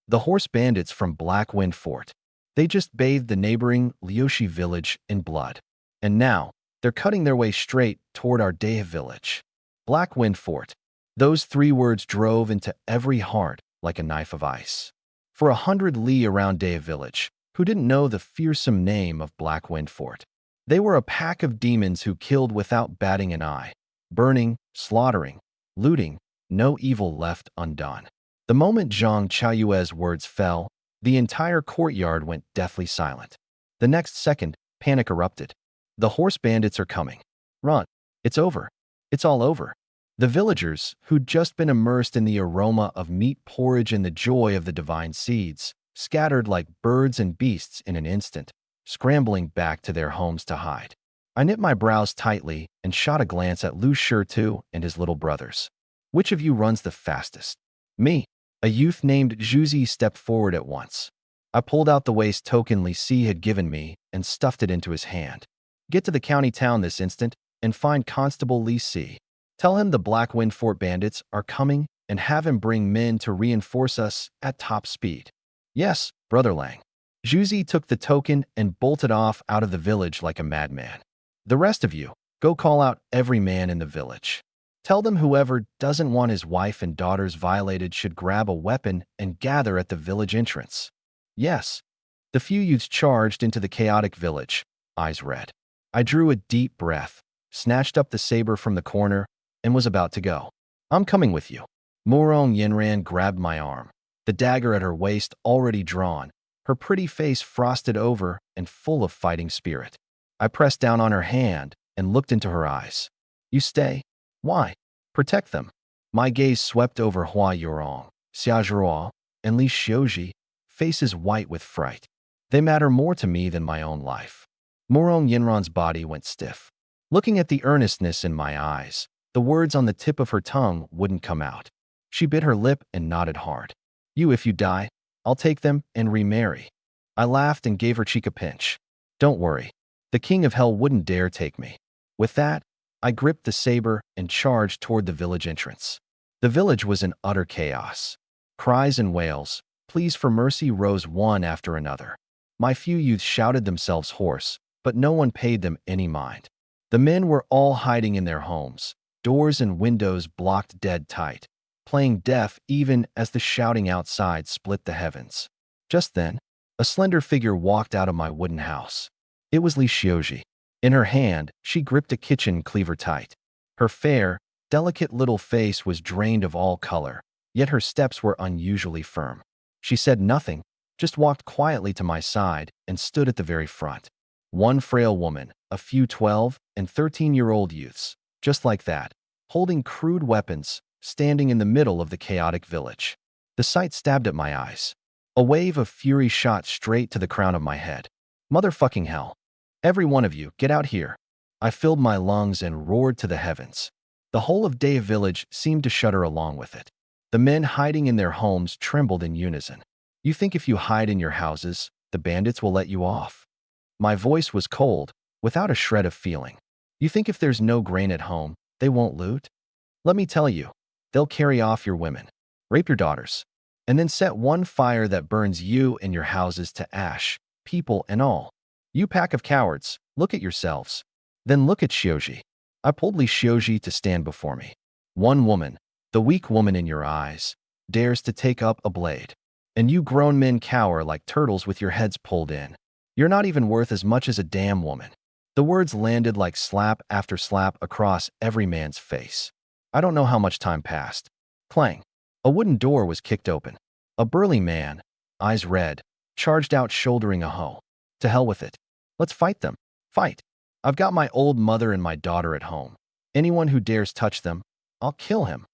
The horse bandits from Black Wind Fort. They just bathed the neighboring Liushi village in blood. And now, they're cutting their way straight toward our Dehe village. Black Wind Fort. Those 3 words drove into every heart like a knife of ice. For 100 li around Dehe village, who didn't know the fearsome name of Black Wind Fort? They were a pack of demons who killed without batting an eye, burning, slaughtering, looting, no evil left undone. The moment Zhang Chaoyue's words fell, the entire courtyard went deathly silent. The next second, panic erupted. The horse bandits are coming. Run. It's over. It's all over. The villagers, who'd just been immersed in the aroma of meat porridge and the joy of the divine seeds, scattered like birds and beasts in an instant, scrambling back to their homes to hide. I knit my brows tightly and shot a glance at Lu Shirtu and his little brothers. Which of you runs the fastest? Me. A youth named Zhuzi stepped forward at once. I pulled out the waist token Li Si had given me and stuffed it into his hand. Get to the county town this instant and find Constable Li Si. Tell him the Black Wind Fort bandits are coming and have him bring men to reinforce us at top speed. Yes, Brother Lang. Zhuzi took the token and bolted off out of the village like a madman. The rest of you, go call out every man in the village. Tell them whoever doesn't want his wife and daughters violated should grab a weapon and gather at the village entrance. Yes. The few youths charged into the chaotic village, eyes red. I drew a deep breath, snatched up the saber from the corner, and was about to go. I'm coming with you. Murong Yinran grabbed my arm, the dagger at her waist already drawn, her pretty face frosted over and full of fighting spirit. I pressed down on her hand and looked into her eyes. You stay? Why? Protect them. My gaze swept over Hua Yurong, Xia Zhuo, and Li Xiuji, faces white with fright. They matter more to me than my own life. Murong Yinran's body went stiff. Looking at the earnestness in my eyes, the words on the tip of her tongue wouldn't come out. She bit her lip and nodded hard. If you die, I'll take them and remarry. I laughed and gave her cheek a pinch. Don't worry. The king of hell wouldn't dare take me. With that, I gripped the saber and charged toward the village entrance. The village was in utter chaos. Cries and wails, Pleas for mercy rose one after another. My few youths shouted themselves hoarse, but no one paid them any mind. The men were all hiding in their homes, doors and windows blocked dead tight, playing deaf even as the shouting outside split the heavens. Just then, a slender figure walked out of my wooden house. It was Li Xiuji. In her hand, she gripped a kitchen cleaver tight. Her fair, delicate little face was drained of all color, yet her steps were unusually firm. She said nothing, just walked quietly to my side and stood at the very front. One frail woman, a few 12 and 13-year-old youths, just like that, holding crude weapons, standing in the middle of the chaotic village. The sight stabbed at my eyes. A wave of fury shot straight to the crown of my head. Motherfucking hell. Every one of you, get out here. I filled my lungs and roared to the heavens. The whole of Daya village seemed to shudder along with it. The men hiding in their homes trembled in unison. You think if you hide in your houses, the bandits will let you off? My voice was cold, without a shred of feeling. You think if there's no grain at home, they won't loot? Let me tell you, they'll carry off your women, rape your daughters, and then set one fire that burns you and your houses to ash, people and all. You pack of cowards, look at yourselves. Then look at Xiuji. I pulled Li Xiuji to stand before me. One woman, the weak woman in your eyes, dares to take up a blade. And you grown men cower like turtles with your heads pulled in. You're not even worth as much as a damn woman. The words landed like slap after slap across every man's face. I don't know how much time passed. Clang. A wooden door was kicked open. A burly man, eyes red, charged out shouldering a hoe. To hell with it. Let's fight them. Fight. I've got my old mother and my daughter at home. Anyone who dares touch them, I'll kill him.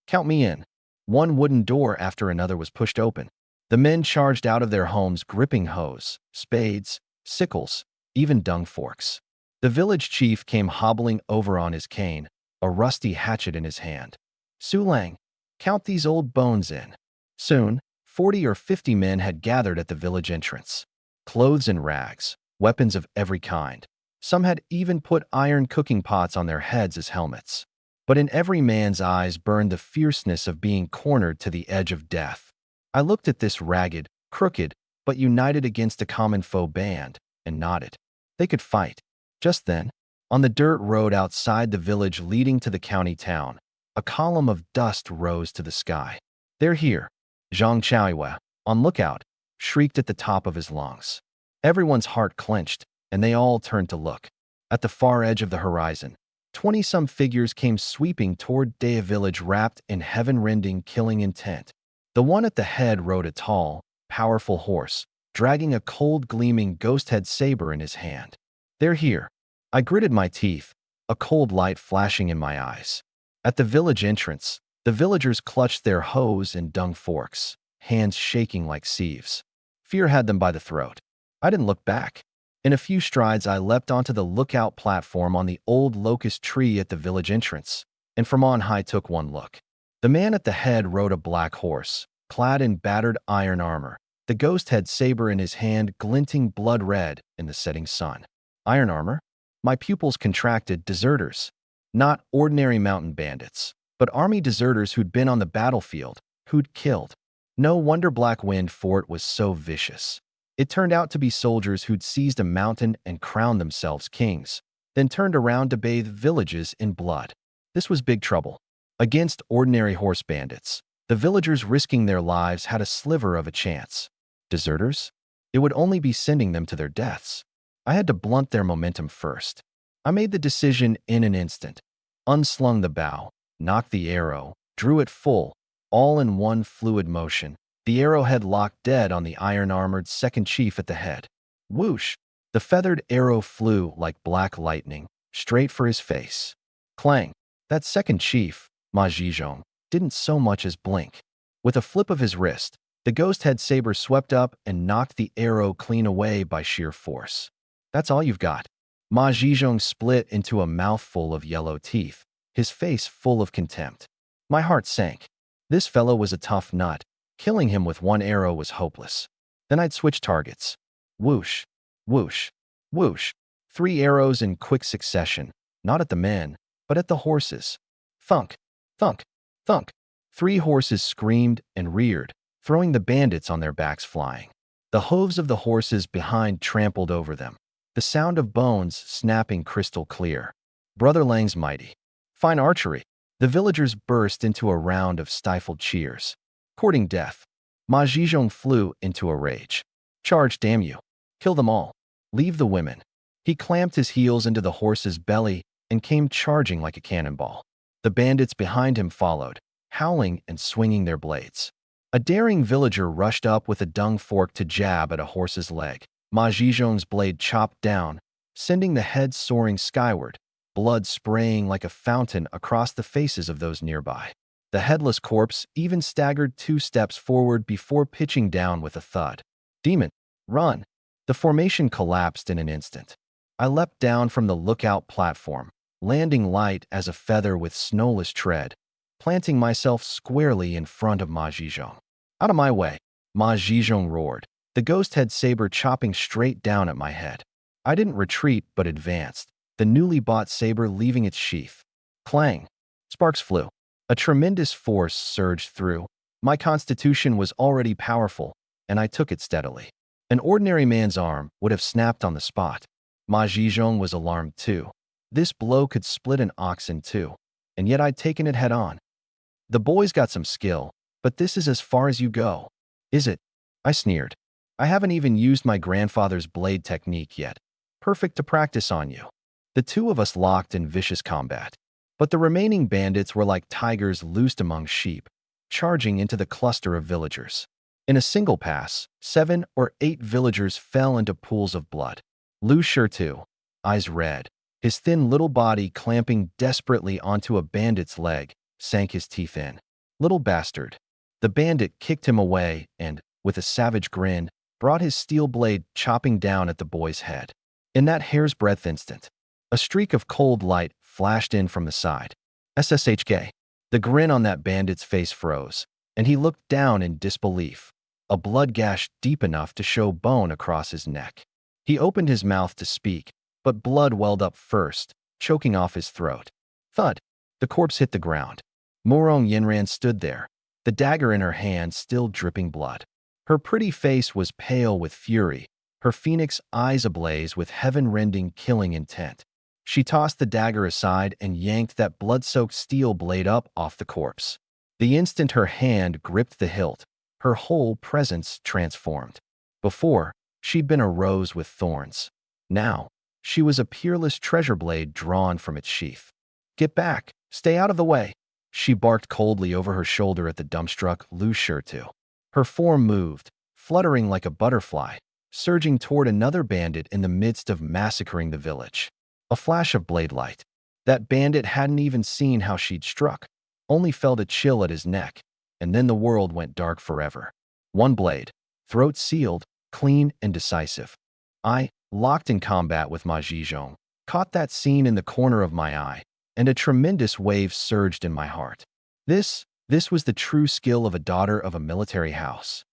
Count me in. One wooden door after another was pushed open. The men charged out of their homes gripping hoes, spades, sickles, even dung forks. The village chief came hobbling over on his cane, a rusty hatchet in his hand. Su Lang, count these old bones in. Soon, 40 or 50 men had gathered at the village entrance. Clothes and rags, weapons of every kind. Some had even put iron cooking pots on their heads as helmets. But in every man's eyes burned the fierceness of being cornered to the edge of death. I looked at this ragged, crooked, but united against a common foe band, and nodded. They could fight. Just then, on the dirt road outside the village leading to the county town, a column of dust rose to the sky. They're here. Zhang Chaoyue, on lookout, shrieked at the top of his lungs. Everyone's heart clenched, and they all turned to look. At the far edge of the horizon, 20-some figures came sweeping toward Daya village wrapped in heaven-rending killing intent. The one at the head rode a tall, powerful horse, dragging a cold gleaming ghost-head saber in his hand. They're here. I gritted my teeth, a cold light flashing in my eyes. At the village entrance, the villagers clutched their hoes and dung forks, hands shaking like sieves. Fear had them by the throat. I didn't look back. In a few strides, I leapt onto the lookout platform on the old locust tree at the village entrance, and from on high took one look. The man at the head rode a black horse, clad in battered iron armor, the ghost-head saber in his hand glinting blood red in the setting sun. Iron armor? My pupils contracted. Deserters. Not ordinary mountain bandits, but army deserters who'd been on the battlefield, who'd killed. No wonder Black Wind Fort was so vicious. It turned out to be soldiers who'd seized a mountain and crowned themselves kings, then turned around to bathe villages in blood. This was big trouble. Against ordinary horse bandits, the villagers risking their lives had a sliver of a chance. Deserters? It would only be sending them to their deaths. I had to blunt their momentum first. I made the decision in an instant. Unslung the bow, knocked the arrow, drew it full, all in one fluid motion. The arrowhead locked dead on the iron-armored second chief at the head. Whoosh! The feathered arrow flew like black lightning, straight for his face. Clang! That second chief, Ma Zhizhong, didn't so much as blink. With a flip of his wrist, the ghost-head saber swept up and knocked the arrow clean away by sheer force. That's all you've got. Ma Zhizhong split into a mouthful of yellow teeth, his face full of contempt. My heart sank. This fellow was a tough nut. Killing him with one arrow was hopeless. Then I'd switch targets. Whoosh, whoosh, whoosh. 3 arrows in quick succession, not at the men, but at the horses. Thunk, thunk, thunk. 3 horses screamed and reared, throwing the bandits on their backs flying. The hooves of the horses behind trampled over them, the sound of bones snapping crystal clear. Brother Lang's mighty. Fine archery. The villagers burst into a round of stifled cheers. Courting death. Ma Zizhong flew into a rage. Charge, damn you. Kill them all. Leave the women. He clamped his heels into the horse's belly and came charging like a cannonball. The bandits behind him followed, howling and swinging their blades. A daring villager rushed up with a dung fork to jab at a horse's leg. Ma Zizhong's blade chopped down, sending the head soaring skyward, blood spraying like a fountain across the faces of those nearby. The headless corpse even staggered 2 steps forward before pitching down with a thud. Demon, run! The formation collapsed in an instant. I leapt down from the lookout platform, landing light as a feather with snowless tread, planting myself squarely in front of Ma Zizhong. Out of my way, Ma Zizhong roared, the ghost-head saber chopping straight down at my head. I didn't retreat but advanced, the newly bought saber leaving its sheath. Clang! Sparks flew. A tremendous force surged through. My constitution was already powerful, and I took it steadily. An ordinary man's arm would have snapped on the spot. Ma Zizhong was alarmed too. This blow could split an ox in 2, and yet I'd taken it head-on. The boy's got some skill, but this is as far as you go. Is it? I sneered. I haven't even used my grandfather's blade technique yet. Perfect to practice on you. The 2 of us locked in vicious combat. But the remaining bandits were like tigers loosed among sheep, charging into the cluster of villagers. In a single pass, 7 or 8 villagers fell into pools of blood. Lu Shirtu, eyes red, his thin little body clamping desperately onto a bandit's leg, sank his teeth in. Little bastard. The bandit kicked him away and, with a savage grin, brought his steel blade chopping down at the boy's head. In that hair's-breadth instant, a streak of cold light flashed in from the side. SSHK. The grin on that bandit's face froze, and he looked down in disbelief, a blood gash deep enough to show bone across his neck. He opened his mouth to speak, but blood welled up first, choking off his throat. Thud! The corpse hit the ground. Morong Yinran stood there, the dagger in her hand still dripping blood. Her pretty face was pale with fury, her phoenix eyes ablaze with heaven-rending killing intent. She tossed the dagger aside and yanked that blood-soaked steel blade up off the corpse. The instant her hand gripped the hilt, her whole presence transformed. Before, she'd been a rose with thorns. Now, she was a peerless treasure blade drawn from its sheath. Get back! Stay out of the way! She barked coldly over her shoulder at the dumbstruck Lu Shirtu. Her form moved, fluttering like a butterfly, surging toward another bandit in the midst of massacring the village. A flash of blade light. That bandit hadn't even seen how she'd struck, only felt a chill at his neck, and then the world went dark forever. One blade, throat sealed, clean and decisive. I, locked in combat with Ma Zizhong, caught that scene in the corner of my eye, and a tremendous wave surged in my heart. This was the true skill of a daughter of a military house,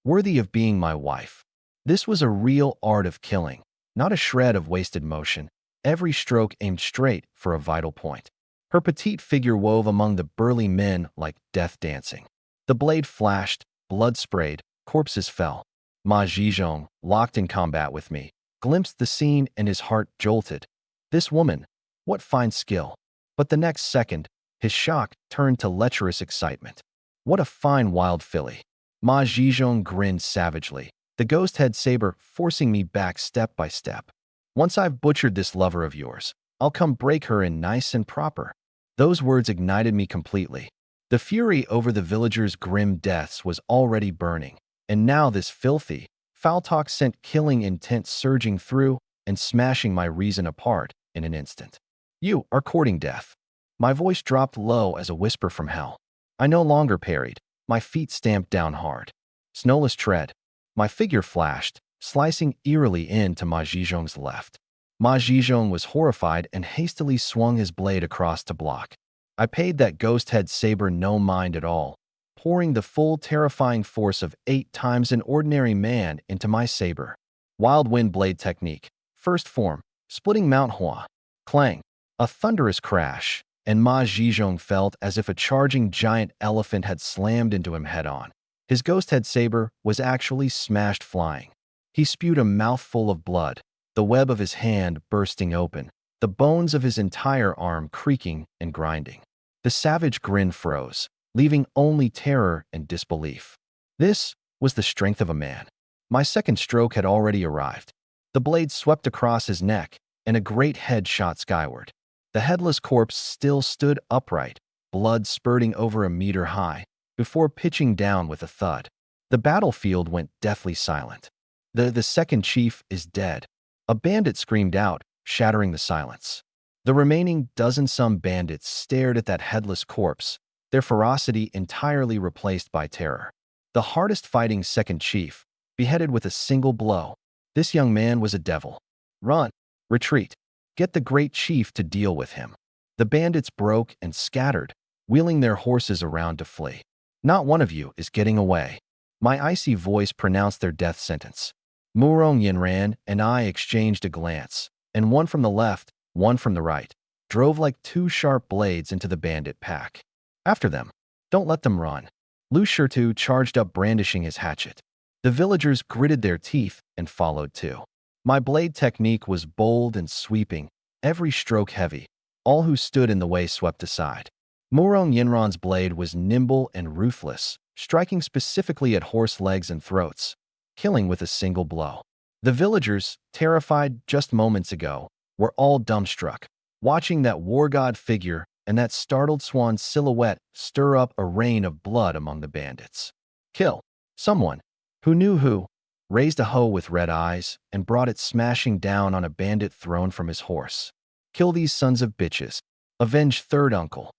worthy of being my wife. This was a real art of killing, not a shred of wasted motion, every stroke aimed straight for a vital point. Her petite figure wove among the burly men like death dancing. The blade flashed, blood sprayed, corpses fell. Ma Zizhong, locked in combat with me, glimpsed the scene and his heart jolted. This woman, what fine skill! But the next second, his shock turned to lecherous excitement. What a fine wild filly! Ma Zizhong grinned savagely, the ghost-head saber forcing me back step by step. Once I've butchered this lover of yours, I'll come break her in nice and proper. Those words ignited me completely. The fury over the villagers' grim deaths was already burning, and now this filthy, foul talk sent killing intent surging through and smashing my reason apart in an instant. You are courting death. My voice dropped low as a whisper from hell. I no longer parried, my feet stamped down hard. Snowless tread. My figure flashed, slicing eerily into Ma Zizhong's left. Ma Zizhong was horrified and hastily swung his blade across to block. I paid that ghost-head saber no mind at all, pouring the full terrifying force of 8 times an ordinary man into my saber. Wild wind blade technique. First form, splitting Mount Hua. Clang. A thunderous crash, and Ma Zizhong felt as if a charging giant elephant had slammed into him head-on. His ghost head saber was actually smashed flying. He spewed a mouthful of blood, the web of his hand bursting open, the bones of his entire arm creaking and grinding. The savage grin froze, leaving only terror and disbelief. This was the strength of a man. My second stroke had already arrived. The blade swept across his neck, and a great head shot skyward. The headless corpse still stood upright, blood spurting over a meter high, before pitching down with a thud. The battlefield went deathly silent. The second chief is dead. A bandit screamed out, shattering the silence. The remaining dozen-some bandits stared at that headless corpse, their ferocity entirely replaced by terror. The hardest-fighting second chief, beheaded with a single blow. This young man was a devil. Run! Retreat! Get the great chief to deal with him. The bandits broke and scattered, wheeling their horses around to flee. Not one of you is getting away. My icy voice pronounced their death sentence. Murong Yinran and I exchanged a glance, and one from the left, one from the right, drove like two sharp blades into the bandit pack. After them. Don't let them run. Lu Shirtu charged up brandishing his hatchet. The villagers gritted their teeth and followed too. My blade technique was bold and sweeping, every stroke heavy. All who stood in the way swept aside. Murong Yinran's blade was nimble and ruthless, striking specifically at horse legs and throats, killing with a single blow. The villagers, terrified just moments ago, were all dumbstruck, watching that war god figure and that startled swan silhouette stir up a rain of blood among the bandits. Kill someone who knew who, raised a hoe with red eyes and brought it smashing down on a bandit thrown from his horse. Kill these sons of bitches. Avenge third uncle.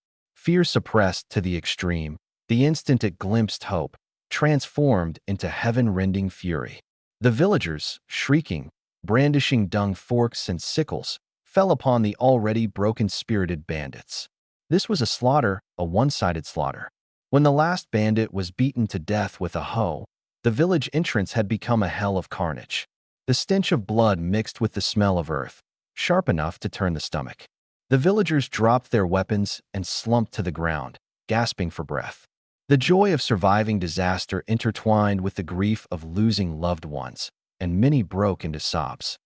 Fear suppressed to the extreme, the instant it glimpsed hope, transformed into heaven-rending fury. The villagers, shrieking, brandishing dung forks and sickles, fell upon the already broken-spirited bandits. This was a slaughter, a one-sided slaughter. When the last bandit was beaten to death with a hoe, the village entrance had become a hell of carnage. The stench of blood mixed with the smell of earth, sharp enough to turn the stomach. The villagers dropped their weapons and slumped to the ground, gasping for breath. The joy of surviving disaster intertwined with the grief of losing loved ones, and many broke into sobs.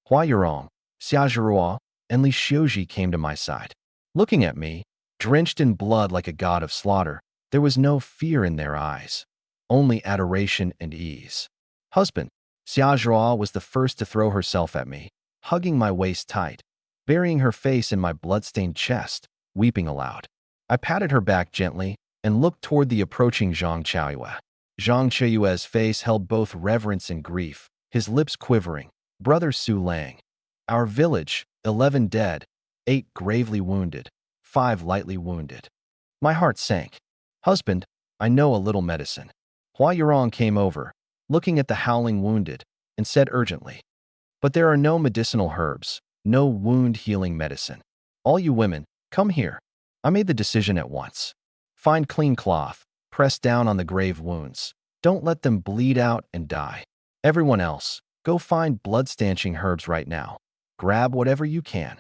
Hua Yurong, Xiaozhirua, and Li Xiuji came to my side. Looking at me, drenched in blood like a god of slaughter, there was no fear in their eyes, only adoration and ease. Husband, Xiaozhirua was the first to throw herself at me, hugging my waist tight, burying her face in my blood-stained chest, weeping aloud. I patted her back gently and looked toward the approaching Zhang Chaoyue. Zhang Chaoyue's face held both reverence and grief, his lips quivering. Brother Su Lang. Our village, 11 dead, 8 gravely wounded, 5 lightly wounded. My heart sank. Husband, I know a little medicine. Hua Yurong came over, looking at the howling wounded, and said urgently, but there are no medicinal herbs, no wound-healing medicine. All you women, come here. I made the decision at once. Find clean cloth, press down on the grave wounds. Don't let them bleed out and die. Everyone else, go find blood-stanching herbs right now. Grab whatever you can.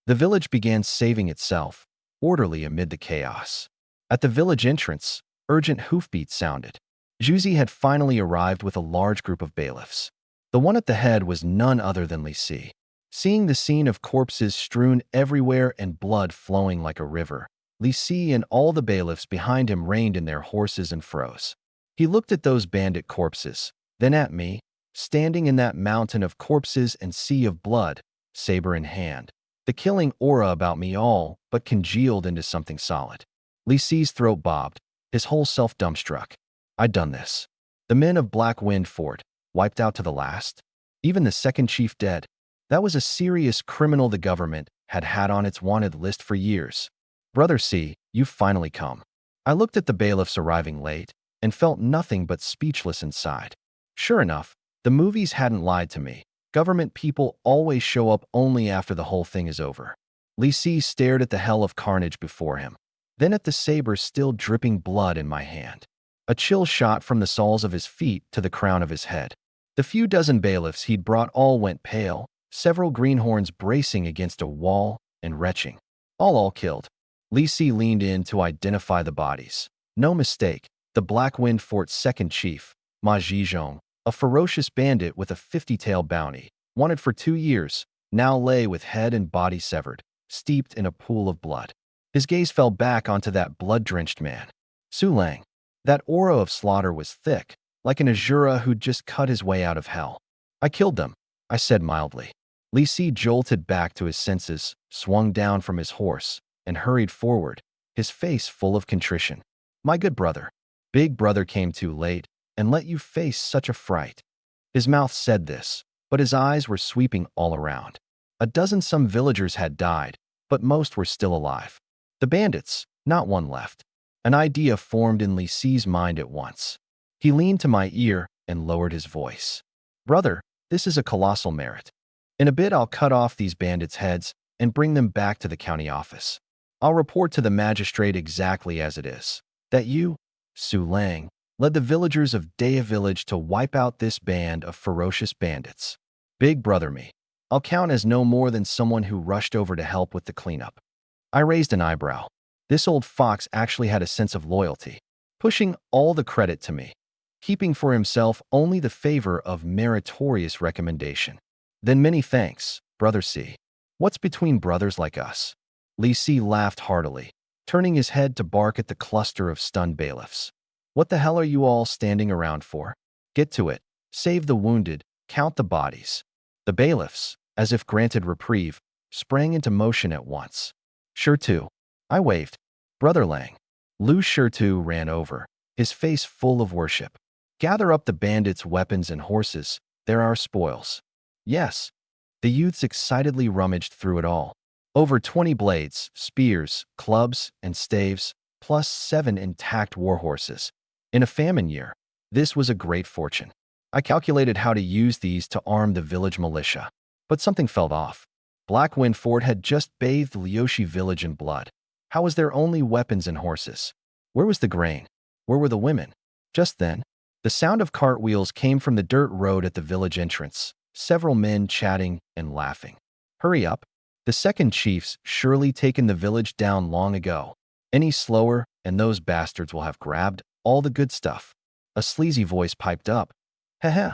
The village began saving itself, orderly amid the chaos. At the village entrance, urgent hoofbeats sounded. Juzi had finally arrived with a large group of bailiffs. The one at the head was none other than Li Si. Seeing the scene of corpses strewn everywhere and blood flowing like a river, Li Si and all the bailiffs behind him reined in their horses and froze. He looked at those bandit corpses, then at me, standing in that mountain of corpses and sea of blood, saber in hand. The killing aura about me all but congealed into something solid. Li Si's throat bobbed, his whole self dumbstruck. I'd done this. The men of Black Wind Fort, wiped out to the last. Even the second chief dead. That was a serious criminal the government had had on its wanted list for years. Brother C, you've finally come. I looked at the bailiffs arriving late and felt nothing but speechless inside. Sure enough, the movies hadn't lied to me. Government people always show up only after the whole thing is over. Li Si stared at the hell of carnage before him, then at the saber still dripping blood in my hand. A chill shot from the soles of his feet to the crown of his head. The few dozen bailiffs he'd brought all went pale, several greenhorns bracing against a wall and retching. All killed. Li Si leaned in to identify the bodies. No mistake, The Black Wind Fort's second chief, Ma Zhizhong, a ferocious bandit with a 50-tail bounty, wanted for 2 years, now lay with head and body severed, steeped in a pool of blood. His gaze fell back onto that blood-drenched man. Su Lang. That aura of slaughter was thick, like an Azura who'd just cut his way out of hell. I killed them, I said mildly. Li Si jolted back to his senses, swung down from his horse, and hurried forward, his face full of contrition. My good brother. Big brother came too late, and let you face such a fright. His mouth said this, but his eyes were sweeping all around. A dozen some villagers had died, but most were still alive. The bandits, not one left. An idea formed in Li Si's mind at once. He leaned to my ear and lowered his voice. Brother, this is a colossal merit. In a bit I'll cut off these bandits' heads and bring them back to the county office. I'll report to the magistrate exactly as it is, that you, Su Lang, led the villagers of Daya village to wipe out this band of ferocious bandits. Big brother me. I'll count as no more than someone who rushed over to help with the cleanup. I raised an eyebrow. This old fox actually had a sense of loyalty, pushing all the credit to me, keeping for himself only the favor of meritorious recommendation. Then many thanks, Brother C. What's between brothers like us? Li Si laughed heartily, turning his head to bark at the cluster of stunned bailiffs. What the hell are you all standing around for? Get to it. Save the wounded. Count the bodies. The bailiffs, as if granted reprieve, sprang into motion at once. Sure too. I waved. Brother Lang. Lu Shirtu ran over, his face full of worship. Gather up the bandits' weapons and horses. They're our spoils. Yes. The youths excitedly rummaged through it all. Over 20 blades, spears, clubs, and staves, plus 7 intact warhorses. In a famine year, this was a great fortune. I calculated how to use these to arm the village militia. But something felt off. Black Wind Fort had just bathed Liushi village in blood. How was there only weapons and horses? Where was the grain? Where were the women? Just then, the sound of cartwheels came from the dirt road at the village entrance, several men chatting and laughing. Hurry up. The second chief's surely taken the village down long ago. Any slower, and those bastards will have grabbed all the good stuff. A sleazy voice piped up. Heh.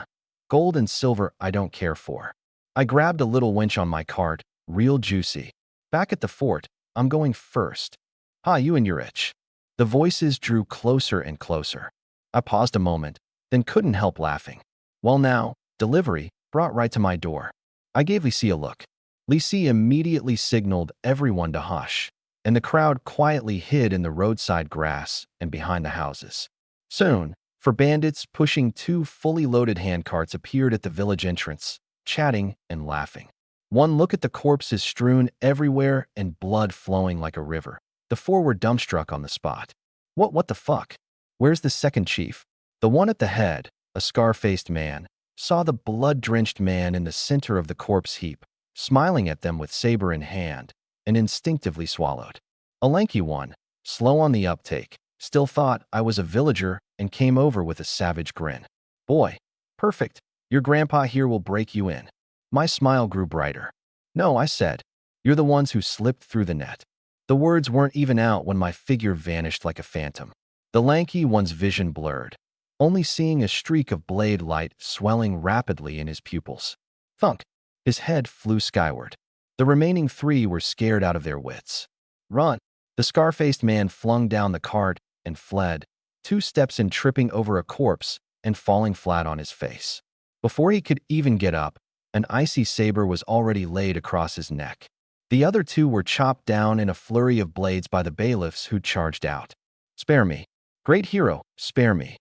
Gold and silver I don't care for. I grabbed a little winch on my cart, real juicy. Back at the fort, I'm going first. You and your itch. The voices drew closer and closer. I paused a moment, then couldn't help laughing. Well now, delivery, brought right to my door. I gave Li Si a look. Li Si immediately signaled everyone to hush, and the crowd quietly hid in the roadside grass and behind the houses. Soon, four bandits pushing 2 fully loaded handcarts appeared at the village entrance, chatting and laughing. One look at the corpses strewn everywhere and blood flowing like a river. The 4 were dumbstruck on the spot. What the fuck? Where's the second chief? The one at the head, a scar-faced man, saw the blood-drenched man in the center of the corpse heap, smiling at them with saber in hand, and instinctively swallowed. A lanky one, slow on the uptake, still thought I was a villager and came over with a savage grin. Boy, perfect. Your grandpa here will break you in. My smile grew brighter. No, I said. You're the ones who slipped through the net. The words weren't even out when my figure vanished like a phantom. The lanky one's vision blurred, only seeing a streak of blade light swelling rapidly in his pupils. Thunk. His head flew skyward. The remaining 3 were scared out of their wits. Run! The scar-faced man flung down the cart and fled, 2 steps in tripping over a corpse and falling flat on his face. Before he could even get up, an icy saber was already laid across his neck. The other 2 were chopped down in a flurry of blades by the bailiffs who charged out. Spare me. Great hero, spare me.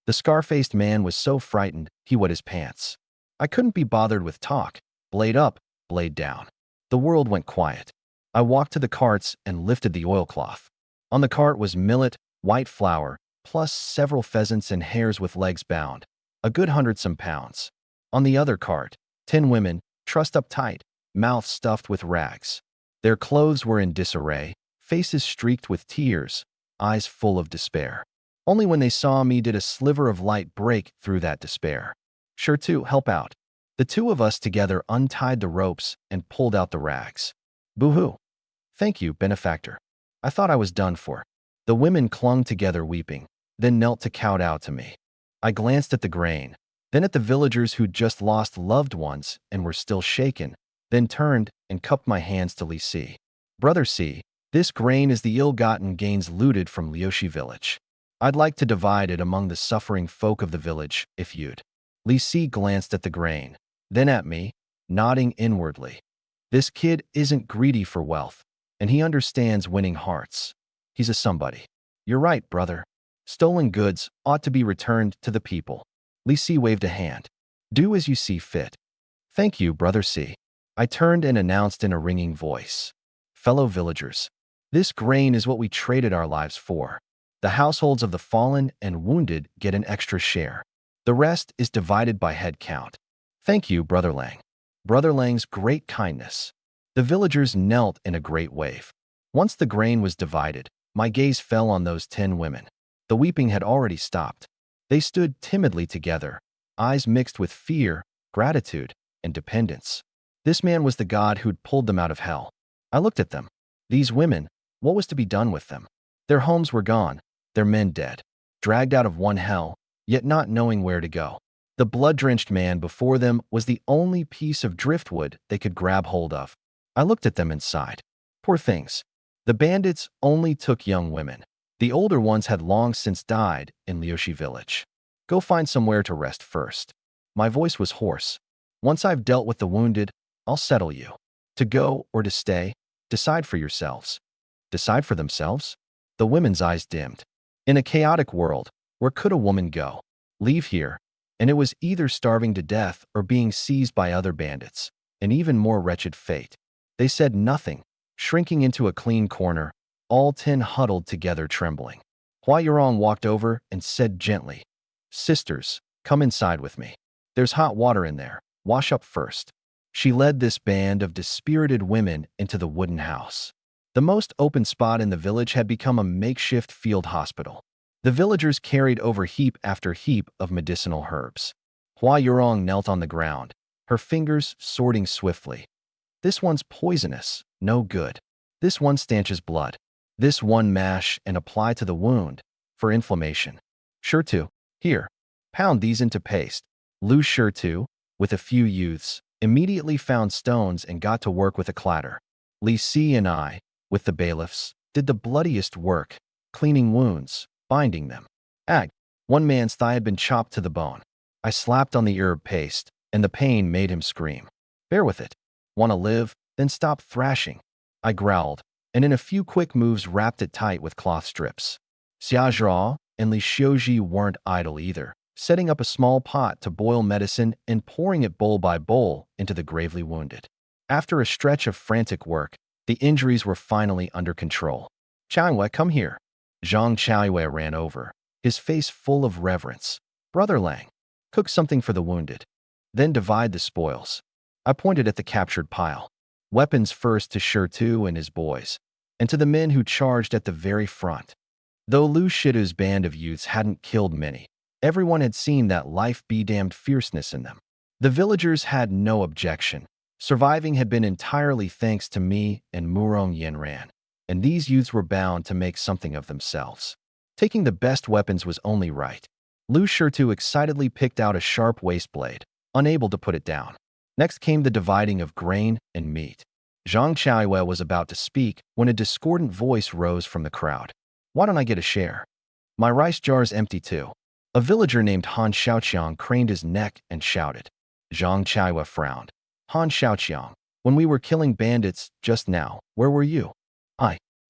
The scar-faced man was so frightened he wet his pants. I couldn't be bothered with talk. Blade up, blade down. The world went quiet. I walked to the carts and lifted the oilcloth. On the cart was millet, white flour, plus several pheasants and hares with legs bound, a good 100-some pounds. On the other cart, 10 women, trussed up tight, mouths stuffed with rags. Their clothes were in disarray, faces streaked with tears, eyes full of despair. Only when they saw me did a sliver of light break through that despair. Sure to help out. The 2 of us together untied the ropes and pulled out the rags. Boo-hoo. Thank you, benefactor. I thought I was done for. The women clung together weeping. then knelt to kowtow to me. I glanced at the grain, then at the villagers who'd just lost loved ones and were still shaken, then turned and cupped my hands to Li Si. Brother Si, this grain is the ill-gotten gains looted from Liushi village. I'd like to divide it among the suffering folk of the village, if you'd. Li Si glanced at the grain, then at me, nodding inwardly. This kid isn't greedy for wealth, and he understands winning hearts. He's a somebody. You're right, brother. Stolen goods ought to be returned to the people. Li Si waved a hand. Do as you see fit. Thank you, Brother Si. I turned and announced in a ringing voice. Fellow villagers, this grain is what we traded our lives for. The households of the fallen and wounded get an extra share. The rest is divided by head count. Thank you, Brother Lang. Brother Lang's great kindness. The villagers knelt in a great wave. Once the grain was divided, my gaze fell on those 10 women. The weeping had already stopped. They stood timidly together, eyes mixed with fear, gratitude, and dependence. This man was the god who'd pulled them out of hell. I looked at them. These women, what was to be done with them? Their homes were gone, their men dead, dragged out of one hell, yet not knowing where to go. The blood-drenched man before them was the only piece of driftwood they could grab hold of. I looked at them and sighed. Poor things. The bandits only took young women. The older ones had long since died in Liushi village. Go find somewhere to rest first. My voice was hoarse. Once I've dealt with the wounded, I'll settle you. To go or to stay, decide for yourselves. Decide for themselves? The women's eyes dimmed. In a chaotic world, where could a woman go? Leave here, and it was either starving to death or being seized by other bandits, an even more wretched fate. They said nothing, shrinking into a clean corner, all 10 huddled together trembling. Hua Yurong walked over and said gently, Sisters, come inside with me. There's hot water in there. Wash up first. She led this band of dispirited women into the wooden house. The most open spot in the village had become a makeshift field hospital. The villagers carried over heap after heap of medicinal herbs. Hua Yurong knelt on the ground, her fingers sorting swiftly. This one's poisonous, no good. This one stanches blood. This one mash and apply to the wound, for inflammation. Sure to. Here, pound these into paste. Lu Sure to, with a few youths, immediately found stones and got to work with a clatter. Li Si and I, with the bailiffs, did the bloodiest work, cleaning wounds, binding them. Ag, one man's thigh had been chopped to the bone. I slapped on the herb paste, and the pain made him scream. Bear with it. Want to live? Then stop thrashing. I growled, and in a few quick moves wrapped it tight with cloth strips. Xia Zhao and Li Xiuji weren't idle either, setting up a small pot to boil medicine and pouring it bowl by bowl into the gravely wounded. After a stretch of frantic work, the injuries were finally under control. Changwei, come here. Zhang Chaiwei ran over, his face full of reverence. Brother Lang, cook something for the wounded. Then divide the spoils. I pointed at the captured pile. Weapons first to Sure Tu and his boys, and to the men who charged at the very front. Though Lu Shidu's band of youths hadn't killed many, everyone had seen that life-be-damned fierceness in them. The villagers had no objection. Surviving had been entirely thanks to me and Murong Yenran, and these youths were bound to make something of themselves. Taking the best weapons was only right. Lu Shitu excitedly picked out a sharp waist blade, unable to put it down. Next came the dividing of grain and meat. Zhang Chaiwei was about to speak when a discordant voice rose from the crowd. Why don't I get a share? My rice jar's empty too. A villager named Han Xiaoqiang craned his neck and shouted. Zhang Chaiwei frowned. Han Xiaoqiang, when we were killing bandits just now, where were you?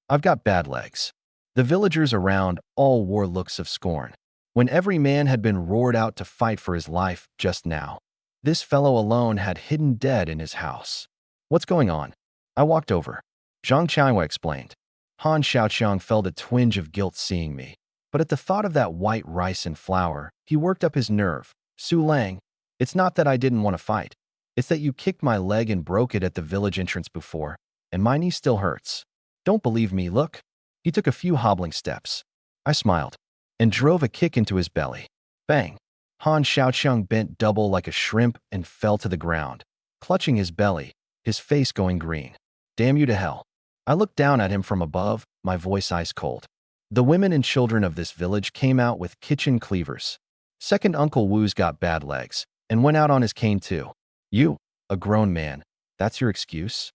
I've got bad legs. The villagers around all wore looks of scorn. When every man had been roared out to fight for his life just now, this fellow alone had hidden dead in his house. What's going on? I walked over. Zhang Chaiwei explained. Han Xiaoqiang felt a twinge of guilt seeing me, but at the thought of that white rice and flour, he worked up his nerve. Su Lang, it's not that I didn't want to fight. It's that you kicked my leg and broke it at the village entrance before, and my knee still hurts. Don't believe me, look. He took a few hobbling steps. I smiled and drove a kick into his belly. Bang! Han Xiaoqiang bent double like a shrimp and fell to the ground, clutching his belly, his face going green. Damn you to hell. I looked down at him from above, my voice ice cold. The women and children of this village came out with kitchen cleavers. Second Uncle Wu's got bad legs and went out on his cane too. You, a grown man, that's your excuse?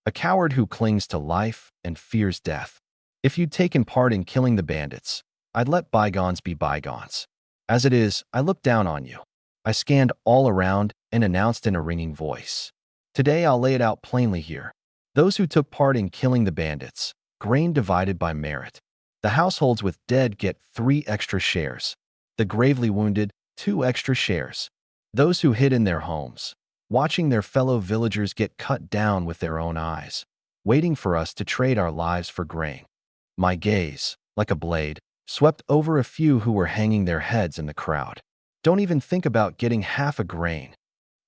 A coward who clings to life and fears death. If you'd taken part in killing the bandits, I'd let bygones be bygones. As it is, I look down on you. I scanned all around and announced in a ringing voice. Today I'll lay it out plainly here. Those who took part in killing the bandits, grain divided by merit. The households with dead get 3 extra shares. The gravely wounded, 2 extra shares. Those who hid in their homes, watching their fellow villagers get cut down with their own eyes, waiting for us to trade our lives for grain. My gaze, like a blade, swept over a few who were hanging their heads in the crowd. Don't even think about getting half a grain.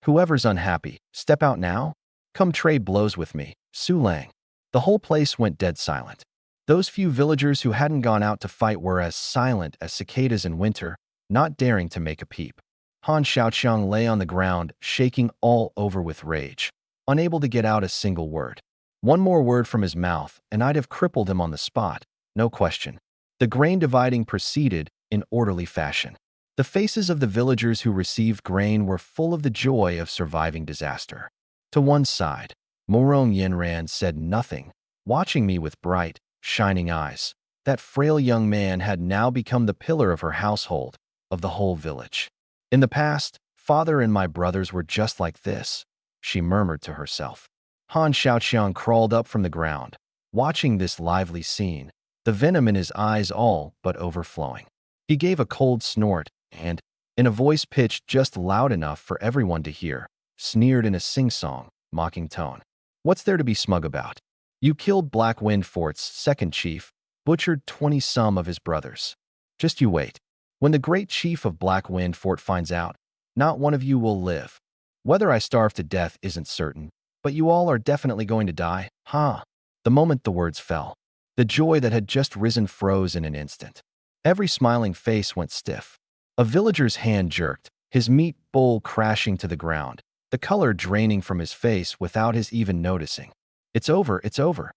Whoever's unhappy, step out now. Come trade blows with me, Su Lang. The whole place went dead silent. Those few villagers who hadn't gone out to fight were as silent as cicadas in winter, not daring to make a peep. Han Xiaoqiang lay on the ground, shaking all over with rage, unable to get out a single word. One more word from his mouth, and I'd have crippled him on the spot, no question. The grain dividing proceeded in orderly fashion. The faces of the villagers who received grain were full of the joy of surviving disaster. To one side, Morong Yinran said nothing, watching me with bright, shining eyes. That frail young man had now become the pillar of her household, of the whole village. In the past, father and my brothers were just like this, she murmured to herself. Han Xiaoqiang crawled up from the ground, watching this lively scene, the venom in his eyes all but overflowing. He gave a cold snort and, in a voice pitched just loud enough for everyone to hear, sneered in a sing-song, mocking tone. What's there to be smug about? You killed Black Wind Fort's second chief, butchered 20-some of his brothers. Just you wait. When the great chief of Black Wind Fort finds out, not one of you will live. Whether I starve to death isn't certain, but you all are definitely going to die, huh? The moment the words fell, the joy that had just risen froze in an instant. Every smiling face went stiff. A villager's hand jerked, his meat bowl crashing to the ground, the color draining from his face without his even noticing. It's over, it's over.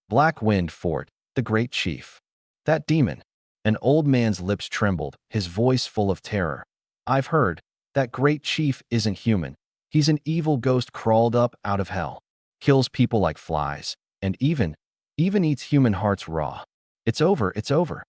Black Wind Fort, the great chief. That demon. An old man's lips trembled, his voice full of terror. I've heard, that great chief isn't human. He's an evil ghost crawled up out of hell. Kills people like flies, and even eats human hearts raw. It's over, it's over.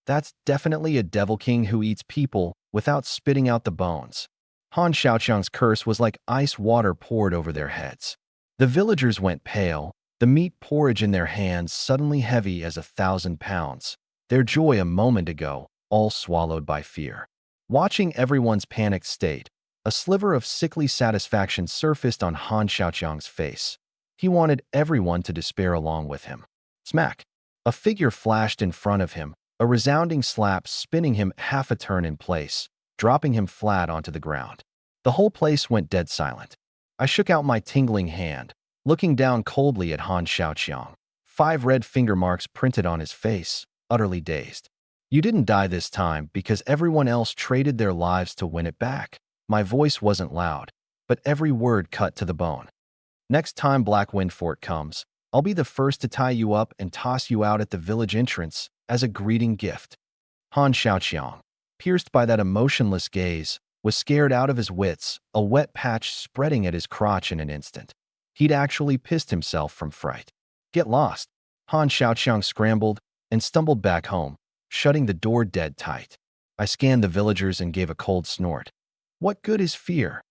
That's definitely a devil king who eats people without spitting out the bones. Han Xiaoqiang's curse was like ice water poured over their heads. The villagers went pale, the meat porridge in their hands suddenly heavy as 1,000 pounds. Their joy a moment ago, all swallowed by fear. Watching everyone's panicked state, a sliver of sickly satisfaction surfaced on Han Xiaoqiang's face. He wanted everyone to despair along with him. Smack! A figure flashed in front of him, a resounding slap spinning him half a turn in place, dropping him flat onto the ground. The whole place went dead silent. I shook out my tingling hand, looking down coldly at Han Xiaoqiang. 5 red finger marks printed on his face, utterly dazed. You didn't die this time because everyone else traded their lives to win it back. My voice wasn't loud, but every word cut to the bone. Next time Black Wind Fort comes, I'll be the first to tie you up and toss you out at the village entrance as a greeting gift. Han Xiaoqiang, pierced by that emotionless gaze, was scared out of his wits, a wet patch spreading at his crotch in an instant. He'd actually pissed himself from fright. Get lost. Han Xiaoqiang scrambled and stumbled back home, shutting the door dead tight. I scanned the villagers and gave a cold snort. What good is fear?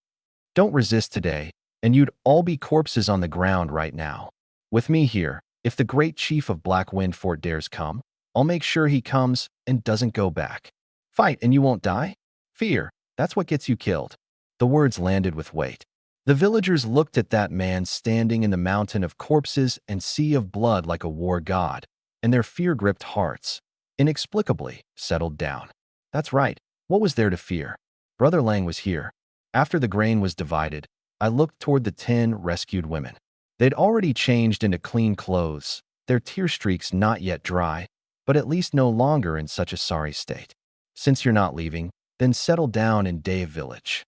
Don't resist today, and you'd all be corpses on the ground right now. With me here, if the great chief of Black Wind Fort dares come, I'll make sure he comes and doesn't go back. Fight and you won't die? Fear, that's what gets you killed. The words landed with weight. The villagers looked at that man standing in the mountain of corpses and sea of blood like a war god, and their fear-gripped hearts, inexplicably, settled down. That's right, what was there to fear? Brother Lang was here. After the grain was divided, I looked toward the 10 rescued women. They'd already changed into clean clothes, their tear streaks not yet dry, but at least no longer in such a sorry state. Since you're not leaving, then settle down in Dave Village.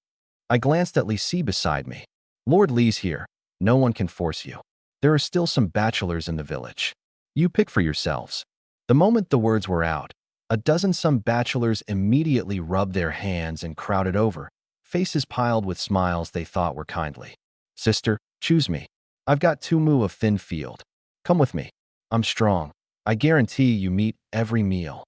I glanced at Li Si beside me. Lord Li's here. No one can force you. There are still some bachelors in the village. You pick for yourselves. The moment the words were out, a dozen some bachelors immediately rubbed their hands and crowded over, faces piled with smiles they thought were kindly. Sister, choose me. I've got 2 mu of thin field. Come with me. I'm strong. I guarantee you meet every meal.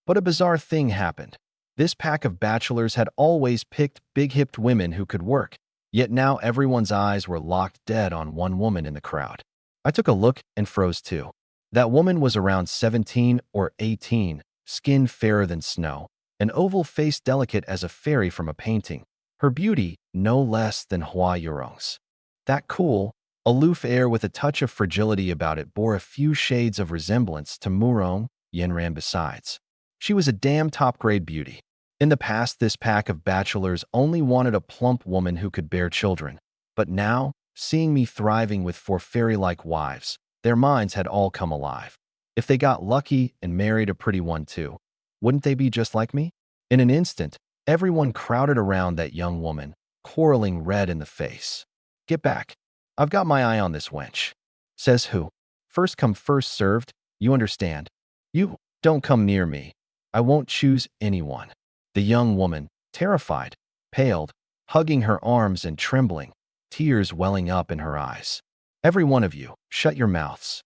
But a bizarre thing happened. This pack of bachelors had always picked big-hipped women who could work, yet now everyone's eyes were locked dead on one woman in the crowd. I took a look and froze too. That woman was around 17 or 18, skin fairer than snow, an oval face delicate as a fairy from a painting, her beauty no less than Hua-Yurong's. That cool, aloof air with a touch of fragility about it bore a few shades of resemblance to Murong Yenran besides. She was a damn top-grade beauty. In the past, this pack of bachelors only wanted a plump woman who could bear children, but now, seeing me thriving with 4 fairy-like wives, their minds had all come alive. If they got lucky and married a pretty one too, wouldn't they be just like me? In an instant, everyone crowded around that young woman, quarreling red in the face. Get back. I've got my eye on this wench. Says who? First come first served, you understand? You, don't come near me. I won't choose anyone. The young woman, terrified, paled, hugging her arms and trembling, tears welling up in her eyes. Every one of you, shut your mouths.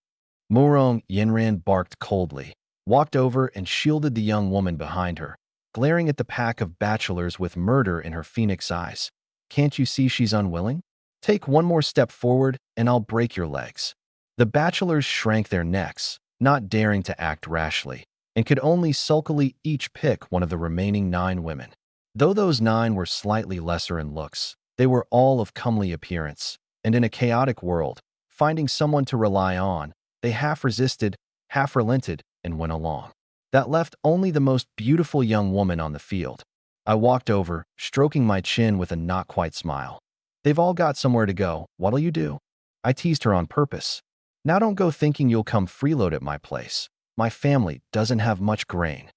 Murong Yenran barked coldly, walked over and shielded the young woman behind her, glaring at the pack of bachelors with murder in her phoenix eyes. Can't you see she's unwilling? Take one more step forward and I'll break your legs. The bachelors shrank their necks, not daring to act rashly, and could only sulkily each pick one of the remaining 9 women. Though those 9 were slightly lesser in looks, they were all of comely appearance, and in a chaotic world, finding someone to rely on, they half resisted, half relented, and went along. That left only the most beautiful young woman on the field. I walked over, stroking my chin with a not-quite smile. They've all got somewhere to go. What'll you do? I teased her on purpose. Now don't go thinking you'll come freeload at my place. My family doesn't have much grain.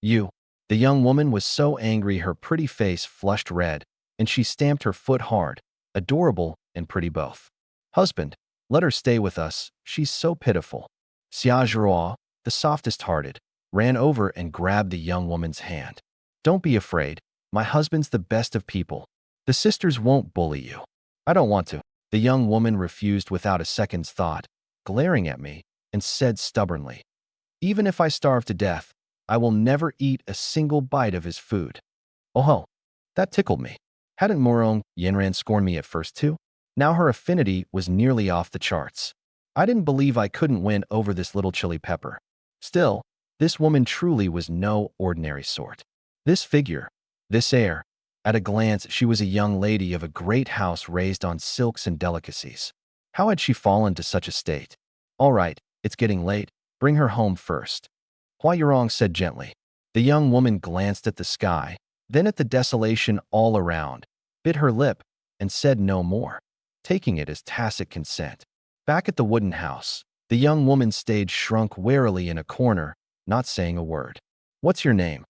You. The young woman was so angry her pretty face flushed red, and she stamped her foot hard, adorable and pretty both. Husband, let her stay with us, she's so pitiful. Xia Zhuo, the softest-hearted, ran over and grabbed the young woman's hand. Don't be afraid, my husband's the best of people. The sisters won't bully you. I don't want to. The young woman refused without a second's thought, glaring at me, and said stubbornly, even if I starve to death, I will never eat a single bite of his food. Oh ho, that tickled me. Hadn't Murong Yenran scorned me at first too? Now her affinity was nearly off the charts. I didn't believe I couldn't win over this little chili pepper. Still, this woman truly was no ordinary sort. This figure, this air. At a glance, she was a young lady of a great house raised on silks and delicacies. How had she fallen to such a state? All right, it's getting late. Bring her home first. Hua-Yurong said gently. The young woman glanced at the sky, then at the desolation all around, bit her lip, and said no more, taking it as tacit consent. Back at the wooden house, the young woman's stage shrunk warily in a corner, not saying a word. What's your name?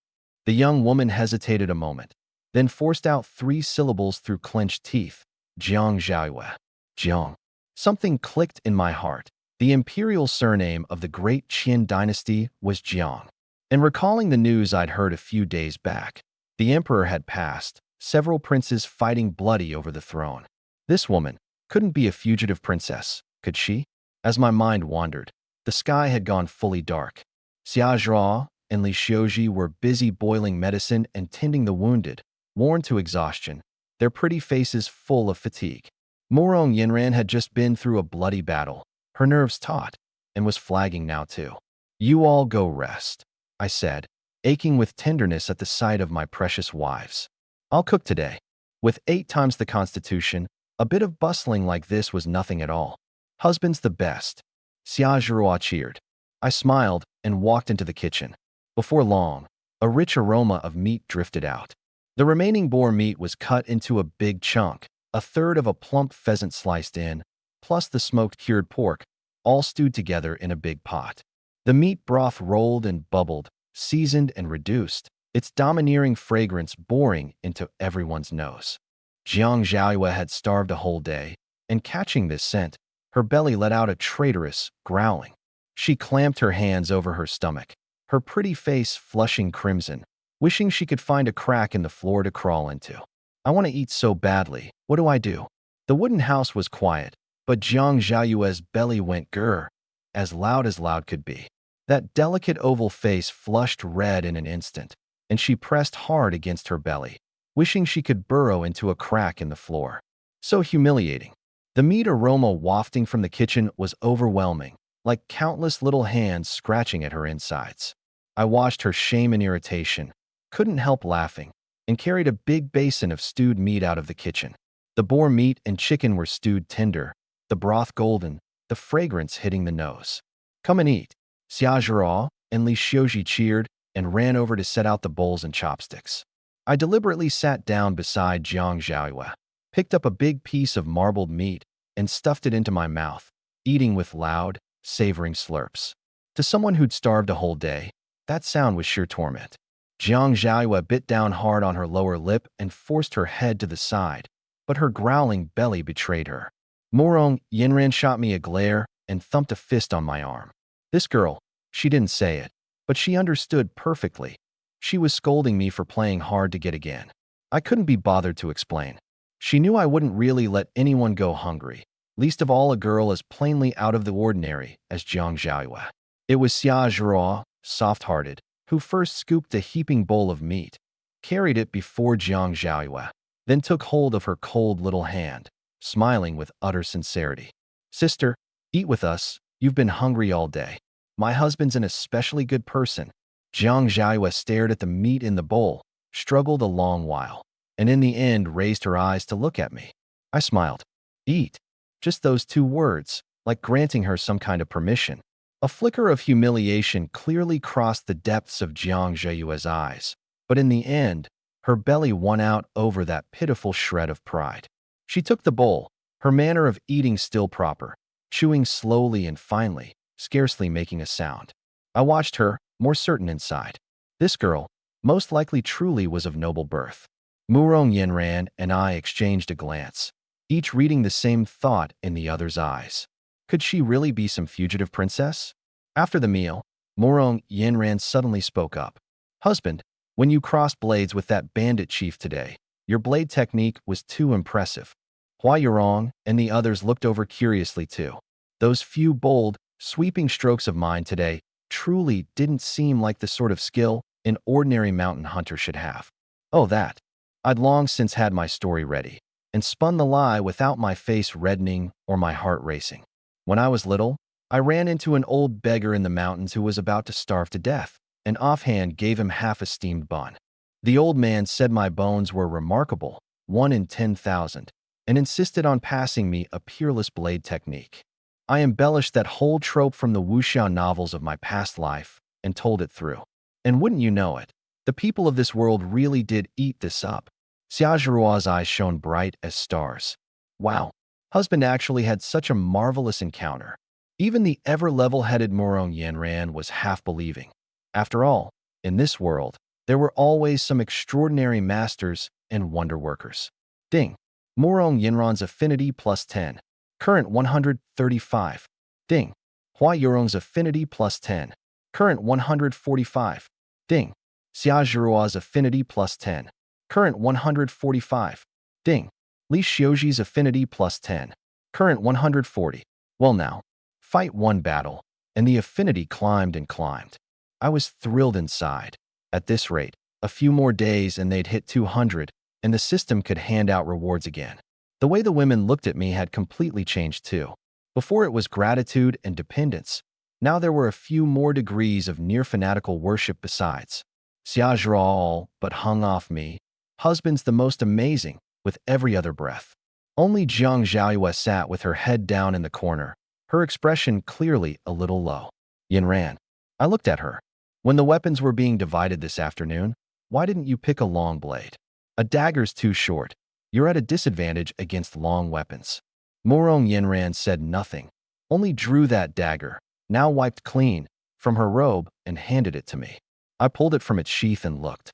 The young woman hesitated a moment, then forced out 3 syllables through clenched teeth. Jiang Zhaoyue. Jiang. Something clicked in my heart. The imperial surname of the great Qin dynasty was Jiang. And recalling the news I'd heard a few days back, the emperor had passed, several princes fighting bloody over the throne. This woman couldn't be a fugitive princess, could she? As my mind wandered, the sky had gone fully dark. Xia Zhuo and Li Xiuji were busy boiling medicine and tending the wounded, worn to exhaustion, their pretty faces full of fatigue. Murong Yenran had just been through a bloody battle, her nerves taut, and was flagging now too. You all go rest, I said, aching with tenderness at the sight of my precious wives. I'll cook today. With 8 times the constitution, a bit of bustling like this was nothing at all. Husband's the best. Xia Zhuo cheered. I smiled and walked into the kitchen. Before long, a rich aroma of meat drifted out. The remaining boar meat was cut into a big chunk, a third of a plump pheasant sliced in, plus the smoked cured pork, all stewed together in a big pot. The meat broth rolled and bubbled, seasoned and reduced, its domineering fragrance boring into everyone's nose. Jiang Zhaoyue had starved a whole day, and catching this scent, her belly let out a traitorous growling. She clamped her hands over her stomach, her pretty face flushing crimson, wishing she could find a crack in the floor to crawl into. I want to eat so badly. What do I do? The wooden house was quiet, but Jiang Zhaoyue's belly went grrr, as loud could be. That delicate oval face flushed red in an instant, and she pressed hard against her belly, wishing she could burrow into a crack in the floor. So humiliating. The meat aroma wafting from the kitchen was overwhelming, like countless little hands scratching at her insides. I watched her shame and irritation, couldn't help laughing, and carried a big basin of stewed meat out of the kitchen. The boar meat and chicken were stewed tender, the broth golden, the fragrance hitting the nose. Come and eat. Xia Zhirao and Li Xiuji cheered and ran over to set out the bowls and chopsticks. I deliberately sat down beside Jiang Zhaoyue, picked up a big piece of marbled meat, and stuffed it into my mouth, eating with loud, savoring slurps. To someone who'd starved a whole day, that sound was sheer torment. Jiang Zhaoyue bit down hard on her lower lip and forced her head to the side, but her growling belly betrayed her. Morong Yinran shot me a glare and thumped a fist on my arm. This girl, she didn't say it, but she understood perfectly. She was scolding me for playing hard to get again. I couldn't be bothered to explain. She knew I wouldn't really let anyone go hungry, least of all a girl as plainly out of the ordinary as Jiang Zhaoyue. It was Xia Zhirao, soft-hearted, who first scooped a heaping bowl of meat, carried it before Jiang Zhaoyue, then took hold of her cold little hand, smiling with utter sincerity. Sister, eat with us. You've been hungry all day. My husband's an especially good person. Jiang Zhaoyue stared at the meat in the bowl, struggled a long while, and in the end raised her eyes to look at me. I smiled. Eat. Just those two words, like granting her some kind of permission. A flicker of humiliation clearly crossed the depths of Jiang Zhaoyue's eyes, but in the end, her belly won out over that pitiful shred of pride. She took the bowl, her manner of eating still proper, chewing slowly and finely, scarcely making a sound. I watched her, more certain inside. This girl, most likely truly was of noble birth. Murong Yinran and I exchanged a glance, each reading the same thought in the other's eyes. Could she really be some fugitive princess? After the meal, Murong Yinran suddenly spoke up. Husband, when you crossed blades with that bandit chief today, your blade technique was too impressive. Hua Yurong and the others looked over curiously too. Those few bold, sweeping strokes of mine today truly didn't seem like the sort of skill an ordinary mountain hunter should have. Oh, that. I'd long since had my story ready, and spun the lie without my face reddening or my heart racing. When I was little, I ran into an old beggar in the mountains who was about to starve to death, and offhand gave him half a steamed bun. The old man said my bones were remarkable, 1 in 10,000, and insisted on passing me a peerless blade technique. I embellished that whole trope from the wuxia novels of my past life and told it through. And wouldn't you know it, the people of this world really did eat this up. Xia Zhirua's eyes shone bright as stars. Wow, husband actually had such a marvelous encounter. Even the ever-level-headed Murong Yanran was half-believing. After all, in this world, there were always some extraordinary masters and wonder workers. Ding. Murong Yinran's affinity plus 10. Current 135. Ding. Hua Yurong's affinity plus 10. Current 145. Ding. Xia Zhirua's affinity plus 10. Current 145. Ding. Li Xiuji's affinity plus 10. Current 140. Well now, fight one battle, and the affinity climbed and climbed. I was thrilled inside. At this rate, a few more days and they'd hit 200, and the system could hand out rewards again. The way the women looked at me had completely changed too. Before it was gratitude and dependence. Now there were a few more degrees of near-fanatical worship besides. Xia Zhirao but hung off me. Husband's the most amazing, with every other breath. Only Jiang Zhaoyue sat with her head down in the corner, her expression clearly a little low. Yinran. I looked at her. When the weapons were being divided this afternoon, why didn't you pick a long blade? A dagger's too short. You're at a disadvantage against long weapons. Murong Yinran said nothing, only drew that dagger, now wiped clean, from her robe and handed it to me. I pulled it from its sheath and looked.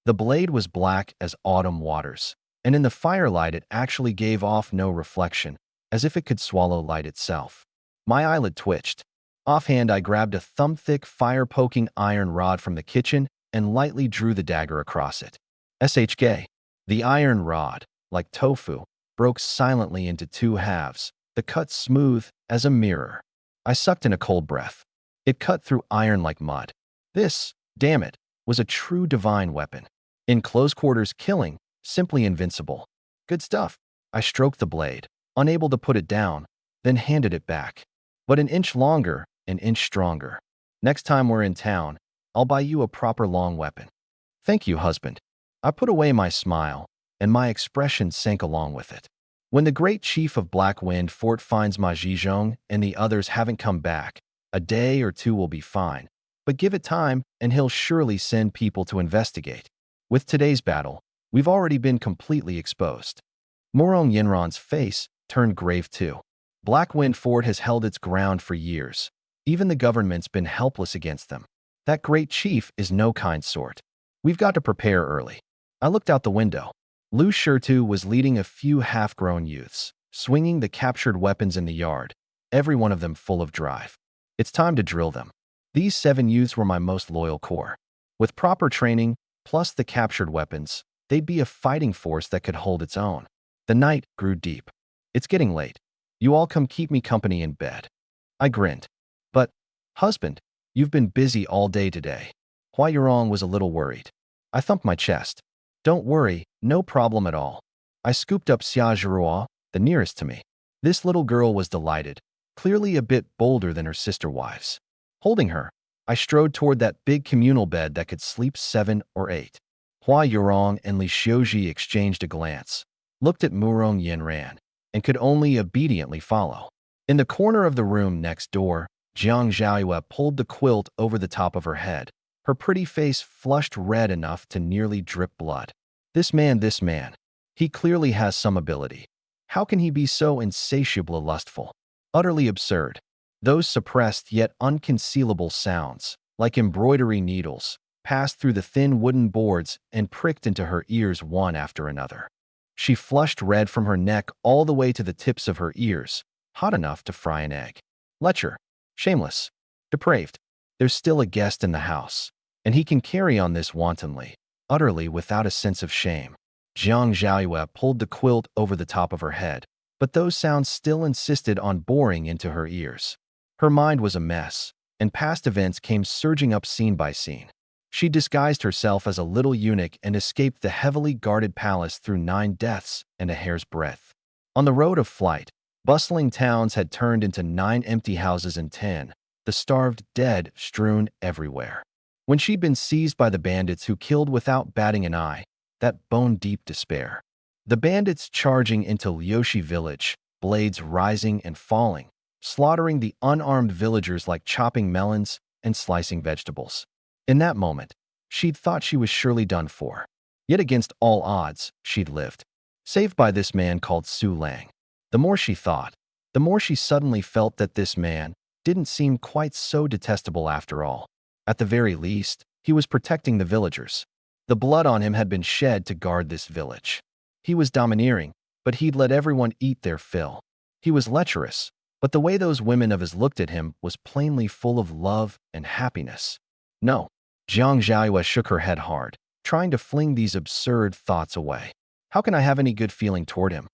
The blade was black as autumn waters, and in the firelight it actually gave off no reflection, as if it could swallow light itself. My eyelid twitched. Offhand, I grabbed a thumb-thick, fire-poking iron rod from the kitchen and lightly drew the dagger across it. SHK. The iron rod, like tofu, broke silently into two halves, the cut smooth as a mirror. I sucked in a cold breath. It cut through iron like mud. This, damn it, was a true divine weapon. In close quarters killing, simply invincible. Good stuff. I stroked the blade, unable to put it down, then handed it back. But an inch longer, an inch stronger. Next time we're in town, I'll buy you a proper long weapon. Thank you, husband. I put away my smile, and my expression sank along with it. When the great chief of Black Wind Fort finds Ma Zizhong and the others haven't come back, a day or two will be fine. But give it time, and he'll surely send people to investigate. With today's battle, we've already been completely exposed. Murong Yinran's face turned grave too. Black Wind Fort has held its ground for years. Even the government's been helpless against them. That great chief is no kind sort. We've got to prepare early. I looked out the window. Lu Shirtu was leading a few half-grown youths, swinging the captured weapons in the yard, every one of them full of drive. It's time to drill them. These 7 youths were my most loyal core. With proper training, plus the captured weapons, they'd be a fighting force that could hold its own. The night grew deep. It's getting late. You all come keep me company in bed. I grinned. But, husband, you've been busy all day today. Hua Yurong was a little worried. I thumped my chest. Don't worry, no problem at all. I scooped up Xia Zhirua, the nearest to me. This little girl was delighted, clearly a bit bolder than her sister wives. Holding her, I strode toward that big communal bed that could sleep 7 or 8. Hua Yurong and Li Xiuji exchanged a glance, looked at Murong Yinran, and could only obediently follow. In the corner of the room next door, Jiang Zhaoyue pulled the quilt over the top of her head, her pretty face flushed red enough to nearly drip blood. This man, he clearly has some ability. How can he be so insatiably lustful? Utterly absurd. Those suppressed yet unconcealable sounds, like embroidery needles, passed through the thin wooden boards and pricked into her ears one after another. She flushed red from her neck all the way to the tips of her ears, hot enough to fry an egg. Lecher. Shameless. Depraved. There's still a guest in the house, and he can carry on this wantonly, utterly without a sense of shame. Jiang Zhaoyue pulled the quilt over the top of her head, but those sounds still insisted on boring into her ears. Her mind was a mess, and past events came surging up scene by scene. She disguised herself as a little eunuch and escaped the heavily guarded palace through 9 deaths and a hair's breadth. On the road of flight, bustling towns had turned into 9 empty houses and 10, the starved dead strewn everywhere. When she'd been seized by the bandits who killed without batting an eye, that bone-deep despair. The bandits charging into Liushi village, blades rising and falling, slaughtering the unarmed villagers like chopping melons and slicing vegetables. In that moment, she'd thought she was surely done for. Yet against all odds, she'd lived. Saved by this man called Su Lang. The more she thought, the more she suddenly felt that this man didn't seem quite so detestable after all. At the very least, he was protecting the villagers. The blood on him had been shed to guard this village. He was domineering, but he'd let everyone eat their fill. He was lecherous, but the way those women of his looked at him was plainly full of love and happiness. No. Jiang Zhaoyue shook her head hard, trying to fling these absurd thoughts away. How can I have any good feeling toward him?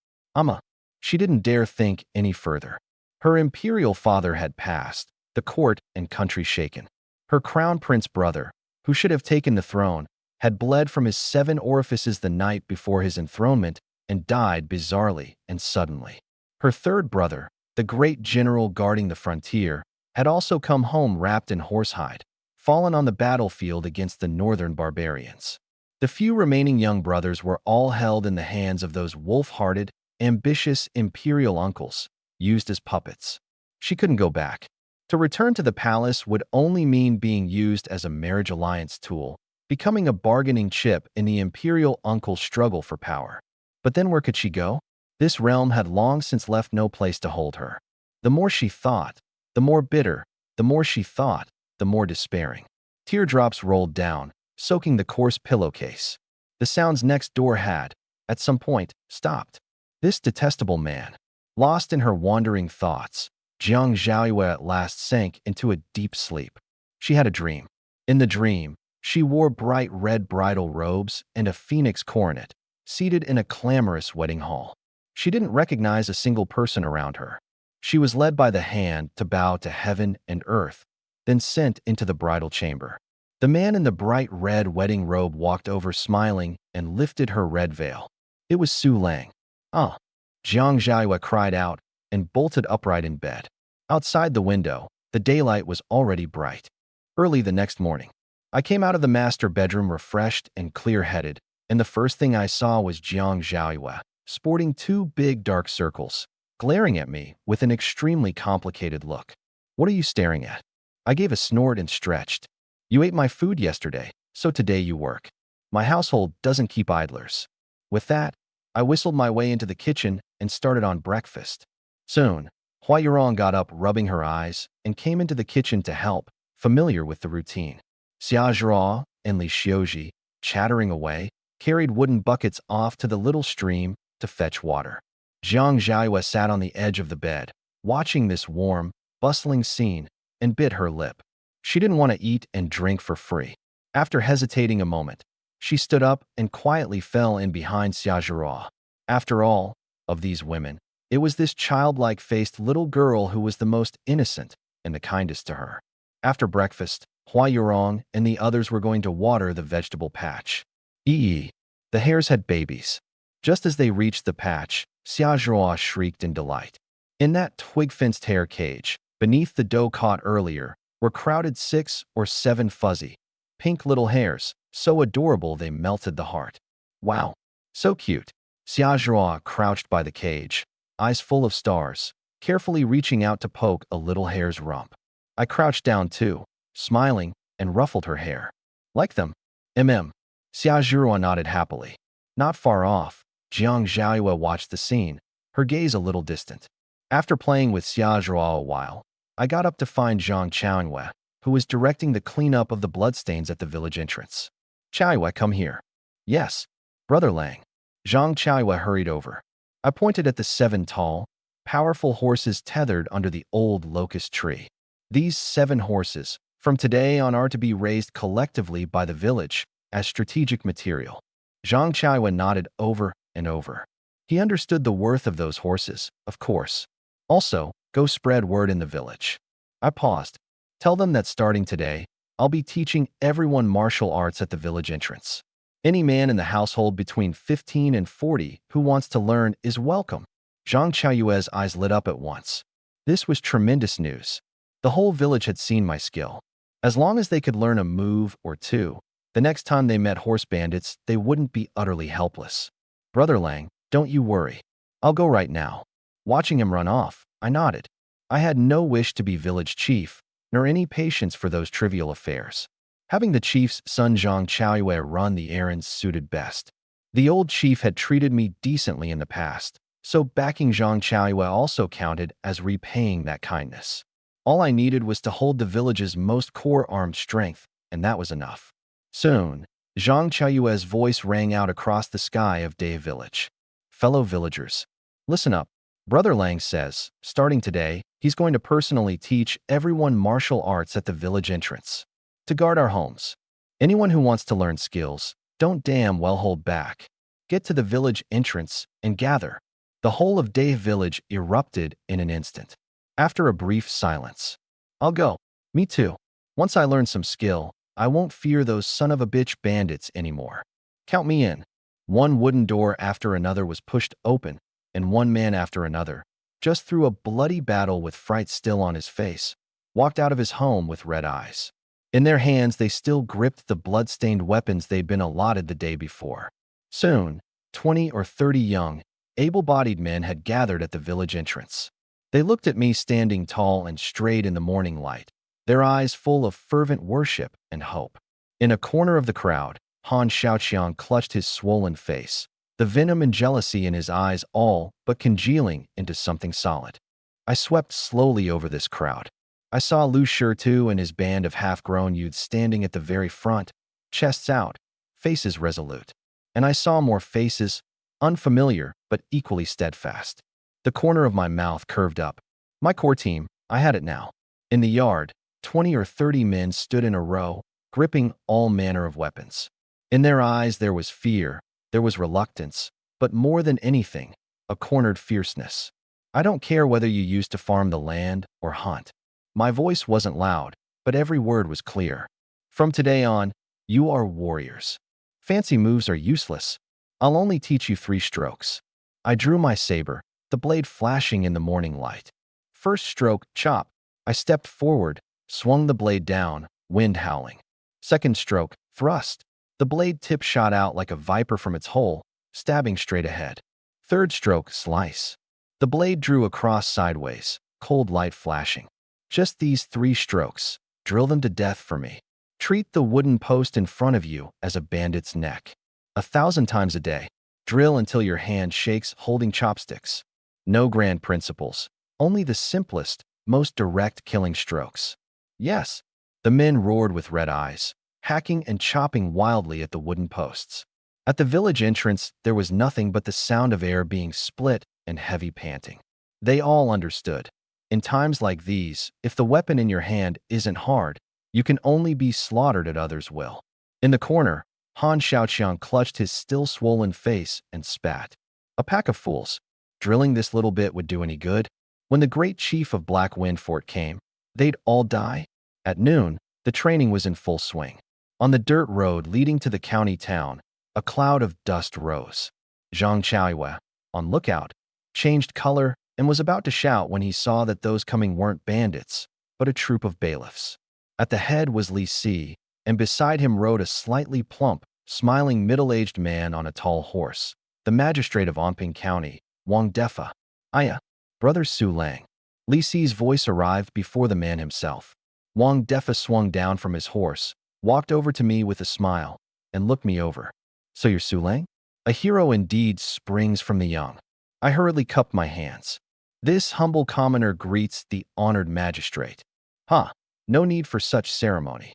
She didn't dare think any further. Her imperial father had passed, the court and country shaken. Her crown prince brother, who should have taken the throne, had bled from his 7 orifices the night before his enthronement and died bizarrely and suddenly. Her third brother, the great general guarding the frontier, had also come home wrapped in horsehide, fallen on the battlefield against the northern barbarians. The few remaining young brothers were all held in the hands of those wolf-hearted, ambitious imperial uncles, used as puppets. She couldn't go back. To return to the palace would only mean being used as a marriage alliance tool, becoming a bargaining chip in the imperial uncle's struggle for power. But then where could she go? This realm had long since left no place to hold her. The more she thought, the more bitter. The more she thought, the more despairing. Teardrops rolled down, soaking the coarse pillowcase. The sounds next door had, at some point, stopped. This detestable man, lost in her wandering thoughts, Jiang Zhaoyue at last sank into a deep sleep. She had a dream. In the dream, she wore bright red bridal robes and a phoenix coronet, seated in a clamorous wedding hall. She didn't recognize a single person around her. She was led by the hand to bow to heaven and earth, then sent into the bridal chamber. The man in the bright red wedding robe walked over smiling and lifted her red veil. It was Su Lang. Ah! Jiang Zhaoyue cried out and bolted upright in bed. Outside the window, the daylight was already bright. Early the next morning, I came out of the master bedroom refreshed and clear-headed, and the first thing I saw was Jiang Zhaoyue, sporting two big dark circles, glaring at me with an extremely complicated look. "What are you staring at?" I gave a snort and stretched. "You ate my food yesterday, so today you work. My household doesn't keep idlers." With that, I whistled my way into the kitchen and started on breakfast. Soon, Hua Yurong got up rubbing her eyes and came into the kitchen to help, familiar with the routine. Xia Zhao and Li Xiuji, chattering away, carried wooden buckets off to the little stream to fetch water. Jiang Zhaoyue sat on the edge of the bed, watching this warm, bustling scene, and bit her lip. She didn't want to eat and drink for free. After hesitating a moment, she stood up and quietly fell in behind Xia Zhao. After all, of these women, it was this childlike-faced little girl who was the most innocent and the kindest to her. After breakfast, Hua Yurong and the others were going to water the vegetable patch. Ee! The hares had babies. Just as they reached the patch, Xia Zhao shrieked in delight. In that twig-fenced hare cage, beneath the dough caught earlier, were crowded 6 or 7 fuzzy, pink little hares, so adorable they melted the heart. Wow! So cute! Xia Zhao crouched by the cage, eyes full of stars, carefully reaching out to poke a little hare's rump. I crouched down too, smiling, and ruffled her hair. "Like them?" Xia Zhao nodded happily. Not far off, Jiang Zhaoyue watched the scene, her gaze a little distant. After playing with Xia Zhao a while, I got up to find Zhang Qiaoyue, who was directing the cleanup of the bloodstains at the village entrance. "Qiaoyue, come here." "Yes, Brother Lang." Zhang Qiaoyue hurried over. I pointed at the 7 tall, powerful horses tethered under the old locust tree. These 7 horses, from today on, are to be raised collectively by the village as strategic material. Zhang Qiaoyue nodded over and over. He understood the worth of those horses, of course. "Also, go spread word in the village." I paused. "Tell them that starting today, I'll be teaching everyone martial arts at the village entrance. Any man in the household between 15 and 40 who wants to learn is welcome." Zhang Qiaoyue's eyes lit up at once. This was tremendous news. The whole village had seen my skill. As long as they could learn a move or two, the next time they met horse bandits, they wouldn't be utterly helpless. "Brother Lang, don't you worry. I'll go right now." Watching him run off, I nodded. I had no wish to be village chief, nor any patience for those trivial affairs. Having the chief's son Zhang Qiaoyue run the errands suited best. The old chief had treated me decently in the past, so backing Zhang Qiaoyue also counted as repaying that kindness. All I needed was to hold the village's most core armed strength, and that was enough. Soon, Zhang Qiaoyue's voice rang out across the sky of Day Village. "Fellow villagers, listen up. Brother Lang says, starting today, he's going to personally teach everyone martial arts at the village entrance. To guard our homes. Anyone who wants to learn skills, don't damn well hold back. Get to the village entrance and gather." The whole of Day Village erupted in an instant. After a brief silence, "I'll go. Me too. Once I learn some skill, I won't fear those son-of-a-bitch bandits anymore. Count me in." One wooden door after another was pushed open, and one man after another, just through a bloody battle with fright still on his face, walked out of his home with red eyes. In their hands, they still gripped the blood-stained weapons they'd been allotted the day before. Soon, 20 or 30 young, able-bodied men had gathered at the village entrance. They looked at me standing tall and straight in the morning light, their eyes full of fervent worship and hope. In a corner of the crowd, Han Xiaoqiang clutched his swollen face, the venom and jealousy in his eyes all but congealing into something solid. I swept slowly over this crowd. I saw Lu Shitu and his band of half-grown youths standing at the very front, chests out, faces resolute. And I saw more faces, unfamiliar but equally steadfast. The corner of my mouth curved up. My core team, I had it now. In the yard, 20 or 30 men stood in a row, gripping all manner of weapons. In their eyes there was fear, there was reluctance, but more than anything, a cornered fierceness. I don't care whether you used to farm the land or hunt. My voice wasn't loud, but every word was clear. From today on, you are warriors. Fancy moves are useless. I'll only teach you 3 strokes. I drew my saber, the blade flashing in the morning light. First stroke, chop. I stepped forward, swung the blade down, wind howling. Second stroke, thrust. The blade tip shot out like a viper from its hole, stabbing straight ahead. Third stroke, slice. The blade drew across sideways, cold light flashing. Just these 3 strokes. Drill them to death for me. Treat the wooden post in front of you as a bandit's neck. 1,000 times a day. Drill until your hand shakes holding chopsticks. No grand principles, only the simplest, most direct killing strokes. Yes, the men roared with red eyes, hacking and chopping wildly at the wooden posts. At the village entrance, there was nothing but the sound of air being split and heavy panting. They all understood. In times like these, if the weapon in your hand isn't hard, you can only be slaughtered at others' will. In the corner, Han Xiaoqiang clutched his still-swollen face and spat. A pack of fools. Drilling this little bit would do any good? When the great chief of Black Wind Fort came, they'd all die? At noon, the training was in full swing. On the dirt road leading to the county town, a cloud of dust rose. Zhang Chaoyue, on lookout, changed color and was about to shout when he saw that those coming weren't bandits, but a troop of bailiffs. At the head was Li Si, and beside him rode a slightly plump, smiling middle-aged man on a tall horse, the magistrate of Anping County, Wang Defa. Aya, brother Su Lang. Li Si's voice arrived before the man himself. Wang Defa swung down from his horse, walked over to me with a smile, and looked me over. So you're Su Lang? A hero indeed springs from the young. I hurriedly cupped my hands. This humble commoner greets the honored magistrate. Huh, no need for such ceremony.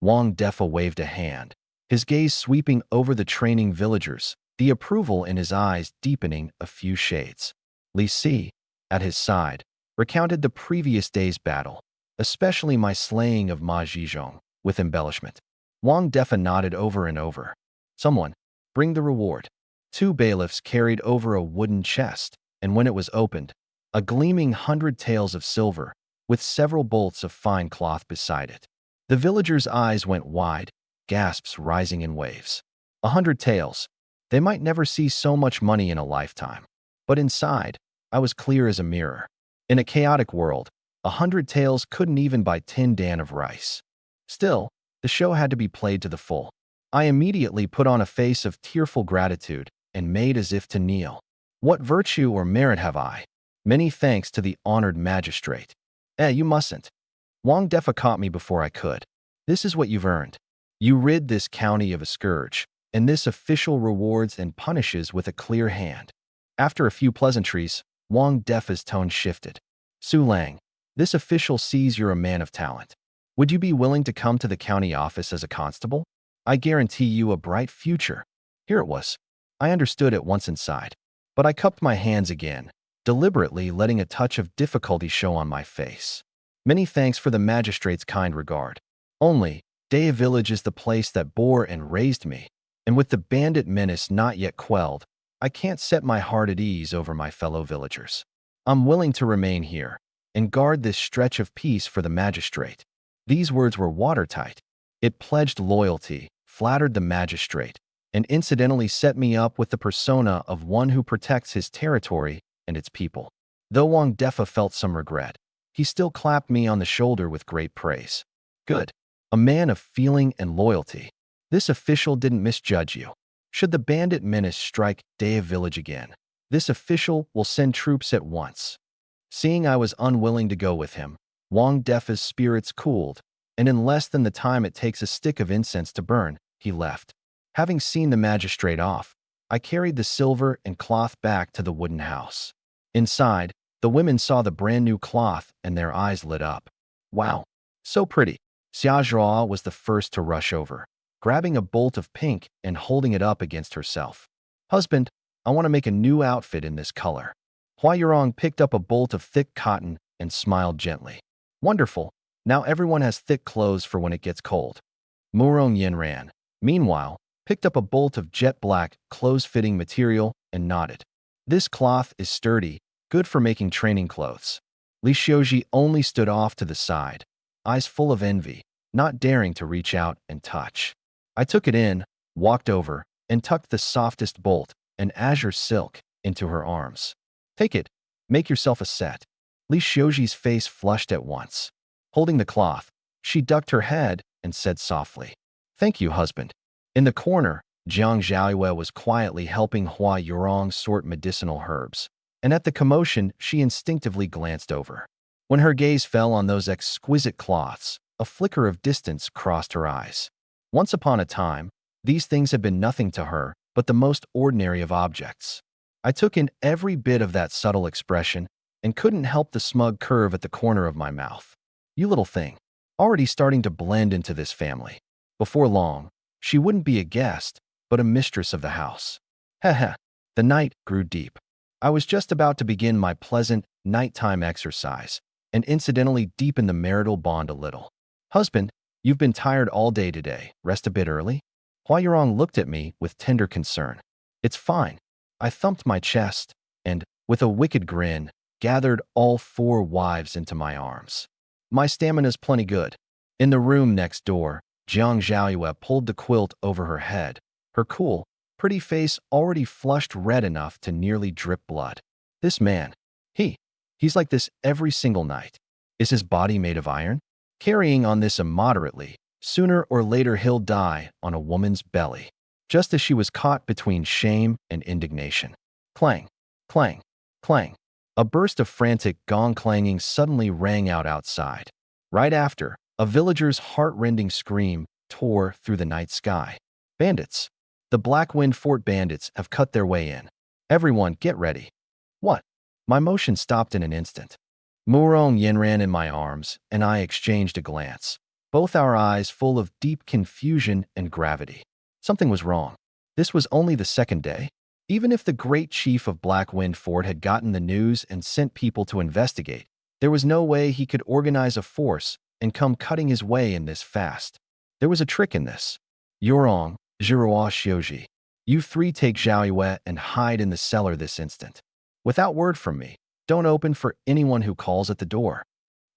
Wang Defa waved a hand, his gaze sweeping over the training villagers, the approval in his eyes deepening a few shades. Li Si, at his side, recounted the previous day's battle, especially my slaying of Ma Zhizhong, with embellishment. Wang Defa nodded over and over. Someone, bring the reward. 2 bailiffs carried over a wooden chest, and when it was opened, a gleaming 100 taels of silver, with several bolts of fine cloth beside it. The villagers' eyes went wide, gasps rising in waves. 100 taels. They might never see so much money in a lifetime. But inside, I was clear as a mirror. In a chaotic world, 100 taels couldn't even buy 10 dan of rice. Still, the show had to be played to the full. I immediately put on a face of tearful gratitude and made as if to kneel. What virtue or merit have I? Many thanks to the honored magistrate. You mustn't. Wang Defa caught me before I could. This is what you've earned. You rid this county of a scourge, and this official rewards and punishes with a clear hand. After a few pleasantries, Wang Defa's tone shifted. Su Lang, this official sees you're a man of talent. Would you be willing to come to the county office as a constable? I guarantee you a bright future. Here it was. I understood at once inside, but I cupped my hands again, deliberately letting a touch of difficulty show on my face. Many thanks for the magistrate's kind regard. Only, Daya Village is the place that bore and raised me, and with the bandit menace not yet quelled, I can't set my heart at ease over my fellow villagers. I'm willing to remain here and guard this stretch of peace for the magistrate. These words were watertight. It pledged loyalty, flattered the magistrate, and incidentally set me up with the persona of one who protects his territory and its people. Though Wang Defa felt some regret, he still clapped me on the shoulder with great praise. Good. A man of feeling and loyalty. This official didn't misjudge you. Should the bandit menace strike Daya Village again, this official will send troops at once. Seeing I was unwilling to go with him, Wang Defa's spirits cooled, and in less than the time it takes a stick of incense to burn, he left. Having seen the magistrate off, I carried the silver and cloth back to the wooden house. Inside, the women saw the brand new cloth and their eyes lit up. Wow, so pretty. Xia Zhuo was the first to rush over, grabbing a bolt of pink and holding it up against herself. Husband, I want to make a new outfit in this color. Hua Yurong picked up a bolt of thick cotton and smiled gently. Wonderful. Now everyone has thick clothes for when it gets cold. Murong Yinran, meanwhile, picked up a bolt of jet black, clothes-fitting material and nodded. This cloth is sturdy, good for making training clothes. Li Xiuji only stood off to the side, eyes full of envy, not daring to reach out and touch. I took it in, walked over, and tucked the softest bolt, an azure silk, into her arms. Take it. Make yourself a set. Li Xiuji's face flushed at once. Holding the cloth, she ducked her head and said softly, "Thank you, husband." In the corner, Jiang Zhaoyue was quietly helping Hua Yurong sort medicinal herbs, and at the commotion, she instinctively glanced over. When her gaze fell on those exquisite cloths, a flicker of distance crossed her eyes. Once upon a time, these things had been nothing to her but the most ordinary of objects. I took in every bit of that subtle expression and couldn't help the smug curve at the corner of my mouth. You little thing, already starting to blend into this family. Before long, she wouldn't be a guest, but a mistress of the house. Heh. The night grew deep. I was just about to begin my pleasant nighttime exercise and incidentally deepen the marital bond a little. Husband, you've been tired all day today. Rest a bit early? Hua Yurong looked at me with tender concern. It's fine. I thumped my chest and, with a wicked grin, gathered all 4 wives into my arms. My stamina's plenty good. In the room next door, Jiang Zhaoyue pulled the quilt over her head, her cool, pretty face already flushed red enough to nearly drip blood. This man, he's like this every single night. Is his body made of iron? Carrying on this immoderately, sooner or later he'll die on a woman's belly. Just as she was caught between shame and indignation. Clang, clang, clang. A burst of frantic gong clanging suddenly rang out outside. Right after, a villager's heart-rending scream tore through the night sky. Bandits. The Blackwind Fort bandits have cut their way in. Everyone, get ready. What? My motion stopped in an instant. Murong Yin ran in my arms, and I exchanged a glance, both our eyes full of deep confusion and gravity. Something was wrong. This was only the second day. Even if the great chief of Blackwind Fort had gotten the news and sent people to investigate, there was no way he could organize a force and come cutting his way in this fast. There was a trick in this. Yurong, Zhiruo Xiuji, you 3 take Zhaoyue and hide in the cellar this instant. Without word from me, don't open for anyone who calls at the door.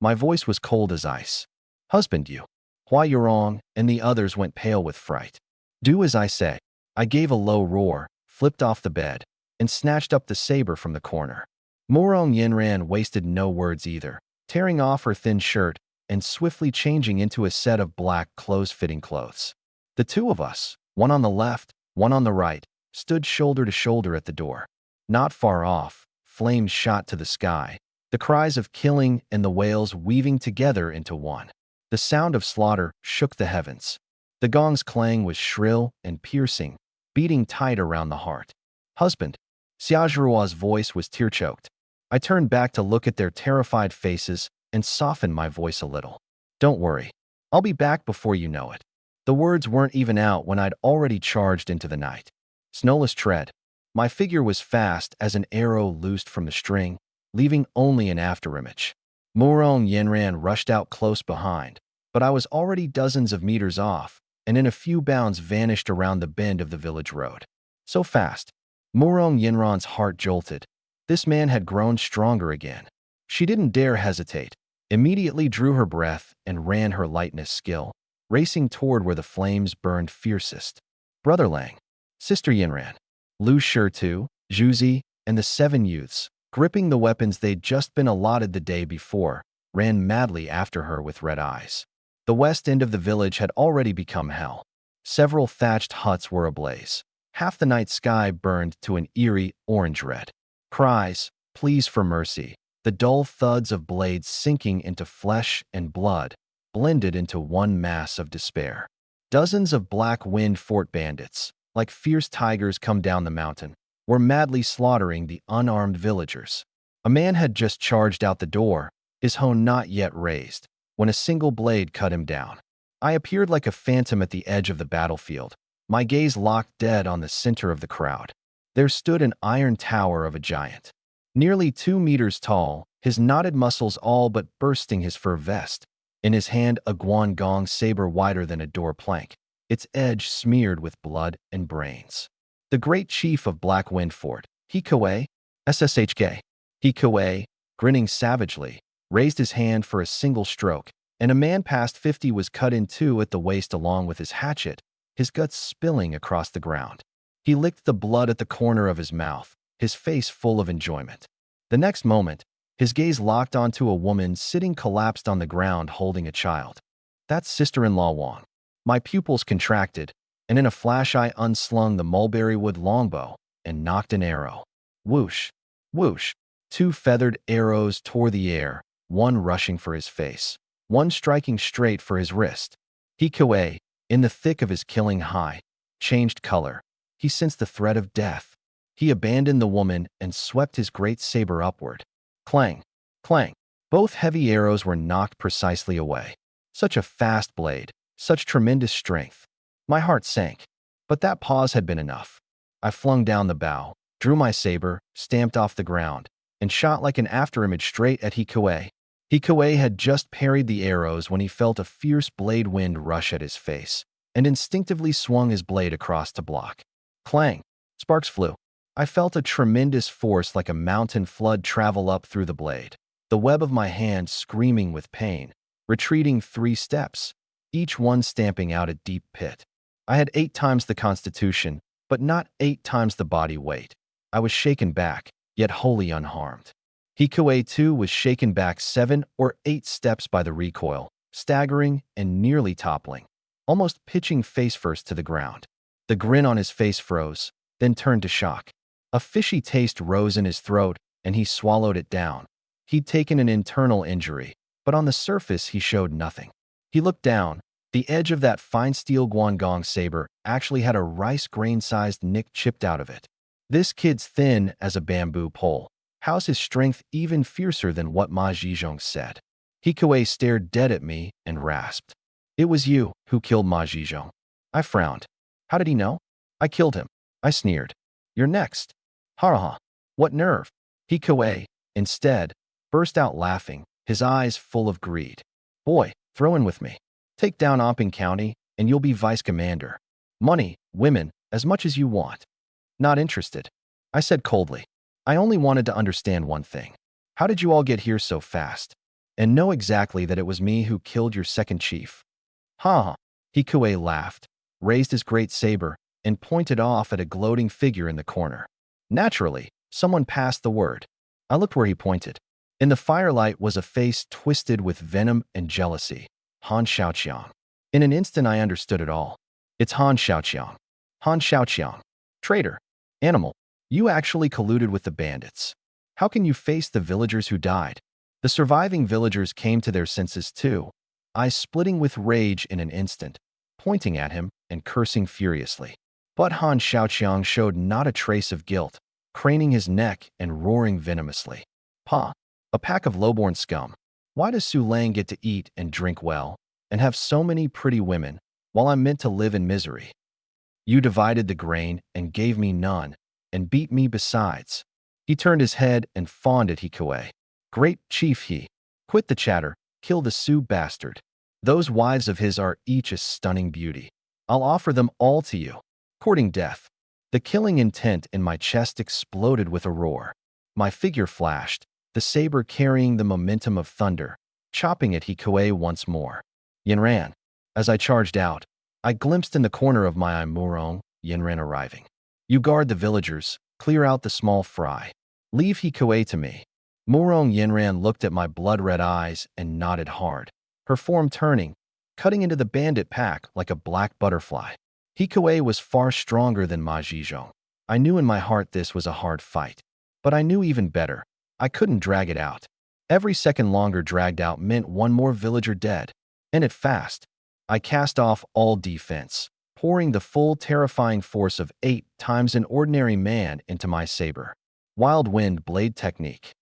My voice was cold as ice. Husband, you. Hua Yurong and the others went pale with fright. Do as I say. I gave a low roar, flipped off the bed, and snatched up the saber from the corner. Murong Yinran wasted no words either, tearing off her thin shirt and swiftly changing into a set of black close-fitting clothes. The 2 of us, one on the left, one on the right, stood shoulder to shoulder at the door. Not far off, flames shot to the sky, the cries of killing and the wails weaving together into one. The sound of slaughter shook the heavens. The gong's clang was shrill and piercing, beating tight around the heart. Husband, Xiaozhuruo's voice was tear-choked. I turned back to look at their terrified faces and softened my voice a little. Don't worry. I'll be back before you know it. The words weren't even out when I'd already charged into the night. Snowless tread. My figure was fast as an arrow loosed from the string, leaving only an afterimage. Murong Yinran rushed out close behind, but I was already dozens of meters off, and in a few bounds vanished around the bend of the village road. So fast. Murong Yinran's heart jolted. This man had grown stronger again. She didn't dare hesitate, immediately drew her breath and ran her lightness skill, racing toward where the flames burned fiercest. Brother Lang, Sister Yinran, Lu Shitu, Zhuzi, and the 7 youths, gripping the weapons they'd just been allotted the day before, ran madly after her with red eyes. The west end of the village had already become hell. Several thatched huts were ablaze. Half the night sky burned to an eerie orange red. Cries, pleas for mercy, the dull thuds of blades sinking into flesh and blood, blended into one mass of despair. Dozens of Blackwind Fort bandits, like fierce tigers come down the mountain, were madly slaughtering the unarmed villagers. A man had just charged out the door, his hone not yet raised, when a single blade cut him down. I appeared like a phantom at the edge of the battlefield, my gaze locked dead on the center of the crowd. There stood an iron tower of a giant. Nearly 2 meters tall, his knotted muscles all but bursting his fur vest. In his hand, a guangong saber wider than a door plank, its edge smeared with blood and brains. The great chief of Black Wind Fort, Hikuei, SSHK. Hikuei, grinning savagely, raised his hand for a single stroke, and a man past 50 was cut in two at the waist along with his hatchet, his guts spilling across the ground. He licked the blood at the corner of his mouth, his face full of enjoyment. The next moment, his gaze locked onto a woman sitting collapsed on the ground holding a child. That's sister-in-law Wang. My pupils contracted, and in a flash I unslung the mulberry wood longbow and knocked an arrow. Whoosh, whoosh. Two feathered arrows tore the air, one rushing for his face, one striking straight for his wrist. Hikuei, in the thick of his killing high, changed color. He sensed the threat of death. He abandoned the woman and swept his great saber upward. Clang, clang. Both heavy arrows were knocked precisely away. Such a fast blade, such tremendous strength. My heart sank. But that pause had been enough. I flung down the bow, drew my saber, stamped off the ground, and shot like an afterimage straight at Hikuei. Hikuei had just parried the arrows when he felt a fierce blade wind rush at his face, and instinctively swung his blade across to block. Clang! Sparks flew. I felt a tremendous force like a mountain flood travel up through the blade, the web of my hand screaming with pain, retreating 3 steps, each one stamping out a deep pit. I had 8 times the constitution, but not 8 times the body weight. I was shaken back, yet wholly unharmed. Hikuei too was shaken back 7 or 8 steps by the recoil, staggering and nearly toppling, almost pitching face first to the ground. The grin on his face froze, then turned to shock. A fishy taste rose in his throat, and he swallowed it down. He'd taken an internal injury, but on the surface he showed nothing. He looked down. The edge of that fine steel guangong saber actually had a rice grain-sized nick chipped out of it. This kid's thin as a bamboo pole. How's his strength even fiercer than what Ma Zhizhong said? Hikuei stared dead at me and rasped. It was you who killed Ma Zhizhong. I frowned. How did he know? I killed him. I sneered. You're next. Ha ha. What nerve? Hikuei, instead, burst out laughing, his eyes full of greed. Boy, throw in with me. Take down Opping County, and you'll be vice commander. Money, women, as much as you want. Not interested. I said coldly. I only wanted to understand one thing. How did you all get here so fast? And know exactly that it was me who killed your second chief. Ha ha. Hikuei laughed, raised his great saber, and pointed off at a gloating figure in the corner. Naturally, someone passed the word. I looked where he pointed. In the firelight was a face twisted with venom and jealousy. Han Xiaoqiang. In an instant I understood it all. It's Han Xiaoqiang. Han Xiaoqiang. Traitor. Animal. You actually colluded with the bandits. How can you face the villagers who died? The surviving villagers came to their senses too, eyes splitting with rage in an instant, pointing at him and cursing furiously. But Han Xiaoqiang showed not a trace of guilt, craning his neck and roaring venomously. Pa, a pack of lowborn scum. Why does Su Lang get to eat and drink well, and have so many pretty women, while I'm meant to live in misery? You divided the grain and gave me none, and beat me besides. He turned his head and fawned at Hikuei. Great chief he. Quit the chatter, kill the Sioux bastard. Those wives of his are each a stunning beauty. I'll offer them all to you. Courting death. The killing intent in my chest exploded with a roar. My figure flashed, the saber carrying the momentum of thunder, chopping at Hikuei once more. Yinran. As I charged out, I glimpsed in the corner of my eye Murong, Yinran arriving. You guard the villagers, clear out the small fry. Leave Hikuei to me. Murong Yinran looked at my blood-red eyes and nodded hard, her form turning, cutting into the bandit pack like a black butterfly. Hikuei was far stronger than Ma Zhizhong. I knew in my heart this was a hard fight. But I knew even better. I couldn't drag it out. Every second longer dragged out meant one more villager dead. And it fast. I cast off all defense, pouring the full terrifying force of 8 times an ordinary man into my saber. Wild wind blade technique.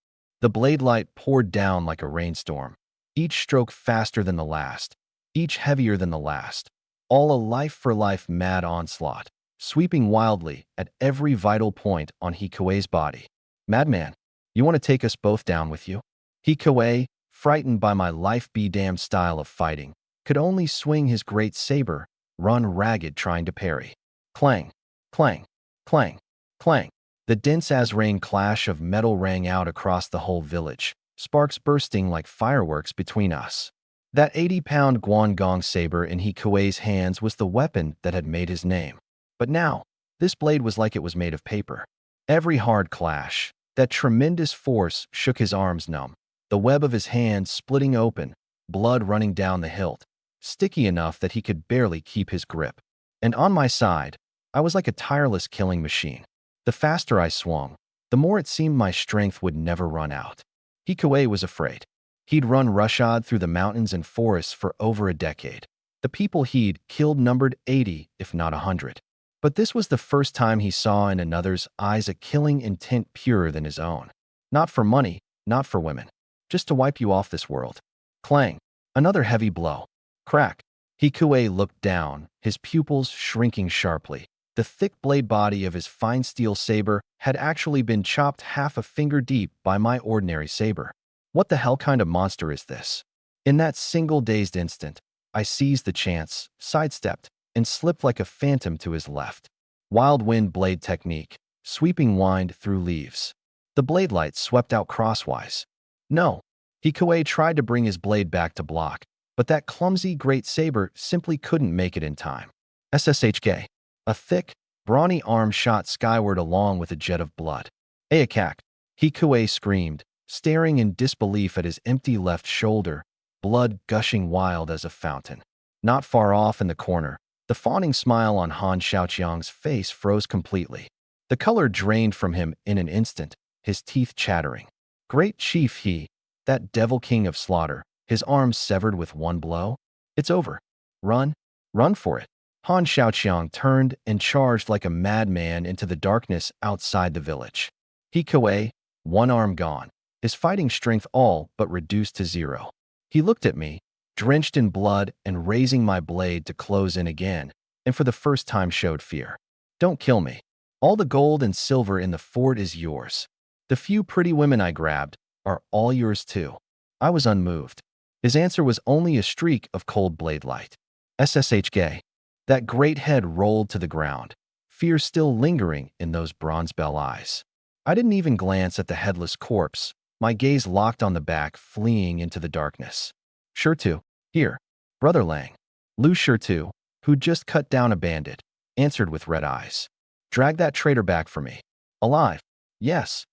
The blade light poured down like a rainstorm, each stroke faster than the last, each heavier than the last. All a life-for-life mad onslaught, sweeping wildly at every vital point on Hikuei's body. Madman, you want to take us both down with you? Hikuei, frightened by my life-be-damned style of fighting, could only swing his great saber, run ragged trying to parry. Clang, clang, clang, clang. The dense-as-rain clash of metal rang out across the whole village, sparks bursting like fireworks between us. That 80-pound Guangong saber in Hikuei's hands was the weapon that had made his name. But now, this blade was like it was made of paper. Every hard clash, that tremendous force shook his arms numb, the web of his hands splitting open, blood running down the hilt, sticky enough that he could barely keep his grip. And on my side, I was like a tireless killing machine. The faster I swung, the more it seemed my strength would never run out. Hikuei was afraid. He'd run roughshod through the mountains and forests for over a decade. The people he'd killed numbered 80, if not 100. But this was the first time he saw in another's eyes a killing intent purer than his own. Not for money, not for women. Just to wipe you off this world. Clang. Another heavy blow. Crack. Hikuei looked down, his pupils shrinking sharply. The thick blade body of his fine steel saber had actually been chopped half a finger deep by my ordinary saber. What the hell kind of monster is this? In that single dazed instant, I seized the chance, sidestepped, and slipped like a phantom to his left. Wild wind blade technique, sweeping wind through leaves. The blade light swept out crosswise. No. Hikuei tried to bring his blade back to block, but that clumsy great saber simply couldn't make it in time. SSHK. A thick, brawny arm shot skyward along with a jet of blood. Ayakak. Hikuei screamed, staring in disbelief at his empty left shoulder, blood gushing wild as a fountain. Not far off in the corner, the fawning smile on Han Xiaoqiang's face froze completely. The color drained from him in an instant, his teeth chattering. Great chief he, that devil king of slaughter, his arms severed with one blow? It's over. Run. Run for it. Han Xiaoqiang turned and charged like a madman into the darkness outside the village. Hikuei, one arm gone, his fighting strength all but reduced to zero. He looked at me, drenched in blood and raising my blade to close in again, and for the first time showed fear. Don't kill me. All the gold and silver in the fort is yours. The few pretty women I grabbed are all yours too. I was unmoved. His answer was only a streak of cold blade light. SSHK. That great head rolled to the ground, fear still lingering in those bronze bell eyes. I didn't even glance at the headless corpse, my gaze locked on the back fleeing into the darkness. Shirtu, here. Brother Lang. Lu Shirtu, who'd just cut down a bandit, answered with red eyes. Drag that traitor back for me. Alive. Yes.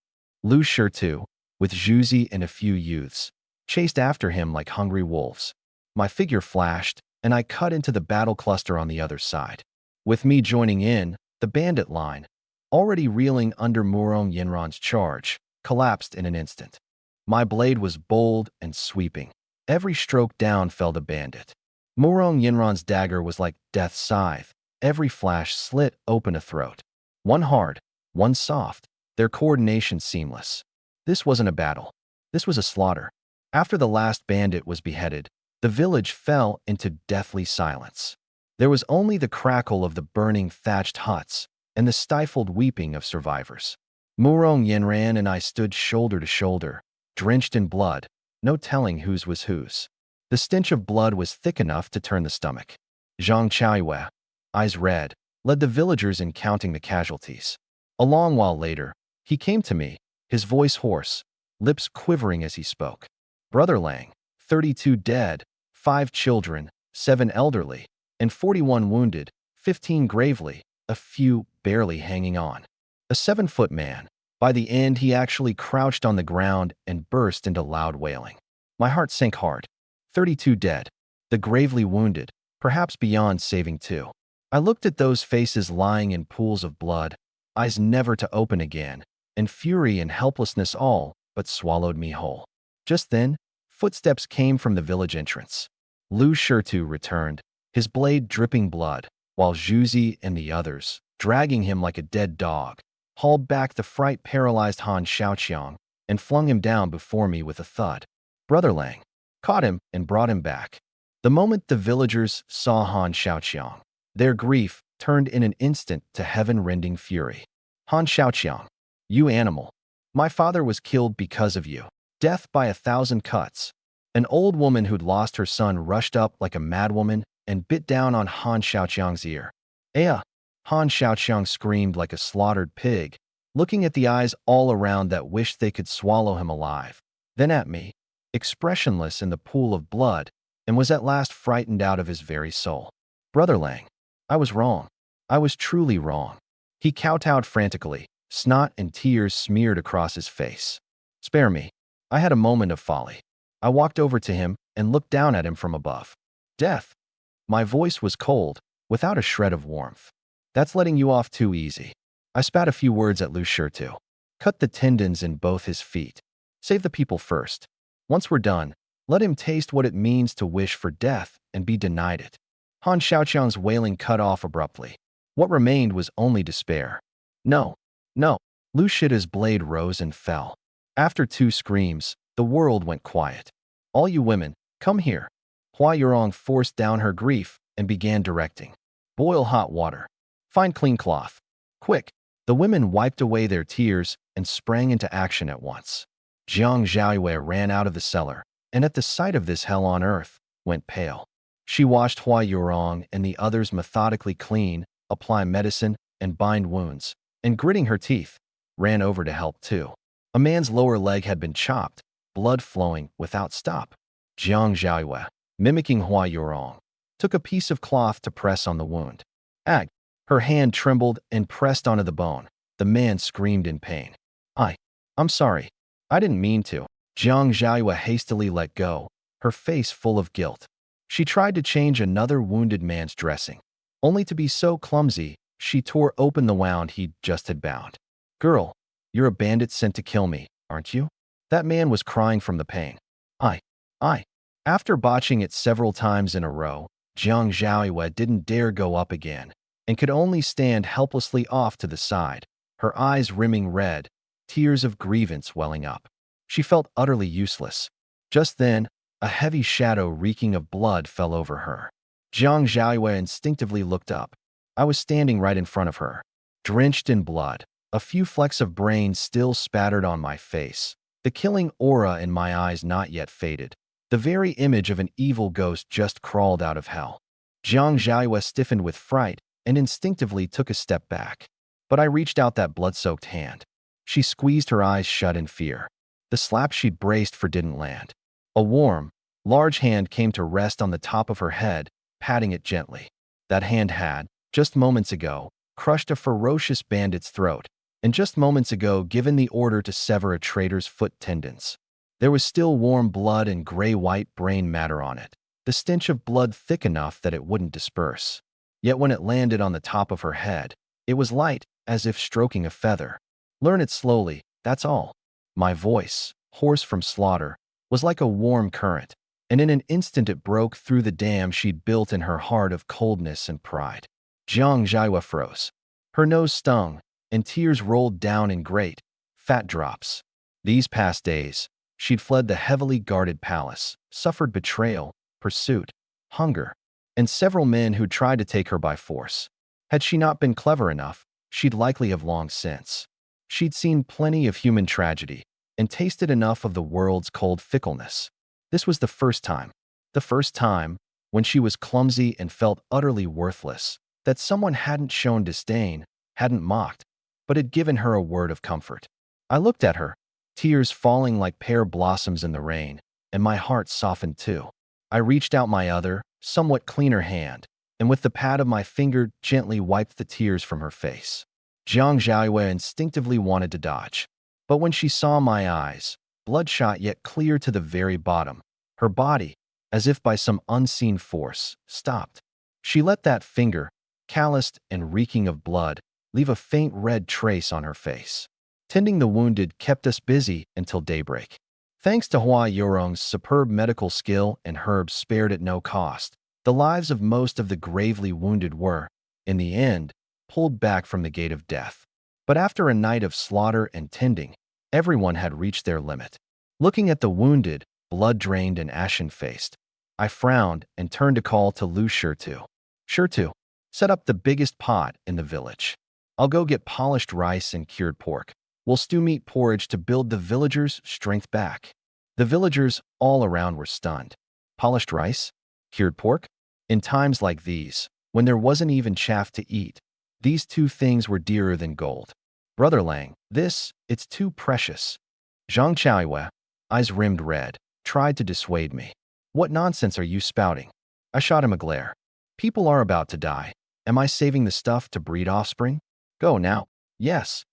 Lu Shirtu, with Zhuzi and a few youths, chased after him like hungry wolves. My figure flashed, and I cut into the battle cluster on the other side. With me joining in, the bandit line, already reeling under Murong Yinran's charge, collapsed in an instant. My blade was bold and sweeping. Every stroke down fell the bandit. Murong Yinran's dagger was like death's scythe. Every flash slit open a throat. One hard, one soft, their coordination seamless. This wasn't a battle. This was a slaughter. After the last bandit was beheaded, the village fell into deathly silence. There was only the crackle of the burning thatched huts and the stifled weeping of survivors. Murong Yinran and I stood shoulder to shoulder, drenched in blood, no telling whose was whose. The stench of blood was thick enough to turn the stomach. Zhang Chaiyue, eyes red, led the villagers in counting the casualties. A long while later, he came to me, his voice hoarse, lips quivering as he spoke. Brother Lang, 32 dead, 5 children, 7 elderly, and 41 wounded, 15 gravely, a few barely hanging on. A 7-foot man. By the end, he actually crouched on the ground and burst into loud wailing. My heart sank hard. 32 dead. The gravely wounded, perhaps beyond saving too. I looked at those faces lying in pools of blood, eyes never to open again, and fury and helplessness all but swallowed me whole. Just then, footsteps came from the village entrance. Lu Shirtu returned, his blade dripping blood, while Zhuzi and the others, dragging him like a dead dog, hauled back the fright-paralyzed Han Xiaoqiang and flung him down before me with a thud. Brother Lang caught him and brought him back. The moment the villagers saw Han Xiaoqiang, their grief turned in an instant to heaven-rending fury. Han Xiaoqiang, you animal. My father was killed because of you. Death by 1,000 cuts. An old woman who'd lost her son rushed up like a madwoman and bit down on Han Xiaoqiang's ear. "Aya!" Han Xiaoqiang screamed like a slaughtered pig, looking at the eyes all around that wished they could swallow him alive. Then at me, expressionless in the pool of blood, and was at last frightened out of his very soul. "Brother Lang, I was wrong. I was truly wrong." He kowtowed frantically, snot and tears smeared across his face. "Spare me. I had a moment of folly." I walked over to him and looked down at him from above. "Death." My voice was cold, without a shred of warmth. "That's letting you off too easy." I spat a few words at Lu Shitu. "Cut the tendons in both his feet. Save the people first. Once we're done, let him taste what it means to wish for death and be denied it." Han Xiaoqiang's wailing cut off abruptly. What remained was only despair. "No, no." Lu Shitu's blade rose and fell. After 2 screams, the world went quiet. "All you women, come here." Hua Yurong forced down her grief and began directing. "Boil hot water. Find clean cloth. Quick." The women wiped away their tears and sprang into action at once. Jiang Zhaoyue ran out of the cellar, and at the sight of this hell on earth, went pale. She washed Hua Yurong and the others methodically clean, apply medicine, and bind wounds, and gritting her teeth, ran over to help too. A man's lower leg had been chopped, blood flowing without stop. Jiang Zhaoyue, mimicking Hua Yurong, took a piece of cloth to press on the wound. "Ag!" Her hand trembled and pressed onto the bone. The man screamed in pain. I'm sorry. I didn't mean to." Jiang Zhaoyue hastily let go, her face full of guilt. She tried to change another wounded man's dressing. Only to be so clumsy, she tore open the wound he just had bound. "Girl, you're a bandit sent to kill me, aren't you?" That man was crying from the pain. I. After botching it several times in a row, Jiang Zhaoyue didn't dare go up again, and could only stand helplessly off to the side, her eyes rimming red, tears of grievance welling up. She felt utterly useless. Just then, a heavy shadow reeking of blood fell over her. Jiang Zhaoyue instinctively looked up. I was standing right in front of her, drenched in blood, a few flecks of brain still spattered on my face, the killing aura in my eyes not yet faded. The very image of an evil ghost just crawled out of hell. Jiang Zhaoyue stiffened with fright and instinctively took a step back. But I reached out that blood-soaked hand. She squeezed her eyes shut in fear. The slap she'd braced for didn't land. A warm, large hand came to rest on the top of her head, patting it gently. That hand had, just moments ago, crushed a ferocious bandit's throat, and just moments ago given the order to sever a traitor's foot tendons. There was still warm blood and gray-white brain matter on it, the stench of blood thick enough that it wouldn't disperse. Yet when it landed on the top of her head, it was light, as if stroking a feather. "Learn it slowly, that's all." My voice, hoarse from slaughter, was like a warm current, and in an instant it broke through the dam she'd built in her heart of coldness and pride. Jiang Zhaoyue froze. Her nose stung, and tears rolled down in great, fat drops. These past days, she'd fled the heavily guarded palace, suffered betrayal, pursuit, hunger, and several men who tried to take her by force. Had she not been clever enough, she'd likely have long since. She'd seen plenty of human tragedy and tasted enough of the world's cold fickleness. This was the first time, when she was clumsy and felt utterly worthless, that someone hadn't shown disdain, hadn't mocked, but had given her a word of comfort. I looked at her, tears falling like pear blossoms in the rain, and my heart softened too. I reached out my other, somewhat cleaner hand, and with the pad of my finger gently wiped the tears from her face. Jiang Zhaoyue instinctively wanted to dodge. But when she saw my eyes, bloodshot yet clear to the very bottom, her body, as if by some unseen force, stopped. She let that finger, calloused and reeking of blood, leave a faint red trace on her face. Tending the wounded kept us busy until daybreak. Thanks to Hua Yurong's superb medical skill and herbs spared at no cost, the lives of most of the gravely wounded were, in the end, pulled back from the gate of death. But after a night of slaughter and tending, everyone had reached their limit. Looking at the wounded, blood-drained and ashen-faced, I frowned and turned a call to Lu Shitu. "Shitu, set up the biggest pot in the village. I'll go get polished rice and cured pork. We'll stew meat porridge to build the villagers' strength back." The villagers all around were stunned. Polished rice? Cured pork? In times like these, when there wasn't even chaff to eat, these two things were dearer than gold. Brother Lang, it's too precious. Zhang Chaoyue, eyes rimmed red, tried to dissuade me. What nonsense are you spouting? I shot him a glare. People are about to die. Am I saving the stuff to breed offspring? Go now. Yes.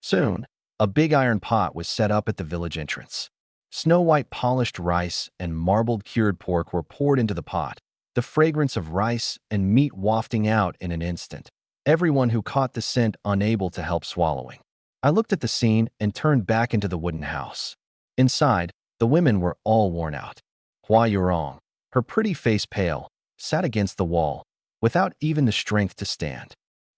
Soon, a big iron pot was set up at the village entrance. Snow-white polished rice and marbled cured pork were poured into the pot, the fragrance of rice and meat wafting out in an instant, everyone who caught the scent unable to help swallowing. I looked at the scene and turned back into the wooden house. Inside, the women were all worn out. Hua Yurong, her pretty face pale, sat against the wall, without even the strength to stand.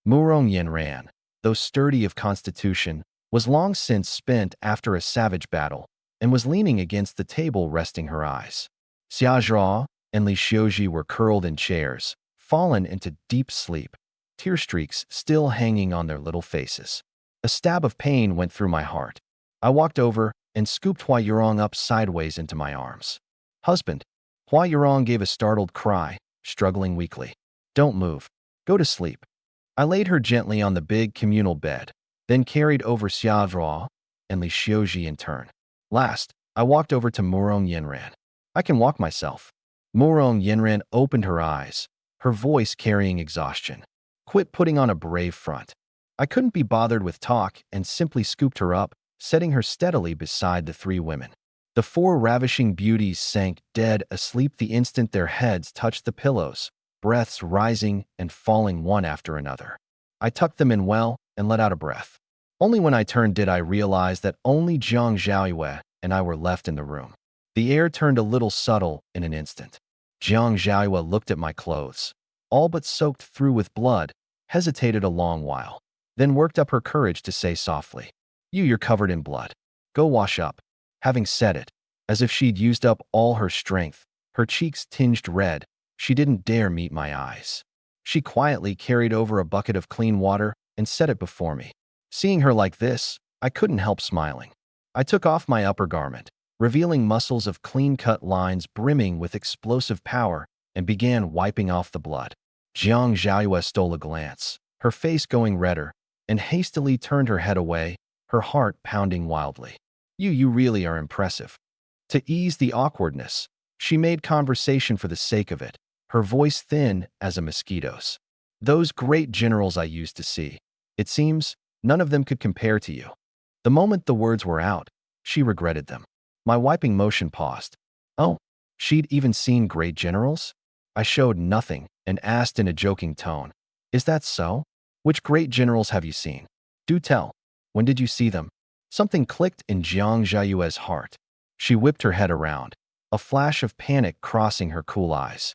Murong Yenran, though sturdy of constitution, was long since spent after a savage battle, and was leaning against the table resting her eyes. Xia Zhao and Li Xiuji were curled in chairs, fallen into deep sleep, tear streaks still hanging on their little faces. A stab of pain went through my heart. I walked over and scooped Hua Yurong up sideways into my arms. Husband. Hua Yurong gave a startled cry, struggling weakly. Don't move. Go to sleep. I laid her gently on the big communal bed, then carried over Xia Zhao and Li Xiuji in turn. Last, I walked over to Murong Yenran. I can walk myself. Murong Yenran opened her eyes, her voice carrying exhaustion. Quit putting on a brave front. I couldn't be bothered with talk and simply scooped her up, setting her steadily beside the three women. The four ravishing beauties sank dead asleep the instant their heads touched the pillows, breaths rising and falling one after another. I tucked them in well and let out a breath. Only when I turned did I realize that only Zhang Xiaoyue and I were left in the room. The air turned a little subtle in an instant. Zhang Xiaoyue looked at my clothes, all but soaked through with blood, hesitated a long while, then worked up her courage to say softly, You're covered in blood. Go wash up. Having said it, as if she'd used up all her strength, her cheeks tinged red, she didn't dare meet my eyes. She quietly carried over a bucket of clean water and set it before me. Seeing her like this, I couldn't help smiling. I took off my upper garment, revealing muscles of clean-cut lines brimming with explosive power, and began wiping off the blood. Zhang Xiaoyue stole a glance, her face going redder, and hastily turned her head away, her heart pounding wildly. You really are impressive. To ease the awkwardness, she made conversation for the sake of it, her voice thin as a mosquito's. Those great generals I used to see, it seems, none of them could compare to you. The moment the words were out, she regretted them. My wiping motion paused. Oh, she'd even seen great generals? I showed nothing and asked in a joking tone, Is that so? Which great generals have you seen? Do tell. When did you see them? Something clicked in Zhang Xiaoyue's heart. She whipped her head around, a flash of panic crossing her cool eyes.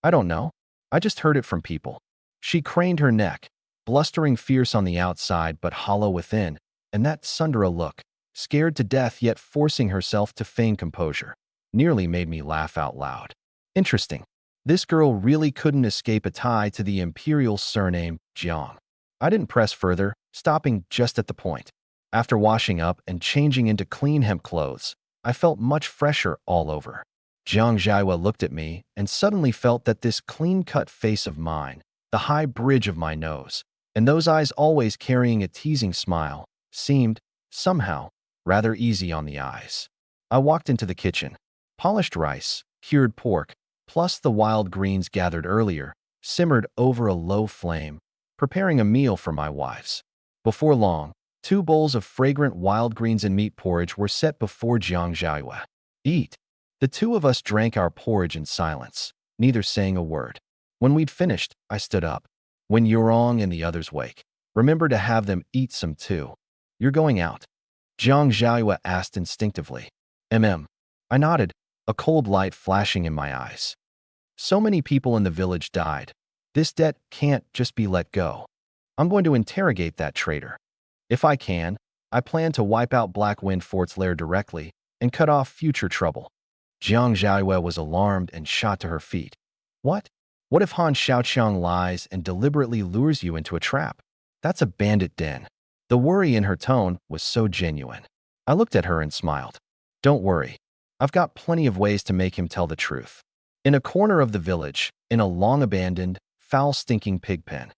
I don't know. I just heard it from people. She craned her neck, blustering fierce on the outside but hollow within, and that Sundara look, scared to death yet forcing herself to feign composure, nearly made me laugh out loud. Interesting. This girl really couldn't escape a tie to the imperial surname, Jiang. I didn't press further, stopping just at the point. After washing up and changing into clean hemp clothes, I felt much fresher all over. Zhang Xiaoyue looked at me and suddenly felt that this clean-cut face of mine, the high bridge of my nose, and those eyes always carrying a teasing smile, seemed, somehow, rather easy on the eyes. I walked into the kitchen. Polished rice, cured pork, plus the wild greens gathered earlier, simmered over a low flame, preparing a meal for my wives. Before long, 2 bowls of fragrant wild greens and meat porridge were set before Zhang Xiaoyue. Eat. The two of us drank our porridge in silence, neither saying a word. When we'd finished, I stood up. When Yurong and the others wake, remember to have them eat some too. You're going out? Zhang Xiaoyue asked instinctively. I nodded, a cold light flashing in my eyes. So many people in the village died. This debt can't just be let go. I'm going to interrogate that traitor. If I can, I plan to wipe out Black Wind Fort's lair directly and cut off future trouble. Zhang Xiaoyue was alarmed and shot to her feet. What? What if Han Xiaoqiang lies and deliberately lures you into a trap? That's a bandit den. The worry in her tone was so genuine. I looked at her and smiled. Don't worry. I've got plenty of ways to make him tell the truth. In a corner of the village, in a long-abandoned, foul-stinking pig pen,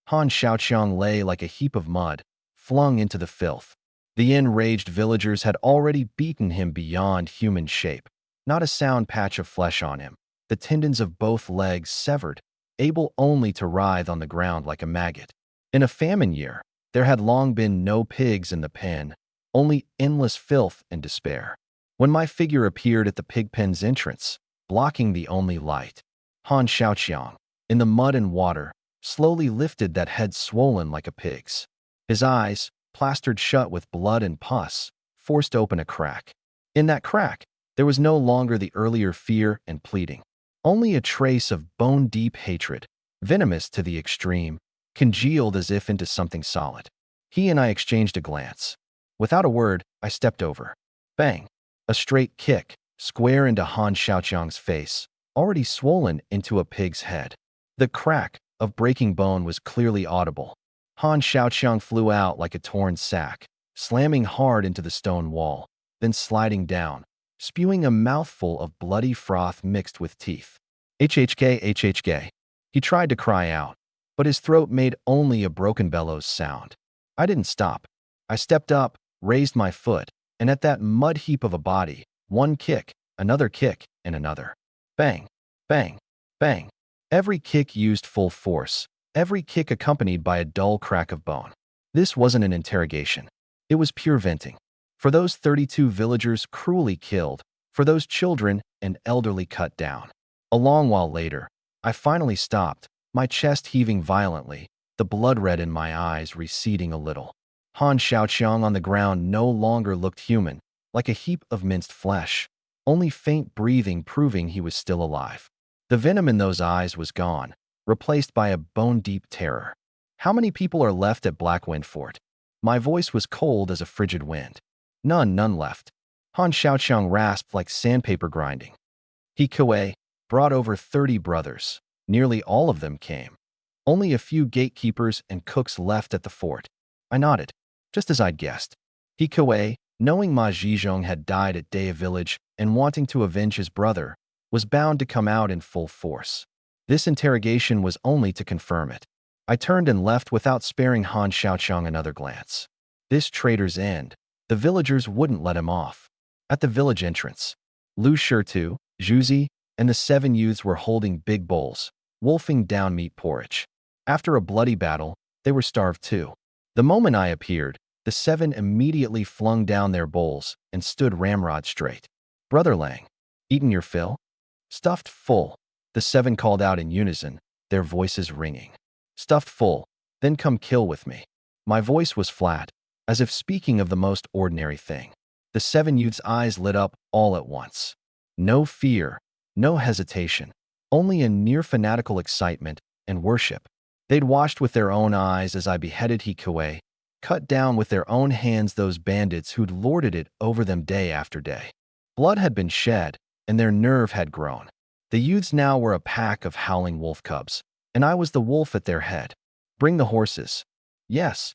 Han Xiaoqiang lay like a heap of mud, flung into the filth. The enraged villagers had already beaten him beyond human shape. Not a sound patch of flesh on him, the tendons of both legs severed, able only to writhe on the ground like a maggot. In a famine year, there had long been no pigs in the pen, only endless filth and despair. When my figure appeared at the pig pen's entrance, blocking the only light, Han Xiaoqiang, in the mud and water, slowly lifted that head swollen like a pig's. His eyes, plastered shut with blood and pus, forced open a crack. In that crack, there was no longer the earlier fear and pleading, only a trace of bone-deep hatred, venomous to the extreme, congealed as if into something solid. He and I exchanged a glance. Without a word, I stepped over. Bang! A straight kick, square into Han Xiaoqiang's face, already swollen into a pig's head. The crack of breaking bone was clearly audible. Han Xiaoqiang flew out like a torn sack, slamming hard into the stone wall, then sliding down, spewing a mouthful of bloody froth mixed with teeth. HHK, HHK. He tried to cry out, but his throat made only a broken bellows sound. I didn't stop. I stepped up, raised my foot, and at that mud heap of a body, one kick, and another. Bang, bang, bang. Every kick used full force, every kick accompanied by a dull crack of bone. This wasn't an interrogation. It was pure venting. For those 32 villagers cruelly killed, for those children and elderly cut down. A long while later, I finally stopped, my chest heaving violently, the blood red in my eyes receding a little. Han Xiaoqiang on the ground no longer looked human, like a heap of minced flesh, only faint breathing proving he was still alive. The venom in those eyes was gone, replaced by a bone-deep terror. How many people are left at Blackwind Fort? My voice was cold as a frigid wind. None left. Han Xiaoqiang rasped like sandpaper grinding. He Kuei brought over 30 brothers. Nearly all of them came. Only a few gatekeepers and cooks left at the fort. I nodded, just as I'd guessed. He Kuei, knowing Ma Zhizhong had died at Daya village and wanting to avenge his brother, was bound to come out in full force. This interrogation was only to confirm it. I turned and left without sparing Han Xiaoqiang another glance. This traitor's end. The villagers wouldn't let him off. At the village entrance, Lu Shirtu, Zhuzi, and the 7 youths were holding big bowls, wolfing down meat porridge. After a bloody battle, they were starved too. The moment I appeared, the 7 immediately flung down their bowls and stood ramrod straight. Brother Lang, eaten your fill? Stuffed full, the 7 called out in unison, their voices ringing. Stuffed full, then come kill with me. My voice was flat, as if speaking of the most ordinary thing. The 7 youths' eyes lit up all at once. No fear, no hesitation, only a near-fanatical excitement and worship. They'd watched with their own eyes as I beheaded He Kuei, cut down with their own hands those bandits who'd lorded it over them day after day. Blood had been shed, and their nerve had grown. The youths now were a pack of howling wolf cubs, and I was the wolf at their head. Bring the horses. Yes.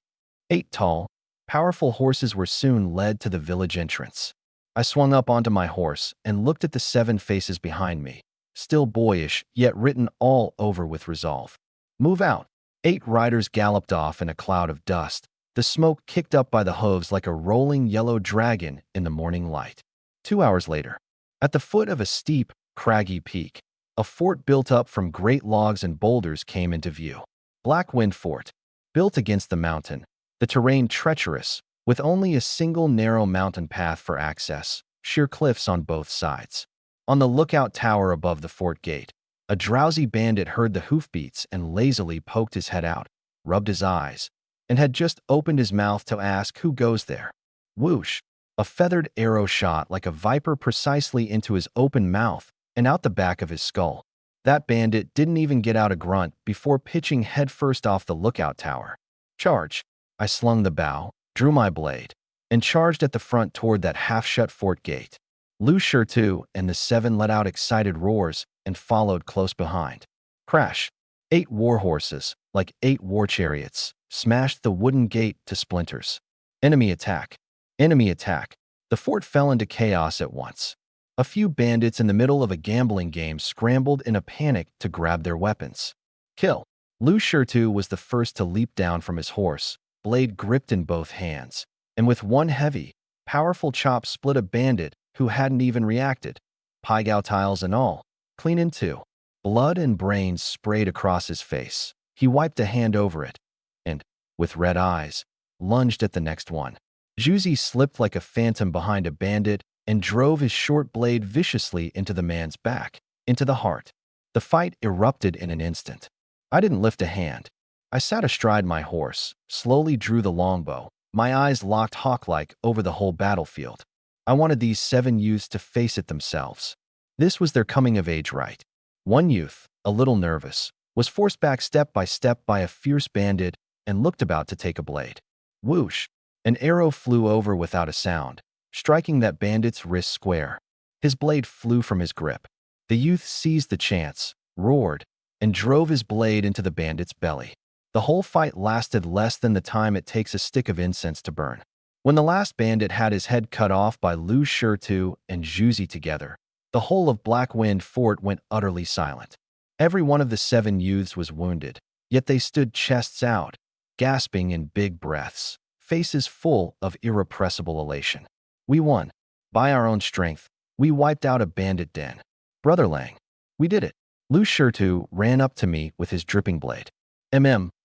8 tall, powerful horses were soon led to the village entrance. I swung up onto my horse and looked at the 7 faces behind me, still boyish, yet written all over with resolve. Move out. 8 riders galloped off in a cloud of dust, the smoke kicked up by the hooves like a rolling yellow dragon in the morning light. 2 hours later, at the foot of a steep, craggy peak, a fort built up from great logs and boulders came into view. Blackwind Fort, built against the mountain, the terrain treacherous, with only a single narrow mountain path for access, sheer cliffs on both sides. On the lookout tower above the fort gate, a drowsy bandit heard the hoofbeats and lazily poked his head out, rubbed his eyes, and had just opened his mouth to ask who goes there. Whoosh! A feathered arrow shot like a viper precisely into his open mouth and out the back of his skull. That bandit didn't even get out a grunt before pitching headfirst off the lookout tower. Charge! I slung the bow, drew my blade, and charged at the front toward that half-shut fort gate. Lu Shirtu and the 7 let out excited roars and followed close behind. Crash! 8 war horses, like 8 war chariots, smashed the wooden gate to splinters. Enemy attack! Enemy attack! The fort fell into chaos at once. A few bandits in the middle of a gambling game scrambled in a panic to grab their weapons. Kill. Lu Shirtu was the first to leap down from his horse, blade gripped in both hands, and with one heavy, powerful chop split a bandit who hadn't even reacted, Paigao tiles and all, clean in two. Blood and brains sprayed across his face. He wiped a hand over it, and, with red eyes, lunged at the next one. Juzi slipped like a phantom behind a bandit and drove his short blade viciously into the man's back, into the heart. The fight erupted in an instant. I didn't lift a hand. I sat astride my horse, slowly drew the longbow, my eyes locked hawk-like over the whole battlefield. I wanted these 7 youths to face it themselves. This was their coming-of-age rite. One youth, a little nervous, was forced back step by a fierce bandit and looked about to take a blade. Whoosh! An arrow flew over without a sound, striking that bandit's wrist square. His blade flew from his grip. The youth seized the chance, roared, and drove his blade into the bandit's belly. The whole fight lasted less than the time it takes a stick of incense to burn. When the last bandit had his head cut off by Lu Shirtu and Juzi together, the whole of Black Wind Fort went utterly silent. Every one of the 7 youths was wounded, yet they stood chests out, gasping in big breaths, faces full of irrepressible elation. We won. By our own strength, we wiped out a bandit den. Brother Lang, we did it. Lu Shirtu ran up to me with his dripping blade.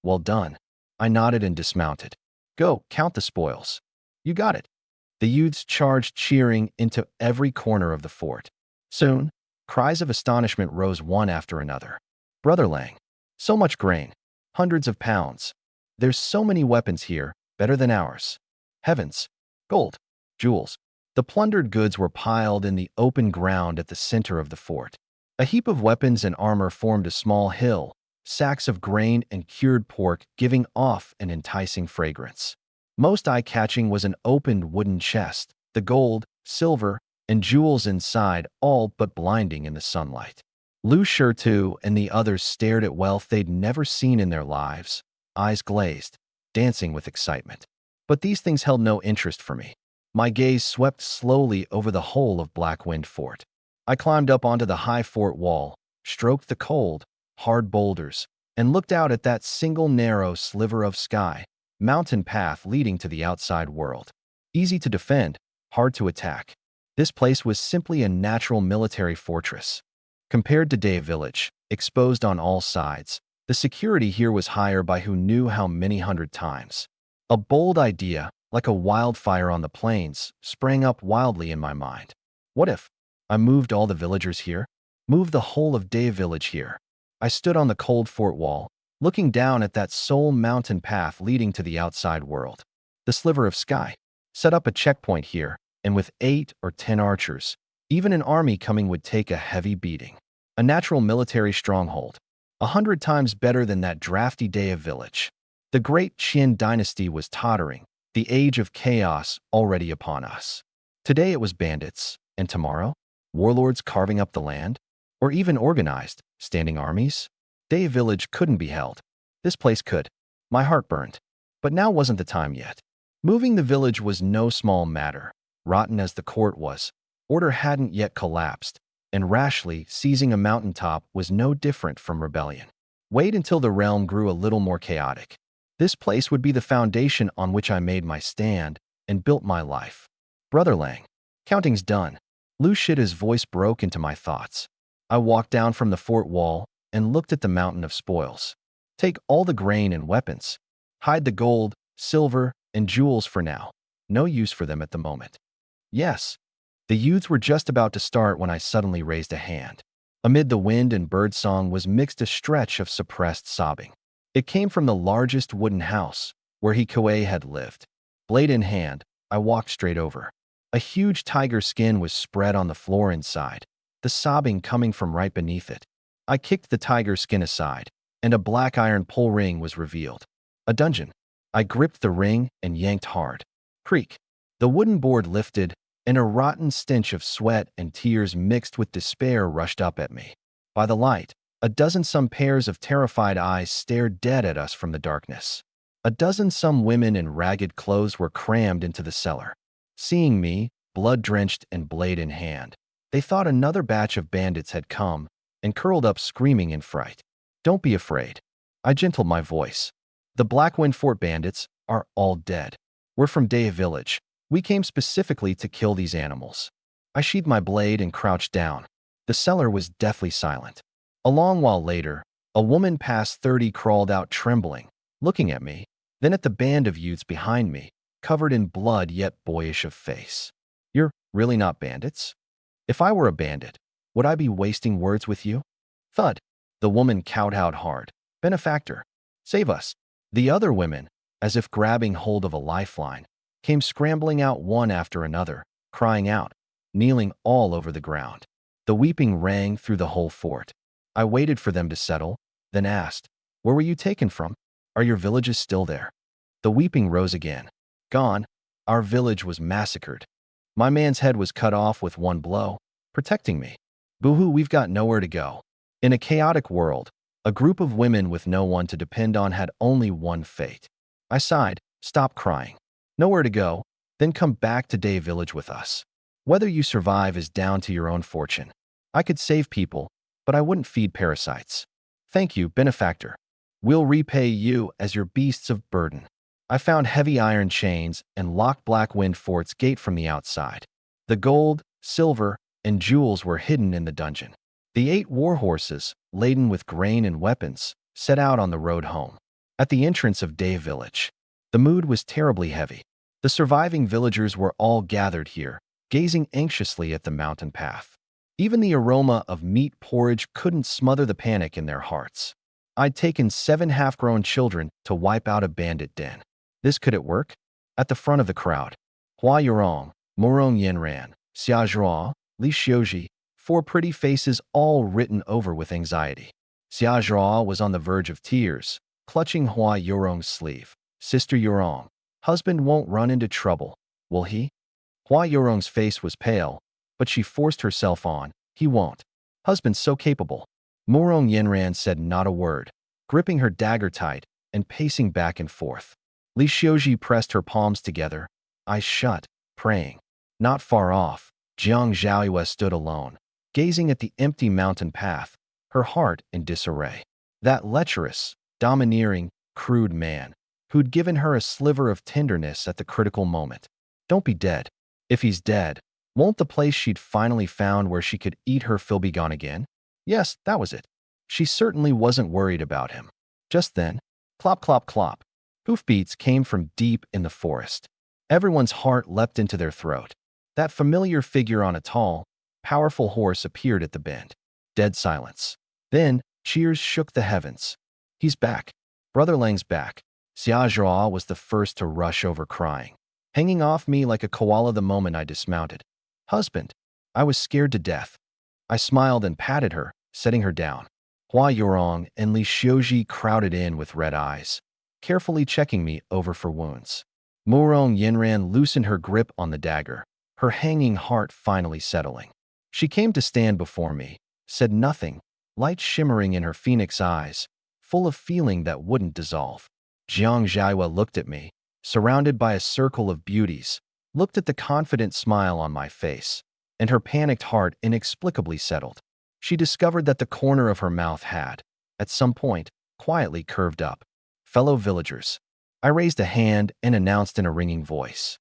Well done. I nodded and dismounted. Go, count the spoils. You got it. The youths charged cheering into every corner of the fort. Soon, cries of astonishment rose one after another. Brother Lang, so much grain, hundreds of pounds. There's so many weapons here, better than ours. Heavens, gold, jewels. The plundered goods were piled in the open ground at the center of the fort. A heap of weapons and armor formed a small hill, sacks of grain and cured pork giving off an enticing fragrance. Most eye-catching was an opened wooden chest, the gold, silver, and jewels inside all but blinding in the sunlight. Lu Shirtu and the others stared at wealth they'd never seen in their lives, eyes glazed, dancing with excitement. But these things held no interest for me. My gaze swept slowly over the whole of Black Wind Fort. I climbed up onto the high fort wall, stroked the cold, hard boulders, and looked out at that single narrow sliver of sky, mountain path leading to the outside world. Easy to defend, hard to attack. This place was simply a natural military fortress. Compared to Day Village, exposed on all sides, the security here was higher by who knew how many hundred times. A bold idea, like a wildfire on the plains, sprang up wildly in my mind. What if I moved all the villagers here? Moved the whole of Day Village here? I stood on the cold fort wall, looking down at that sole mountain path leading to the outside world. The sliver of sky. Set up a checkpoint here, and with 8 or 10 archers, even an army coming would take a heavy beating. A natural military stronghold. 100 times better than that drafty Day of Village. The great Qin dynasty was tottering, the age of chaos already upon us. Today it was bandits, and tomorrow, warlords carving up the land, or even organized, standing armies. Day Village couldn't be held. This place could. My heart burned. But now wasn't the time yet. Moving the village was no small matter. Rotten as the court was, order hadn't yet collapsed, and rashly seizing a mountaintop was no different from rebellion. Wait until the realm grew a little more chaotic. This place would be the foundation on which I made my stand and built my life. Brother Lang, counting's done. Lu Shida's voice broke into my thoughts. I walked down from the fort wall and looked at the mountain of spoils. Take all the grain and weapons. Hide the gold, silver, and jewels for now. No use for them at the moment. Yes. The youths were just about to start when I suddenly raised a hand. Amid the wind and birdsong was mixed a stretch of suppressed sobbing. It came from the largest wooden house, where Hikoe had lived. Blade in hand, I walked straight over. A huge tiger skin was spread on the floor inside, the sobbing coming from right beneath it. I kicked the tiger skin aside, and a black iron pull ring was revealed. A dungeon. I gripped the ring and yanked hard. Creak. The wooden board lifted, and a rotten stench of sweat and tears mixed with despair rushed up at me. By the light, a dozen some pairs of terrified eyes stared dead at us from the darkness. A dozen some women in ragged clothes were crammed into the cellar. Seeing me, blood-drenched and blade in hand. They thought another batch of bandits had come and curled up screaming in fright. "Don't be afraid." I gentled my voice. "The Blackwind Fort bandits are all dead. We're from Day Village. We came specifically to kill these animals." I sheathed my blade and crouched down. The cellar was deathly silent. A long while later, a woman past 30 crawled out trembling, looking at me, then at the band of youths behind me, covered in blood yet boyish of face. "You're really not bandits? If I were a bandit, would I be wasting words with you?" Thud. The woman kowtowed hard. "Benefactor, save us." The other women, as if grabbing hold of a lifeline, came scrambling out one after another, crying out, kneeling all over the ground. The weeping rang through the whole fort. I waited for them to settle, then asked, "Where were you taken from? Are your villages still there?" The weeping rose again. "Gone. Our village was massacred. My man's head was cut off with one blow, protecting me. Boo-hoo, we've got nowhere to go." In a chaotic world, a group of women with no one to depend on had only one fate. I sighed. "Stop crying. Nowhere to go, then come back to Day Village with us. Whether you survive is down to your own fortune. I could save people, but I wouldn't feed parasites. Thank you, benefactor. We'll repay you as your beasts of burden." I found heavy iron chains and locked Blackwind Fort's gate from the outside. The gold, silver, and jewels were hidden in the dungeon. The 8 war horses, laden with grain and weapons, set out on the road home. At the entrance of Day Village, the mood was terribly heavy. The surviving villagers were all gathered here, gazing anxiously at the mountain path. Even the aroma of meat porridge couldn't smother the panic in their hearts. I'd taken 7 half-grown children to wipe out a bandit den. Could it work? At the front of the crowd, Hua Yorong, Morong Yenran, Xia Zhuo, Li Xiuji, 4 pretty faces all written over with anxiety. Xia Zhuo was on the verge of tears, clutching Hua Yorong's sleeve. "Sister Yorong, husband won't run into trouble, will he?" Hua Yorong's face was pale, but she forced herself on. "He won't. Husband's so capable." Morong Yenran said not a word, gripping her dagger tight and pacing back and forth. Li Xiuji pressed her palms together, eyes shut, praying. Not far off, Jiang Zhaoyue stood alone, gazing at the empty mountain path, her heart in disarray. That lecherous, domineering, crude man, who'd given her a sliver of tenderness at the critical moment. Don't be dead. If he's dead, won't the place she'd finally found where she could eat her fill be gone again? Yes, that was it. She certainly wasn't worried about him. Just then, clop, clop, clop. Hoofbeats came from deep in the forest. Everyone's heart leapt into their throat. That familiar figure on a tall, powerful horse appeared at the bend. Dead silence. Then, cheers shook the heavens. "He's back. Brother Lang's back." Xia Zhuo was the first to rush over crying, hanging off me like a koala the moment I dismounted. "Husband." I was scared to death. I smiled and patted her, setting her down. Hua Yorong and Li Xiuji crowded in with red eyes, carefully checking me over for wounds. Morong Yenran loosened her grip on the dagger, her hanging heart finally settling. She came to stand before me, said nothing, light shimmering in her phoenix eyes, full of feeling that wouldn't dissolve. Jiang Zhaoyue looked at me, surrounded by a circle of beauties, looked at the confident smile on my face, and her panicked heart inexplicably settled. She discovered that the corner of her mouth had, at some point, quietly curved up. "Fellow villagers," I raised a hand and announced in a ringing voice.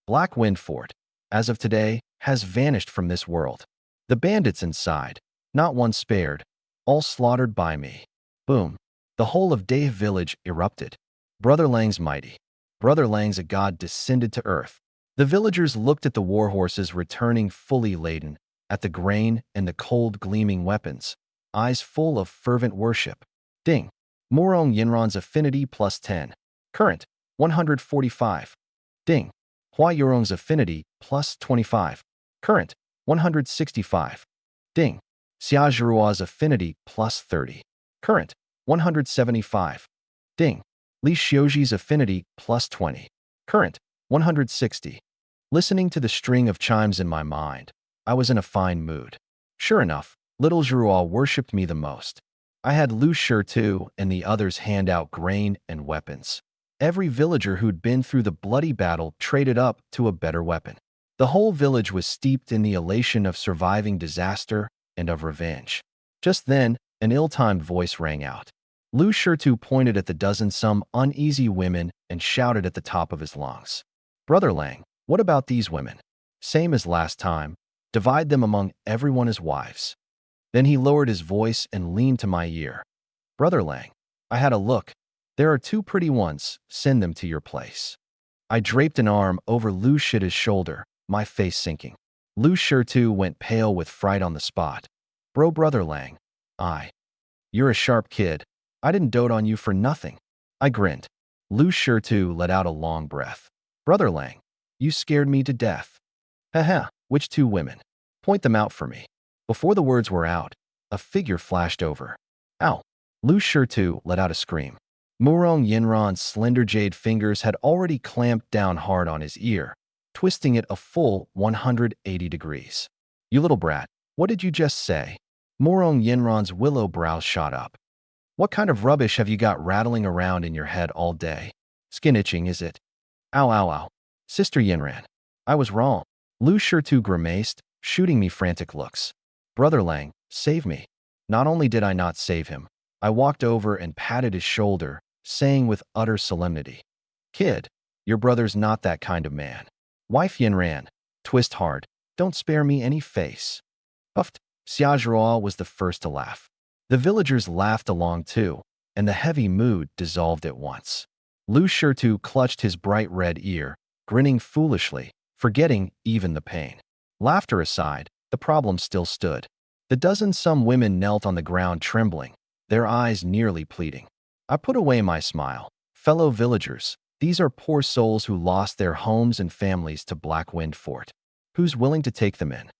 "Blackwind Fort, as of today, has vanished from this world. The bandits inside, not one spared, all slaughtered by me." Boom. The whole of Day Village erupted. Brother Lang's mighty. Brother Lang's a god descended to earth. The villagers looked at the war horses returning fully laden, at the grain and the cold gleaming weapons, eyes full of fervent worship. Ding. Morong Yinran's affinity plus 10. Current, 145. Ding. Hua Yorong's affinity plus 25. Current, 165. Ding. Xia Zhuo's affinity plus 30. Current, 175. Ding. Li Xiuji's affinity plus 20. Current, 160. Listening to the string of chimes in my mind, I was in a fine mood. Sure enough, little Zhuo worshipped me the most. I had Lu Shi too, and the others hand out grain and weapons. Every villager who'd been through the bloody battle traded up to a better weapon. The whole village was steeped in the elation of surviving disaster and of revenge. Just then, an ill-timed voice rang out. Lu Shirtu pointed at the dozen-some uneasy women and shouted at the top of his lungs. "Brother Lang, what about these women? Same as last time. Divide them among everyone as wives." Then he lowered his voice and leaned to my ear. "Brother Lang, I had a look. There are 2 pretty ones. Send them to your place." I draped an arm over Lu Shita's shoulder, my face sinking. Lu Shirtu went pale with fright on the spot. Brother Lang, you're a sharp kid. I didn't dote on you for nothing." I grinned. Lu Shirtu let out a long breath. "Brother Lang, you scared me to death." "Haha, which 2 women? Point them out for me." Before the words were out, a figure flashed over. "Ow!" Lu Shirtu let out a scream. Murong Yinran's slender jade fingers had already clamped down hard on his ear, twisting it a full 180 degrees. "You little brat, what did you just say?" Murong Yinran's willow brows shot up. "What kind of rubbish have you got rattling around in your head all day? Skin itching, is it?" "Ow, ow, ow. Sister Yinran, I was wrong." Lu Shirtu grimaced, shooting me frantic looks. "Brother Lang, save me." Not only did I not save him, I walked over and patted his shoulder, saying with utter solemnity, "Kid, your brother's not that kind of man. Wife Yinran, twist hard. Don't spare me any face." Puffed. Xiaozhuo was the first to laugh. The villagers laughed along too, and the heavy mood dissolved at once. Lu Shirtu clutched his bright red ear, grinning foolishly, forgetting even the pain. Laughter aside, the problem still stood. The dozen-some women knelt on the ground trembling, their eyes nearly pleading. I put away my smile. "Fellow villagers, these are poor souls who lost their homes and families to Blackwind Fort. Who's willing to take them in?"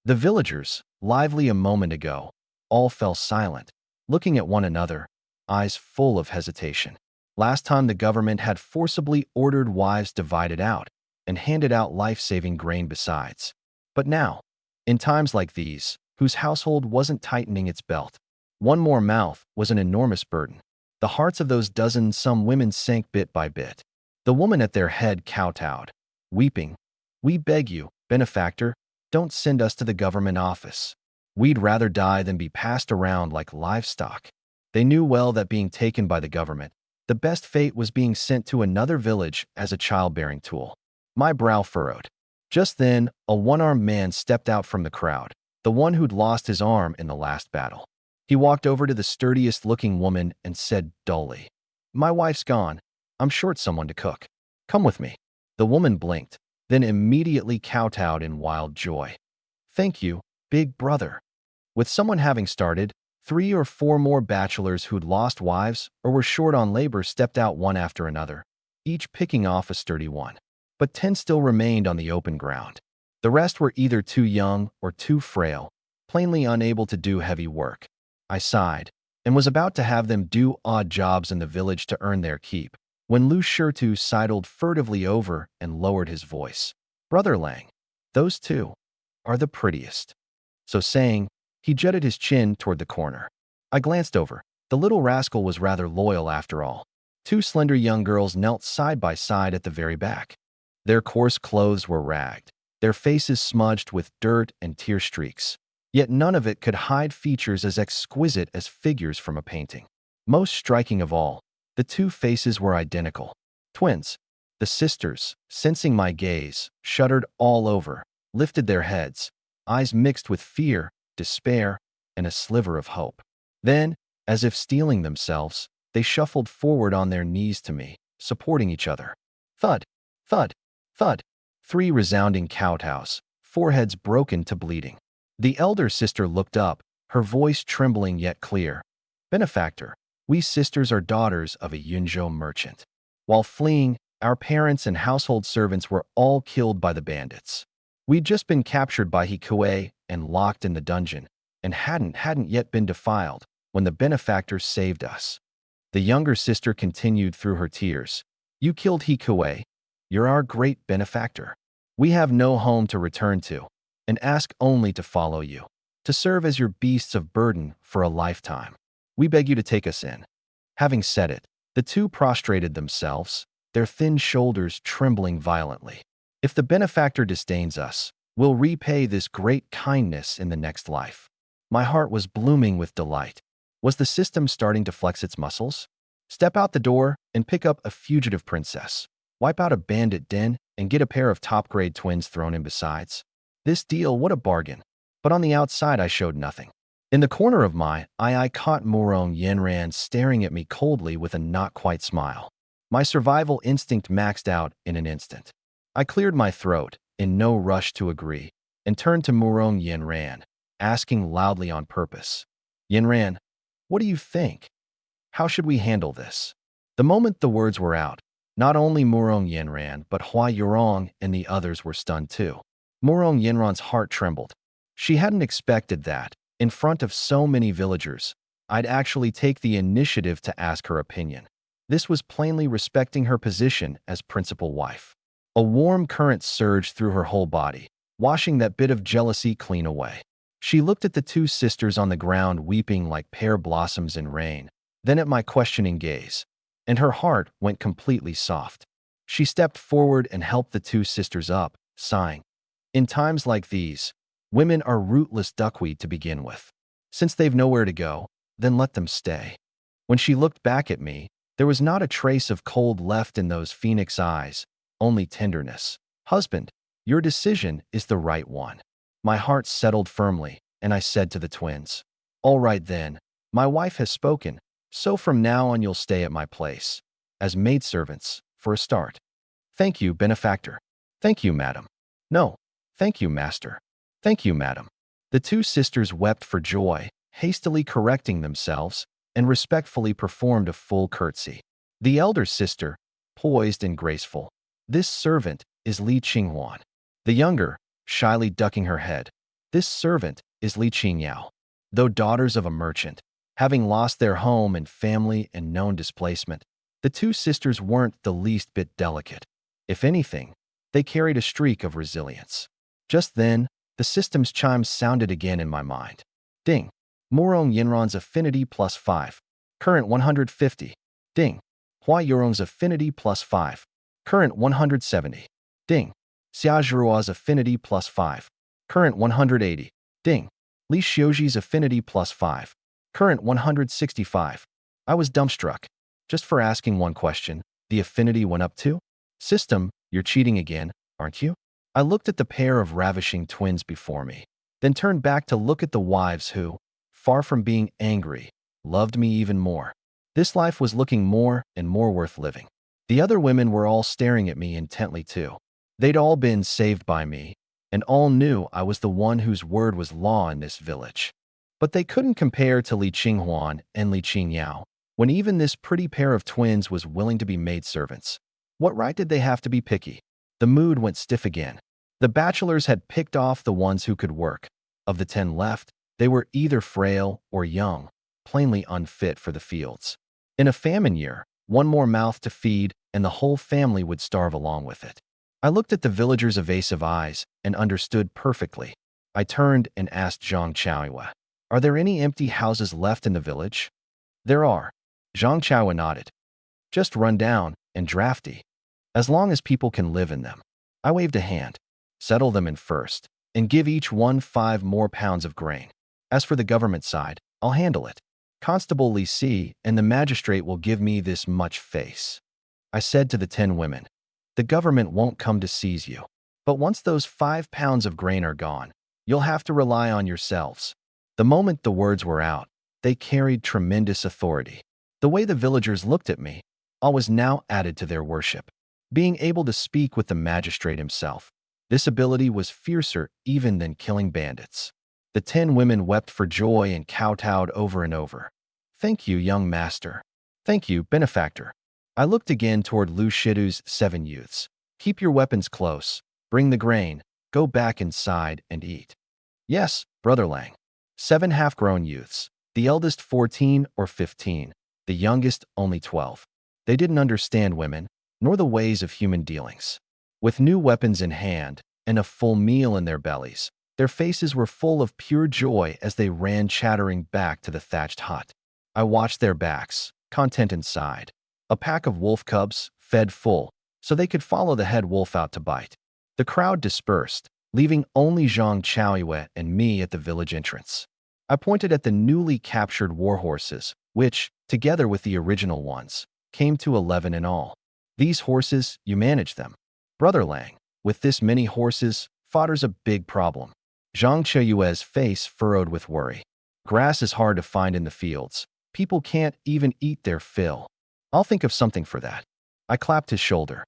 The villagers, lively a moment ago, all fell silent, looking at one another, eyes full of hesitation. Last time the government had forcibly ordered wives divided out and handed out life-saving grain besides. But now, in times like these, whose household wasn't tightening its belt, one more mouth was an enormous burden. The hearts of those dozen-some women sank bit by bit. The woman at their head kowtowed, weeping. "We beg you, benefactor, don't send us to the government office. We'd rather die than be passed around like livestock." They knew well that being taken by the government, the best fate was being sent to another village as a childbearing tool. My brow furrowed. Just then, a one-armed man stepped out from the crowd, the one who'd lost his arm in the last battle. He walked over to the sturdiest-looking woman and said dully, "My wife's gone. I'm short someone to cook. Come with me." The woman blinked, then immediately kowtowed in wild joy. "Thank you, big brother." With someone having started, 3 or 4 more bachelors who'd lost wives or were short on labor stepped out one after another, each picking off a sturdy one. But 10 still remained on the open ground. The rest were either too young or too frail, plainly unable to do heavy work. I sighed, and was about to have them do odd jobs in the village to earn their keep, when Lu Shirtu sidled furtively over and lowered his voice. "Brother Lang, those 2 are the prettiest." So saying, he jutted his chin toward the corner. I glanced over. The little rascal was rather loyal after all. 2 slender young girls knelt side by side at the very back. Their coarse clothes were ragged, their faces smudged with dirt and tear streaks. Yet none of it could hide features as exquisite as figures from a painting. Most striking of all, the 2 faces were identical. Twins. The sisters, sensing my gaze, shuddered all over, lifted their heads, eyes mixed with fear, despair, and a sliver of hope. Then, as if steeling themselves, they shuffled forward on their knees to me, supporting each other. Thud, thud, thud. 3 resounding kowtows, foreheads broken to bleeding. The elder sister looked up, her voice trembling yet clear. "Benefactor, we sisters are daughters of a Yunzhou merchant. While fleeing, our parents and household servants were all killed by the bandits. We'd just been captured by Hikue and locked in the dungeon, and hadn't yet been defiled when the benefactor saved us." The younger sister continued through her tears. "You killed Hikue. You're our great benefactor. We have no home to return to, and ask only to follow you, to serve as your beasts of burden for a lifetime. We beg you to take us in." Having said it, the 2 prostrated themselves, their thin shoulders trembling violently. If the benefactor disdains us, we'll repay this great kindness in the next life. My heart was blooming with delight. Was the system starting to flex its muscles? Step out the door and pick up a fugitive princess. Wipe out a bandit den and get a pair of top-grade twins thrown in besides. This deal, what a bargain. But on the outside, I showed nothing. In the corner of my eye, I caught Murong Yenran staring at me coldly with a not-quite smile. My survival instinct maxed out in an instant. I cleared my throat, in no rush to agree, and turned to Murong Yenran, asking loudly on purpose. Yenran, what do you think? How should we handle this? The moment the words were out, not only Murong Yenran, but Hua Yurong and the others were stunned too. Murong Yenran's heart trembled. She hadn't expected that, in front of so many villagers, I'd actually take the initiative to ask her opinion. This was plainly respecting her position as principal wife. A warm current surged through her whole body, washing that bit of jealousy clean away. She looked at the two sisters on the ground weeping like pear blossoms in rain, then at my questioning gaze, and her heart went completely soft. She stepped forward and helped the two sisters up, sighing. In times like these, women are rootless duckweed to begin with. Since they've nowhere to go, then let them stay. When she looked back at me, there was not a trace of cold left in those phoenix eyes, only tenderness. Husband, your decision is the right one. My heart settled firmly, and I said to the twins, all right then, my wife has spoken, so from now on you'll stay at my place, as maidservants, for a start. Thank you, benefactor. Thank you, madam. No, thank you, master. Thank you, madam. The two sisters wept for joy, hastily correcting themselves, and respectfully performed a full curtsy. The elder sister, poised and graceful. This servant is Li Qinghuan. The younger, shyly ducking her head. This servant is Li Qingyao. Though daughters of a merchant, having lost their home and family and known displacement, the two sisters weren't the least bit delicate. If anything, they carried a streak of resilience. Just then, the system's chimes sounded again in my mind. Ding. Murong Yenran's affinity +5. Current 150. Ding. Hua Yurong's affinity +5. Current 170. Ding. Xiaozhurua's affinity +5. Current 180. Ding. Li Xiuji's affinity +5. Current 165. I was dumbstruck. Just for asking one question, the affinity went up too? System, you're cheating again, aren't you? I looked at the pair of ravishing twins before me, then turned back to look at the wives who, far from being angry, loved me even more. This life was looking more and more worth living. The other women were all staring at me intently too. They'd all been saved by me, and all knew I was the one whose word was law in this village. But they couldn't compare to Li Qinghuan and Li Qingyao, when even this pretty pair of twins was willing to be maidservants. What right did they have to be picky? The mood went stiff again. The bachelors had picked off the ones who could work. Of the 10 left, they were either frail or young, plainly unfit for the fields. In a famine year, one more mouth to feed, and the whole family would starve along with it. I looked at the villagers' evasive eyes and understood perfectly. I turned and asked Zhang Chaoyue, are there any empty houses left in the village? There are. Zhang Chaoyue nodded. Just run down and drafty. As long as people can live in them. I waved a hand. Settle them in first, and give each one 5 more pounds of grain. As for the government side, I'll handle it. Constable Li Si and the magistrate will give me this much face. I said to the 10 women, the government won't come to seize you. But once those 5 pounds of grain are gone, you'll have to rely on yourselves. The moment the words were out, they carried tremendous authority. The way the villagers looked at me, all was now added to their worship. Being able to speak with the magistrate himself, this ability was fiercer even than killing bandits. The 10 women wept for joy and kowtowed over and over. Thank you, young master. Thank you, benefactor. I looked again toward Lu Shidu's 7 youths. Keep your weapons close. Bring the grain. Go back inside and eat. Yes, Brother Lang. 7 half-grown youths. The eldest 14 or 15. The youngest only 12. They didn't understand women, nor the ways of human dealings. With new weapons in hand and a full meal in their bellies, their faces were full of pure joy as they ran chattering back to the thatched hut. I watched their backs, content inside. A pack of wolf cubs, fed full, so they could follow the head wolf out to bite. The crowd dispersed, leaving only Zhang Chaoyue and me at the village entrance. I pointed at the newly captured warhorses, which, together with the original ones, came to 11 in all. These horses, you manage them. Brother Lang, with this many horses, fodder's a big problem. Zhang Chaoyue's face furrowed with worry. Grass is hard to find in the fields. People can't even eat their fill. I'll think of something for that. I clapped his shoulder.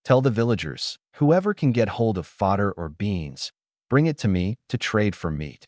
Tell the villagers, whoever can get hold of fodder or beans, bring it to me to trade for meat.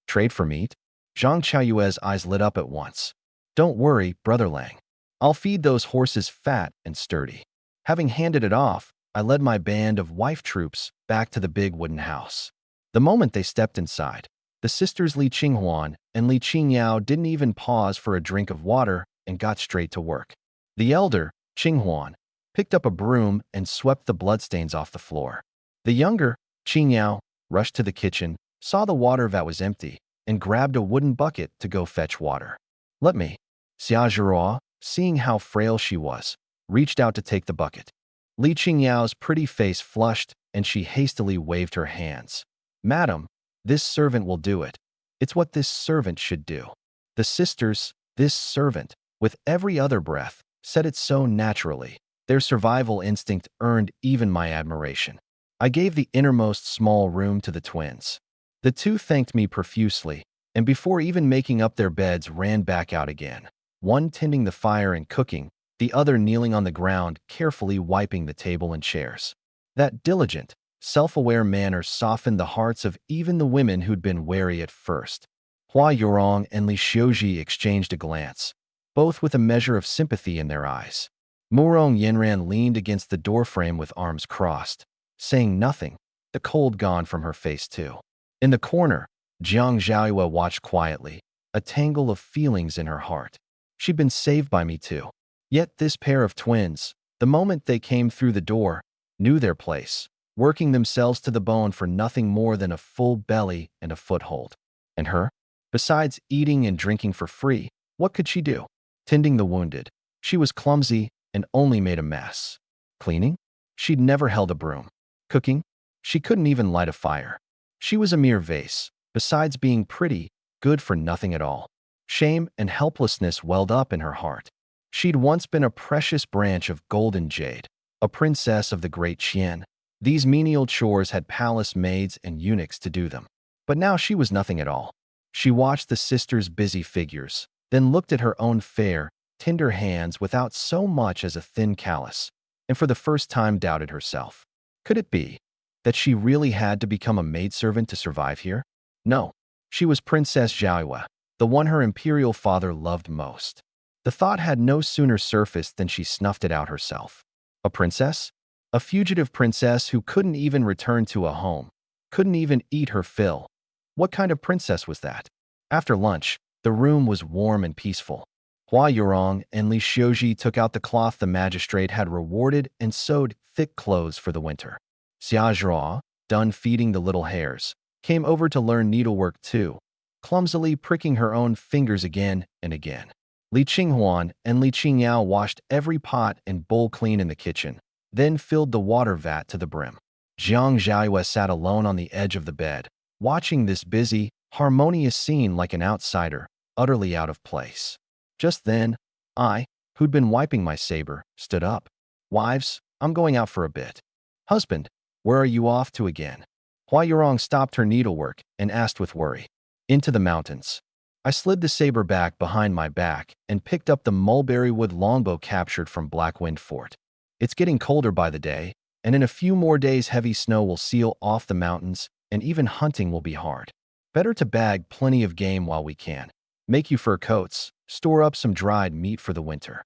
Trade for meat? Zhang Chaoyue's eyes lit up at once. Don't worry, Brother Lang. I'll feed those horses fat and sturdy. Having handed it off, I led my band of wife troops back to the big wooden house. The moment they stepped inside, the sisters Li Qinghuan and Li Qingyao didn't even pause for a drink of water and got straight to work. The elder, Qinghuan, picked up a broom and swept the bloodstains off the floor. The younger, Qingyao, rushed to the kitchen, saw the water vat was empty, and grabbed a wooden bucket to go fetch water. Let me. Xia Zhihua, seeing how frail she was, reached out to take the bucket. Li Qingyao's pretty face flushed, and she hastily waved her hands. Madam, this servant will do it. It's what this servant should do. The sisters, this servant, with every other breath, said it so naturally. Their survival instinct earned even my admiration. I gave the innermost small room to the twins. The two thanked me profusely, and before even making up their beds ran back out again, one tending the fire and cooking, the other kneeling on the ground, carefully wiping the table and chairs. That diligent, self-aware manner softened the hearts of even the women who'd been wary at first. Hua Yorong and Li Xiuji exchanged a glance, both with a measure of sympathy in their eyes. Murong Yenran leaned against the doorframe with arms crossed, saying nothing, the cold gone from her face too. In the corner, Jiang Zhaoyue watched quietly, a tangle of feelings in her heart. She'd been saved by me too. Yet this pair of twins, the moment they came through the door, knew their place, working themselves to the bone for nothing more than a full belly and a foothold. And her? Besides eating and drinking for free, what could she do? Tending the wounded. She was clumsy and only made a mess. Cleaning? She'd never held a broom. Cooking? She couldn't even light a fire. She was a mere vase. Besides being pretty, good for nothing at all. Shame and helplessness welled up in her heart. She'd once been a precious branch of golden jade, a princess of the great Qian. These menial chores had palace maids and eunuchs to do them. But now she was nothing at all. She watched the sisters' busy figures, then looked at her own fair, tender hands without so much as a thin callus, and for the first time doubted herself. Could it be that she really had to become a maidservant to survive here? No, she was Princess Zhaoyue, the one her imperial father loved most. The thought had no sooner surfaced than she snuffed it out herself. A princess? A fugitive princess who couldn't even return to a home, couldn't even eat her fill. What kind of princess was that? After lunch, the room was warm and peaceful. Hua Yorong and Li Xiuji took out the cloth the magistrate had rewarded and sewed thick clothes for the winter. Xia Zhihua, done feeding the little hares, came over to learn needlework too, clumsily pricking her own fingers again and again. Li Qinghuan and Li Qingyao washed every pot and bowl clean in the kitchen, then filled the water vat to the brim. Jiang Zhaoyue sat alone on the edge of the bed, watching this busy, harmonious scene like an outsider, utterly out of place. Just then, I, who'd been wiping my saber, stood up. Wives, I'm going out for a bit. Husband, where are you off to again? Hua Yorong stopped her needlework and asked with worry. Into the mountains. I slid the saber back behind my back and picked up the mulberry wood longbow captured from Blackwind Fort. It's getting colder by the day, and in a few more days heavy snow will seal off the mountains, and even hunting will be hard. Better to bag plenty of game while we can. Make you fur coats, store up some dried meat for the winter.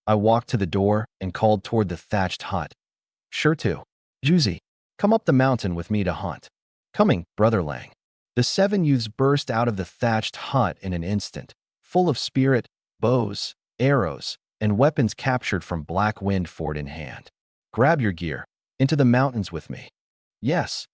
I walked to the door and called toward the thatched hut. Sure to. Juzi, come up the mountain with me to hunt. Coming, Brother Lang. The 7 youths burst out of the thatched hut in an instant, full of spirit, bows, arrows, and weapons captured from Blackwind Fort in hand. Grab your gear. Into the mountains with me. Yes.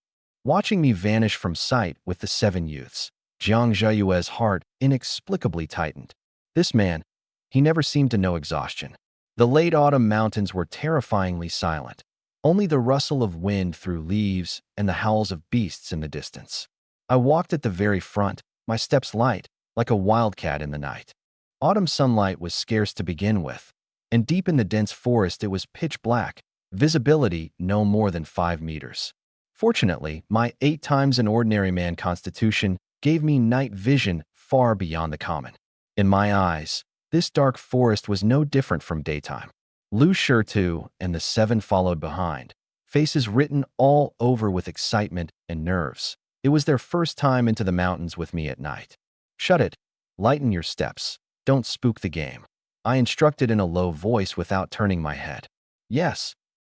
Watching me vanish from sight with the 7 youths, Jiang Zhaoyue's heart inexplicably tightened. This man, he never seemed to know exhaustion. The late autumn mountains were terrifyingly silent. only the rustle of wind through leaves and the howls of beasts in the distance. I walked at the very front, my steps light, like a wildcat in the night. Autumn sunlight was scarce to begin with, and deep in the dense forest it was pitch black, visibility no more than 5 meters. Fortunately, my 8 times an ordinary man constitution gave me night vision far beyond the common. In my eyes, this dark forest was no different from daytime. Lu Shirtu and the 7 followed behind, faces written all over with excitement and nerves. It was their first time into the mountains with me at night. "Shut it. Lighten your steps. Don't spook the game," I instructed in a low voice without turning my head. "Yes."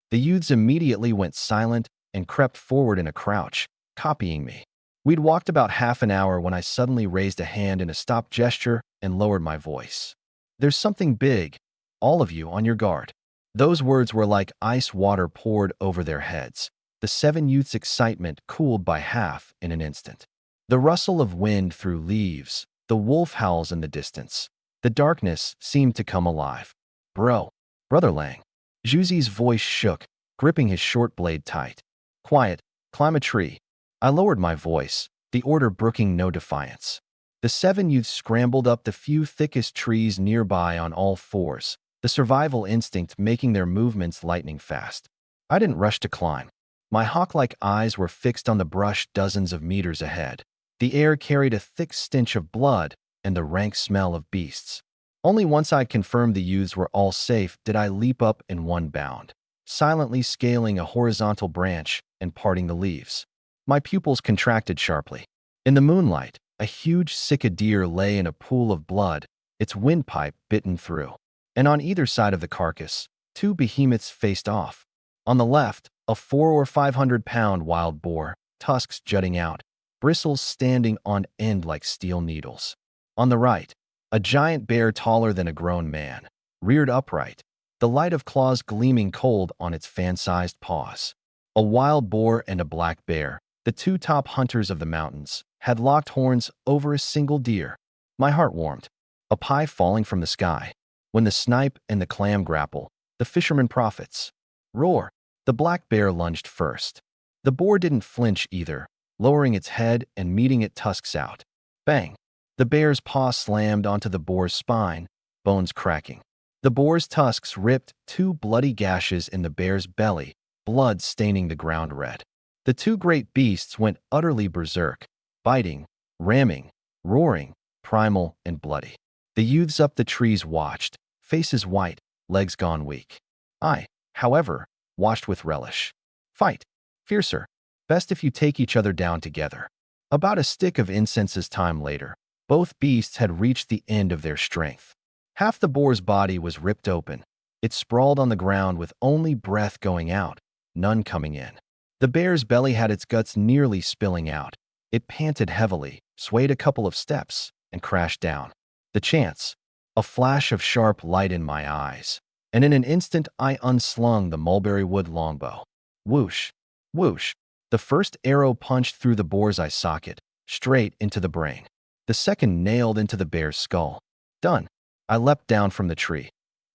The youths immediately went silent and crept forward in a crouch, copying me. We'd walked about half an hour when I suddenly raised a hand in a stop gesture and lowered my voice. "There's something big. All of you on your guard." Those words were like ice water poured over their heads. The 7 youths' excitement cooled by half in an instant. The rustle of wind through leaves, the wolf howls in the distance. The darkness seemed to come alive. Brother Lang." Zhuzi's voice shook, gripping his short blade tight. "Quiet, climb a tree." I lowered my voice, the order brooking no defiance. The 7 youths scrambled up the few thickest trees nearby on all fours, the survival instinct making their movements lightning fast. I didn't rush to climb. My hawk-like eyes were fixed on the brush dozens of meters ahead. The air carried a thick stench of blood and the rank smell of beasts. Only once I confirmed the youths were all safe did I leap up in one bound, silently scaling a horizontal branch and parting the leaves. My pupils contracted sharply. In the moonlight, a huge Sika deer lay in a pool of blood, its windpipe bitten through. And on either side of the carcass, 2 behemoths faced off. On the left, a 400 or 500-pound wild boar, tusks jutting out, bristles standing on end like steel needles. On the right, a giant bear taller than a grown man, reared upright, the light of claws gleaming cold on its fan-sized paws. A wild boar and a black bear, the 2 top hunters of the mountains, had locked horns over a single deer. My heart warmed. A pie falling from the sky. When the snipe and the clam grapple, the fisherman profits. Roar! The black bear lunged first. The boar didn't flinch either, lowering its head and meeting it tusks out. Bang! The bear's paw slammed onto the boar's spine, bones cracking. The boar's tusks ripped 2 bloody gashes in the bear's belly, blood staining the ground red. The 2 great beasts went utterly berserk, biting, ramming, roaring, primal and bloody. The youths up the trees watched, faces white, legs gone weak. I, however, watched with relish. Fight. Fiercer. Best if you take each other down together. About a stick of incense's time later, both beasts had reached the end of their strength. Half the boar's body was ripped open. It sprawled on the ground with only breath going out, none coming in. The bear's belly had its guts nearly spilling out. It panted heavily, swayed a couple of steps, and crashed down. The chance. A flash of sharp light in my eyes, and in an instant I unslung the mulberry wood longbow. Whoosh! Whoosh! The first arrow punched through the boar's eye socket, straight into the brain. The second nailed into the bear's skull. Done. I leapt down from the tree.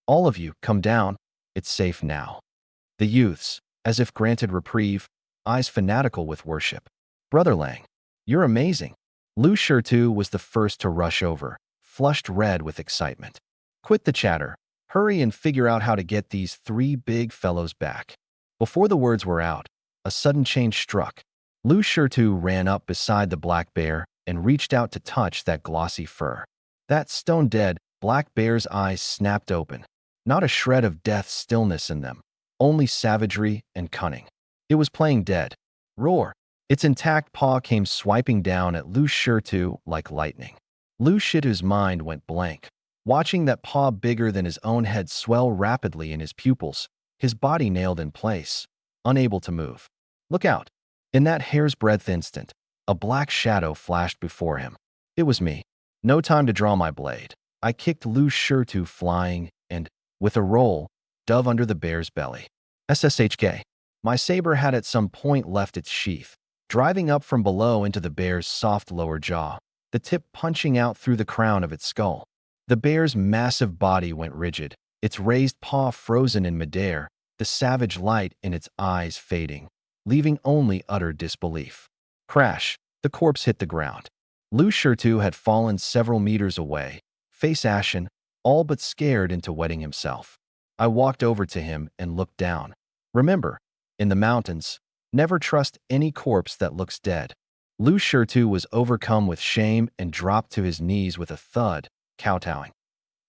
"All of you, come down. It's safe now." The youths, as if granted reprieve, eyes fanatical with worship. "Brother Lang, you're amazing." Lu Shirtu was the first to rush over, flushed red with excitement. "Quit the chatter. Hurry and figure out how to get these 3 big fellows back." Before the words were out, a sudden change struck. Lu Shirtu ran up beside the black bear and reached out to touch that glossy fur. That stone-dead, black bear's eyes snapped open. Not a shred of death stillness in them, only savagery and cunning. It was playing dead. Roar! Its intact paw came swiping down at Lu Shirtu like lightning. Lu Shirtu's mind went blank. Watching that paw bigger than his own head swell rapidly in his pupils, his body nailed in place, unable to move. "Look out!" In that hair's breadth instant, a black shadow flashed before him. It was me. No time to draw my blade. I kicked Lu Shirtu flying and, with a roll, dove under the bear's belly. SSHK. My saber had at some point left its sheath, driving up from below into the bear's soft lower jaw, the tip punching out through the crown of its skull. The bear's massive body went rigid, its raised paw frozen in midair, the savage light in its eyes fading, leaving only utter disbelief. Crash! The corpse hit the ground. Lu Shirtu had fallen several meters away, face ashen, all but scared into wetting himself. I walked over to him and looked down. Remember, in the mountains, never trust any corpse that looks dead. Lu Shirtu was overcome with shame and dropped to his knees with a thud, kowtowing.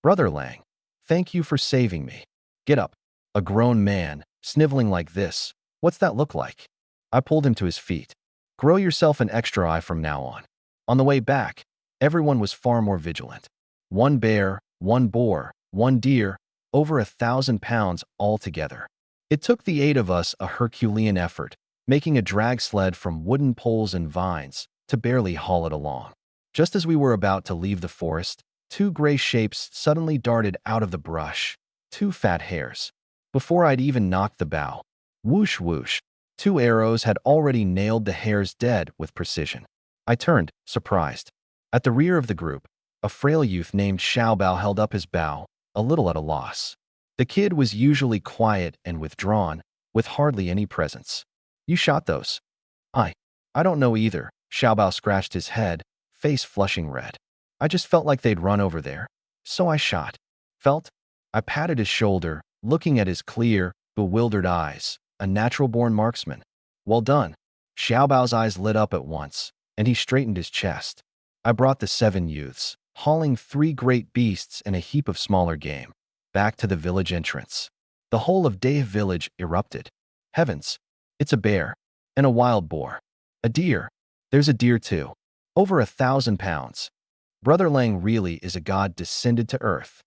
Brother Lang, thank you for saving me. Get up. A grown man, sniveling like this. What's that look like? I pulled him to his feet. Grow yourself an extra eye from now on. On the way back, everyone was far more vigilant. One bear, one boar, one deer, over 1,000 pounds altogether. It took the 8 of us a Herculean effort, making a drag sled from wooden poles and vines to barely haul it along. Just as we were about to leave the forest, 2 gray shapes suddenly darted out of the brush. 2 fat hares. Before I'd even knocked the bow, whoosh whoosh, 2 arrows had already nailed the hares dead with precision. I turned, surprised. At the rear of the group, a frail youth named Xiaobao held up his bow, a little at a loss. The kid was usually quiet and withdrawn, with hardly any presence. You shot those? I don't know either. Xiaobao scratched his head, face flushing red. I just felt like they'd run over there, so I shot. Felt? I patted his shoulder, looking at his clear, bewildered eyes. A natural-born marksman. Well done. Xiaobao's eyes lit up at once, and he straightened his chest. I brought the 7 youths, hauling 3 great beasts and a heap of smaller game, back to the village entrance. The whole of Dave village erupted. Heavens! It's a bear. And a wild boar. A deer. There's a deer too. Over 1,000 pounds. Brother Lang really is a god descended to earth.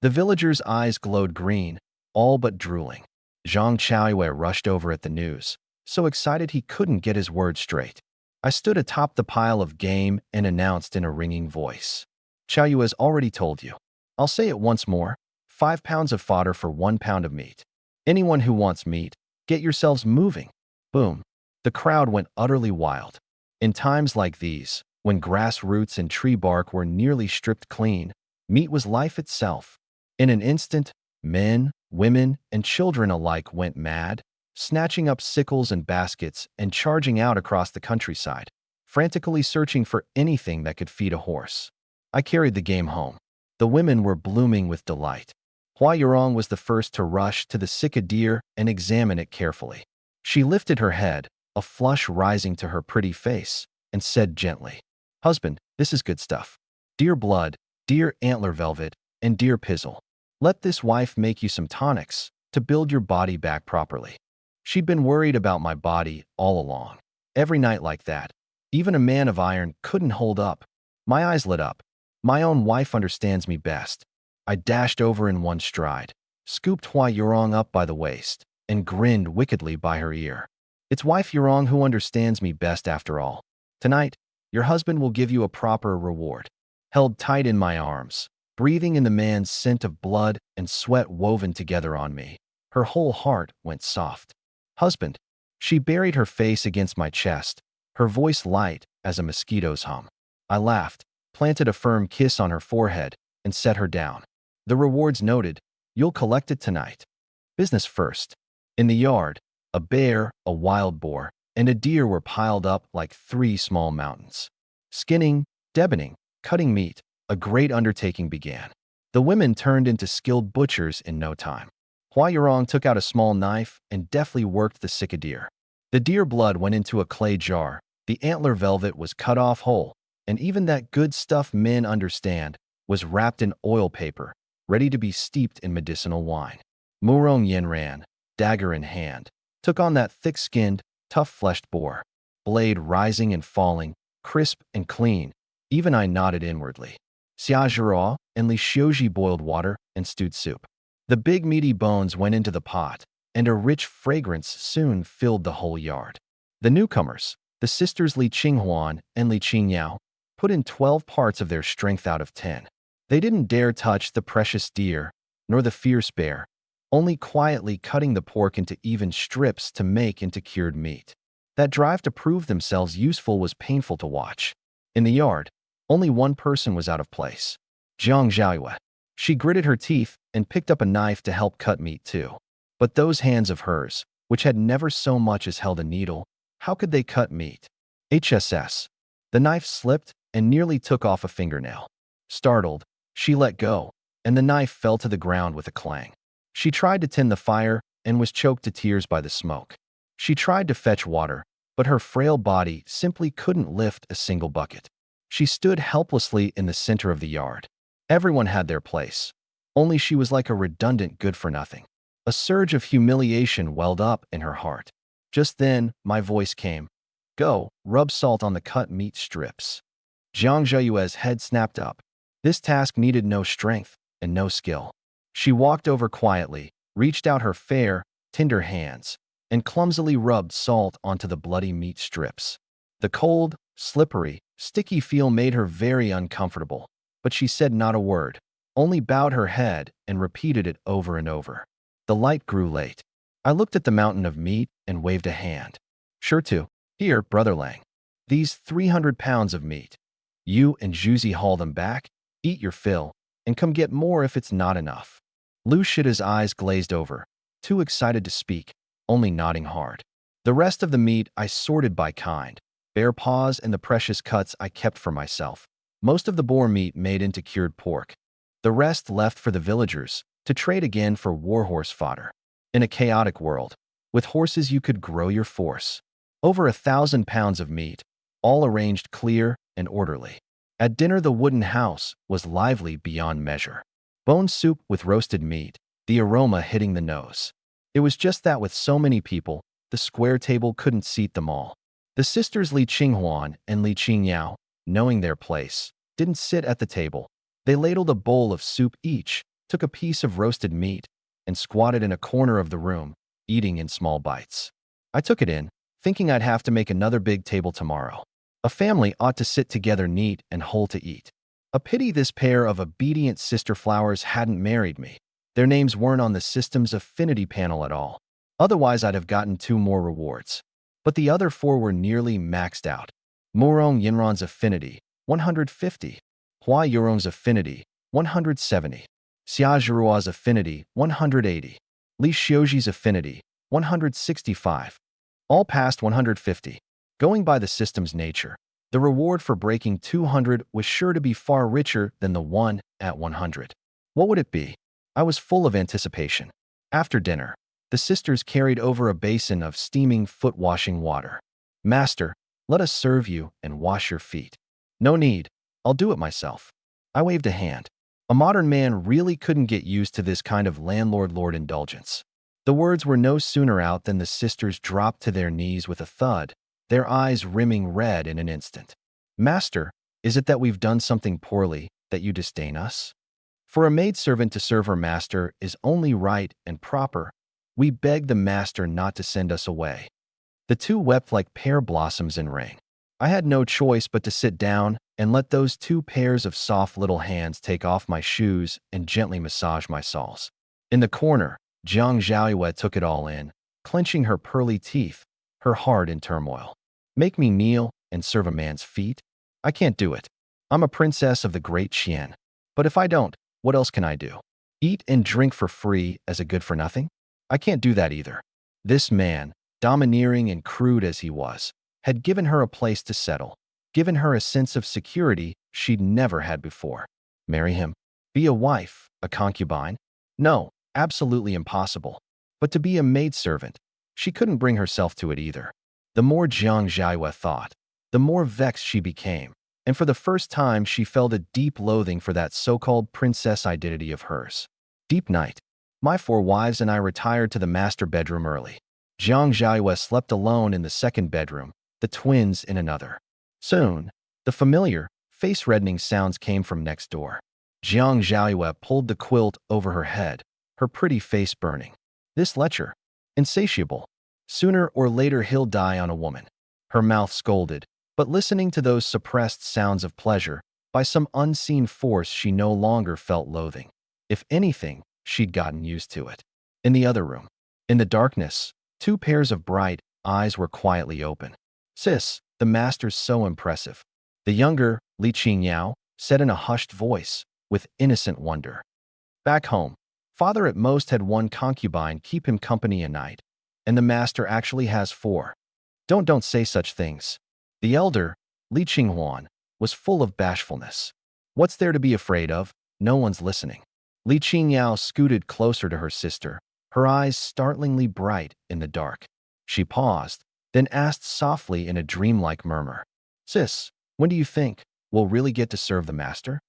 The villagers' eyes glowed green, all but drooling. Zhang Chaoyue rushed over at the news, so excited he couldn't get his words straight. I stood atop the pile of game and announced in a ringing voice. Chaoyue's already told you. I'll say it once more. 5 pounds of fodder for 1 pound of meat. Anyone who wants meat, get yourselves moving. Boom. The crowd went utterly wild. In times like these, when grass roots and tree bark were nearly stripped clean, meat was life itself. In an instant, men, women, and children alike went mad, snatching up sickles and baskets and charging out across the countryside, frantically searching for anything that could feed a horse. I carried the game home. The women were blooming with delight. Hua Yurong was the first to rush to the sick deer and examine it carefully. She lifted her head, a flush rising to her pretty face, and said gently, "Husband, this is good stuff. Deer blood, deer antler velvet, and deer pizzle. Let this wife make you some tonics to build your body back properly." She'd been worried about my body all along. Every night like that, even a man of iron couldn't hold up. My eyes lit up. My own wife understands me best. I dashed over in one stride, scooped Hua Yurong up by the waist, and grinned wickedly by her ear. It's wife Yurong who understands me best after all. Tonight, your husband will give you a proper reward. Held tight in my arms, breathing in the man's scent of blood and sweat woven together on me, her whole heart went soft. Husband. She buried her face against my chest, her voice light as a mosquito's hum. I laughed, planted a firm kiss on her forehead, and set her down. The reward's noted. You'll collect it tonight. Business first. In the yard, a bear, a wild boar, and a deer were piled up like 3 small mountains. Skinning, deboning, cutting meat, a great undertaking began. The women turned into skilled butchers in no time. Hua Yurong took out a small knife and deftly worked the sick deer. The deer blood went into a clay jar, the antler velvet was cut off whole, and even that good stuff men understand was wrapped in oil paper, ready to be steeped in medicinal wine. Murong Yen ran, dagger in hand, took on that thick-skinned, tough-fleshed boar. Blade rising and falling, crisp and clean, even I nodded inwardly. Xiaozhira and Li Xiuji boiled water and stewed soup. The big meaty bones went into the pot, and a rich fragrance soon filled the whole yard. The newcomers, the sisters Li Qinghuan and Li Qingyao, put in 12 parts of their strength out of 10. They didn't dare touch the precious deer, nor the fierce bear, only quietly cutting the pork into even strips to make into cured meat. That drive to prove themselves useful was painful to watch. In the yard, only one person was out of place. Zhang Xiaoyue. She gritted her teeth and picked up a knife to help cut meat too. But those hands of hers, which had never so much as held a needle, how could they cut meat? HSS. The knife slipped and nearly took off a fingernail. Startled, she let go, and the knife fell to the ground with a clang. She tried to tend the fire and was choked to tears by the smoke. She tried to fetch water, but her frail body simply couldn't lift a single bucket. She stood helplessly in the center of the yard. Everyone had their place. Only she was like a redundant good-for-nothing. A surge of humiliation welled up in her heart. Just then, my voice came. Go, rub salt on the cut meat strips. Jiang Zheyue's head snapped up. This task needed no strength and no skill. She walked over quietly, reached out her fair, tender hands, and clumsily rubbed salt onto the bloody meat strips. The cold, slippery, sticky feel made her very uncomfortable, but she said not a word, only bowed her head and repeated it over and over. The light grew late. I looked at the mountain of meat and waved a hand. Sure to. Here, Brother Lang. These 300 pounds of meat. You and Juzi haul them back, eat your fill, and come get more if it's not enough. Lu Shida's eyes glazed over, too excited to speak, only nodding hard. The rest of the meat I sorted by kind, bare paws and the precious cuts I kept for myself. Most of the boar meat made into cured pork. The rest left for the villagers, to trade again for warhorse fodder. In a chaotic world, with horses you could grow your force. Over 1,000 pounds of meat, all arranged clear and orderly. At dinner the wooden house was lively beyond measure. Bone soup with roasted meat, the aroma hitting the nose. It was just that with so many people, the square table couldn't seat them all. The sisters Li Qinghuan and Li Qingyao, knowing their place, didn't sit at the table. They ladled a bowl of soup each, took a piece of roasted meat, and squatted in a corner of the room, eating in small bites. I took it in, thinking I'd have to make another big table tomorrow. A family ought to sit together neat and whole to eat. A pity this pair of obedient sister flowers hadn't married me. Their names weren't on the system's affinity panel at all. Otherwise I'd have gotten 2 more rewards. But the other 4 were nearly maxed out. Murong Yinron's affinity, 150. Hua Yurong's affinity, 170. Xia Zhirua's affinity, 180. Li Xiuji's affinity, 165. All past 150. Going by the system's nature, the reward for breaking 200 was sure to be far richer than the one at 100. What would it be? I was full of anticipation. After dinner, the sisters carried over a basin of steaming foot-washing water. Master, let us serve you and wash your feet. No need. I'll do it myself. I waved a hand. A modern man really couldn't get used to this kind of landlord-lord indulgence. The words were no sooner out than the sisters dropped to their knees with a thud, their eyes rimming red in an instant. Master, is it that we've done something poorly, that you disdain us? For a maidservant to serve her master is only right and proper. We beg the master not to send us away. The 2 wept like pear blossoms in rain. I had no choice but to sit down and let those 2 pairs of soft little hands take off my shoes and gently massage my soles. In the corner, Jiang Zhaoyue took it all in, clenching her pearly teeth, her heart in turmoil. Make me kneel and serve a man's feet? I can't do it. I'm a princess of the great Qian. But if I don't, what else can I do? Eat and drink for free as a good-for-nothing? I can't do that either. This man, domineering and crude as he was, had given her a place to settle, given her a sense of security she'd never had before. Marry him? Be a wife, a concubine? No, absolutely impossible. But to be a maidservant, she couldn't bring herself to it either. The more Jiang Zhaoyue thought, the more vexed she became, and for the first time she felt a deep loathing for that so-called princess identity of hers. Deep night. My 4 wives and I retired to the master bedroom early. Jiang Zhaoyue slept alone in the second bedroom, the twins in another. Soon, the familiar, face-reddening sounds came from next door. Jiang Zhaoyue pulled the quilt over her head, her pretty face burning. This lecher, insatiable. Sooner or later he'll die on a woman. Her mouth scolded, but listening to those suppressed sounds of pleasure, by some unseen force she no longer felt loathing. If anything, she'd gotten used to it. In the other room, in the darkness, 2 pairs of bright eyes were quietly open. Sis, the master's so impressive. The younger, Li Qingyao, said in a hushed voice, with innocent wonder. Back home, Father at most had one concubine keep him company a night, and the master actually has four. Don't say such things. The elder, Li Qinghuan, was full of bashfulness. What's there to be afraid of? No one's listening. Li Qingyao scooted closer to her sister, her eyes startlingly bright in the dark. She paused, then asked softly in a dreamlike murmur, "Sis, when do you think we'll really get to serve the master?"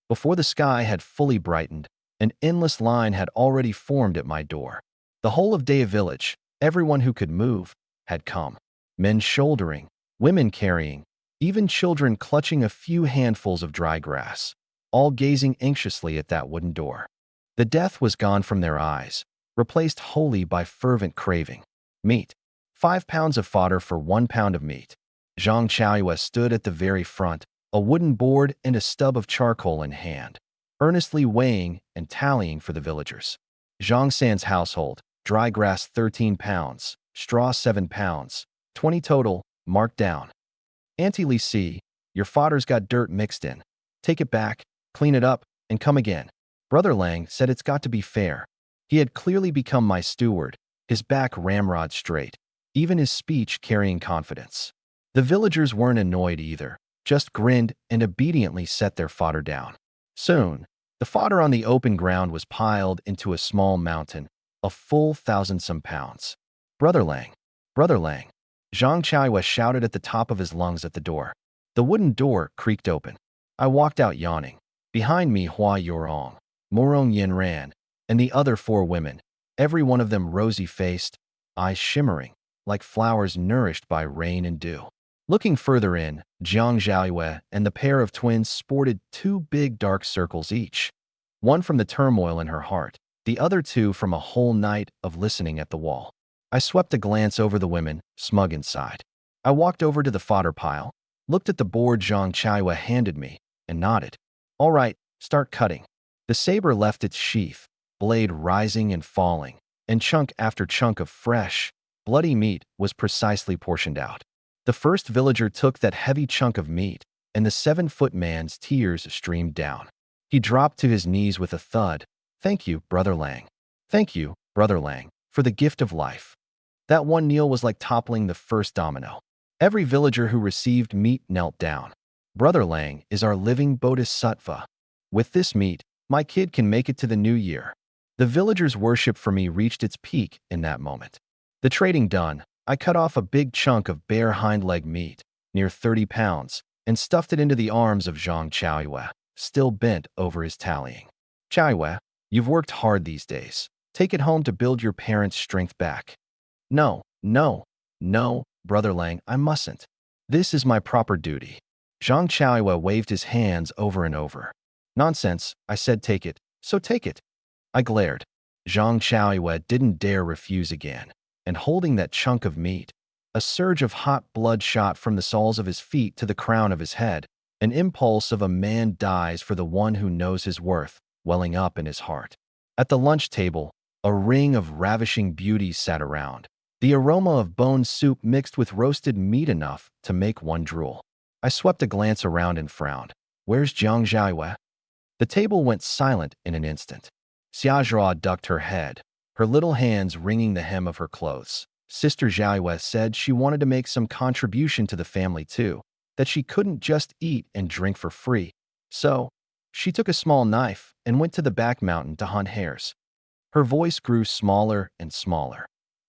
Before the sky had fully brightened, an endless line had already formed at my door. The whole of Daya village, everyone who could move, had come. Men shouldering, women carrying, even children clutching a few handfuls of dry grass, all gazing anxiously at that wooden door. The death was gone from their eyes, replaced wholly by fervent craving. Meat. 5 pounds of fodder for 1 pound of meat. Zhang Chaoyue stood at the very front, a wooden board and a stub of charcoal in hand, earnestly weighing and tallying for the villagers. Zhang San's household, dry grass 13 pounds, straw 7 pounds, 20 total, marked down. Auntie Li Si, your fodder's got dirt mixed in. Take it back, clean it up, and come again. Brother Lang said it's got to be fair. He had clearly become my steward, his back ramrod straight, even his speech carrying confidence. The villagers weren't annoyed either, just grinned and obediently set their fodder down. Soon, the fodder on the open ground was piled into a small mountain, a full 1,000-some pounds. Brother Lang, Brother Lang, Zhang Chaoyue shouted at the top of his lungs at the door. The wooden door creaked open. I walked out yawning. Behind me, Hua Yorong, Morong Yinran, and the other 4 women, every one of them rosy-faced, eyes shimmering, like flowers nourished by rain and dew. Looking further in, Jiang Zhaoyue and the pair of twins sported 2 big dark circles each, one from the turmoil in her heart, the other 2 from a whole night of listening at the wall. I swept a glance over the women, smug inside. I walked over to the fodder pile, looked at the board Zhang Chaoyue handed me, and nodded. All right, start cutting. The saber left its sheath, blade rising and falling, and chunk after chunk of fresh, bloody meat was precisely portioned out. The first villager took that heavy chunk of meat, and the 7-foot man's tears streamed down. He dropped to his knees with a thud. Thank you, Brother Lang. Thank you, Brother Lang, for the gift of life. That one kneel was like toppling the first domino. Every villager who received meat knelt down. Brother Lang is our living bodhisattva. With this meat, my kid can make it to the new year. The villagers' worship for me reached its peak in that moment. The trading done, I cut off a big chunk of bare hind leg meat, near 30 pounds, and stuffed it into the arms of Zhang Chaoyue, still bent over his tallying. Chaoyue, you've worked hard these days. Take it home to build your parents' strength back. No, Brother Lang, I mustn't. This is my proper duty. Zhang Chaoyue waved his hands over and over. Nonsense, I said take it, so take it. I glared. Zhang Chaoyue didn't dare refuse again, and holding that chunk of meat, a surge of hot blood shot from the soles of his feet to the crown of his head, an impulse of a man dies for the one who knows his worth, welling up in his heart. At the lunch table, a ring of ravishing beauties sat around, the aroma of bone soup mixed with roasted meat enough to make one drool. I swept a glance around and frowned. Where's Jiang Zhaoyue? The table went silent in an instant. Xia Zhao ducked her head, her little hands wringing the hem of her clothes. Sister Zhaoyue said she wanted to make some contribution to the family too, that she couldn't just eat and drink for free. So, she took a small knife and went to the back mountain to hunt hares. Her voice grew smaller and smaller.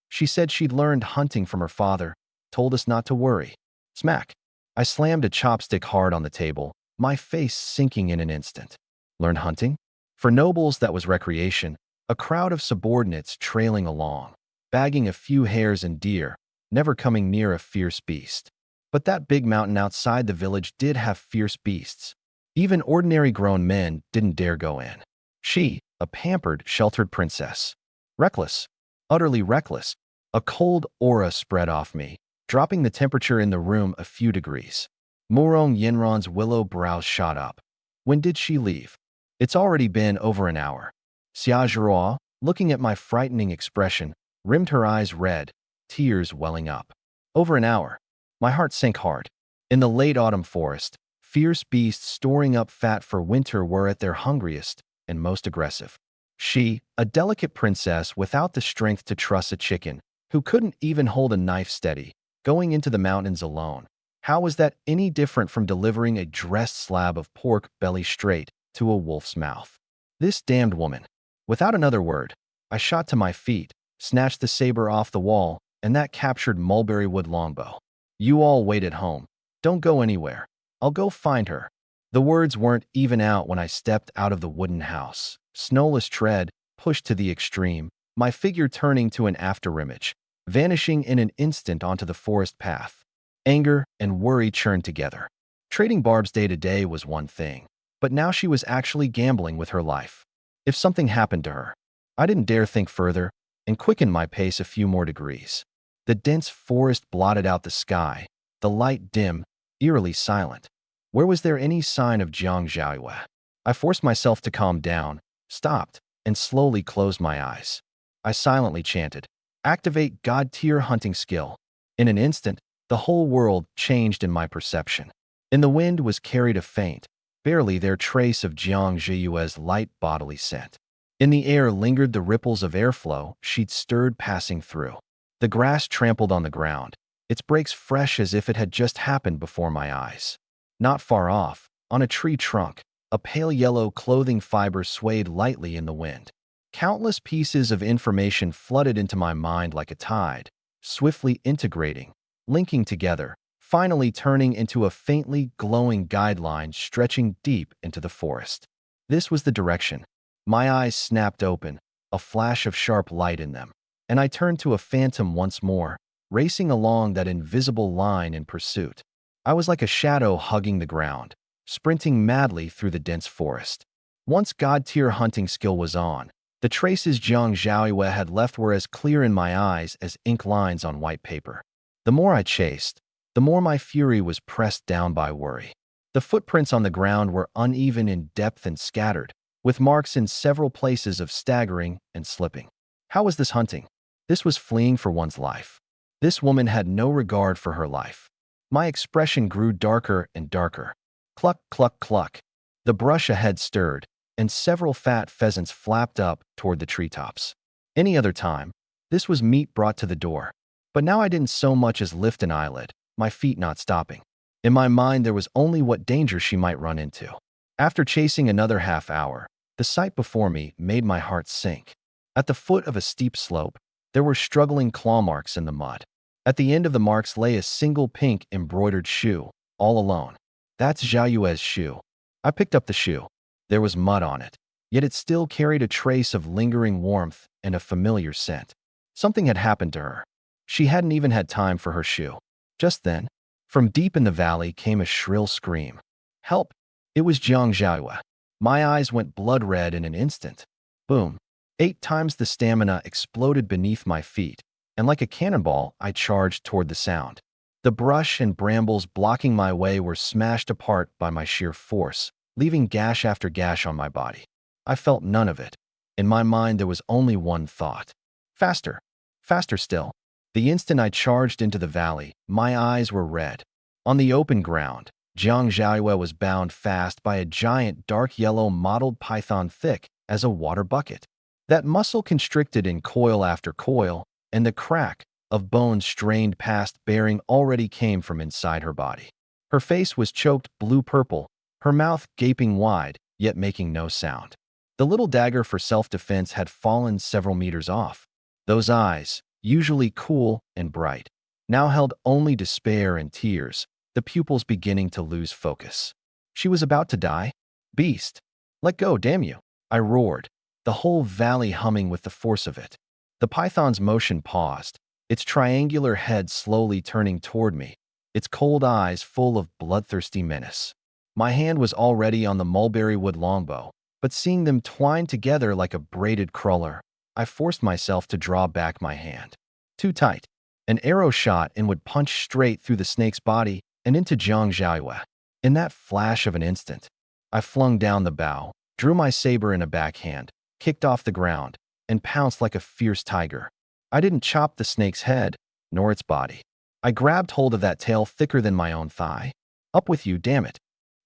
She said she'd learned hunting from her father, told us not to worry. Smack. I slammed a chopstick hard on the table, my face sinking in an instant. Learn hunting? For nobles that was recreation, a crowd of subordinates trailing along, bagging a few hares and deer, never coming near a fierce beast. But that big mountain outside the village did have fierce beasts. Even ordinary grown men didn't dare go in. She, a pampered, sheltered princess. Reckless. Utterly reckless. A cold aura spread off me, dropping the temperature in the room a few degrees. Morong Yinran's willow brows shot up. When did she leave? It's already been over an hour. Xia Zhao, looking at my frightening expression, rimmed her eyes red, tears welling up. Over an hour. My heart sank hard. In the late autumn forest, fierce beasts storing up fat for winter were at their hungriest and most aggressive. She, a delicate princess without the strength to truss a chicken, who couldn't even hold a knife steady, going into the mountains alone. How was that any different from delivering a dressed slab of pork belly straight to a wolf's mouth? This damned woman. Without another word, I shot to my feet, snatched the saber off the wall, and that captured mulberry wood longbow. You all wait at home. Don't go anywhere. I'll go find her. The words weren't even out when I stepped out of the wooden house. Snowless tread, pushed to the extreme, my figure turning to an afterimage, vanishing in an instant onto the forest path. Anger and worry churned together. Trading barbs day to day was one thing, but now she was actually gambling with her life. If something happened to her, I didn't dare think further and quickened my pace a few more degrees. The dense forest blotted out the sky, the light dim, eerily silent. Where was there any sign of Jiang Zhaoyue? I forced myself to calm down, stopped, and slowly closed my eyes. I silently chanted, "Activate God-tier hunting skill." In an instant, the whole world changed in my perception. In the wind was carried a faint, barely there trace of Jiang Zhaoyue's light bodily scent. In the air lingered the ripples of airflow she'd stirred passing through. The grass trampled on the ground, its breaks fresh as if it had just happened before my eyes. Not far off, on a tree trunk, a pale yellow clothing fiber swayed lightly in the wind. Countless pieces of information flooded into my mind like a tide, swiftly integrating, linking together, finally turning into a faintly glowing guideline stretching deep into the forest. This was the direction. My eyes snapped open, a flash of sharp light in them, and I turned to a phantom once more, racing along that invisible line in pursuit. I was like a shadow hugging the ground, sprinting madly through the dense forest. Once God-tier hunting skill was on, the traces Jiang Zhaoyue had left were as clear in my eyes as ink lines on white paper. The more I chased, the more my fury was pressed down by worry. The footprints on the ground were uneven in depth and scattered, with marks in several places of staggering and slipping. How was this hunting? This was fleeing for one's life. This woman had no regard for her life. My expression grew darker and darker. Cluck, cluck, cluck. The brush ahead stirred, and several fat pheasants flapped up toward the treetops. Any other time, this was meat brought to the door. But now I didn't so much as lift an eyelid, my feet not stopping. In my mind, there was only what danger she might run into. After chasing another half hour, the sight before me made my heart sink. At the foot of a steep slope, there were struggling claw marks in the mud. At the end of the marks lay a single pink embroidered shoe, all alone. That's Zhaoyue's shoe. I picked up the shoe. There was mud on it, yet it still carried a trace of lingering warmth and a familiar scent. Something had happened to her. She hadn't even had time for her shoe. Just then, from deep in the valley came a shrill scream. Help! It was Jiang Zhaoyue. My eyes went blood red in an instant. Boom. 8 times the stamina exploded beneath my feet, and like a cannonball, I charged toward the sound. The brush and brambles blocking my way were smashed apart by my sheer force, leaving gash after gash on my body. I felt none of it. In my mind, there was only one thought. Faster. Faster still. The instant I charged into the valley, my eyes were red. On the open ground, Jiang Zhaoyue was bound fast by a giant dark yellow mottled python thick as a water bucket. That muscle constricted in coil after coil, and the crack of bones strained past bearing already came from inside her body. Her face was choked blue-purple, her mouth gaping wide, yet making no sound. The little dagger for self-defense had fallen several meters off. Those eyes, usually cool and bright, now held only despair and tears, the pupils beginning to lose focus. She was about to die? Beast! Let go, damn you! I roared, the whole valley humming with the force of it. The python's motion paused, its triangular head slowly turning toward me, its cold eyes full of bloodthirsty menace. My hand was already on the mulberry wood longbow, but seeing them twined together like a braided cruller, I forced myself to draw back my hand. Too tight. An arrow shot and would punch straight through the snake's body and into Jiang Zhaoyue. In that flash of an instant, I flung down the bow, drew my saber in a backhand, kicked off the ground, and pounced like a fierce tiger. I didn't chop the snake's head, nor its body. I grabbed hold of that tail thicker than my own thigh. Up with you, damn it.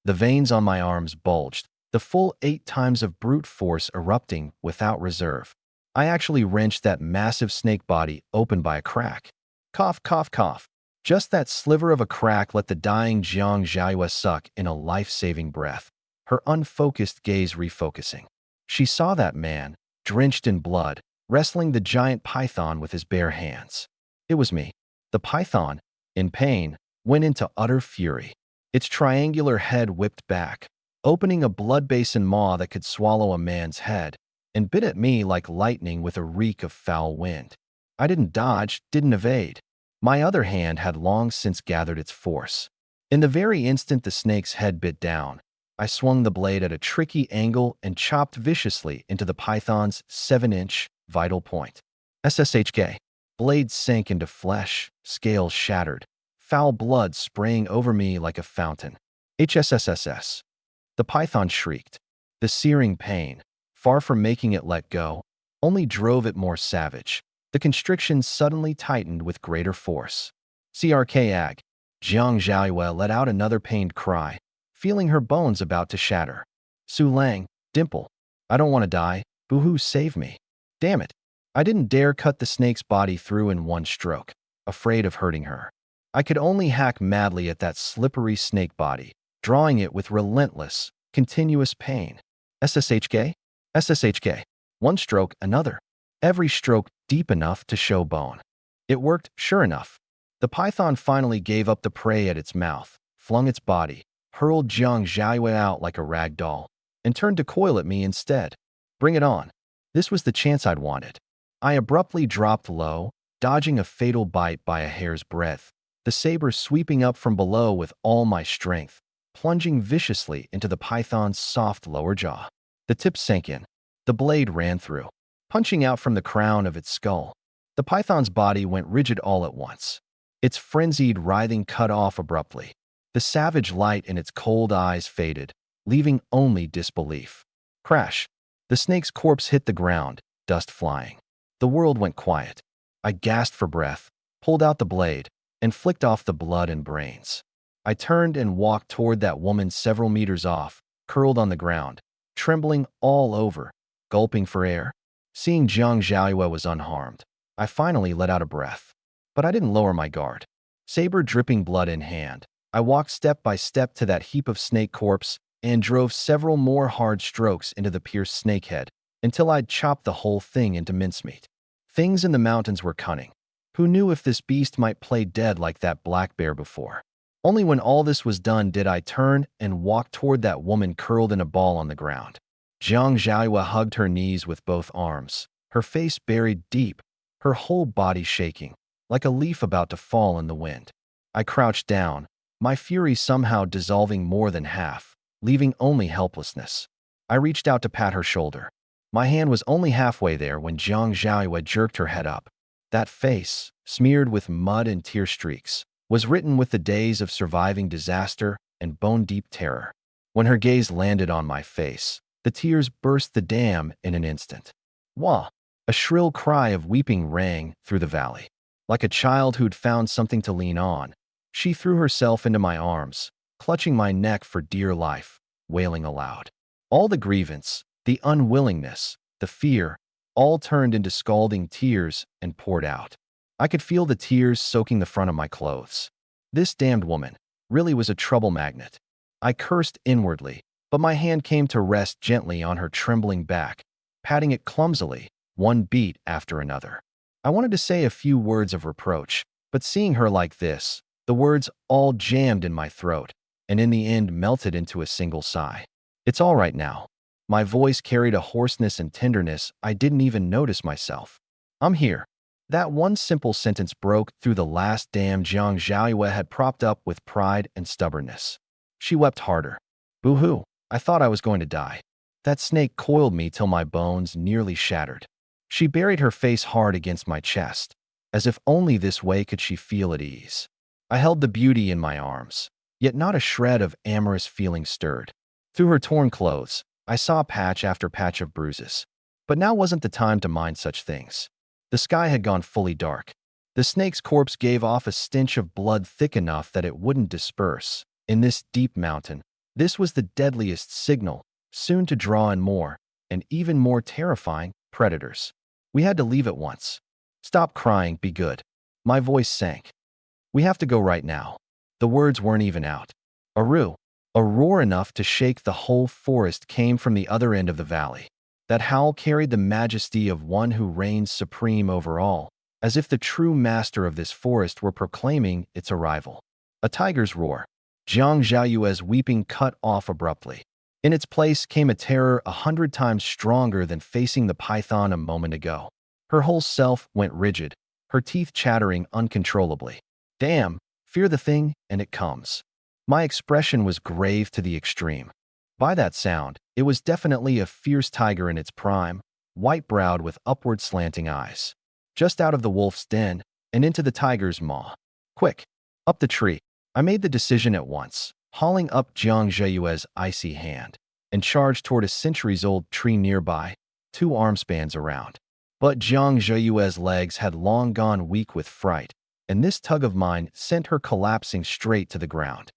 The veins on my arms bulged, the full 8 times of brute force erupting without reserve. I actually wrenched that massive snake body open by a crack. Cough, cough, cough. Just that sliver of a crack let the dying Jiang Zhaiyue suck in a life-saving breath, her unfocused gaze refocusing. She saw that man, drenched in blood, wrestling the giant python with his bare hands. It was me. The python, in pain, went into utter fury. Its triangular head whipped back, opening a blood-basin maw that could swallow a man's head, and bit at me like lightning with a reek of foul wind. I didn't dodge, didn't evade. My other hand had long since gathered its force. In the very instant the snake's head bit down, I swung the blade at a tricky angle and chopped viciously into the python's 7-inch vital point. SSHK. Blade sank into flesh, scales shattered, foul blood spraying over me like a fountain. HSSSS. The python shrieked. The searing pain, far from making it let go, only drove it more savage. The constriction suddenly tightened with greater force. CRK Ag. Jiang Zhaiyue let out another pained cry, feeling her bones about to shatter. Su Lang, Dimple. I don't want to die. Boo-hoo, save me. Damn it. I didn't dare cut the snake's body through in one stroke, afraid of hurting her. I could only hack madly at that slippery snake body, drawing it with relentless, continuous pain. SSHK? SSHK. One stroke, another. Every stroke deep enough to show bone. It worked, sure enough. The python finally gave up the prey at its mouth, flung its body, hurled Jiang Zhaiyue out like a rag doll, and turned to coil at me instead. Bring it on. This was the chance I'd wanted. I abruptly dropped low, dodging a fatal bite by a hair's breadth, the saber sweeping up from below with all my strength, plunging viciously into the python's soft lower jaw. The tip sank in. The blade ran through, punching out from the crown of its skull. The python's body went rigid all at once. Its frenzied writhing cut off abruptly. The savage light in its cold eyes faded, leaving only disbelief. Crash. The snake's corpse hit the ground, dust flying. The world went quiet. I gasped for breath, pulled out the blade, and flicked off the blood and brains. I turned and walked toward that woman several meters off, curled on the ground, trembling all over, gulping for air. Seeing Jiang Zhaiyue was unharmed, I finally let out a breath. But I didn't lower my guard. Saber dripping blood in hand, I walked step by step to that heap of snake corpse and drove several more hard strokes into the pierced snakehead until I'd chopped the whole thing into mincemeat. Things in the mountains were cunning. Who knew if this beast might play dead like that black bear before? Only when all this was done did I turn and walk toward that woman curled in a ball on the ground. Jiang Zhaiyue hugged her knees with both arms, her face buried deep, her whole body shaking, like a leaf about to fall in the wind. I crouched down, my fury somehow dissolving more than half, leaving only helplessness. I reached out to pat her shoulder. My hand was only halfway there when Jiang Zhaiyue jerked her head up. That face, smeared with mud and tear streaks, was written with the days of surviving disaster and bone-deep terror. When her gaze landed on my face, the tears burst the dam in an instant. Wah! A shrill cry of weeping rang through the valley. Like a child who'd found something to lean on, she threw herself into my arms, clutching my neck for dear life, wailing aloud. All the grievance, the unwillingness, the fear, all turned into scalding tears and poured out. I could feel the tears soaking the front of my clothes. This damned woman really was a trouble magnet. I cursed inwardly, but my hand came to rest gently on her trembling back, patting it clumsily, one beat after another. I wanted to say a few words of reproach, but seeing her like this, the words all jammed in my throat, and in the end melted into a single sigh. It's all right now. My voice carried a hoarseness and tenderness I didn't even notice myself. I'm here. That one simple sentence broke through the last dam Jiang Zhaiyue had propped up with pride and stubbornness. She wept harder. Boo-hoo, I thought I was going to die. That snake coiled me till my bones nearly shattered. She buried her face hard against my chest, as if only this way could she feel at ease. I held the beauty in my arms, yet not a shred of amorous feeling stirred. Through her torn clothes, I saw patch after patch of bruises. But now wasn't the time to mind such things. The sky had gone fully dark. The snake's corpse gave off a stench of blood thick enough that it wouldn't disperse. In this deep mountain, this was the deadliest signal, soon to draw in more, and even more terrifying, predators. We had to leave at once. Stop crying, be good. My voice sank. We have to go right now. The words weren't even out. A roar enough to shake the whole forest came from the other end of the valley. That howl carried the majesty of one who reigns supreme over all, as if the true master of this forest were proclaiming its arrival. A tiger's roar. Jiang Zhaoyue's weeping cut off abruptly. In its place came a terror 100 times stronger than facing the python a moment ago. Her whole self went rigid, her teeth chattering uncontrollably. Damn, fear the thing, and it comes. My expression was grave to the extreme. By that sound, it was definitely a fierce tiger in its prime, white-browed with upward slanting eyes. Just out of the wolf's den, and into the tiger's maw. Quick! Up the tree. I made the decision at once, hauling up Jiang Zhaoyue's icy hand, and charged toward a centuries-old tree nearby, 2 arm spans around. But Jiang Zhaoyue's legs had long gone weak with fright, and this tug of mine sent her collapsing straight to the ground.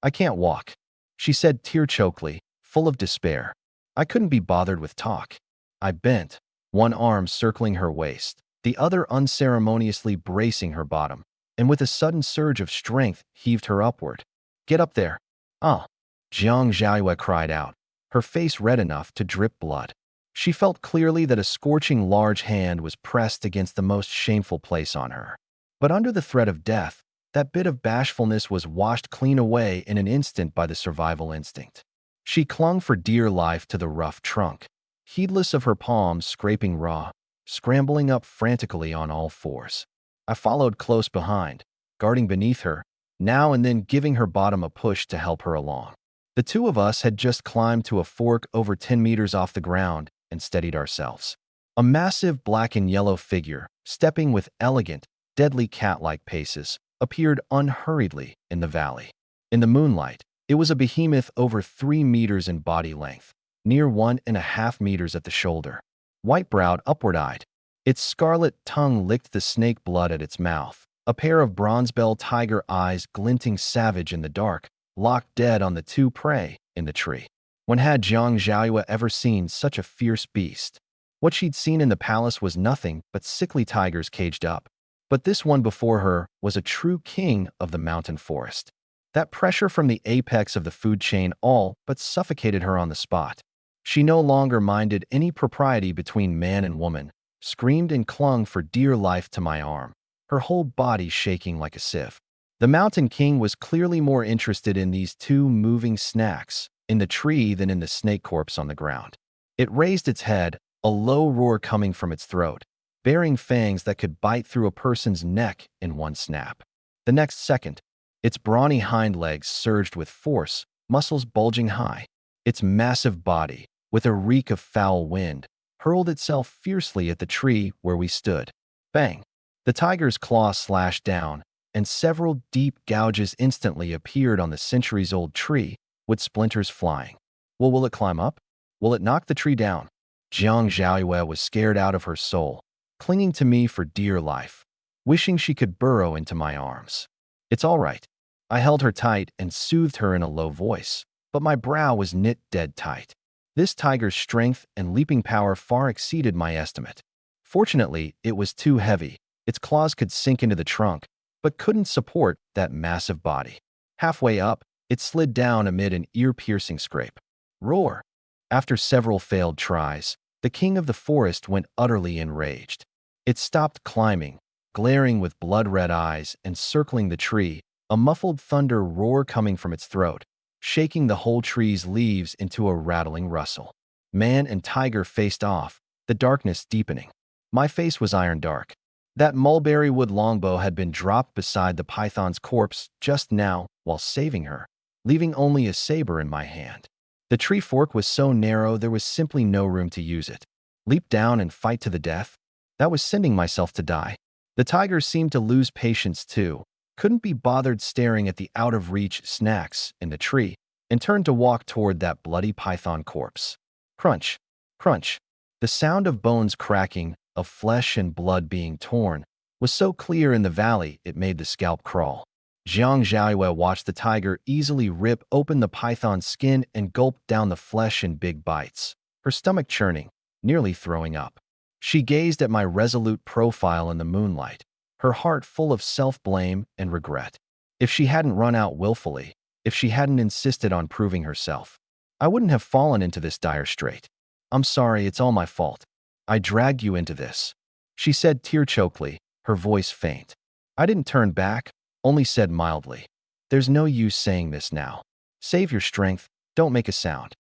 I can't walk, she said tear-chokedly, full of despair. I couldn't be bothered with talk. I bent, one arm circling her waist, the other unceremoniously bracing her bottom, and with a sudden surge of strength heaved her upward. Get up there. Ah! Jiang Zhaoyue cried out, her face red enough to drip blood. She felt clearly that a scorching large hand was pressed against the most shameful place on her. But under the threat of death, that bit of bashfulness was washed clean away in an instant by the survival instinct. She clung for dear life to the rough trunk, heedless of her palms scraping raw, scrambling up frantically on all fours. I followed close behind, guarding beneath her, now and then giving her bottom a push to help her along. The 2 of us had just climbed to a fork over 10 meters off the ground and steadied ourselves. A massive black and yellow figure, stepping with elegant, deadly cat-like paces, appeared unhurriedly in the valley. In the moonlight, it was a behemoth over 3 meters in body length, near 1.5 meters at the shoulder. White-browed, upward-eyed. Its scarlet tongue licked the snake blood at its mouth, a pair of bronze-bell tiger eyes glinting savage in the dark, locked dead on the 2 prey in the tree. When had Jiang Zhaoyue ever seen such a fierce beast? What she'd seen in the palace was nothing but sickly tigers caged up. But this one before her was a true king of the mountain forest. That pressure from the apex of the food chain all but suffocated her on the spot. She no longer minded any propriety between man and woman, screamed and clung for dear life to my arm, her whole body shaking like a sieve. The Mountain King was clearly more interested in these 2 moving snacks in the tree than in the snake corpse on the ground. It raised its head, a low roar coming from its throat, bearing fangs that could bite through a person's neck in one snap. The next second, its brawny hind legs surged with force, muscles bulging high. Its massive body, with a reek of foul wind, hurled itself fiercely at the tree where we stood. Bang! The tiger's claw slashed down, and several deep gouges instantly appeared on the centuries-old tree, with splinters flying. Well, will it climb up? Will it knock the tree down? Jiang Zhaoyue was scared out of her soul, clinging to me for dear life, wishing she could burrow into my arms. It's all right. I held her tight and soothed her in a low voice, but my brow was knit dead tight. This tiger's strength and leaping power far exceeded my estimate. Fortunately, it was too heavy. Its claws could sink into the trunk, but couldn't support that massive body. Halfway up, it slid down amid an ear-piercing scrape. Roar! After several failed tries, the king of the forest went utterly enraged. It stopped climbing, glaring with blood-red eyes and circling the tree, a muffled thunder roar coming from its throat, shaking the whole tree's leaves into a rattling rustle. Man and tiger faced off, the darkness deepening. My face was iron dark. That mulberry wood longbow had been dropped beside the python's corpse just now while saving her, leaving only a saber in my hand. The tree fork was so narrow there was simply no room to use it. Leap down and fight to the death? That was sending myself to die. The tiger seemed to lose patience too, couldn't be bothered staring at the out-of-reach snacks in the tree, and turned to walk toward that bloody python corpse. Crunch, crunch. The sound of bones cracking, of flesh and blood being torn, was so clear in the valley it made the scalp crawl. Jiang Zhaoyue watched the tiger easily rip open the python's skin and gulp down the flesh in big bites, her stomach churning, nearly throwing up. She gazed at my resolute profile in the moonlight, her heart full of self-blame and regret. If she hadn't run out willfully, if she hadn't insisted on proving herself, I wouldn't have fallen into this dire strait. I'm sorry, it's all my fault. I dragged you into this, she said tear-chokedly, her voice faint. I didn't turn back, only said mildly, there's no use saying this now. Save your strength, don't make a sound.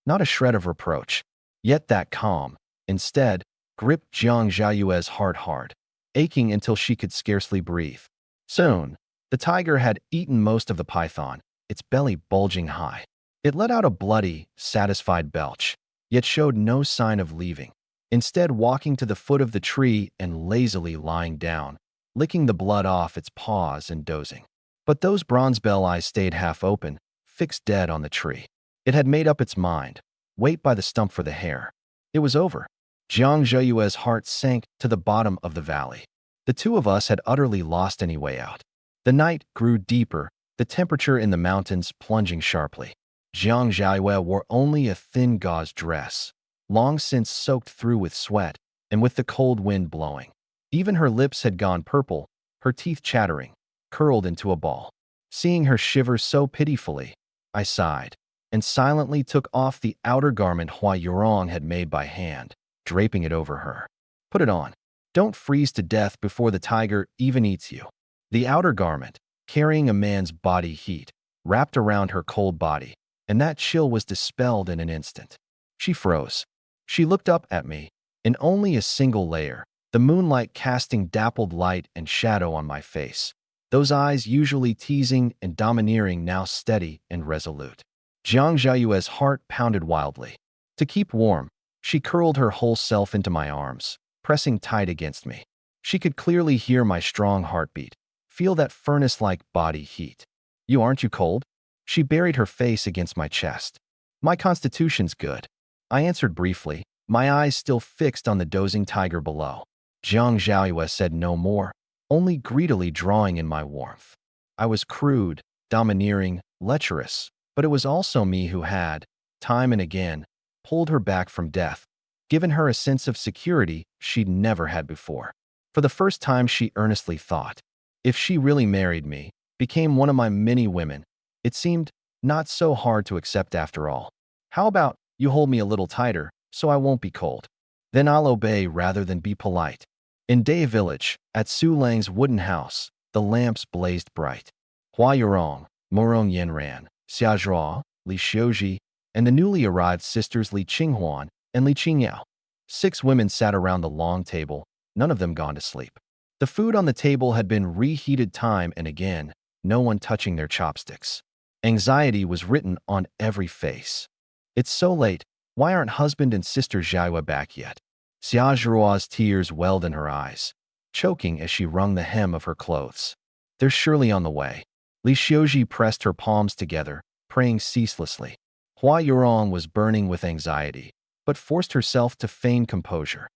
Not a shred of reproach. Yet that calm, instead, gripped Jiang Zhaoyue's heart hard, aching until she could scarcely breathe. Soon, the tiger had eaten most of the python, its belly bulging high. It let out a bloody, satisfied belch, yet showed no sign of leaving, instead walking to the foot of the tree and lazily lying down, licking the blood off its paws and dozing. But those bronze bell eyes stayed half open, fixed dead on the tree. It had made up its mind. Wait by the stump for the hare. It was over. Jiang Zhaoyue's heart sank to the bottom of the valley. The two of us had utterly lost any way out. The night grew deeper, the temperature in the mountains plunging sharply. Jiang Zhaoyue wore only a thin gauze dress, long since soaked through with sweat and with the cold wind blowing. Even her lips had gone purple, her teeth chattering, curled into a ball. Seeing her shiver so pitifully, I sighed and silently took off the outer garment Hua Yurong had made by hand, draping it over her. Put it on. Don't freeze to death before the tiger even eats you. The outer garment, carrying a man's body heat, wrapped around her cold body, and that chill was dispelled in an instant. She froze. She looked up at me, in only a single layer, the moonlight casting dappled light and shadow on my face. Those eyes usually teasing and domineering now steady and resolute. Jiang Zhaoyue's heart pounded wildly. To keep warm, she curled her whole self into my arms, pressing tight against me. She could clearly hear my strong heartbeat, feel that furnace-like body heat. Aren't you cold? She buried her face against my chest. My constitution's good, I answered briefly, my eyes still fixed on the dozing tiger below. Jiang Zhaoyue said no more, only greedily drawing in my warmth. I was crude, domineering, lecherous, but it was also me who had, time and again, pulled her back from death, given her a sense of security she'd never had before. For the first time, she earnestly thought, if she really married me, became one of my many women, it seemed not so hard to accept after all. How about you hold me a little tighter so I won't be cold? Then I'll obey rather than be polite. In Day Village, at Su Lang's wooden house, the lamps blazed bright. Hua Yurong, Murong Yanran, Xia Zhuo, Li Xiuji, and the newly arrived sisters Li Qinghuan and Li Qingyao. 6 women sat around the long table, none of them gone to sleep. The food on the table had been reheated time and again, no one touching their chopsticks. Anxiety was written on every face. It's so late, why aren't husband and sister Zhaoyue back yet? Xia Zhuo's tears welled in her eyes, choking as she wrung the hem of her clothes. They're surely on the way. Li Xiuji pressed her palms together, praying ceaselessly. Hua Yurong was burning with anxiety, but forced herself to feign composure.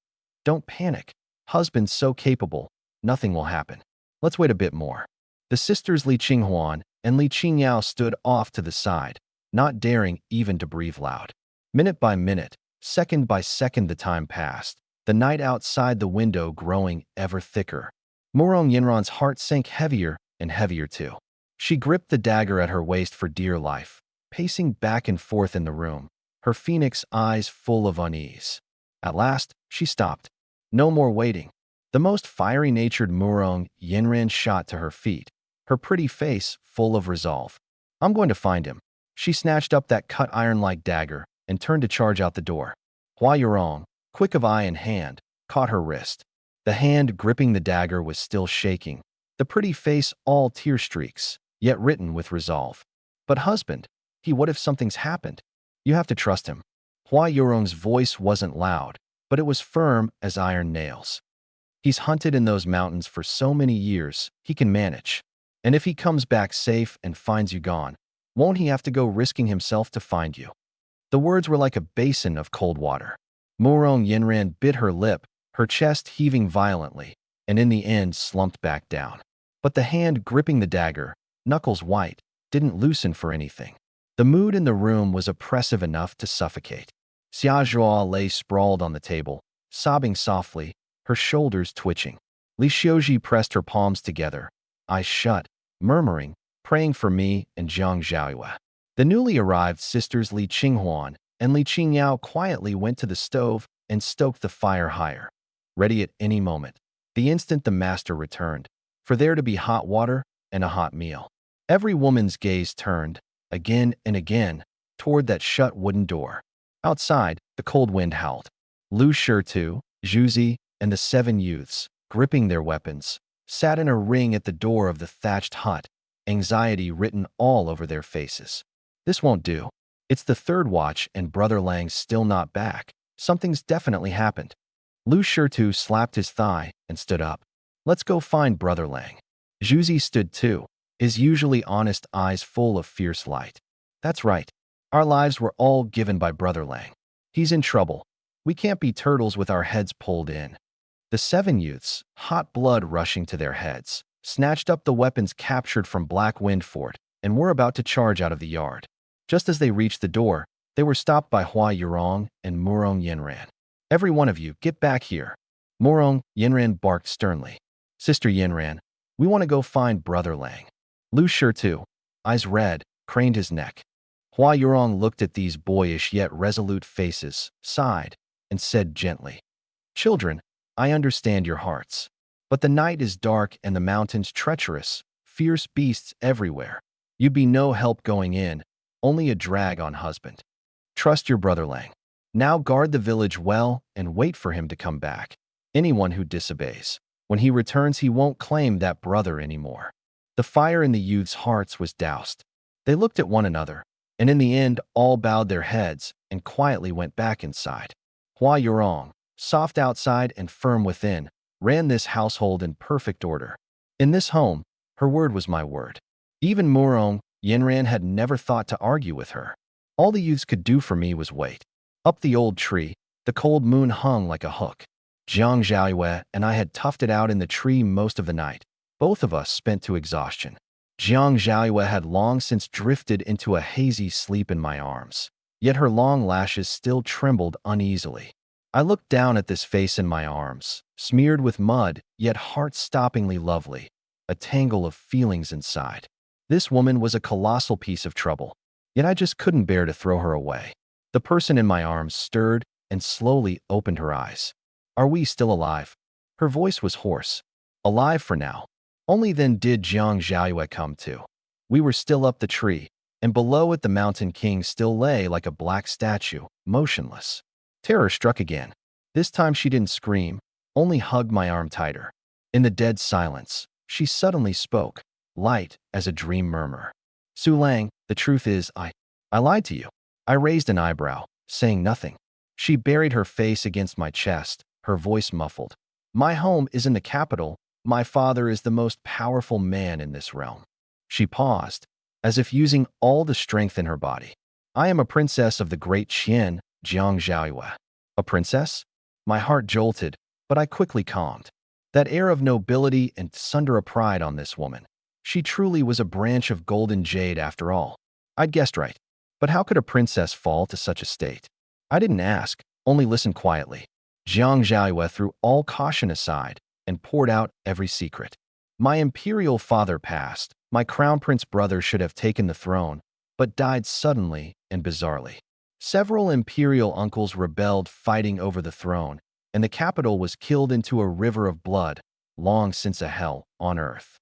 Don't panic. Husband's so capable, nothing will happen. Let's wait a bit more. The sisters Li Qinghuan and Li Qingyao stood off to the side, not daring even to breathe loud. Minute by minute, second by second the time passed, the night outside the window growing ever thicker. Murong Yinran's heart sank heavier and heavier too. She gripped the dagger at her waist for dear life, pacing back and forth in the room, her phoenix eyes full of unease. At last, she stopped. No more waiting. The most fiery-natured Murong Yinran shot to her feet, her pretty face full of resolve. I'm going to find him. She snatched up that cut iron-like dagger and turned to charge out the door. Hua Yurong, quick of eye and hand, caught her wrist. The hand gripping the dagger was still shaking, the pretty face all tear streaks, yet written with resolve. But husband, what if something's happened? You have to trust him. Hua Yurong's voice wasn't loud, but it was firm as iron nails. He's hunted in those mountains for so many years, he can manage. And if he comes back safe and finds you gone, won't he have to go risking himself to find you? The words were like a basin of cold water. Murong Yinran bit her lip, her chest heaving violently, and in the end slumped back down. But the hand gripping the dagger, knuckles white, didn't loosen for anything. The mood in the room was oppressive enough to suffocate. Xiaozhuo lay sprawled on the table, sobbing softly, her shoulders twitching. Li Xiuji pressed her palms together, eyes shut, murmuring, praying for me and Jiang Zhaoyue. The newly arrived sisters Li Qinghuan and Li Qingyao quietly went to the stove and stoked the fire higher, ready at any moment. The instant the master returned, for there to be hot water and a hot meal. Every woman's gaze turned, again and again, toward that shut wooden door. Outside, the cold wind howled. Lu Shitu, Zhuzi, and the 7 youths, gripping their weapons, sat in a ring at the door of the thatched hut, anxiety written all over their faces. This won't do. It's the 3rd watch and Brother Lang's still not back. Something's definitely happened. Lu Shitu slapped his thigh and stood up. Let's go find Brother Lang. Zhuzi stood too, his usually honest eyes full of fierce light. That's right. Our lives were all given by Brother Lang. He's in trouble. We can't be turtles with our heads pulled in. The 7 youths, hot blood rushing to their heads, snatched up the weapons captured from Black Wind Fort and were about to charge out of the yard. Just as they reached the door, they were stopped by Hua Yurong and Murong Yinran. Every one of you, get back here. Murong Yinran barked sternly. Sister Yinran, we want to go find Brother Lang. Lu Shitu, eyes red, craned his neck. Hua Yurong looked at these boyish yet resolute faces, sighed, and said gently, Children, I understand your hearts. But the night is dark and the mountains treacherous, fierce beasts everywhere. You'd be no help going in, only a drag on husband. Trust your Brother Lang. Now guard the village well and wait for him to come back. Anyone who disobeys, when he returns he won't claim that brother anymore. The fire in the youths' hearts was doused. They looked at one another, and in the end all bowed their heads and quietly went back inside. Hua Yurong, soft outside and firm within, ran this household in perfect order. In this home, her word was my word. Even Murong Yinran had never thought to argue with her. All the youths could do for me was wait. Up the old tree, the cold moon hung like a hook. Jiang Zhaoyue and I had toughed it out in the tree most of the night, both of us spent to exhaustion. Jiang Zhaoyue had long since drifted into a hazy sleep in my arms, yet her long lashes still trembled uneasily. I looked down at this face in my arms, smeared with mud, yet heart-stoppingly lovely, a tangle of feelings inside. This woman was a colossal piece of trouble, yet I just couldn't bear to throw her away. The person in my arms stirred and slowly opened her eyes. Are we still alive? Her voice was hoarse. Alive for now. Only then did Jiang Zhaoyue come to. We were still up the tree, and below it the Mountain King still lay like a black statue, motionless. Terror struck again. This time she didn't scream, only hugged my arm tighter. In the dead silence, she suddenly spoke, light as a dream murmur. Su Lang, the truth is, I lied to you. I raised an eyebrow, saying nothing. She buried her face against my chest, her voice muffled. My home is in the capital. My father is the most powerful man in this realm. She paused, as if using all the strength in her body. I am a princess of the great Qian, Jiang Zhaoyue. A princess? My heart jolted, but I quickly calmed. That air of nobility and sunder of pride on this woman. She truly was a branch of golden jade after all. I'd guessed right. But how could a princess fall to such a state? I didn't ask, only listened quietly. Jiang Zhaoyue threw all caution aside and poured out every secret. My imperial father passed. My crown prince brother should have taken the throne, but died suddenly and bizarrely. Several imperial uncles rebelled fighting over the throne, and the capital was killed into a river of blood, long since a hell on earth.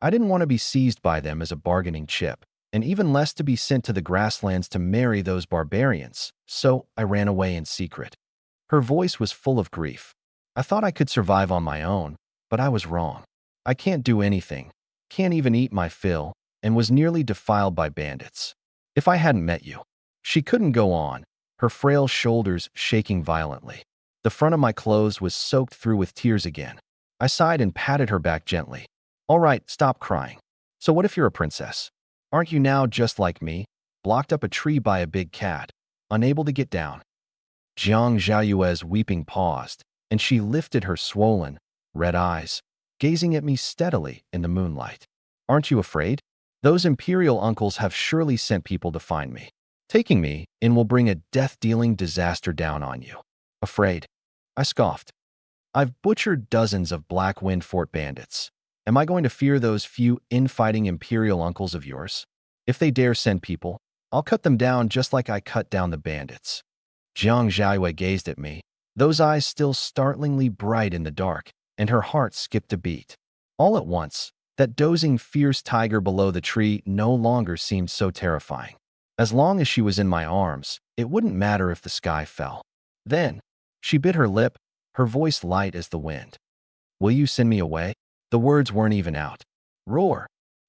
I didn't want to be seized by them as a bargaining chip, and even less to be sent to the grasslands to marry those barbarians, so I ran away in secret. Her voice was full of grief. I thought I could survive on my own, but I was wrong. I can't do anything, can't even eat my fill, and was nearly defiled by bandits. If I hadn't met you. She couldn't go on, her frail shoulders shaking violently. The front of my clothes was soaked through with tears again. I sighed and patted her back gently. All right, stop crying. So what if you're a princess? Aren't you now just like me, blocked up a tree by a big cat, unable to get down? Jiang Zhaoyue's weeping paused, and she lifted her swollen, red eyes, gazing at me steadily in the moonlight. Aren't you afraid? Those imperial uncles have surely sent people to find me. Taking me in will bring a death-dealing disaster down on you. Afraid? I scoffed. I've butchered dozens of Black Wind Fort bandits. Am I going to fear those few infighting imperial uncles of yours? If they dare send people, I'll cut them down just like I cut down the bandits. Jiang Zhaiyue gazed at me, those eyes still startlingly bright in the dark, and her heart skipped a beat. All at once, that dozing fierce tiger below the tree no longer seemed so terrifying. As long as she was in my arms, it wouldn't matter if the sky fell. Then, she bit her lip, her voice light as the wind. Will you send me away? The words weren't even out. Roar!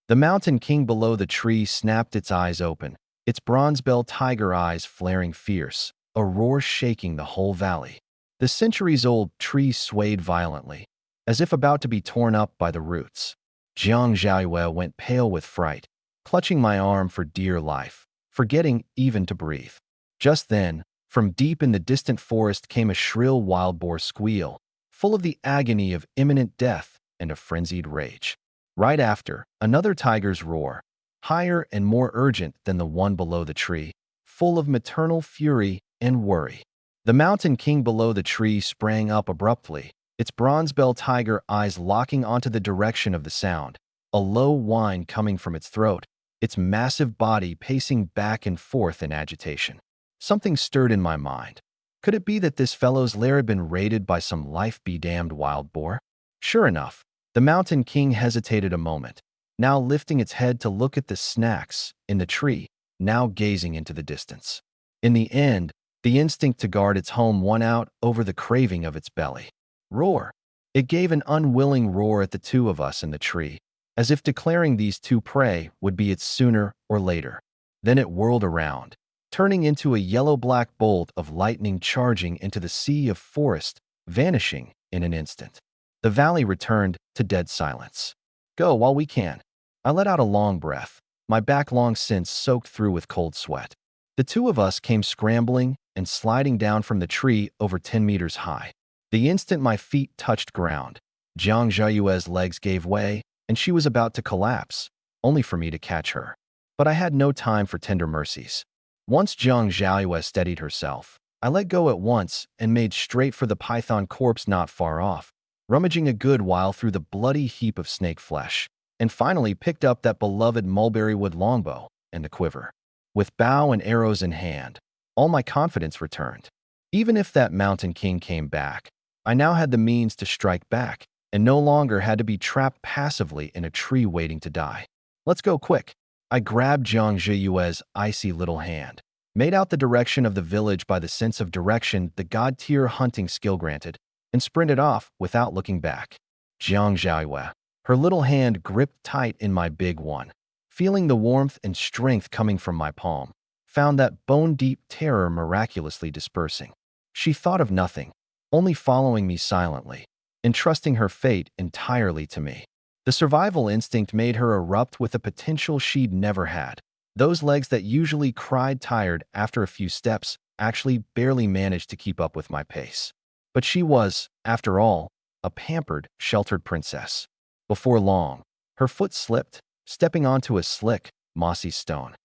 The mountain king below the tree snapped its eyes open, its bronze bell tiger eyes flaring fierce, a roar shaking the whole valley. The centuries-old tree swayed violently, as if about to be torn up by the roots. Jiang Zhaiyue went pale with fright, clutching my arm for dear life, forgetting even to breathe. Just then, from deep in the distant forest came a shrill wild boar squeal, full of the agony of imminent death and a frenzied rage. Right after, another tiger's roar, higher and more urgent than the one below the tree, full of maternal fury and worry. The mountain king below the tree sprang up abruptly, its bronze bell tiger eyes locking onto the direction of the sound, a low whine coming from its throat, its massive body pacing back and forth in agitation. Something stirred in my mind. Could it be that this fellow's lair had been raided by some life-be-damned wild boar? Sure enough, the mountain king hesitated a moment, now lifting its head to look at the snacks in the tree, now gazing into the distance. In the end, the instinct to guard its home won out over the craving of its belly. Roar! It gave an unwilling roar at the two of us in the tree, as if declaring these two prey would be its sooner or later. Then it whirled around, turning into a yellow-black bolt of lightning charging into the sea of forest, vanishing in an instant. The valley returned to dead silence. Go while we can. I let out a long breath, my back long since soaked through with cold sweat. The two of us came scrambling and sliding down from the tree over 10 meters high. The instant my feet touched ground, Jiang Zhaiyue's legs gave way, and she was about to collapse, only for me to catch her. But I had no time for tender mercies. Once Jiang Zhaiyue steadied herself, I let go at once and made straight for the python corpse not far off, rummaging a good while through the bloody heap of snake flesh, and finally picked up that beloved mulberry wood longbow and the quiver. With bow and arrows in hand, all my confidence returned. Even if that mountain king came back, I now had the means to strike back, and no longer had to be trapped passively in a tree waiting to die. Let's go quick. I grabbed Jiang Zhaiyue's icy little hand, made out the direction of the village by the sense of direction the god-tier hunting skill granted, and sprinted off without looking back. Jiang Zhaiyue, her little hand gripped tight in my big one, feeling the warmth and strength coming from my palm, found that bone-deep terror miraculously dispersing. She thought of nothing, only following me silently, entrusting her fate entirely to me. The survival instinct made her erupt with a potential she'd never had. Those legs that usually cried tired after a few steps actually barely managed to keep up with my pace. But she was, after all, a pampered, sheltered princess. Before long, her foot slipped, stepping onto a slick, mossy stone.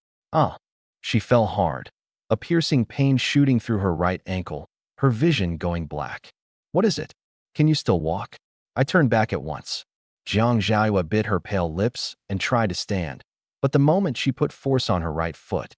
She fell hard, a piercing pain shooting through her right ankle, her vision going black. What is it? Can you still walk? I turned back at once. Jiang Zhaiyue bit her pale lips and tried to stand, but the moment she put force on her right foot,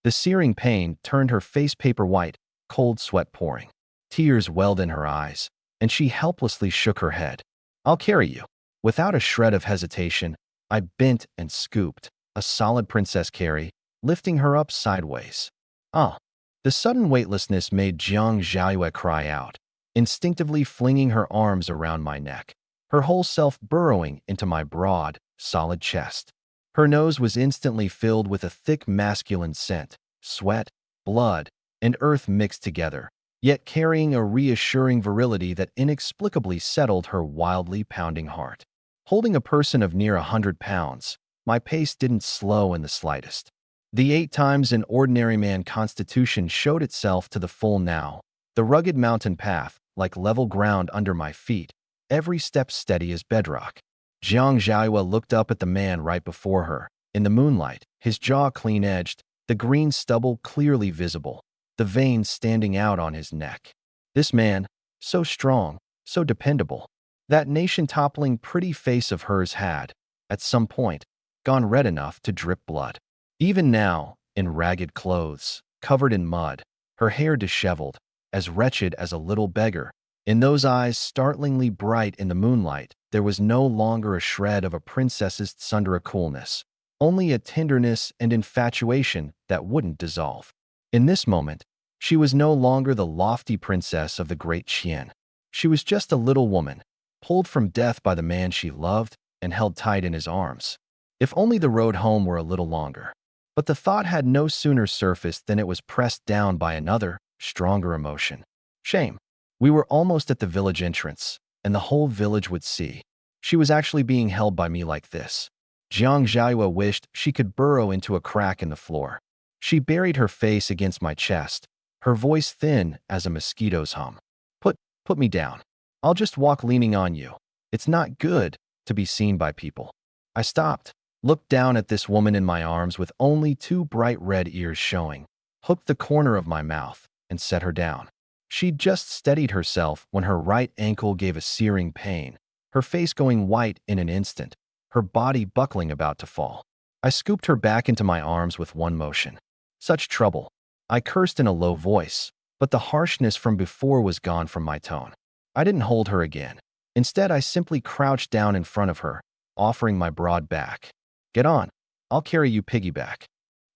the searing pain turned her face paper white, cold sweat pouring. Tears welled in her eyes, and she helplessly shook her head. I'll carry you. Without a shred of hesitation, I bent and scooped, a solid princess carry, lifting her up sideways. The sudden weightlessness made Jiang Zhaiyue cry out, instinctively flinging her arms around my neck, her whole self burrowing into my broad, solid chest. Her nose was instantly filled with a thick masculine scent, sweat, blood, and earth mixed together, yet carrying a reassuring virility that inexplicably settled her wildly pounding heart. Holding a person of near 100 pounds, my pace didn't slow in the slightest. The 8 times an ordinary man constitution showed itself to the full now, the rugged mountain path, like level ground under my feet, every step steady as bedrock. Jiang Zhaiyue looked up at the man right before her, In the moonlight, his jaw clean-edged, the green stubble clearly visible, the veins standing out on his neck. This man, so strong, so dependable. That nation-toppling pretty face of hers had, at some point, gone red enough to drip blood. Even now, in ragged clothes, covered in mud, her hair disheveled, as wretched as a little beggar, in those eyes startlingly bright in the moonlight, there was no longer a shred of a princess's tsundere coolness, only a tenderness and infatuation that wouldn't dissolve. In this moment, she was no longer the lofty princess of the great Qian. She was just a little woman, pulled from death by the man she loved and held tight in his arms. If only the road home were a little longer. But the thought had no sooner surfaced than it was pressed down by another, stronger emotion. Shame. We were almost at the village entrance, and the whole village would see. She was actually being held by me like this. Jiang Zhaiyue wished she could burrow into a crack in the floor. She buried her face against my chest, her voice thin as a mosquito's hum. Put me down. I'll just walk leaning on you. It's not good to be seen by people. I stopped, looked down at this woman in my arms with only two bright red ears showing, hooked the corner of my mouth, and set her down. She'd just steadied herself when her right ankle gave a searing pain, her face going white in an instant, her body buckling about to fall. I scooped her back into my arms with one motion. Such trouble. I cursed in a low voice, but the harshness from before was gone from my tone. I didn't hold her again. Instead, I simply crouched down in front of her, offering my broad back. Get on. I'll carry you piggyback.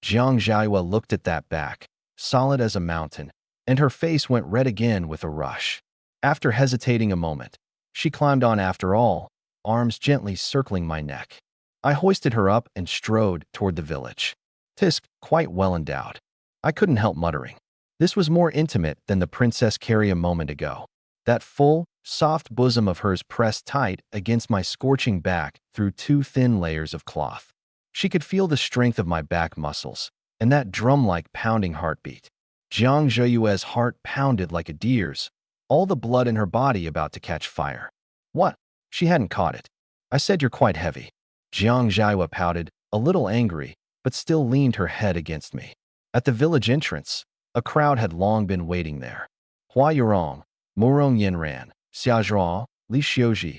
Jiang Zhaiyue looked at that back, solid as a mountain, and her face went red again with a rush. After hesitating a moment, she climbed on after all, arms gently circling my neck. I hoisted her up and strode toward the village. Tisk, quite well endowed. I couldn't help muttering. This was more intimate than the Princess Carrie a moment ago. That full, soft bosom of hers pressed tight against my scorching back through two thin layers of cloth. She could feel the strength of my back muscles and that drum-like pounding heartbeat. Jiang Zhaiyue's heart pounded like a deer's, all the blood in her body about to catch fire. What? She hadn't caught it. I said you're quite heavy. Jiang Zhaiyue pouted, a little angry, but still leaned her head against me. At the village entrance, a crowd had long been waiting there. Hua Yurong, Murong Yinran, Xiazhuo, Li Xiuji.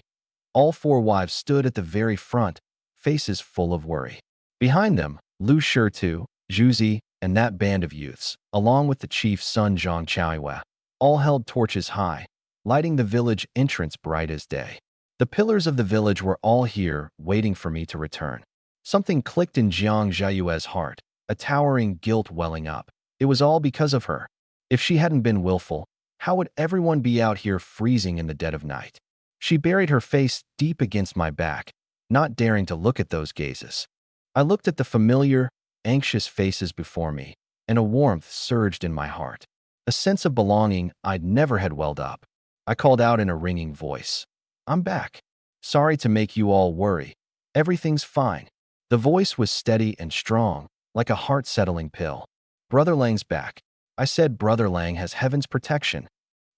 All four wives stood at the very front, faces full of worry. Behind them, Lu Shitu, Zhuzi, and that band of youths, along with the chief's son Zhang Chaoyue, all held torches high, lighting the village entrance bright as day. The pillars of the village were all here, waiting for me to return. Something clicked in Jiang Zhaiyue's heart, a towering guilt welling up. It was all because of her. If she hadn't been willful, how would everyone be out here freezing in the dead of night? She buried her face deep against my back, not daring to look at those gazes. I looked at the familiar, anxious faces before me, and a warmth surged in my heart. A sense of belonging I'd never had welled up. I called out in a ringing voice. I'm back. Sorry to make you all worry. Everything's fine. The voice was steady and strong, like a heart-settling pill. Brother Lang's back. I said Brother Lang has heaven's protection.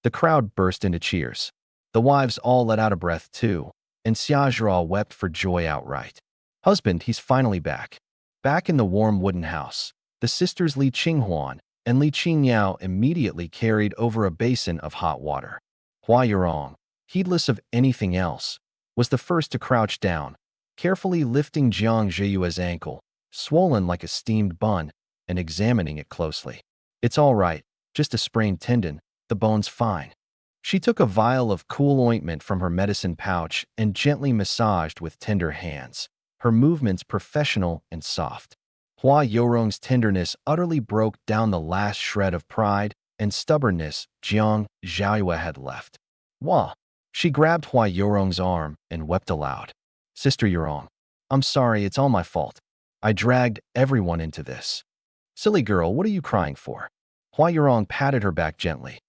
The crowd burst into cheers. The wives all let out a breath too, and Xiazhuo wept for joy outright. Husband, he's finally back. Back in the warm wooden house, the sisters Li Qinghuan and Li Qingyao immediately carried over a basin of hot water. Hua Yurong, heedless of anything else, was the first to crouch down, carefully lifting Jiang Zhaiyue's ankle, swollen like a steamed bun, and examining it closely. It's all right, just a sprained tendon, the bone's fine. She took a vial of cool ointment from her medicine pouch and gently massaged with tender hands, her movements professional and soft. Hua Yorong's tenderness utterly broke down the last shred of pride and stubbornness Jiang Zhaiyue had left. Wah! She grabbed Hua Yorong's arm and wept aloud. Sister Yurong, I'm sorry, it's all my fault. I dragged everyone into this. Silly girl, what are you crying for? Hua Yurong patted her back gently.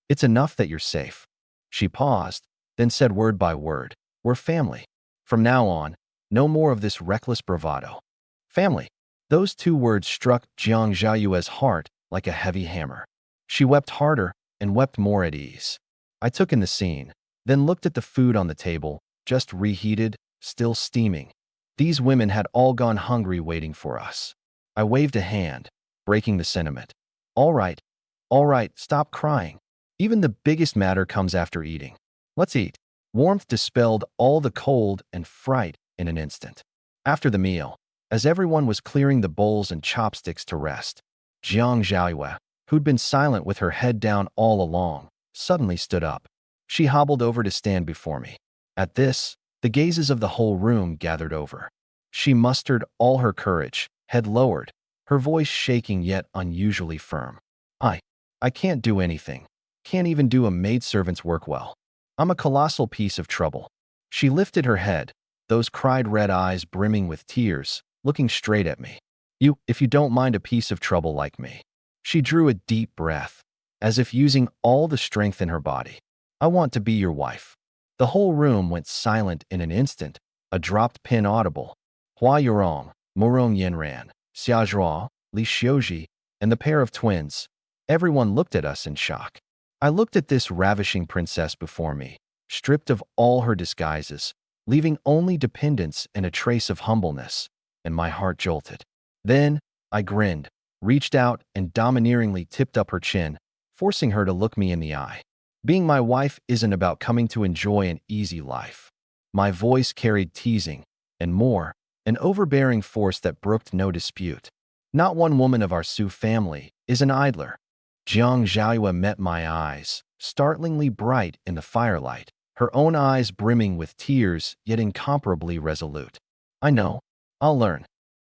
It's enough that you're safe. She paused, then said word by word, we're family. From now on, no more of this reckless bravado. Family. Those two words struck Jiang Zhaiyue's heart like a heavy hammer. She wept harder and wept more at ease. I took in the scene, then looked at the food on the table, just reheated, still steaming. These women had all gone hungry waiting for us. I waved a hand, breaking the sentiment. All right, stop crying. Even the biggest matter comes after eating. Let's eat. Warmth dispelled all the cold and fright in an instant. After the meal, as everyone was clearing the bowls and chopsticks to rest, Jiang Zhaoyue, who'd been silent with her head down all along, suddenly stood up. She hobbled over to stand before me. At this, the gazes of the whole room gathered over. She mustered all her courage, head lowered, her voice shaking yet unusually firm. I can't do anything. Can't even do a maidservant's work well. I'm a colossal piece of trouble. She lifted her head, those cried red eyes brimming with tears, looking straight at me. If you don't mind a piece of trouble like me. She drew a deep breath, as if using all the strength in her body. I want to be your wife. The whole room went silent in an instant, a dropped pin audible. Hua Yurong, Murong Yenran, Xiaozhuo, Li Xiuji, and the pair of twins. Everyone looked at us in shock. I looked at this ravishing princess before me, stripped of all her disguises, leaving only dependence and a trace of humbleness, and my heart jolted. Then, I grinned, reached out and domineeringly tipped up her chin, forcing her to look me in the eye. Being my wife isn't about coming to enjoy an easy life. My voice carried teasing, and more, an overbearing force that brooked no dispute. Not one woman of our Su family is an idler. Jiang Zhaoyue met my eyes, startlingly bright in the firelight, her own eyes brimming with tears yet incomparably resolute. I know. I'll learn.